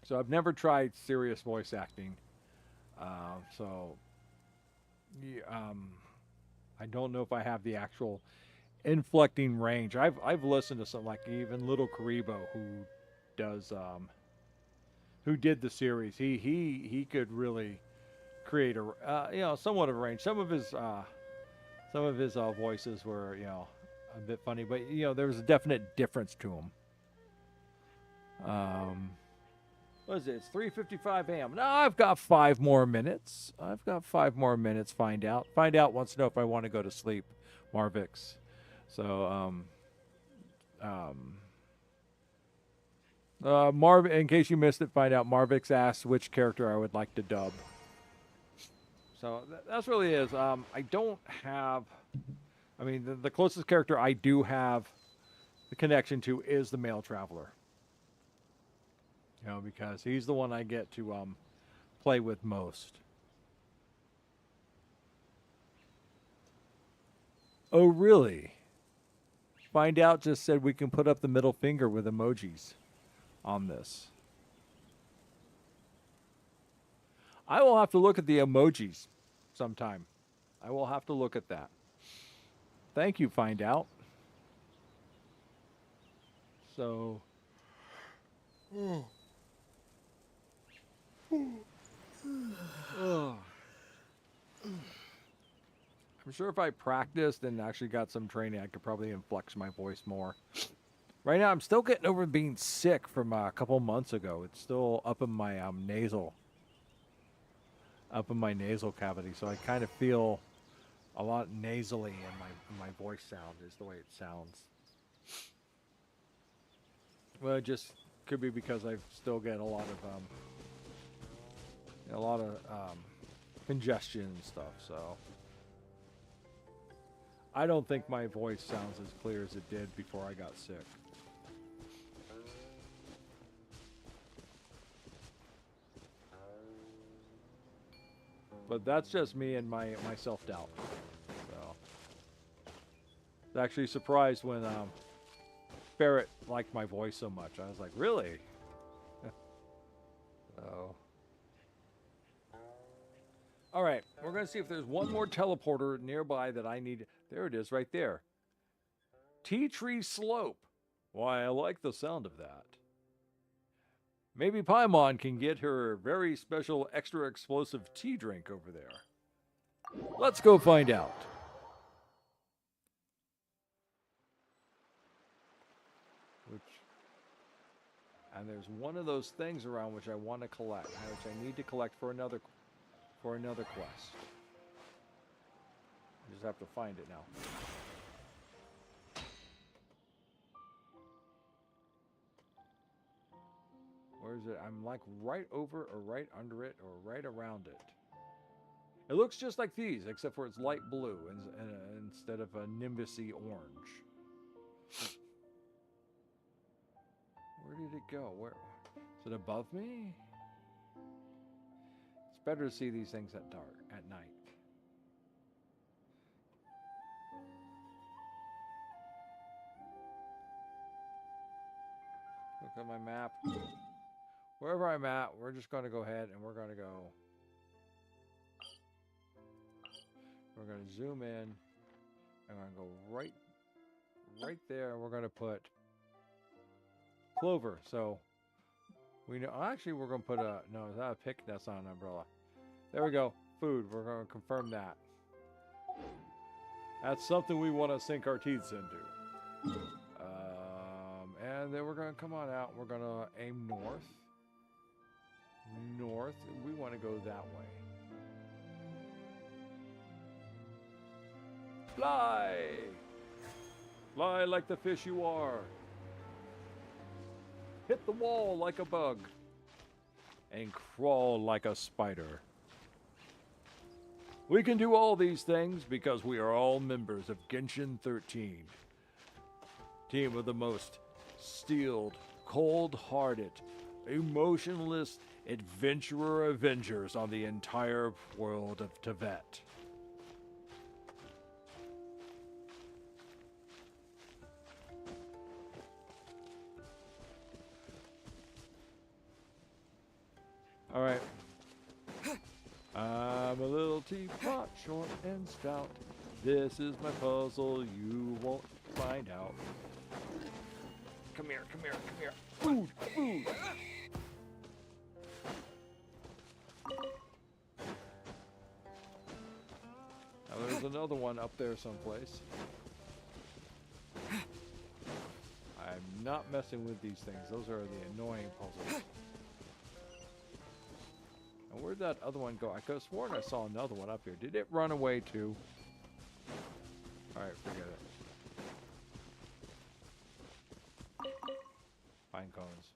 So I've never tried serious voice acting. I don't know if I have the actual inflecting range. I've listened to some, like even Little Karibo, who did the series. He could really create a somewhat of a range. Some of his voices were a bit funny, but there was a definite difference to them. What is it? It's 3:55 a.m. Now I've got 5 more minutes. Find out wants to know if I want to go to sleep, Marvix. So In case you missed it, find out Marvix asked which character I would like to dub. So that's really is. I don't have. I mean, the closest character I do have the connection to is the male traveler. You know, because he's the one I get to play with most. Oh, really? Find Out just said we can put up the middle finger with emojis on this. I will have to look at the emojis sometime. I will have to look at that. Thank you, Find Out. So... I'm sure if I practiced and actually got some training, I could probably inflect my voice more. Right now, I'm still getting over being sick from a couple months ago. It's still up in my nasal cavity, so I kind of feel a lot nasally, and my voice sound is the way it sounds. Well, it just could be because I still get a lot of congestion and stuff. So I don't think my voice sounds as clear as it did before I got sick. But that's just me and my self-doubt. So I was actually surprised when Barrett liked my voice so much. I was like, really? So all right, we're going to see if there's one more teleporter nearby that I need. There it is right there. Tea Tree Slope. Why, I like the sound of that. Maybe Paimon can get her very special extra explosive tea drink over there. Let's go find out. And there's one of those things around which I want to collect, which I need to collect for another quest. I just have to find it now. Where is it? I'm like right over or right under it or right around it. It looks just like these, except for it's light blue instead of a nimbusy orange. Where did it go? Where? Is it above me? It's better to see these things at night. Look at my map. Wherever I'm at, we're just going to go ahead and we're going to go. We're going to zoom in. I'm going to go right there. And we're going to put Clover. So we know. Actually, we're going to put a. No, is that a pick? That's not an umbrella. There we go. Food. We're going to confirm that. That's something we want to sink our teeth into. And then we're going to come on out. We're going to aim north. North. We want to go that way. Fly! Fly like the fish you are. Hit the wall like a bug. And crawl like a spider. We can do all these things because we are all members of Genshin 13. Team of the most steeled, cold-hearted, emotionless adventurer avengers on the entire world of Tibet. All right. I'm a little teapot, short and stout. This is my puzzle, you won't find out. Come here, come here, come here. Food, food. Now there's another one up there someplace. I'm not messing with these things. Those are the annoying puzzles. And where'd that other one go? I could have sworn I saw another one up here. Did it run away too? Alright, forget it. Pine cones.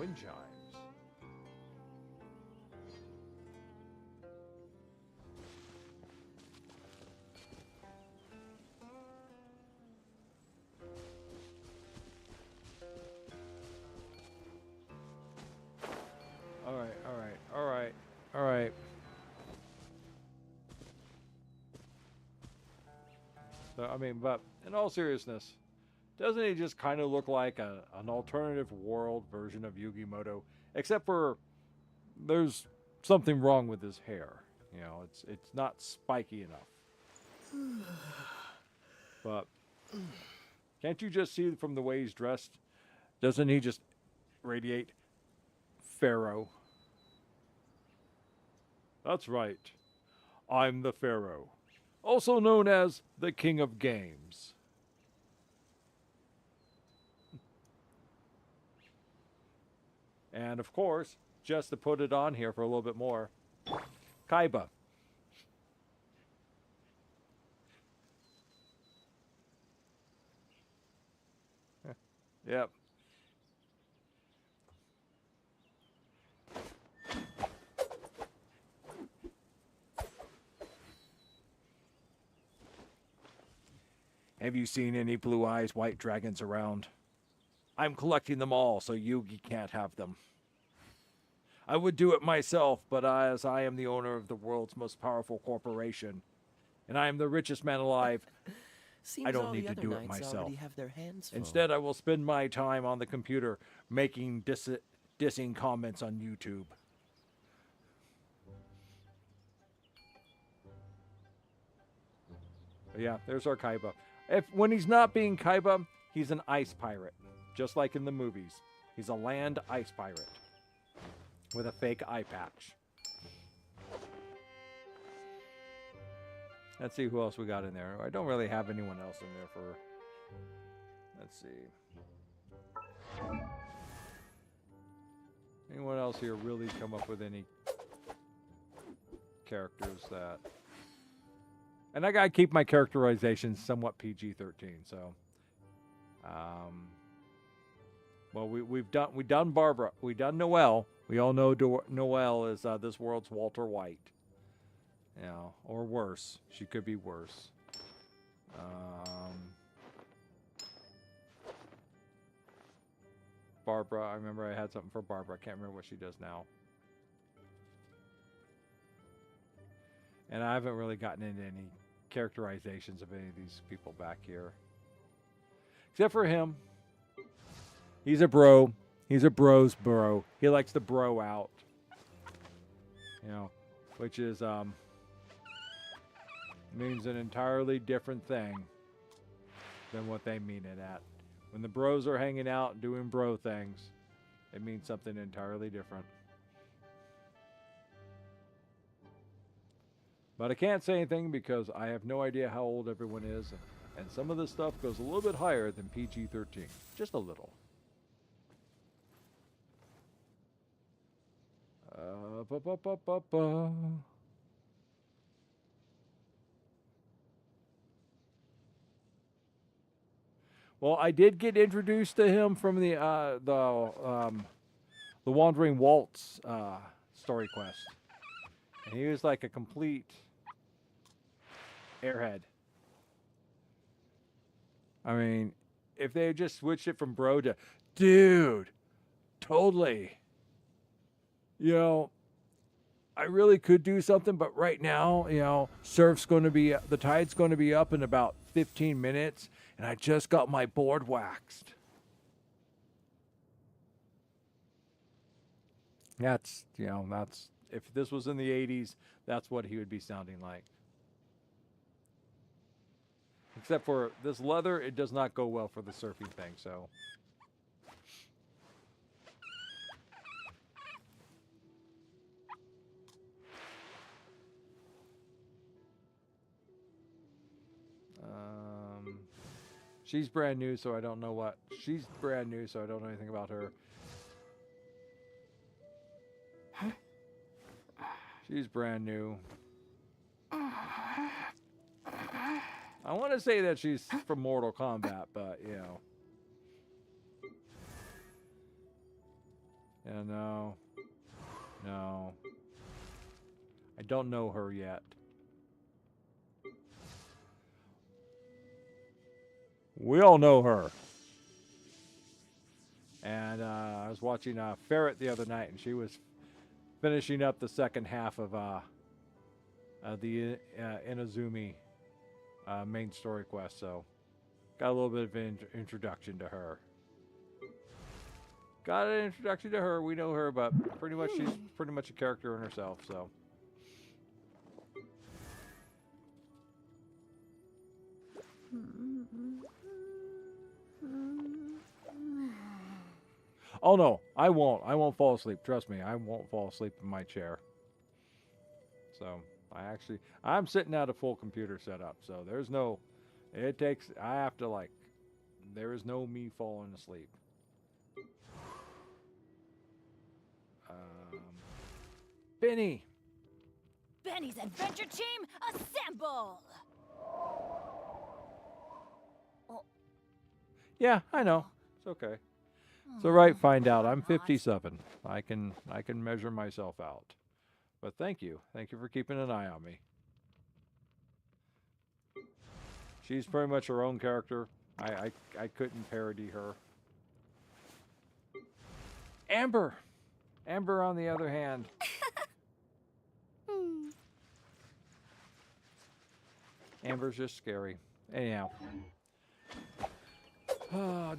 Wind chimes. All right, all right, all right, all right. So, I mean, but in all seriousness, doesn't he just kind of look like an alternative world version of Yugimoto? Except for there's something wrong with his hair. You know, it's not spiky enough. But can't you just see from the way he's dressed? Doesn't he just radiate Pharaoh? That's right. I'm the Pharaoh, also known as the King of Games. And of course, just to put it on here for a little bit more, Kaiba. Yep. Have you seen any blue eyes white dragons around? I'm collecting them all so Yugi can't have them. I would do it myself, but as I am the owner of the world's most powerful corporation, and I am the richest man alive, Seems I don't all need the to other do it knights myself. already have their hands full. Instead, I will spend my time on the computer making dissing comments on YouTube. But yeah, there's our Kaiba. When he's not being Kaiba, he's an ice pirate, just like in the movies. He's a land ice pirate with a fake eye patch. Let's see who else we got in there. I don't really have anyone else in there for... Let's see. Anyone else here really come up with any characters that... And I gotta keep my characterizations somewhat PG-13, so... well, we've done Barbara. We've done Noelle. We all know Noelle is this world's Walter White. You know, or worse. She could be worse. Barbara, I remember I had something for Barbara. I can't remember what she does now. And I haven't really gotten into any characterizations of any of these people back here. Except for him. He's a bro. He's a bro's bro. He likes to bro out. You know, which is, means an entirely different thing than what they mean it at. When the bros are hanging out and doing bro things, it means something entirely different. But I can't say anything because I have no idea how old everyone is, and some of this stuff goes a little bit higher than PG-13. Just a little. Well, I did get introduced to him from the Wandering Waltz story quest, and he was like a complete airhead. I mean, if they had just switched it from bro to dude, totally. You know, I really could do something, but right now, you know, the tide's going to be up in about 15 minutes, and I just got my board waxed. That's, if this was in the 80s, that's what he would be sounding like. Except for this leather, it does not go well for the surfing thing, so. She's brand new, so I don't know what. She's brand new, so I don't know anything about her. She's brand new. I want to say that she's from Mortal Kombat, but, you know. Yeah, no. No. I don't know her yet. We all know her. And I was watching Ferret the other night, and she was finishing up the second half of the Inazumi main story quest, so got a little bit of an introduction to her. Got an introduction to her. We know her, but pretty much she's pretty much a character in herself. So. Oh no, I won't. I won't fall asleep. Trust me, I won't fall asleep in my chair. So I'm sitting at a full computer setup. So there's no. I have to like. There is no me falling asleep. Benny. Benny's adventure team, assemble! Yeah, I know. It's okay. It's all right. Find out. I'm 57. I can measure myself out. But thank you for keeping an eye on me. She's pretty much her own character. I couldn't parody her. Amber, on the other hand. Amber's just scary. Anyhow.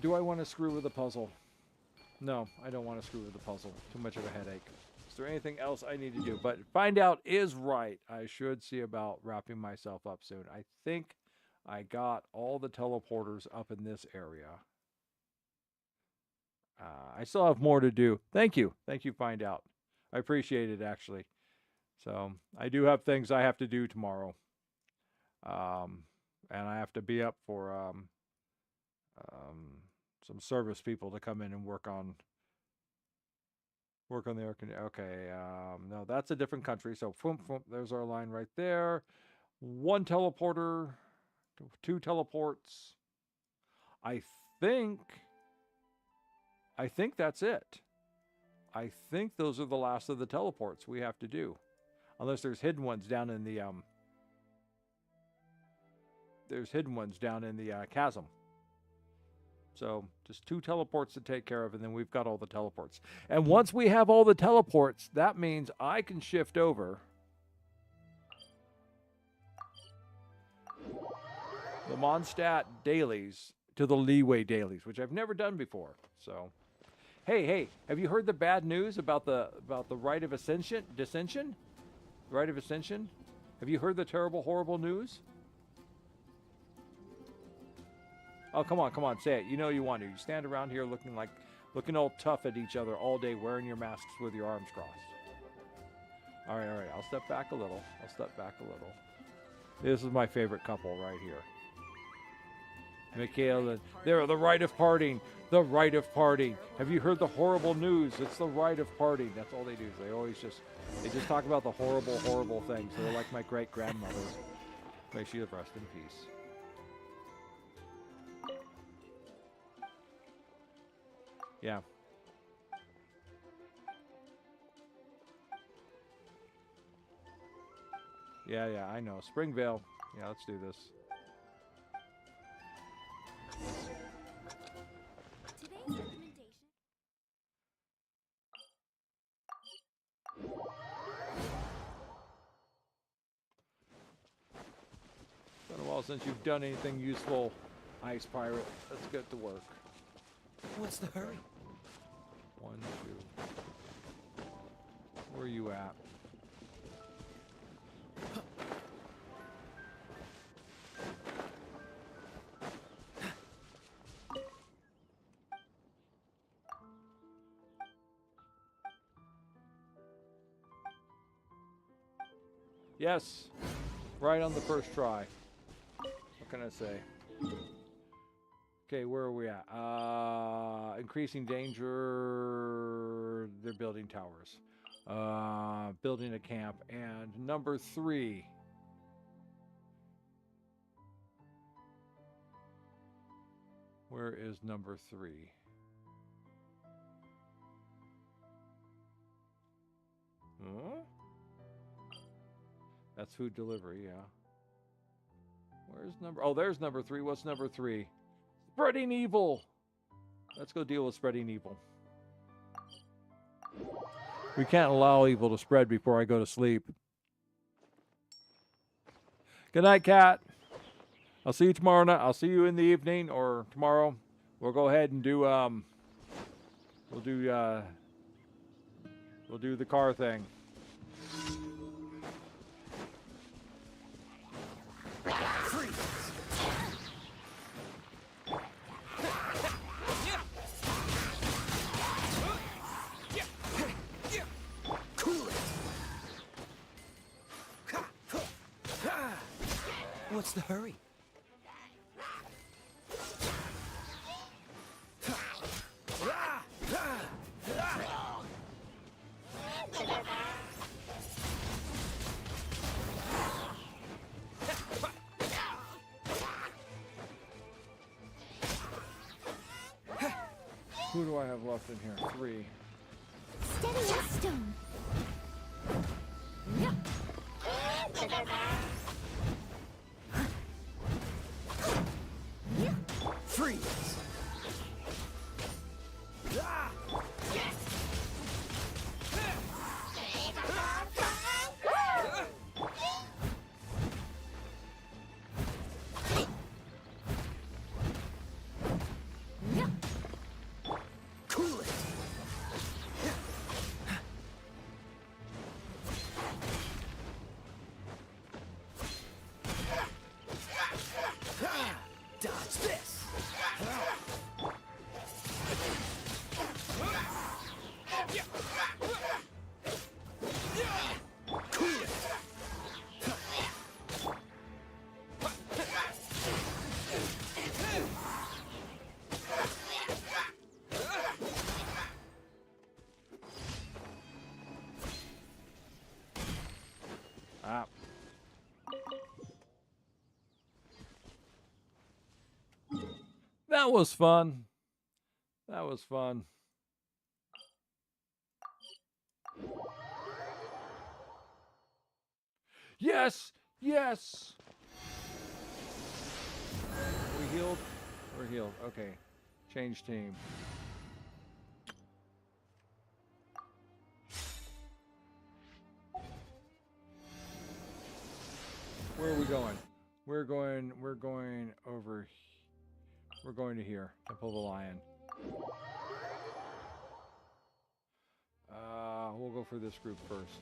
Do I want to screw with the puzzle? No, I don't want to screw with the puzzle. Too much of a headache. Is there anything else I need to do? But find out is right. I should see about wrapping myself up soon. I think I got all the teleporters up in this area. I still have more to do. Thank you. Find out. I appreciate it, actually. So I do have things I have to do tomorrow. And I have to be up for some service people to come in and work on the air conditioning. Okay, no, that's a different country. So there's our line right there. 1 teleporter, 2 teleports. I think that's it. I think those are the last of the teleports we have to do. Unless there's hidden ones down in the chasm. So just 2 teleports to take care of, and then we've got all the teleports. And once we have all the teleports, that means I can shift over the Mondstadt dailies to the Leeway dailies, which I've never done before. So, hey, have you heard the bad news about the rite of dissension? Rite of ascension? Have you heard the terrible, horrible news? Oh, come on, say it. You know you want to. You stand around here looking all tough at each other all day, wearing your masks with your arms crossed. All right. I'll step back a little. This is my favorite couple right here. Mikhail and they're the rite of parting. The rite of parting. Have you heard the horrible news? It's the rite of parting. That's all they do. They just talk about the horrible, horrible things. They're like my great grandmothers. May she rest in peace. Yeah. Yeah, I know. Springvale. Yeah, let's do this. Today's recommendation. It's been a while since you've done anything useful, Ice Pirate. Let's get to work. What's the hurry? 1, 2. Where are you at? Yes, right on the first try. What can I say? Okay, where are we at? Increasing danger. They're building towers. Building a camp. And number 3. Where is number 3? That's food delivery, yeah. Where's number... Oh, there's number 3. What's number 3? Spreading evil! Let's go deal with spreading evil. We can't allow evil to spread before I go to sleep. Good night, Cat. I'll see you tomorrow night. I'll see you in the evening or tomorrow. We'll go ahead and do we'll do the car thing. What's the hurry? Who do I have left in here? 3. Steady as stone. Freeze! Cool it! Dodge this! Ah. That was fun. That was fun. Yes! Yes! We healed? We're healed. Okay. Change team. Where are we going? We're going over. We're going to here. Temple of the Lion. We'll go for this group first.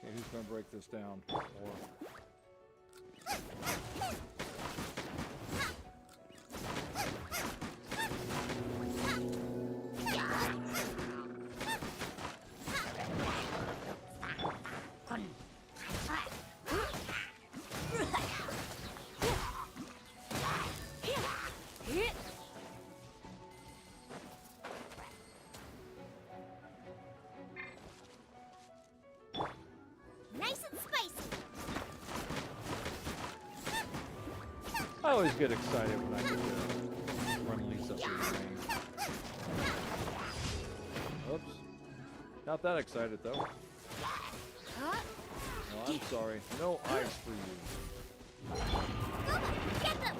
Okay, who's going to break this down? Or... I always get excited when I get to run Lisa through the game. Oops. Not that excited, though. No, I'm sorry. No ice for you. Get them!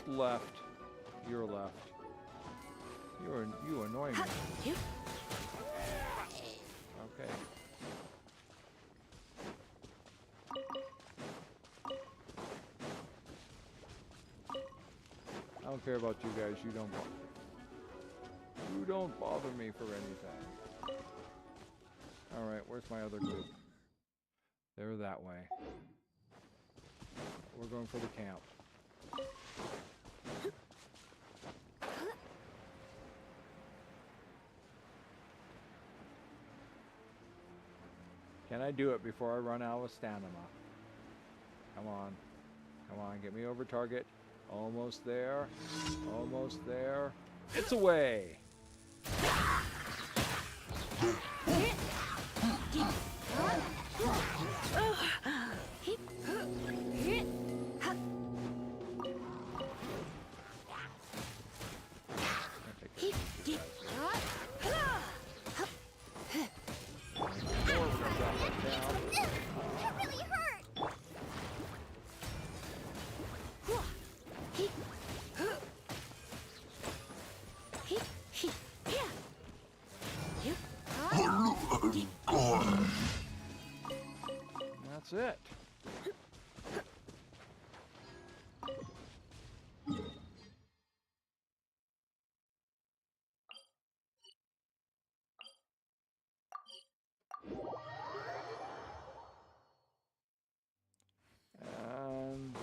Left. You're left. You annoy me. Okay. I don't care about you guys. You don't bother me for anything. All right, where's my other group? They're that way. we're going for the camp. Can I do it before I run out of stamina? Come on. Come on, get me over target. Almost there. Almost there. It's away! That's it. And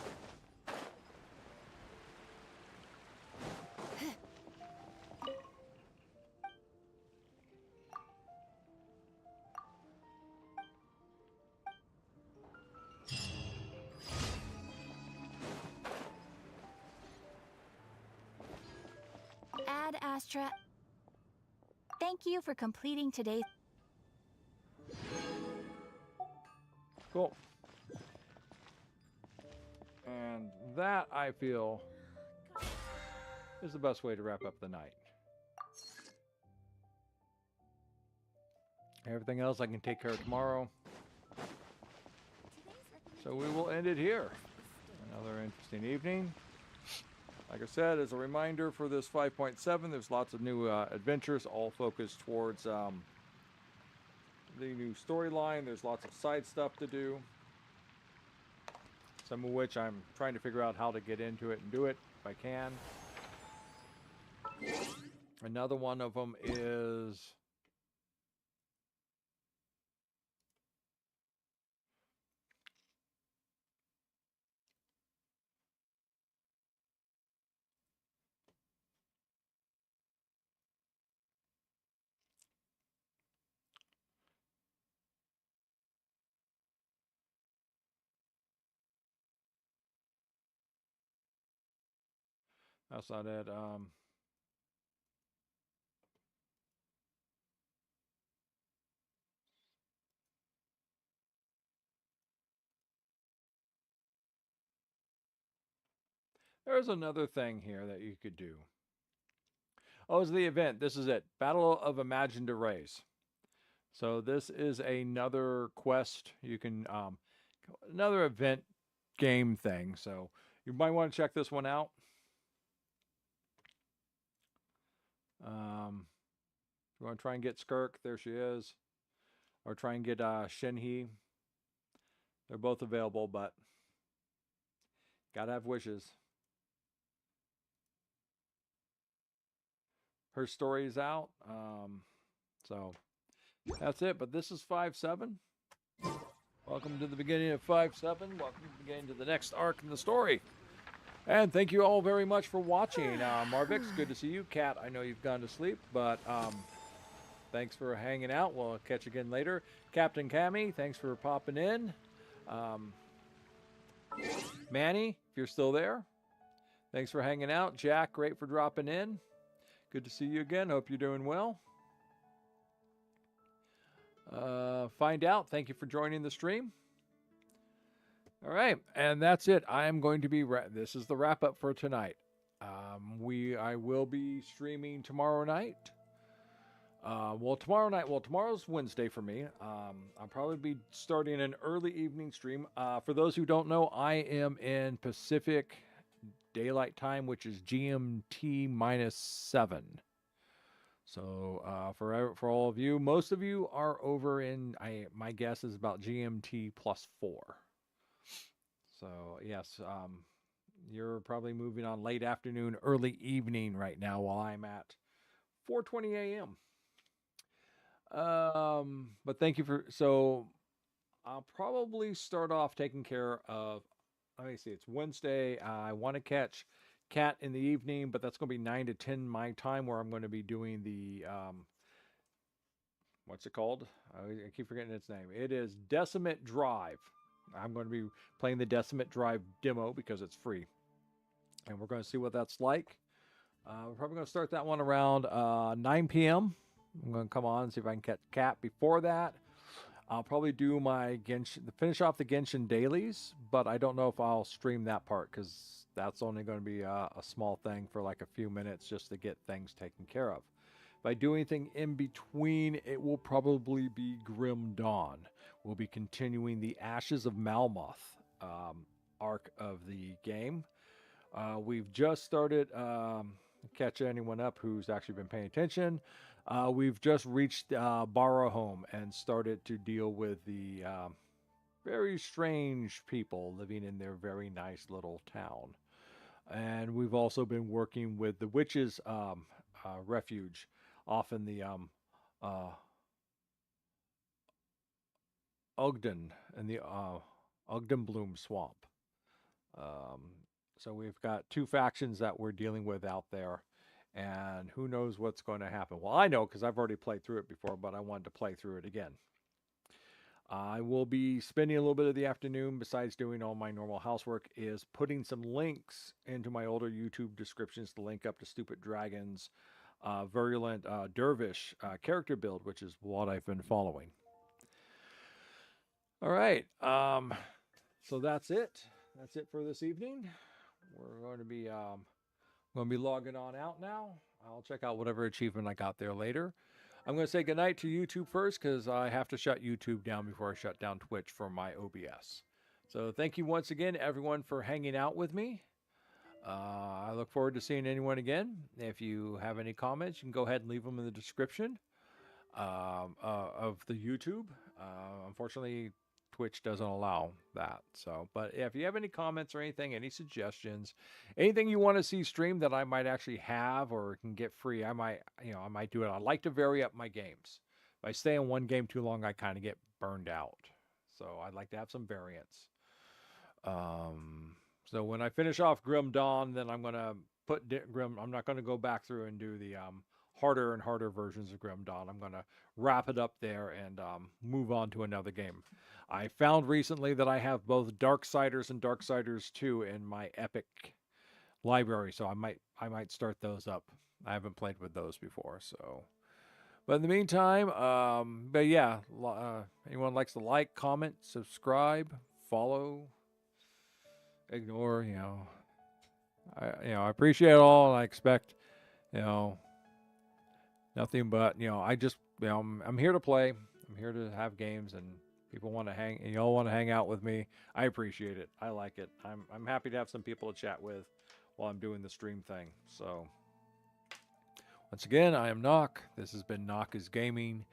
Ad Astra. Thank you for completing today's. cool. And that, I feel, is the best way to wrap up the night. Everything else I can take care of tomorrow. So we will end it here. Another interesting evening. Like I said, as a reminder for this 5.7, there's lots of new adventures, all focused towards the new storyline. There's lots of side stuff to do. Some of which I'm trying to figure out how to get into it and do it if I can. Another one of them is that's not it. There's another thing here that you could do. Oh, it's the event. This is it. Battle of Imagined Arrays. So this is another quest. You can, another event game thing. So you might want to check this one out. You want to try and get Skirk. There she is. Or try and get Shenhe. They're both available, but gotta have wishes. Her story is out. So that's it. But this is 5.7. Welcome to the beginning of 5.7. Welcome to the beginning to the next arc in the story. And thank you all very much for watching. Marvix, good to see you. Kat, I know you've gone to sleep, but thanks for hanging out. We'll catch you again later. Captain Cammy, thanks for popping in. Manny, if you're still there, thanks for hanging out. Jack, great for dropping in. Good to see you again. Hope you're doing well. Find out. Thank you for joining the stream. All right, and that's it. I am going to be. This is the wrap up for tonight. I will be streaming tomorrow night. Tomorrow's Wednesday for me. I'll probably be starting an early evening stream. For those who don't know, I am in Pacific Daylight Time, which is GMT -7. So for all of you, most of you are over in. My guess is about GMT +4. So yes, you're probably moving on late afternoon, early evening right now, while I'm at 4:20 a.m. But thank you for. So I'll probably start off taking care of let me see. It's Wednesday. I want to catch Cat in the evening, but that's going to be 9 to 10 my time, where I'm going to be doing the what's it called? I keep forgetting its name. It is Decimate Drive. I'm going to be playing the Decimate Drive demo because it's free, and we're going to see what that's like. We're probably going to start that one around 9 p.m. I'm going to come on and see if I can catch Cat before that. I'll probably do my finish off the Genshin dailies, but I don't know if I'll stream that part because that's only going to be a small thing for like a few minutes just to get things taken care of. If I do anything in between, it will probably be Grim Dawn. We'll be continuing the Ashes of Malmoth arc of the game. We've just started, catch anyone up who's actually been paying attention. We've just reached Barrowhome and started to deal with the very strange people living in their very nice little town. And we've also been working with the witches' refuge off in the Ogden, in the Ogden Bloom Swamp. So we've got 2 factions that we're dealing with out there. And who knows what's going to happen. Well, I know because I've already played through it before, but I wanted to play through it again. I will be spending a little bit of the afternoon, besides doing all my normal housework, is putting some links into my older YouTube descriptions to link up to Stupid Dragon's Virulent Dervish character build, which is what I've been following. All right. So that's it. That's it for this evening. We're going to be... I'm going to be logging on out now. I'll check out whatever achievement I got there later. I'm going to say goodnight to YouTube first because I have to shut YouTube down before I shut down Twitch for my OBS. So thank you once again, everyone, for hanging out with me. I look forward to seeing anyone again. If you have any comments, you can go ahead and leave them in the description of the YouTube. Unfortunately, Twitch doesn't allow that. So, but if you have any comments or anything, any suggestions, anything you want to see streamed that I might actually have or can get free, I might do it. I like to vary up my games. If I stay in one game too long, I kind of get burned out. So I'd like to have some variance. So when I finish off Grim Dawn, then I'm going to put Grim. I'm not going to go back through and do the harder and harder versions of Grim Dawn. I'm going to wrap it up there and move on to another game. I found recently that I have both Darksiders and Darksiders 2 in my Epic library, so I might start those up. I haven't played with those before, so. But in the meantime, but yeah, anyone likes to like, comment, subscribe, follow, ignore, I appreciate it all, and I expect, nothing but, I just, I'm here to play. I'm here to have games, and people want to hang, and y'all want to hang out with me. I appreciate it. I like it. I'm happy to have some people to chat with while I'm doing the stream thing. So, once again, I am NoC. This has been NoC is Gaming.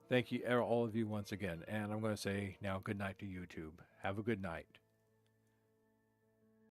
Thank you, all of you, once again. And I'm going to say now good night to YouTube. Have a good night.